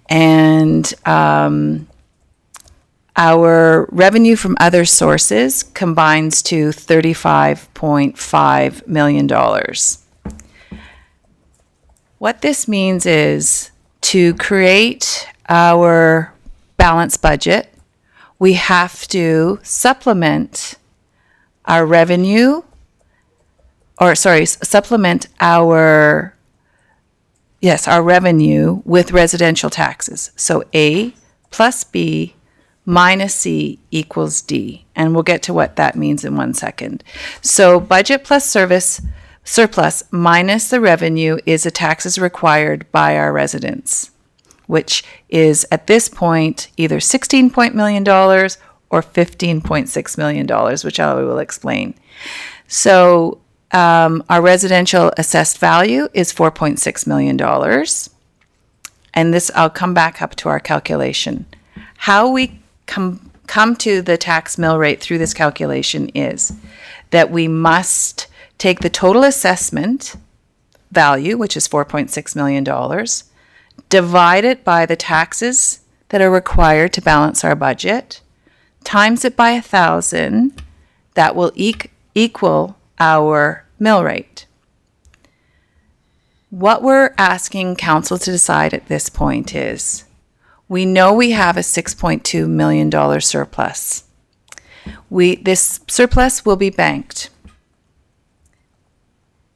And our revenue from other sources combines to $35.5 million. What this means is to create our balanced budget, we have to supplement our revenue, supplement our revenue with residential taxes. So A plus B minus C equals D. And we'll get to what that means in 1 second. So budget plus service surplus minus the revenue is the taxes required by our residents. which is at this point either $16 million or $15.6 million, which I will explain. So our residential assessed value is $4.6 million. And this, I'll come back up to our calculation. How we come to the tax mill rate through this calculation is that we must take the total assessment value, which is $4.6 million, divide it by the taxes that are required to balance our budget, times it by 1,000, that will equal our mill rate. What we're asking council to decide at this point is, we know we have a $6.2 million surplus. This surplus will be banked.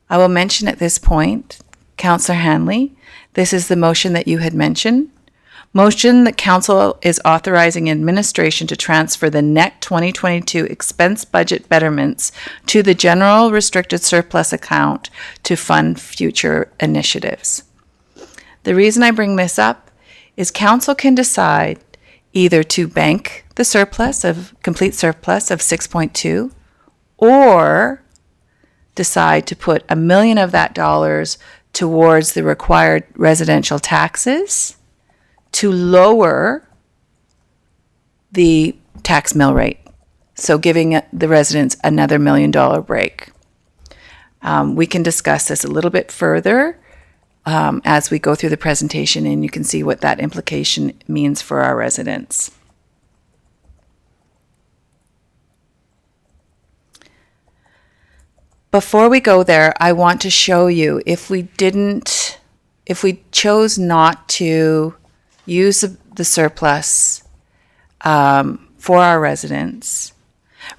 I will mention at this point, Councillor Hanley, this is the motion that you had mentioned. Motion that council is authorizing administration to transfer the net 2022 expense budget betterments to the general restricted surplus account to fund future initiatives. The reason I bring this up is council can decide either to bank the complete surplus of 6.2, or decide to put $1 million of that dollars towards the required residential taxes to lower the tax mill rate. So giving the residents another $1 million break. We can discuss this a little bit further as we go through the presentation, and you can see what that implication means for our residents. Before we go there, I want to show you if we chose not to use the surplus for our residents,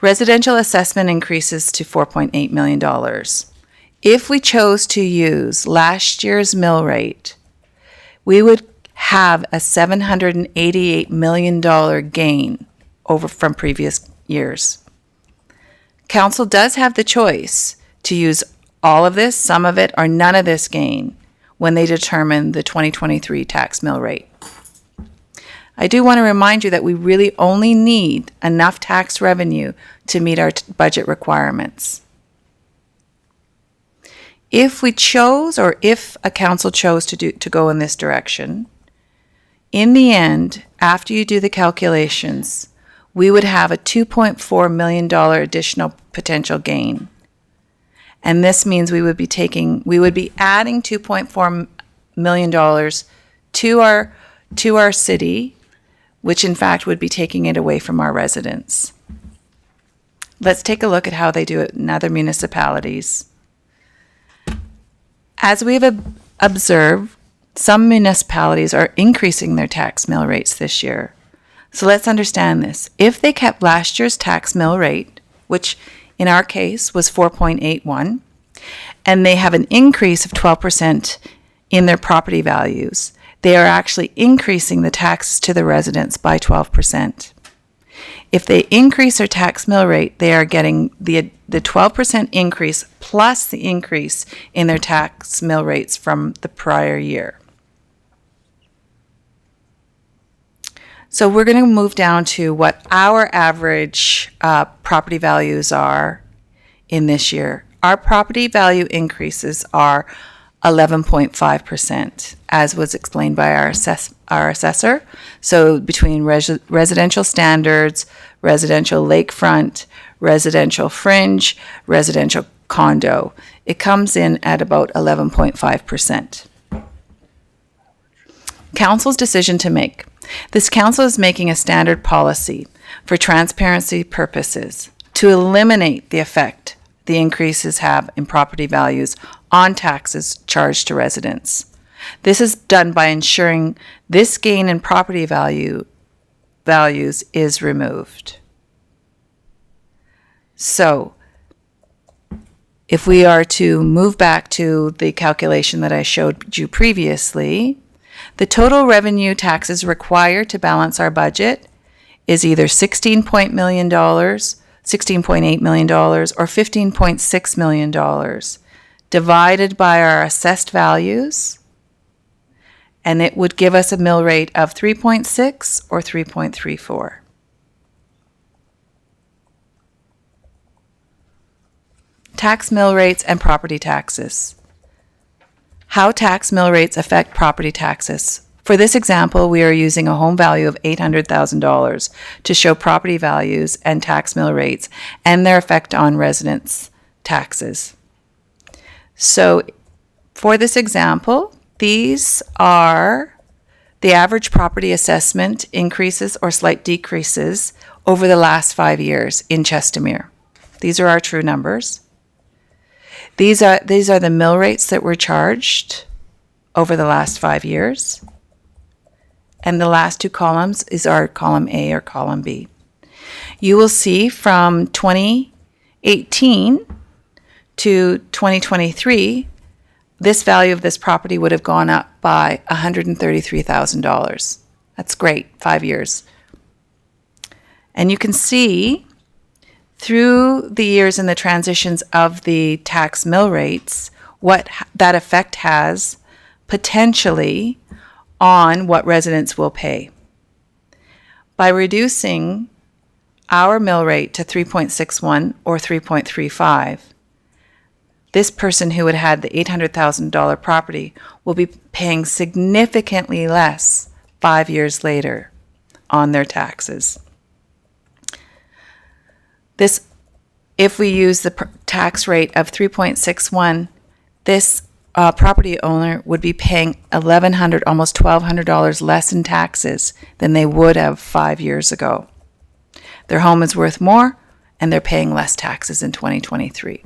residential assessment increases to $4.8 million. If we chose to use last year's mill rate, we would have a $788 million gain over from previous years. Council does have the choice to use all of this, some of it, or none of this gain when they determine the 2023 tax mill rate. I do want to remind you that we really only need enough tax revenue to meet our budget requirements. If we chose, or if a council chose to go in this direction, in the end, after you do the calculations, we would have a $2.4 million additional potential gain. And this means we would be adding $2.4 million to our city, which in fact would be taking it away from our residents. Let's take a look at how they do it in other municipalities. As we have observed, some municipalities are increasing their tax mill rates this year. So let's understand this. If they kept last year's tax mill rate, which in our case was 4.81, and they have an increase of 12% in their property values, they are actually increasing the taxes to the residents by 12%. If they increase their tax mill rate, they are getting the 12% increase plus the increase in their tax mill rates from the prior year. So we're going to move down to what our average property values are in this year. Our property value increases are 11.5%, as was explained by our assessor. So between residential standards, residential lakefront, residential fringe, residential condo, it comes in at about 11.5%. Council's decision to make. This council is making a standard policy for transparency purposes to eliminate the effect the increases have in property values on taxes charged to residents. This is done by ensuring this gain in property values is removed. So, if we are to move back to the calculation that I showed you previously, the total revenue taxes required to balance our budget is either $16.8 million, or $15.6 million, divided by our assessed values, and it would give us a mill rate of 3.6 or 3.34. Tax mill rates and property taxes. How tax mill rates affect property taxes. For this example, we are using a home value of $800,000 to show property values and tax mill rates and their effect on residents' taxes. So for this example, these are the average property assessment increases or slight decreases over the last 5 years in Chestermere. These are our true numbers. These are the mill rates that were charged over the last 5 years. And the last two columns is our column A or column B. You will see from 2018 to 2023, this value of this property would have gone up by $133,000. That's great, 5 years. And you can see through the years and the transitions of the tax mill rates, what that effect has potentially on what residents will pay. By reducing our mill rate to 3.61 or 3.35, this person who had had the $800,000 property will be paying significantly less 5 years later on their taxes. This, if we use the tax rate of 3.61, this property owner would be paying $1,100, almost $1,200 less in taxes than they would have 5 years ago. Their home is worth more, and they're paying less taxes in 2023.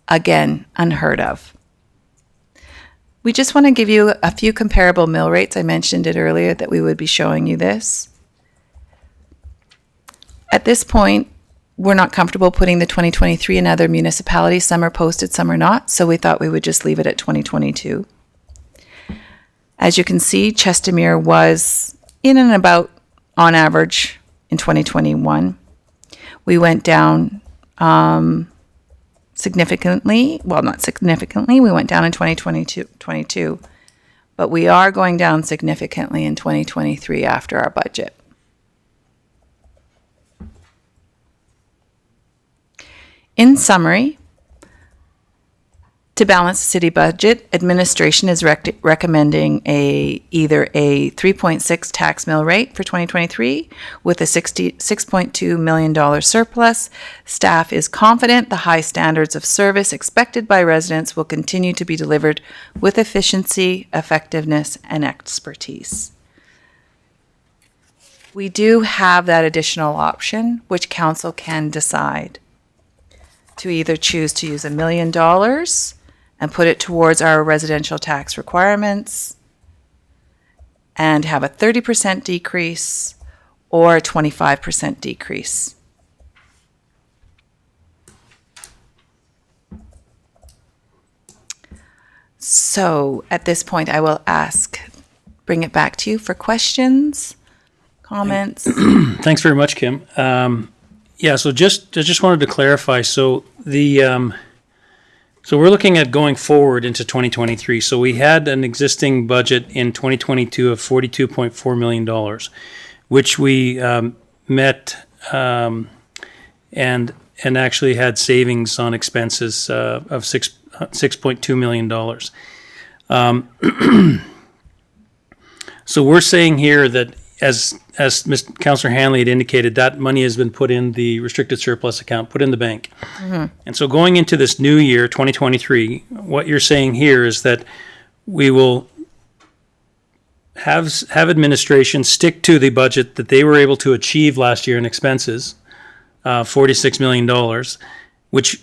Again, unheard of. We just want to give you a few comparable mill rates. I mentioned it earlier that we would be showing you this. At this point, we're not comfortable putting the 2023 in other municipalities. Some are posted, some are not, so we thought we would just leave it at 2022. As you can see, Chestermere was in and about on average in 2021. We went down significantly, well, not significantly, we went down in 2022, but we are going down significantly in 2023 after our budget. In summary, to balance the city budget, administration is recommending either a 3.6 tax mill rate for 2023 with a $66.2 million surplus. Staff is confident the high standards of service expected by residents will continue to be delivered with efficiency, effectiveness, and expertise. We do have that additional option, which council can decide to either choose to use $1 million and put it towards our residential tax requirements and have a 30% decrease or a 25% decrease. So at this point, I will bring it back to you for questions, comments. Thanks very much, Kim. Yeah, so I just wanted to clarify. So so we're looking at going forward into 2023. So we had an existing budget in 2022 of $42.4 million, which we met and actually had savings on expenses of $6.2 million. So we're saying here that as Councillor Hanley had indicated, that money has been put in the restricted surplus account, put in the bank. Mm-hmm. And so going into this new year, 2023, what you're saying here is that we will have administration stick to the budget that they were able to achieve last year in expenses, $46 million, which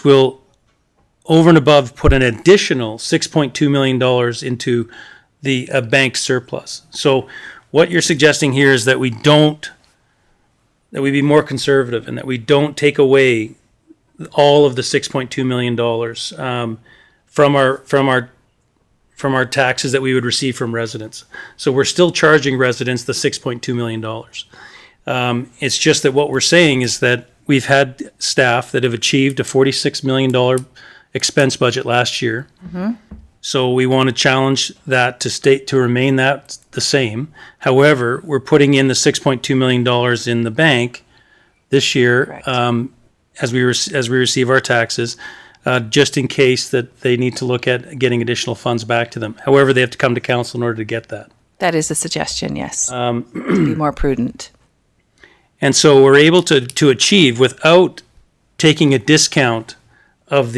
will over and above put an additional $6.2 million into the bank surplus. So what you're suggesting here is that we be more conservative and that we don't take away all of the $6.2 million from our taxes that we would receive from residents. So we're still charging residents the $6.2 million. It's just that what we're saying is that we've had staff that have achieved a $46 million expense budget last year. Mm-hmm. So we want to challenge that to remain that the same. However, we're putting in the $6.2 million in the bank this year as we receive our taxes, just in case that they need to look at getting additional funds back to them. However, they have to come to council in order to get that. That is a suggestion, yes. To be more prudent. And so we're able to achieve without taking a discount of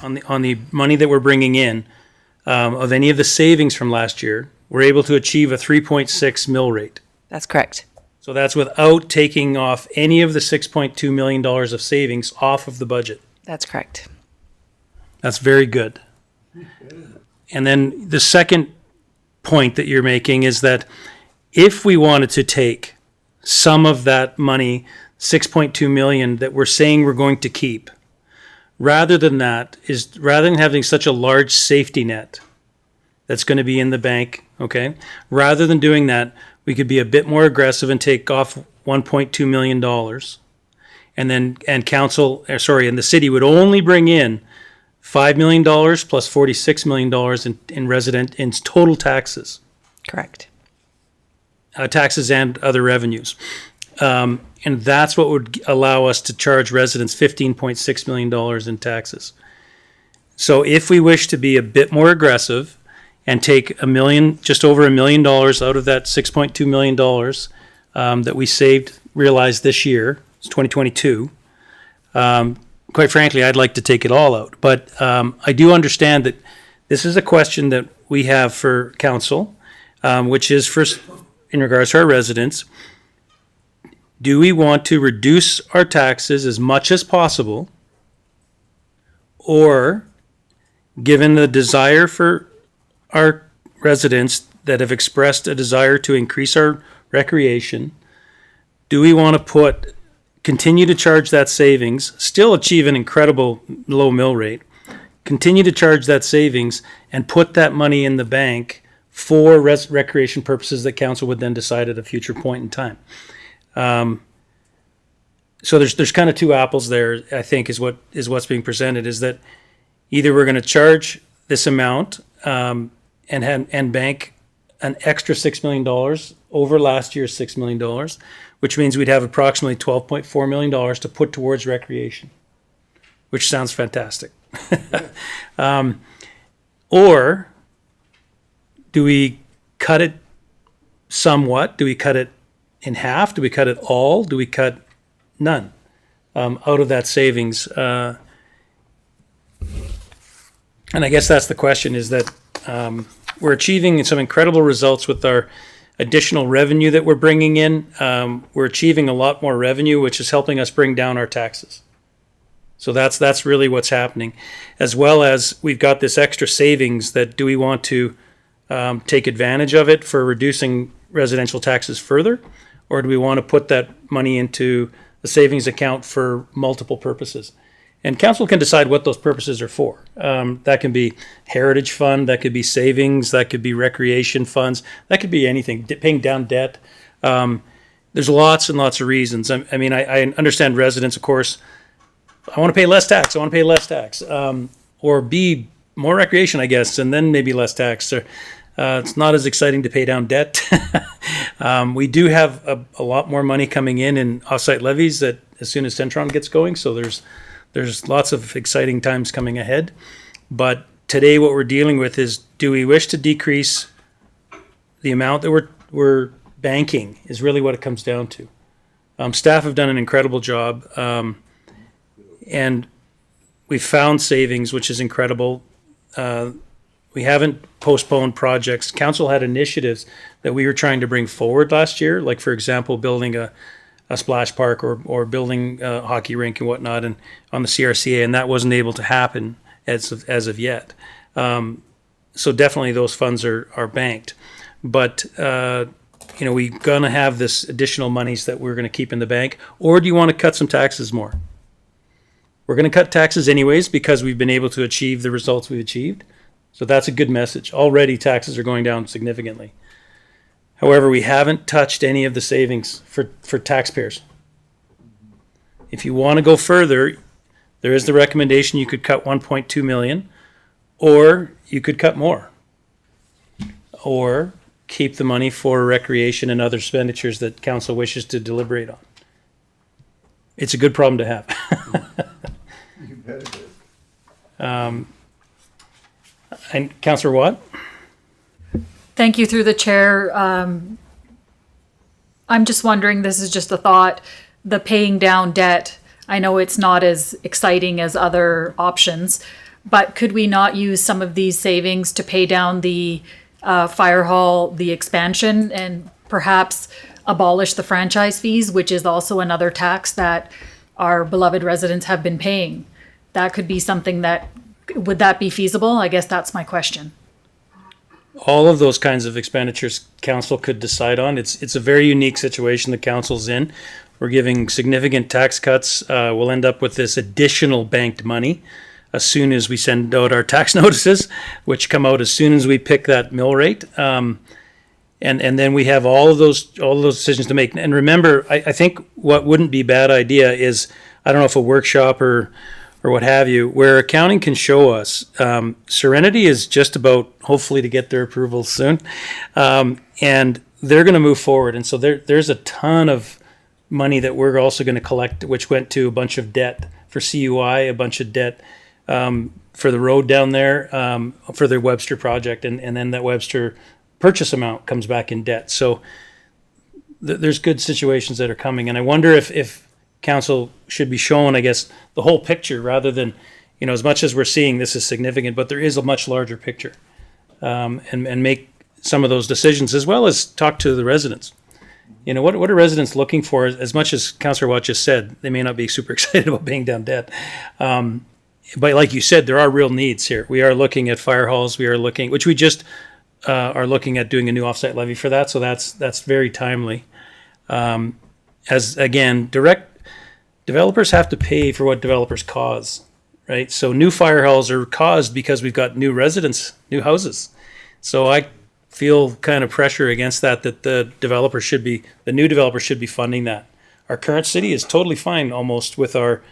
on the money that we're bringing in of any of the savings from last year. We're able to achieve a 3.6 mill rate. That's correct. So that's without taking off any of the $6.2 million of savings off of the budget. That's correct. That's very good. And then the second point that you're making is that if we wanted to take some of that money, 6.2 million that we're saying we're going to keep, rather than having such a large safety net that's going to be in the bank, okay? Rather than doing that, we could be a bit more aggressive and take off $1.2 million. And the city would only bring in $5 million plus $46 million in total taxes. Correct. Taxes and other revenues. And that's what would allow us to charge residents $15.6 million in taxes. So if we wish to be a bit more aggressive and take just over $1 million out of that $6.2 million that we realized this year, it's 2022, quite frankly, I'd like to take it all out. But I do understand that this is a question that we have for council, which is first in regards to our residents. Do we want to reduce our taxes as much as possible, or given the desire for our residents that have expressed a desire to increase our recreation, do we want to continue to charge that savings, still achieve an incredible low mill rate, continue to charge that savings and put that money in the bank for recreation purposes that council would then decide at a future point in time? So there's kind of two apples there, I think, is what's being presented, is that either we're going to charge this amount and bank an extra $6 million over last year's $6 million, which means we'd have approximately $12.4 million to put towards recreation, which sounds fantastic. Or do we cut it somewhat? Do we cut it in half? Do we cut it all? Do we cut none out of that savings? And I guess that's the question, is that we're achieving some incredible results with our additional revenue that we're bringing in. We're achieving a lot more revenue, which is helping us bring down our taxes. So that's really what's happening. As well as we've got this extra savings that, do we want to take advantage of it for reducing residential taxes further? Or do we want to put that money into the savings account for multiple purposes? And council can decide what those purposes are for. That can be heritage fund, that could be savings, that could be recreation funds, that could be anything, paying down debt. There's lots and lots of reasons. I mean, I understand residents, of course, I want to pay less tax, or be more recreation, I guess, and then maybe less tax. It's not as exciting to pay down debt. We do have a lot more money coming in off-site levies as soon as Centron gets going, so there's lots of exciting times coming ahead. But today what we're dealing with is, do we wish to decrease the amount that we're banking, is really what it comes down to. Staff have done an incredible job, and we've found savings, which is incredible. We haven't postponed projects. Council had initiatives that we were trying to bring forward last year, like, for example, building a splash park or building a hockey rink and whatnot, and on the CRCA, and that wasn't able to happen as of yet. So definitely those funds are banked. But we're going to have this additional monies that we're going to keep in the bank. Or do you want to cut some taxes more? We're going to cut taxes anyways because we've been able to achieve the results we've achieved. So that's a good message. Already taxes are going down significantly. However, we haven't touched any of the savings for taxpayers. If you want to go further, there is the recommendation you could cut 1.2 million, or you could cut more. Or keep the money for recreation and other expenditures that council wishes to deliberate on. It's a good problem to have. You bet it is. And Councillor Watt? Thank you through the chair. I'm just wondering, this is just a thought, the paying down debt, I know it's not as exciting as other options, but could we not use some of these savings to pay down the fire hall, the expansion, and perhaps abolish the franchise fees, which is also another tax that our beloved residents have been paying? That could be something that, would that be feasible? I guess that's my question. All of those kinds of expenditures council could decide on. It's a very unique situation the council's in. We're giving significant tax cuts. We'll end up with this additional banked money as soon as we send out our tax notices, which come out as soon as we pick that mill rate. And then we have all of those decisions to make. And remember, I think what wouldn't be a bad idea is, I don't know if a workshop or what have you, where accounting can show us. Serenity is just about, hopefully, to get their approval soon. And they're going to move forward. And so there's a ton of money that we're also going to collect, which went to a bunch of debt for CUI, a bunch of debt for the road down there, for the Webster project. And then that Webster purchase amount comes back in debt. So there's good situations that are coming. And I wonder if council should be shown, I guess, the whole picture rather than, as much as we're seeing this is significant, but there is a much larger picture, and make some of those decisions, as well as talk to the residents. What are residents looking for? As much as Councillor Watt just said, they may not be super excited about paying down debt. But like you said, there are real needs here. We are looking at fire halls. We are looking, which we just are looking at doing a new offsite levy for that. So that's very timely. As again, developers have to pay for what developers cause, right? So new fire halls are caused because we've got new residents, new houses. So I feel kind of pressure against that the new developer should be funding that. Our current city is totally fine almost with our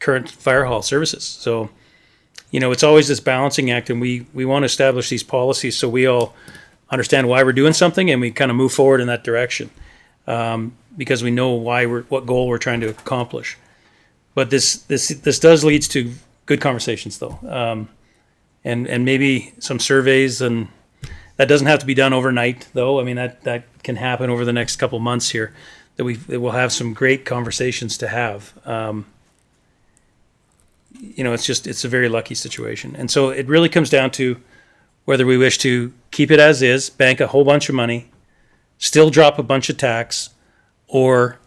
current fire hall services. So, it's always this balancing act, and we want to establish these policies so we all understand why we're doing something and we kind of move forward in that direction. Because we know what goal we're trying to accomplish. But this does lead to good conversations, though, and maybe some surveys, and that doesn't have to be done overnight, though. I mean, that can happen over the next couple months here. That we'll have some great conversations to have. It's a very lucky situation, and so it really comes down to whether we wish to keep it as is, bank a whole bunch of money, still drop a bunch of tax, or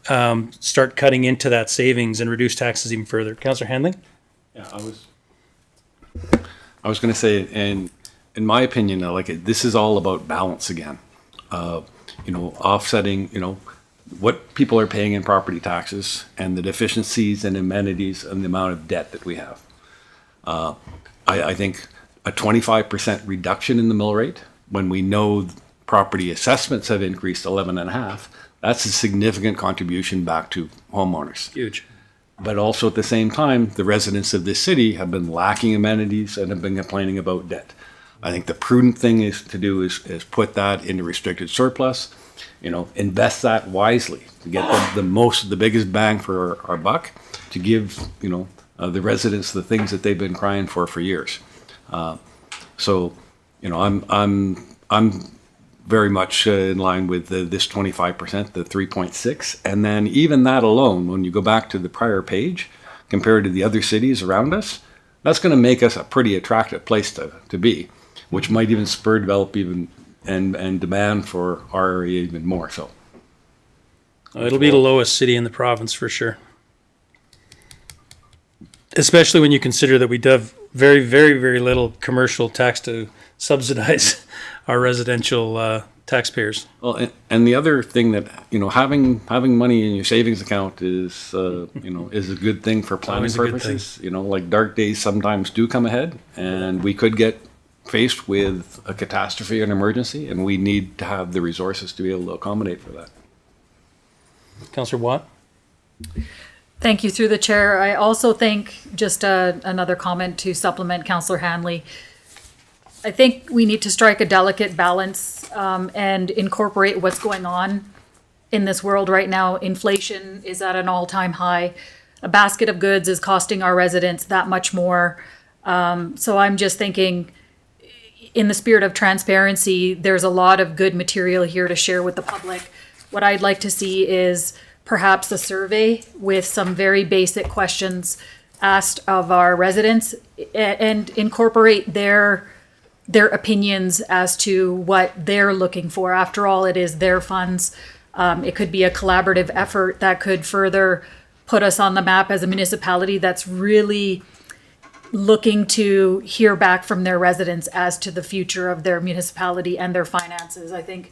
start cutting into that savings and reduce taxes even further. Councillor Handling? Yeah, I was going to say, and in my opinion, this is all about balance again. Offsetting, what people are paying in property taxes and the deficiencies and amenities and the amount of debt that we have. I think a 25% reduction in the mill rate when we know property assessments have increased 11.5%, that's a significant contribution back to homeowners. Huge. But also at the same time, the residents of this city have been lacking amenities and have been complaining about debt. I think the prudent thing is put that into restricted surplus, invest that wisely to get the biggest bang for our buck, to give, the residents the things that they've been crying for years. So, I'm very much in line with this 25%, the 3.6. And then even that alone, when you go back to the prior page, compared to the other cities around us, that's going to make us a pretty attractive place to be, which might even spur develop even and demand for our area even more. So it'll be the lowest city in the province for sure. Especially when you consider that we have very, very, very little commercial tax to subsidize our residential taxpayers. Well, and the other thing that having money in your savings account is is a good thing for planning purposes. Dark days sometimes do come ahead, and we could get faced with a catastrophe or an emergency, and we need to have the resources to be able to accommodate for that. Councillor Watt? Thank you through the chair. I also think, just another comment to supplement Councillor Hanley, I think we need to strike a delicate balance and incorporate what's going on in this world right now. Inflation is at an all-time high. A basket of goods is costing our residents that much more. So I'm just thinking, in the spirit of transparency, there's a lot of good material here to share with the public. What I'd like to see is perhaps a survey with some very basic questions asked of our residents and incorporate their opinions as to what they're looking for. After all, it is their funds. It could be a collaborative effort that could further put us on the map as a municipality that's really looking to hear back from their residents as to the future of their municipality and their finances. I think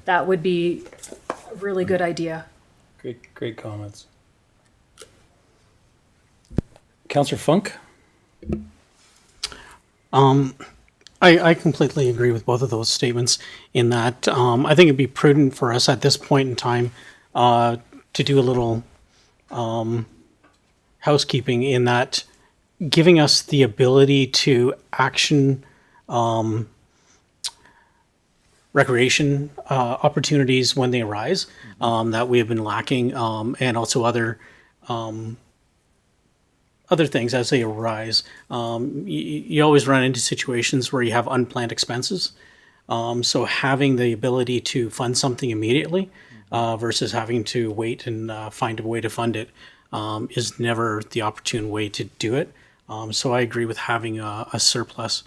that would be a really good idea. Great comments. Councillor Funk? I completely agree with both of those statements in that I think it'd be prudent for us at this point in time to do a little housekeeping in that giving us the ability to action recreation opportunities when they arise that we have been lacking, and also other things as they arise. You always run into situations where you have unplanned expenses. So having the ability to fund something immediately versus having to wait and find a way to fund it is never the opportune way to do it. So I agree with having a surplus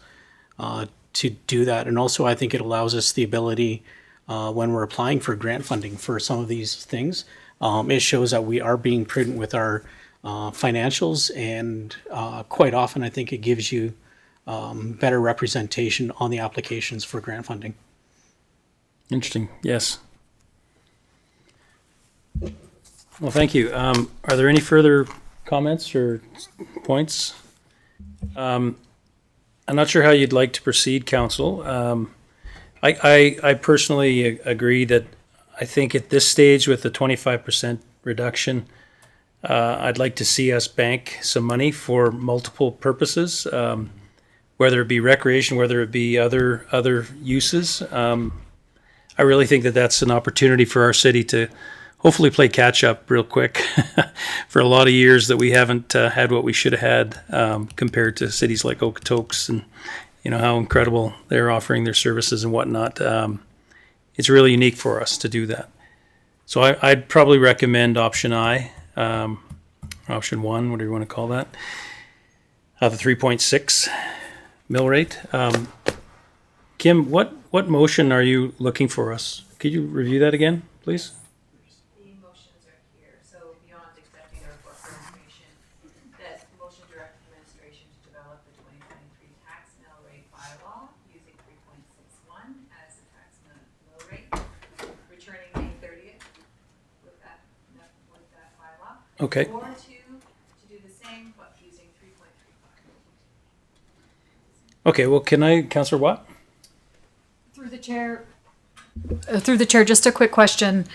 to do that. And also I think it allows us the ability when we're applying for grant funding for some of these things, it shows that we are being prudent with our financials, and quite often I think it gives you better representation on the applications for grant funding. Interesting. Yes. Well, thank you. Are there any further comments or points? I'm not sure how you'd like to proceed, Council. I personally agree that I think at this stage with the 25% reduction, I'd like to see us bank some money for multiple purposes, whether it be recreation, whether it be other uses. I really think that that's an opportunity for our city to hopefully play catch up real quick for a lot of years that we haven't had what we should have had compared to cities like Okotoks, and you know how incredible they're offering their services and whatnot. It's really unique for us to do that. So I'd probably recommend option I, option one, whatever you want to call that, the 3.6 mill rate. Kim, what motion are you looking for us? Could you review that again, please? The motions are here. So beyond accepting the report for information, that motion direct administration to develop the 2023 tax mill rate bylaw using 3.61 as the tax mill rate, returning May 30th with that bylaw. Okay. Or to do the same but using 3.35. Okay, well, Councillor Watt? Through the chair, just a quick question.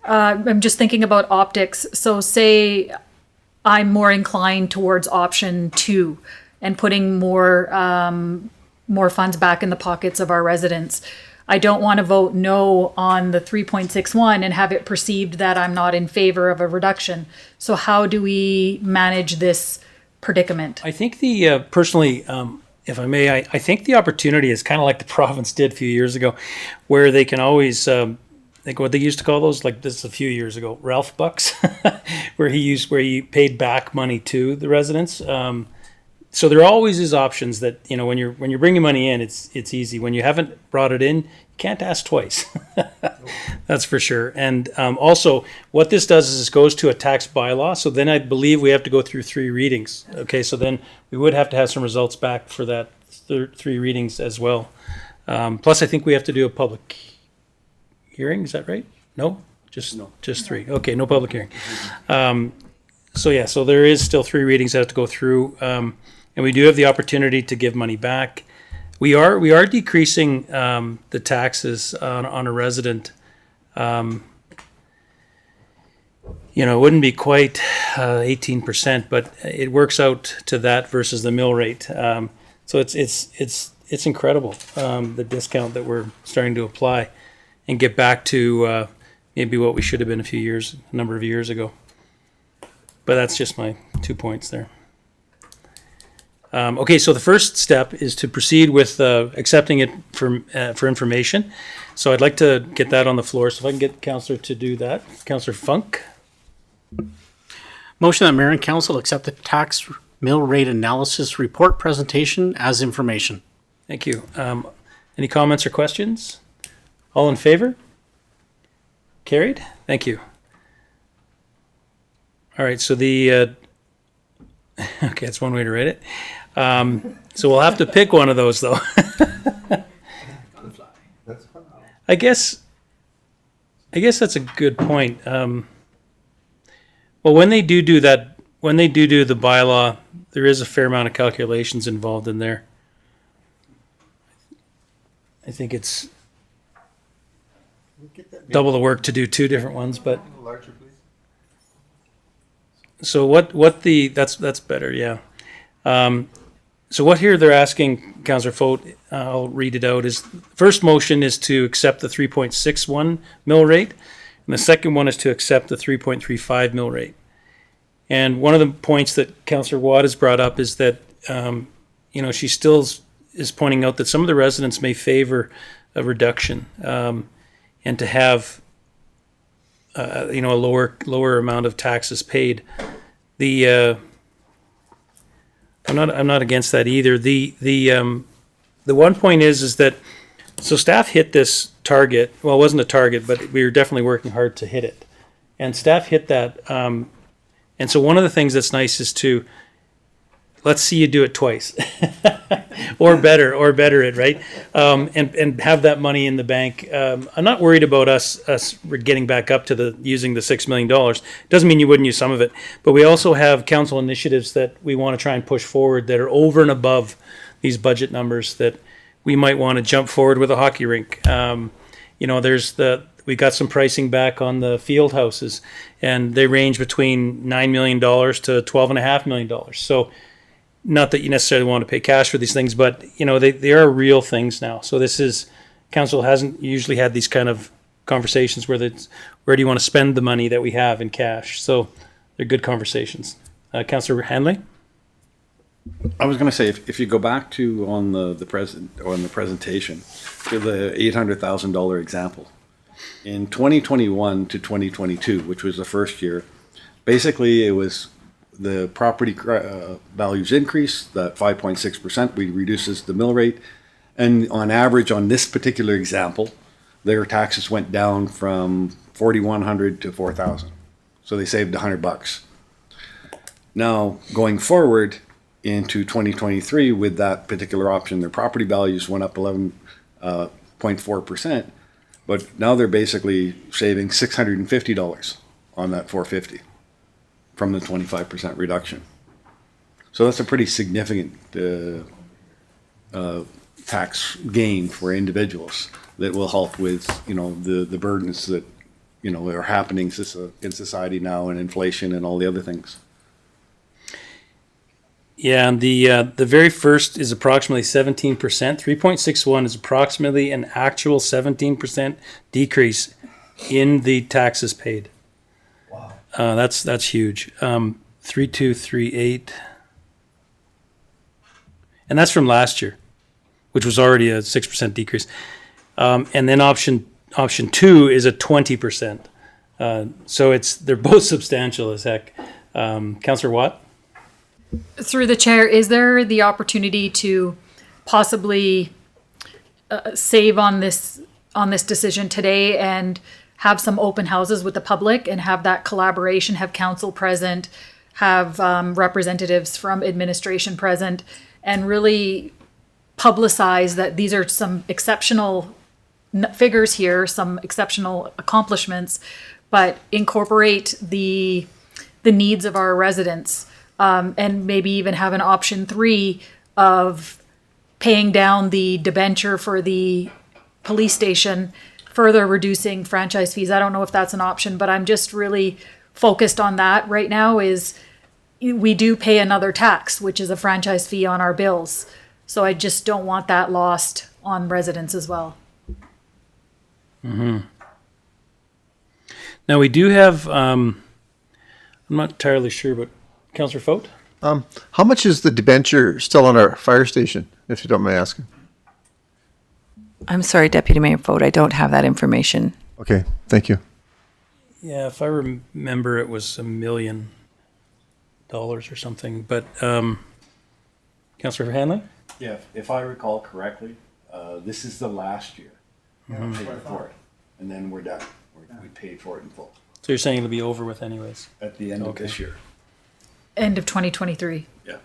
I'm just thinking about optics. So say I'm more inclined towards option 2 and putting more funds back in the pockets of our residents. I don't want to vote no on the 3.61 and have it perceived that I'm not in favor of a reduction. So how do we manage this predicament? I think personally, if I may, I think the opportunity is kind of like the province did a few years ago, where they can always, like what they used to call those, like this is a few years ago, Ralph Bucks, where he paid back money to the residents. So there always is options that, you know, when you're bringing money in, it's easy. When you haven't brought it in, you can't ask twice. That's for sure. And also, what this does is it goes to a tax bylaw. So then I believe we have to go through 3 readings. Okay, so then we would have to have some results back for that 3 readings as well. Plus, I think we have to do a public hearing. Is that right? No? Just 3. Okay, no public hearing. So there is still 3 readings that have to go through. And we do have the opportunity to give money back. We are decreasing the taxes on a resident. You know, it wouldn't be quite 18%, but it works out to that versus the mill rate. So it's it's incredible, the discount that we're starting to apply and get back to maybe what we should have been a number of years ago. But that's just my 2 points there. Okay, so the first step is to proceed with accepting it for information. So I'd like to get that on the floor. So if I can get Councillor to do that. Councillor Funk. Motion that Mayor and Council accept the tax mill rate analysis report presentation as information. Thank you. Any comments or questions? All in favor? Carried? Thank you. All right, so the... okay, that's one way to write it. So we'll have to pick one of those, though. I guess that's a good point. Well, when they do the bylaw, there is a fair amount of calculations involved in there. I think it's double the work to do two different ones, but so that's better, yeah. So what here they're asking, Councillor Fote, I'll read it out, is first motion is to accept the 3.61 mill rate, and the second one is to accept the 3.35 mill rate. And one of the points that Councillor Watt has brought up is that, she still is pointing out that some of the residents may favor a reduction, and to have, a lower amount of taxes paid. I'm not against that either. The one point is that so staff hit this target. Well, it wasn't a target, but we were definitely working hard to hit it, and staff hit that. And so one of the things that's nice is to let's see you do it twice, or better it, right? And have that money in the bank. I'm not worried about us getting back up to using the $6 million. Doesn't mean you wouldn't use some of it, but we also have council initiatives that we want to try and push forward that are over and above these budget numbers that we might want to jump forward with a hockey rink. We got some pricing back on the field houses, and they range between $9 million to $12.5 million. So not that you necessarily want to pay cash for these things, but they are real things now. So council hasn't usually had these kind of conversations where where do you want to spend the money that we have in cash? So they're good conversations. Councillor Hanley? I was going to say, if you go back to on the presentation to the $800,000 example, in 2021 to 2022, which was the first year, basically it was the property values increase, that 5.6%, we reduces the mill rate. And on average, on this particular example, their taxes went down from $4,100 to $4,000. So they saved $100. Now, going forward into 2023 with that particular option, their property values went up 11.4%, but now they're basically saving $650 on that $450 from the 25% reduction. So that's a pretty significant tax gain for individuals that will help with the burdens that are happening in society now, and inflation and all the other things. Yeah, and the very first is approximately 17%. 3.61 is approximately an actual 17% decrease in the taxes paid. Wow. That's huge. 3238, and that's from last year, which was already a 6% decrease. And then option 2 is a 20%. So they're both substantial as heck. Councillor Watt? Through the chair, is there the opportunity to possibly save on this decision today and have some open houses with the public and have that collaboration, have council present, have representatives from administration present, and really publicize that these are some exceptional figures here, some exceptional accomplishments, but incorporate the needs of our residents, and maybe even have an option 3 of paying down the debenture for the police station, further reducing franchise fees. I don't know if that's an option, but I'm just really focused on that right now. Is we do pay another tax, which is a franchise fee on our bills. So I just don't want that lost on residents as well. Mm-hmm. Now we do have, I'm not entirely sure, but Councillor Fote? How much is the debenture still on our fire station, if you don't mind asking? I'm sorry, Deputy Mayor Fote, I don't have that information. Okay, thank you. Yeah, if I remember, it was $1 million or something. But Councillor Hanley? Yeah, if I recall correctly, this is the last year. Mhm. Paid for it, and then we're done. We paid for it in full So you're saying it'll be over with anyways? at the end of this year. End of 2023. Yeah.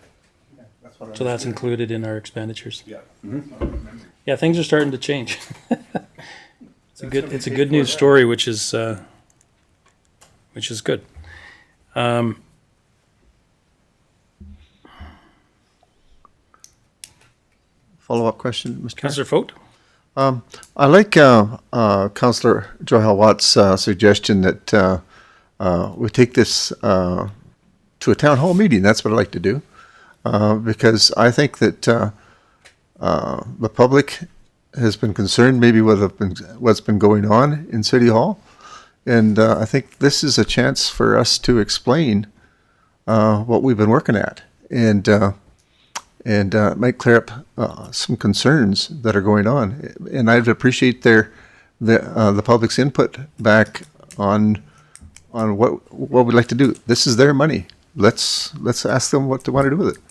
So that's included in our expenditures? Yeah. Yeah, things are starting to change. It's a good news story, which is good. Follow-up question, Mr. Mayor? Councillor Fote? I like Councillor Joel Watt's suggestion that we take this to a town hall meeting. That's what I'd like to do. Because I think that the public has been concerned maybe what's been going on in City Hall. And I think this is a chance for us to explain what we've been working at. And it might clear up some concerns that are going on. And I'd appreciate the public's input back on what we'd like to do. This is their money. Let's ask them what they want to do with it.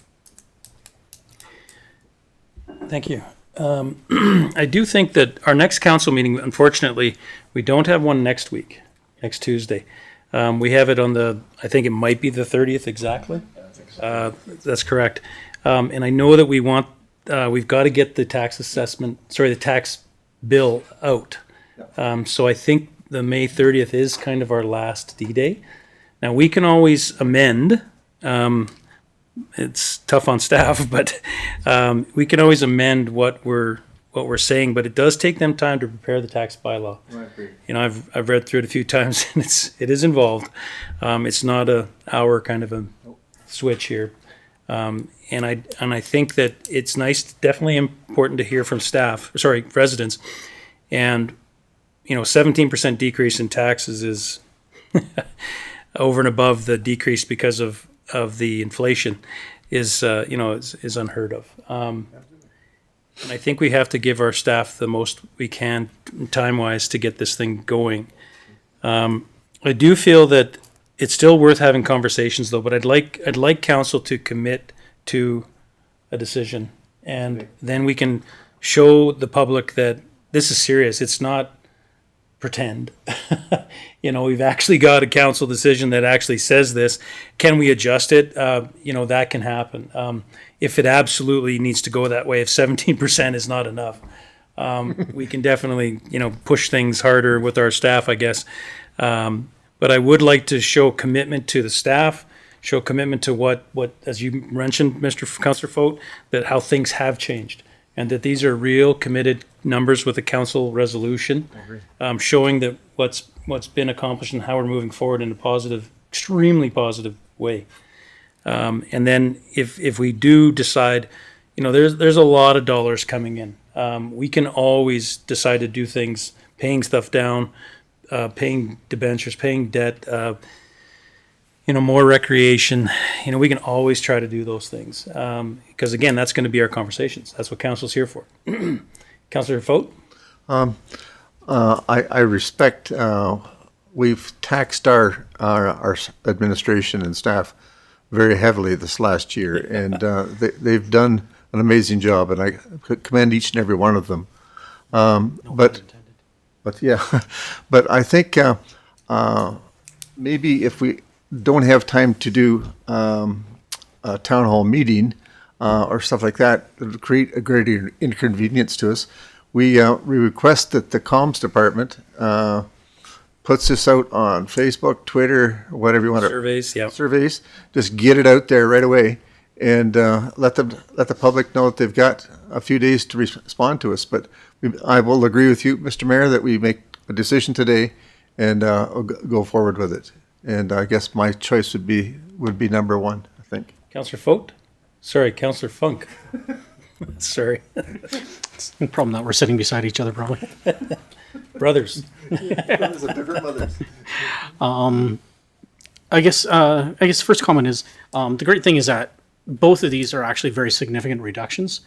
Thank you. I do think that our next council meeting, unfortunately, we don't have one next week, next Tuesday. We have it on I think it might be the 30th exactly. That's correct. And I know that we've got to get the tax bill out. So I think the May 30th is kind of our last D-Day. Now, we can always amend. It's tough on staff, but we can always amend what we're saying. But it does take them time to prepare the tax bylaw. I agree. You know, I've read through it a few times, and it is involved. It's not a hour kind of a switch here. And I think that it's definitely important to hear from residents. And, 17% decrease in taxes is over and above the decrease because of the inflation is unheard of. And I think we have to give our staff the most we can time-wise to get this thing going. I do feel that it's still worth having conversations though, but I'd like council to commit to a decision, and then we can show the public that this is serious. It's not pretend. We've actually got a council decision that actually says this. Can we adjust it? That can happen. If it absolutely needs to go that way, if 17% is not enough, we can definitely, push things harder with our staff, I guess. But I would like to show commitment to the staff, show commitment to what as you mentioned, Councillor Fote, that how things have changed, and that these are real committed numbers with a council resolution, showing that what's been accomplished and how we're moving forward in a positive, extremely positive way. And then if we do decide, there's a lot of dollars coming in. We can always decide to do things, paying stuff down, paying debentures, paying debt, more recreation. We can always try to do those things. Because again, that's going to be our conversations. That's what council's here for. Councillor Fote? I respect, we've taxed our administration and staff very heavily this last year, and they've done an amazing job, and I commend each and every one of them. But I think maybe if we don't have time to do a town hall meeting or stuff like that, it would create a greater inconvenience to us. We request that the comms department puts this out on Facebook, Twitter, whatever you want to. Surveys, yeah. Surveys. Just get it out there right away, and let the public know that they've got a few days to respond to us. But I will agree with you, Mr. Mayor, that we make a decision today and go forward with it. And I guess my choice would be number one, I think. Councillor Fote? Sorry, Councillor Funk. Sorry. It's the problem that we're sitting beside each other, probably. Brothers. Brothers of different mothers. I guess the first comment is the great thing is that both of these are actually very significant reductions,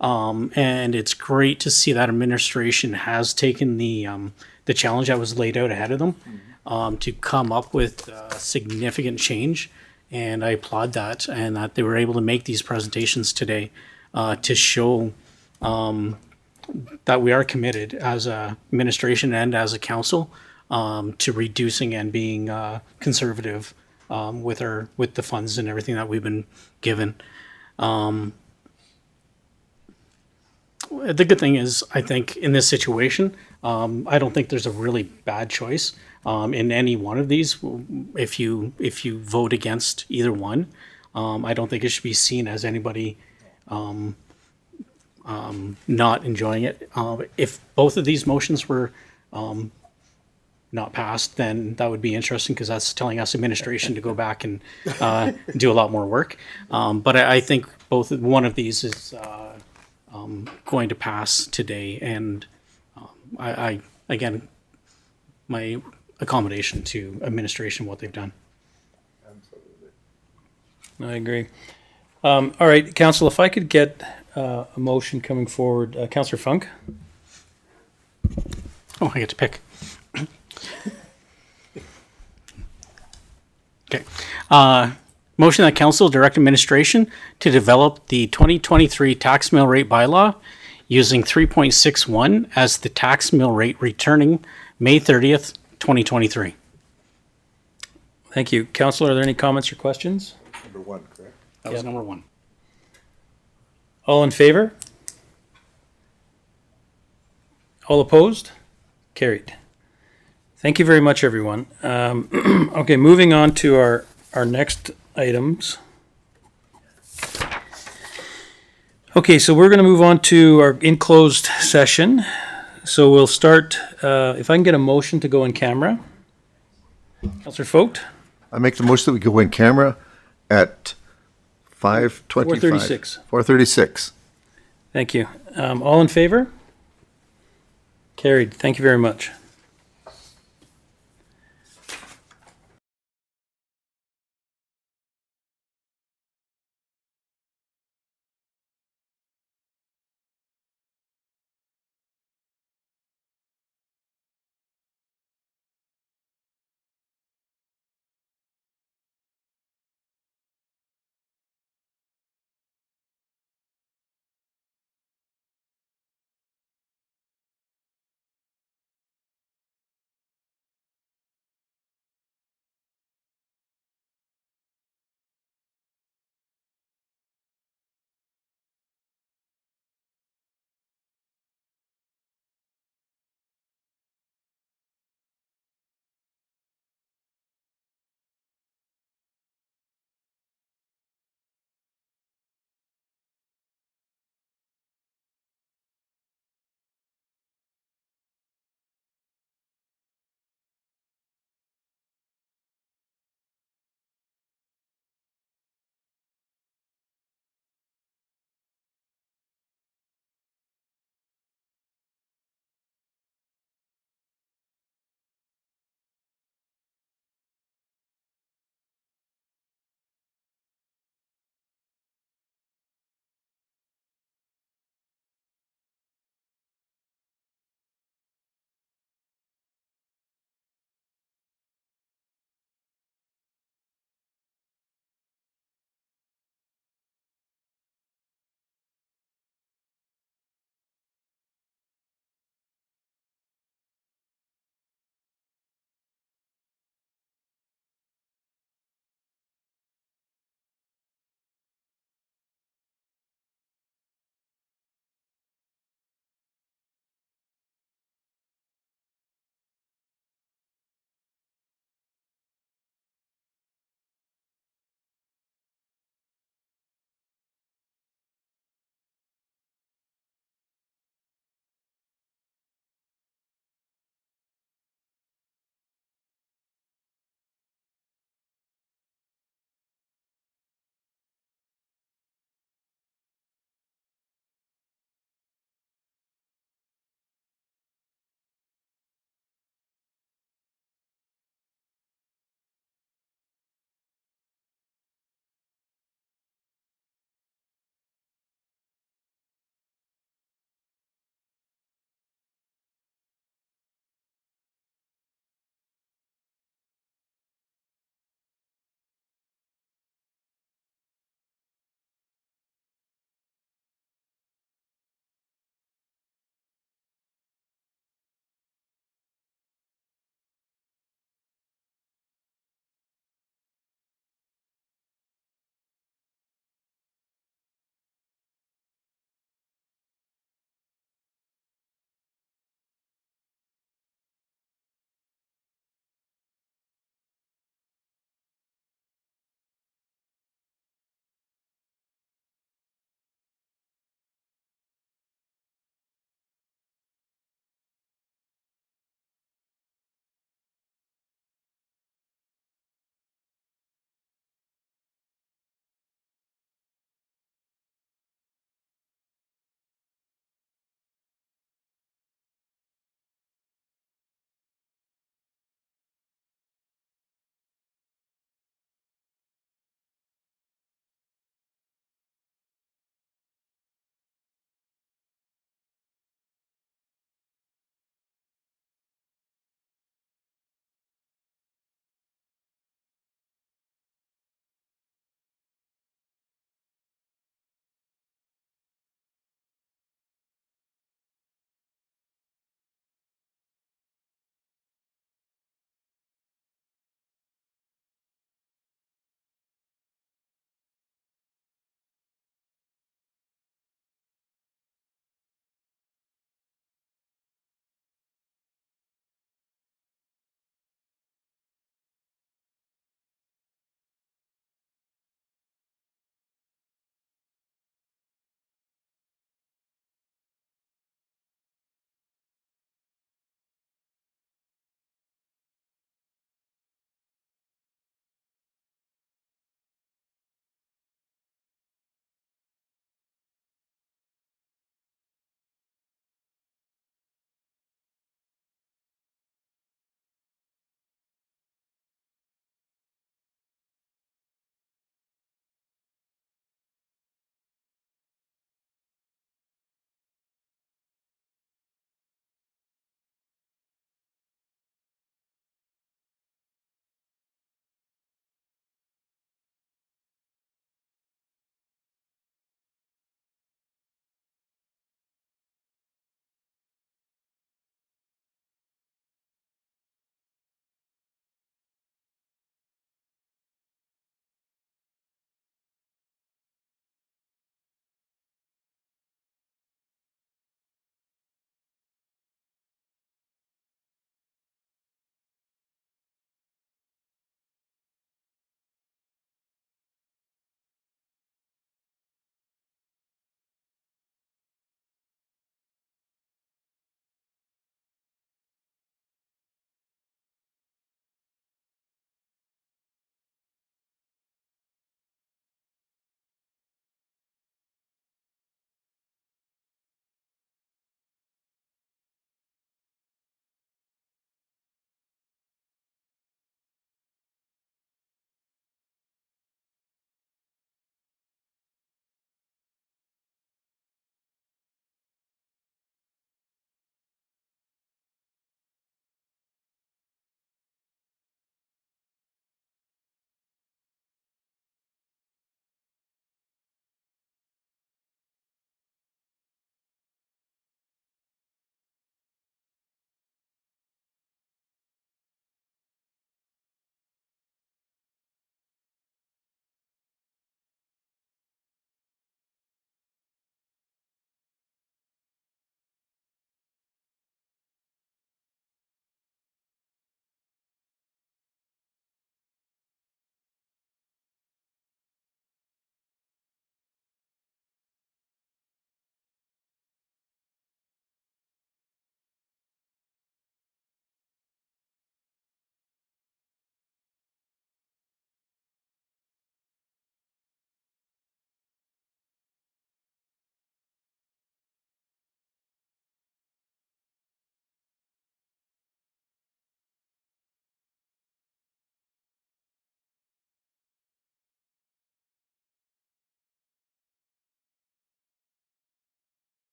and it's great to see that administration has taken the challenge that was laid out ahead of them to come up with significant change, and I applaud that, and that they were able to make these presentations today to show that we are committed as a administration and as a council to reducing and being conservative with the funds and everything that we've been given. The good thing is, I think in this situation, I don't think there's a really bad choice in any one of these. If you vote against either one, I don't think it should be seen as anybody not enjoying it. If both of these motions were not passed, then that would be interesting because that's telling us administration to go back and do a lot more work. But I think one of these is going to pass today, and I again, my accommodation to administration, what they've done. I agree. All right, Council, if I could get a motion coming forward. Councillor Funk? Oh, I get to pick. Okay. Motion that council direct administration to develop the 2023 tax mill rate bylaw using 3.61 as the tax mill rate returning May 30th, 2023. Thank you. Councillor, are there any comments or questions? Number one, correct? That was number one. All in favor? All opposed? Carried. Thank you very much, everyone. Okay, moving on to our next items. Okay, so we're going to move on to our enclosed session. So we'll start, if I can get a motion to go in camera. Councillor Fogt? I make the motion that we go in camera at 5:25. 4:36. 4:36. Thank you. All in favor? Carried. Thank you very much.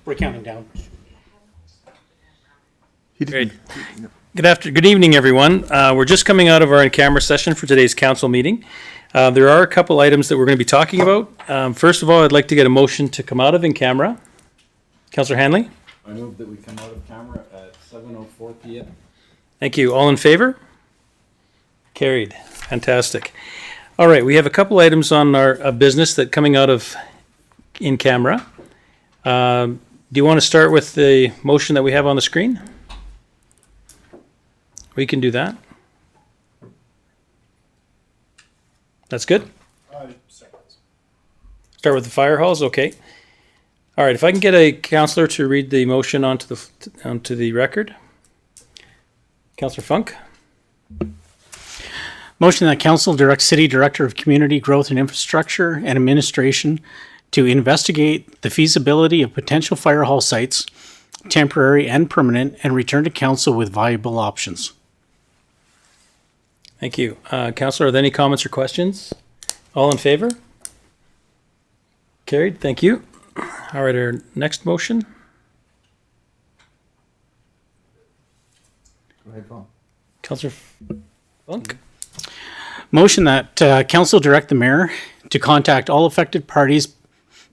We're counting down. Great. Good evening, everyone. We're just coming out of our in-camera session for today's council meeting. There are a couple items that we're going to be talking about. First of all, I'd like to get a motion to come out of in-camera. Councillor Hanley? I move that we come out of camera at 7:04 p.m. Thank you. All in favor? Carried. Fantastic. All right, we have a couple items on our business that coming out of in-camera. Do you want to start with the motion that we have on the screen? We can do that. That's good? Start with the fire halls, okay. All right, if I can get a councillor to read the motion onto the record. Councillor Funk? Motion that council directs City Director of Community Growth and Infrastructure and Administration to investigate the feasibility of potential fire hall sites, temporary and permanent, and return to council with viable options. Thank you. Councillor, are there any comments or questions? All in favor? Carried, thank you. All right, our next motion. Go ahead, Paul. Councillor Funk? Motion that council direct the mayor to contact all affected parties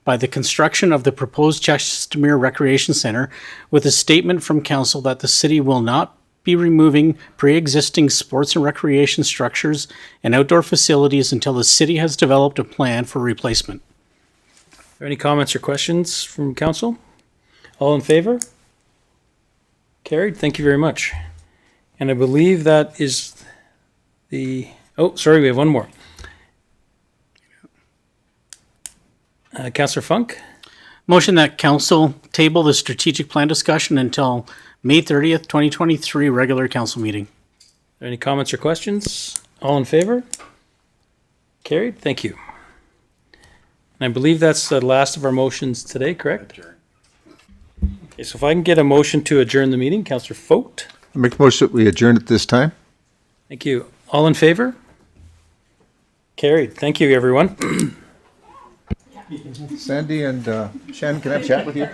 by the construction of the proposed Chestermere Recreation Center with a statement from council that the city will not be removing pre-existing sports and recreation structures and outdoor facilities until the city has developed a plan for replacement. Are there any comments or questions from council? All in favor? Carried, thank you very much. And I believe that is the, oh, sorry, we have one more. Councillor Funk? Motion that council table the strategic plan discussion until May 30th, 2023 regular council meeting. Are there any comments or questions? All in favor? Carried, thank you. And I believe that's the last of our motions today, correct? Okay, so if I can get a motion to adjourn the meeting, Councillor Fogt? I make the motion that we adjourn at this time. Thank you. All in favor? Carried. Thank you, everyone. Sandy and Shannon, can I have a chat with you?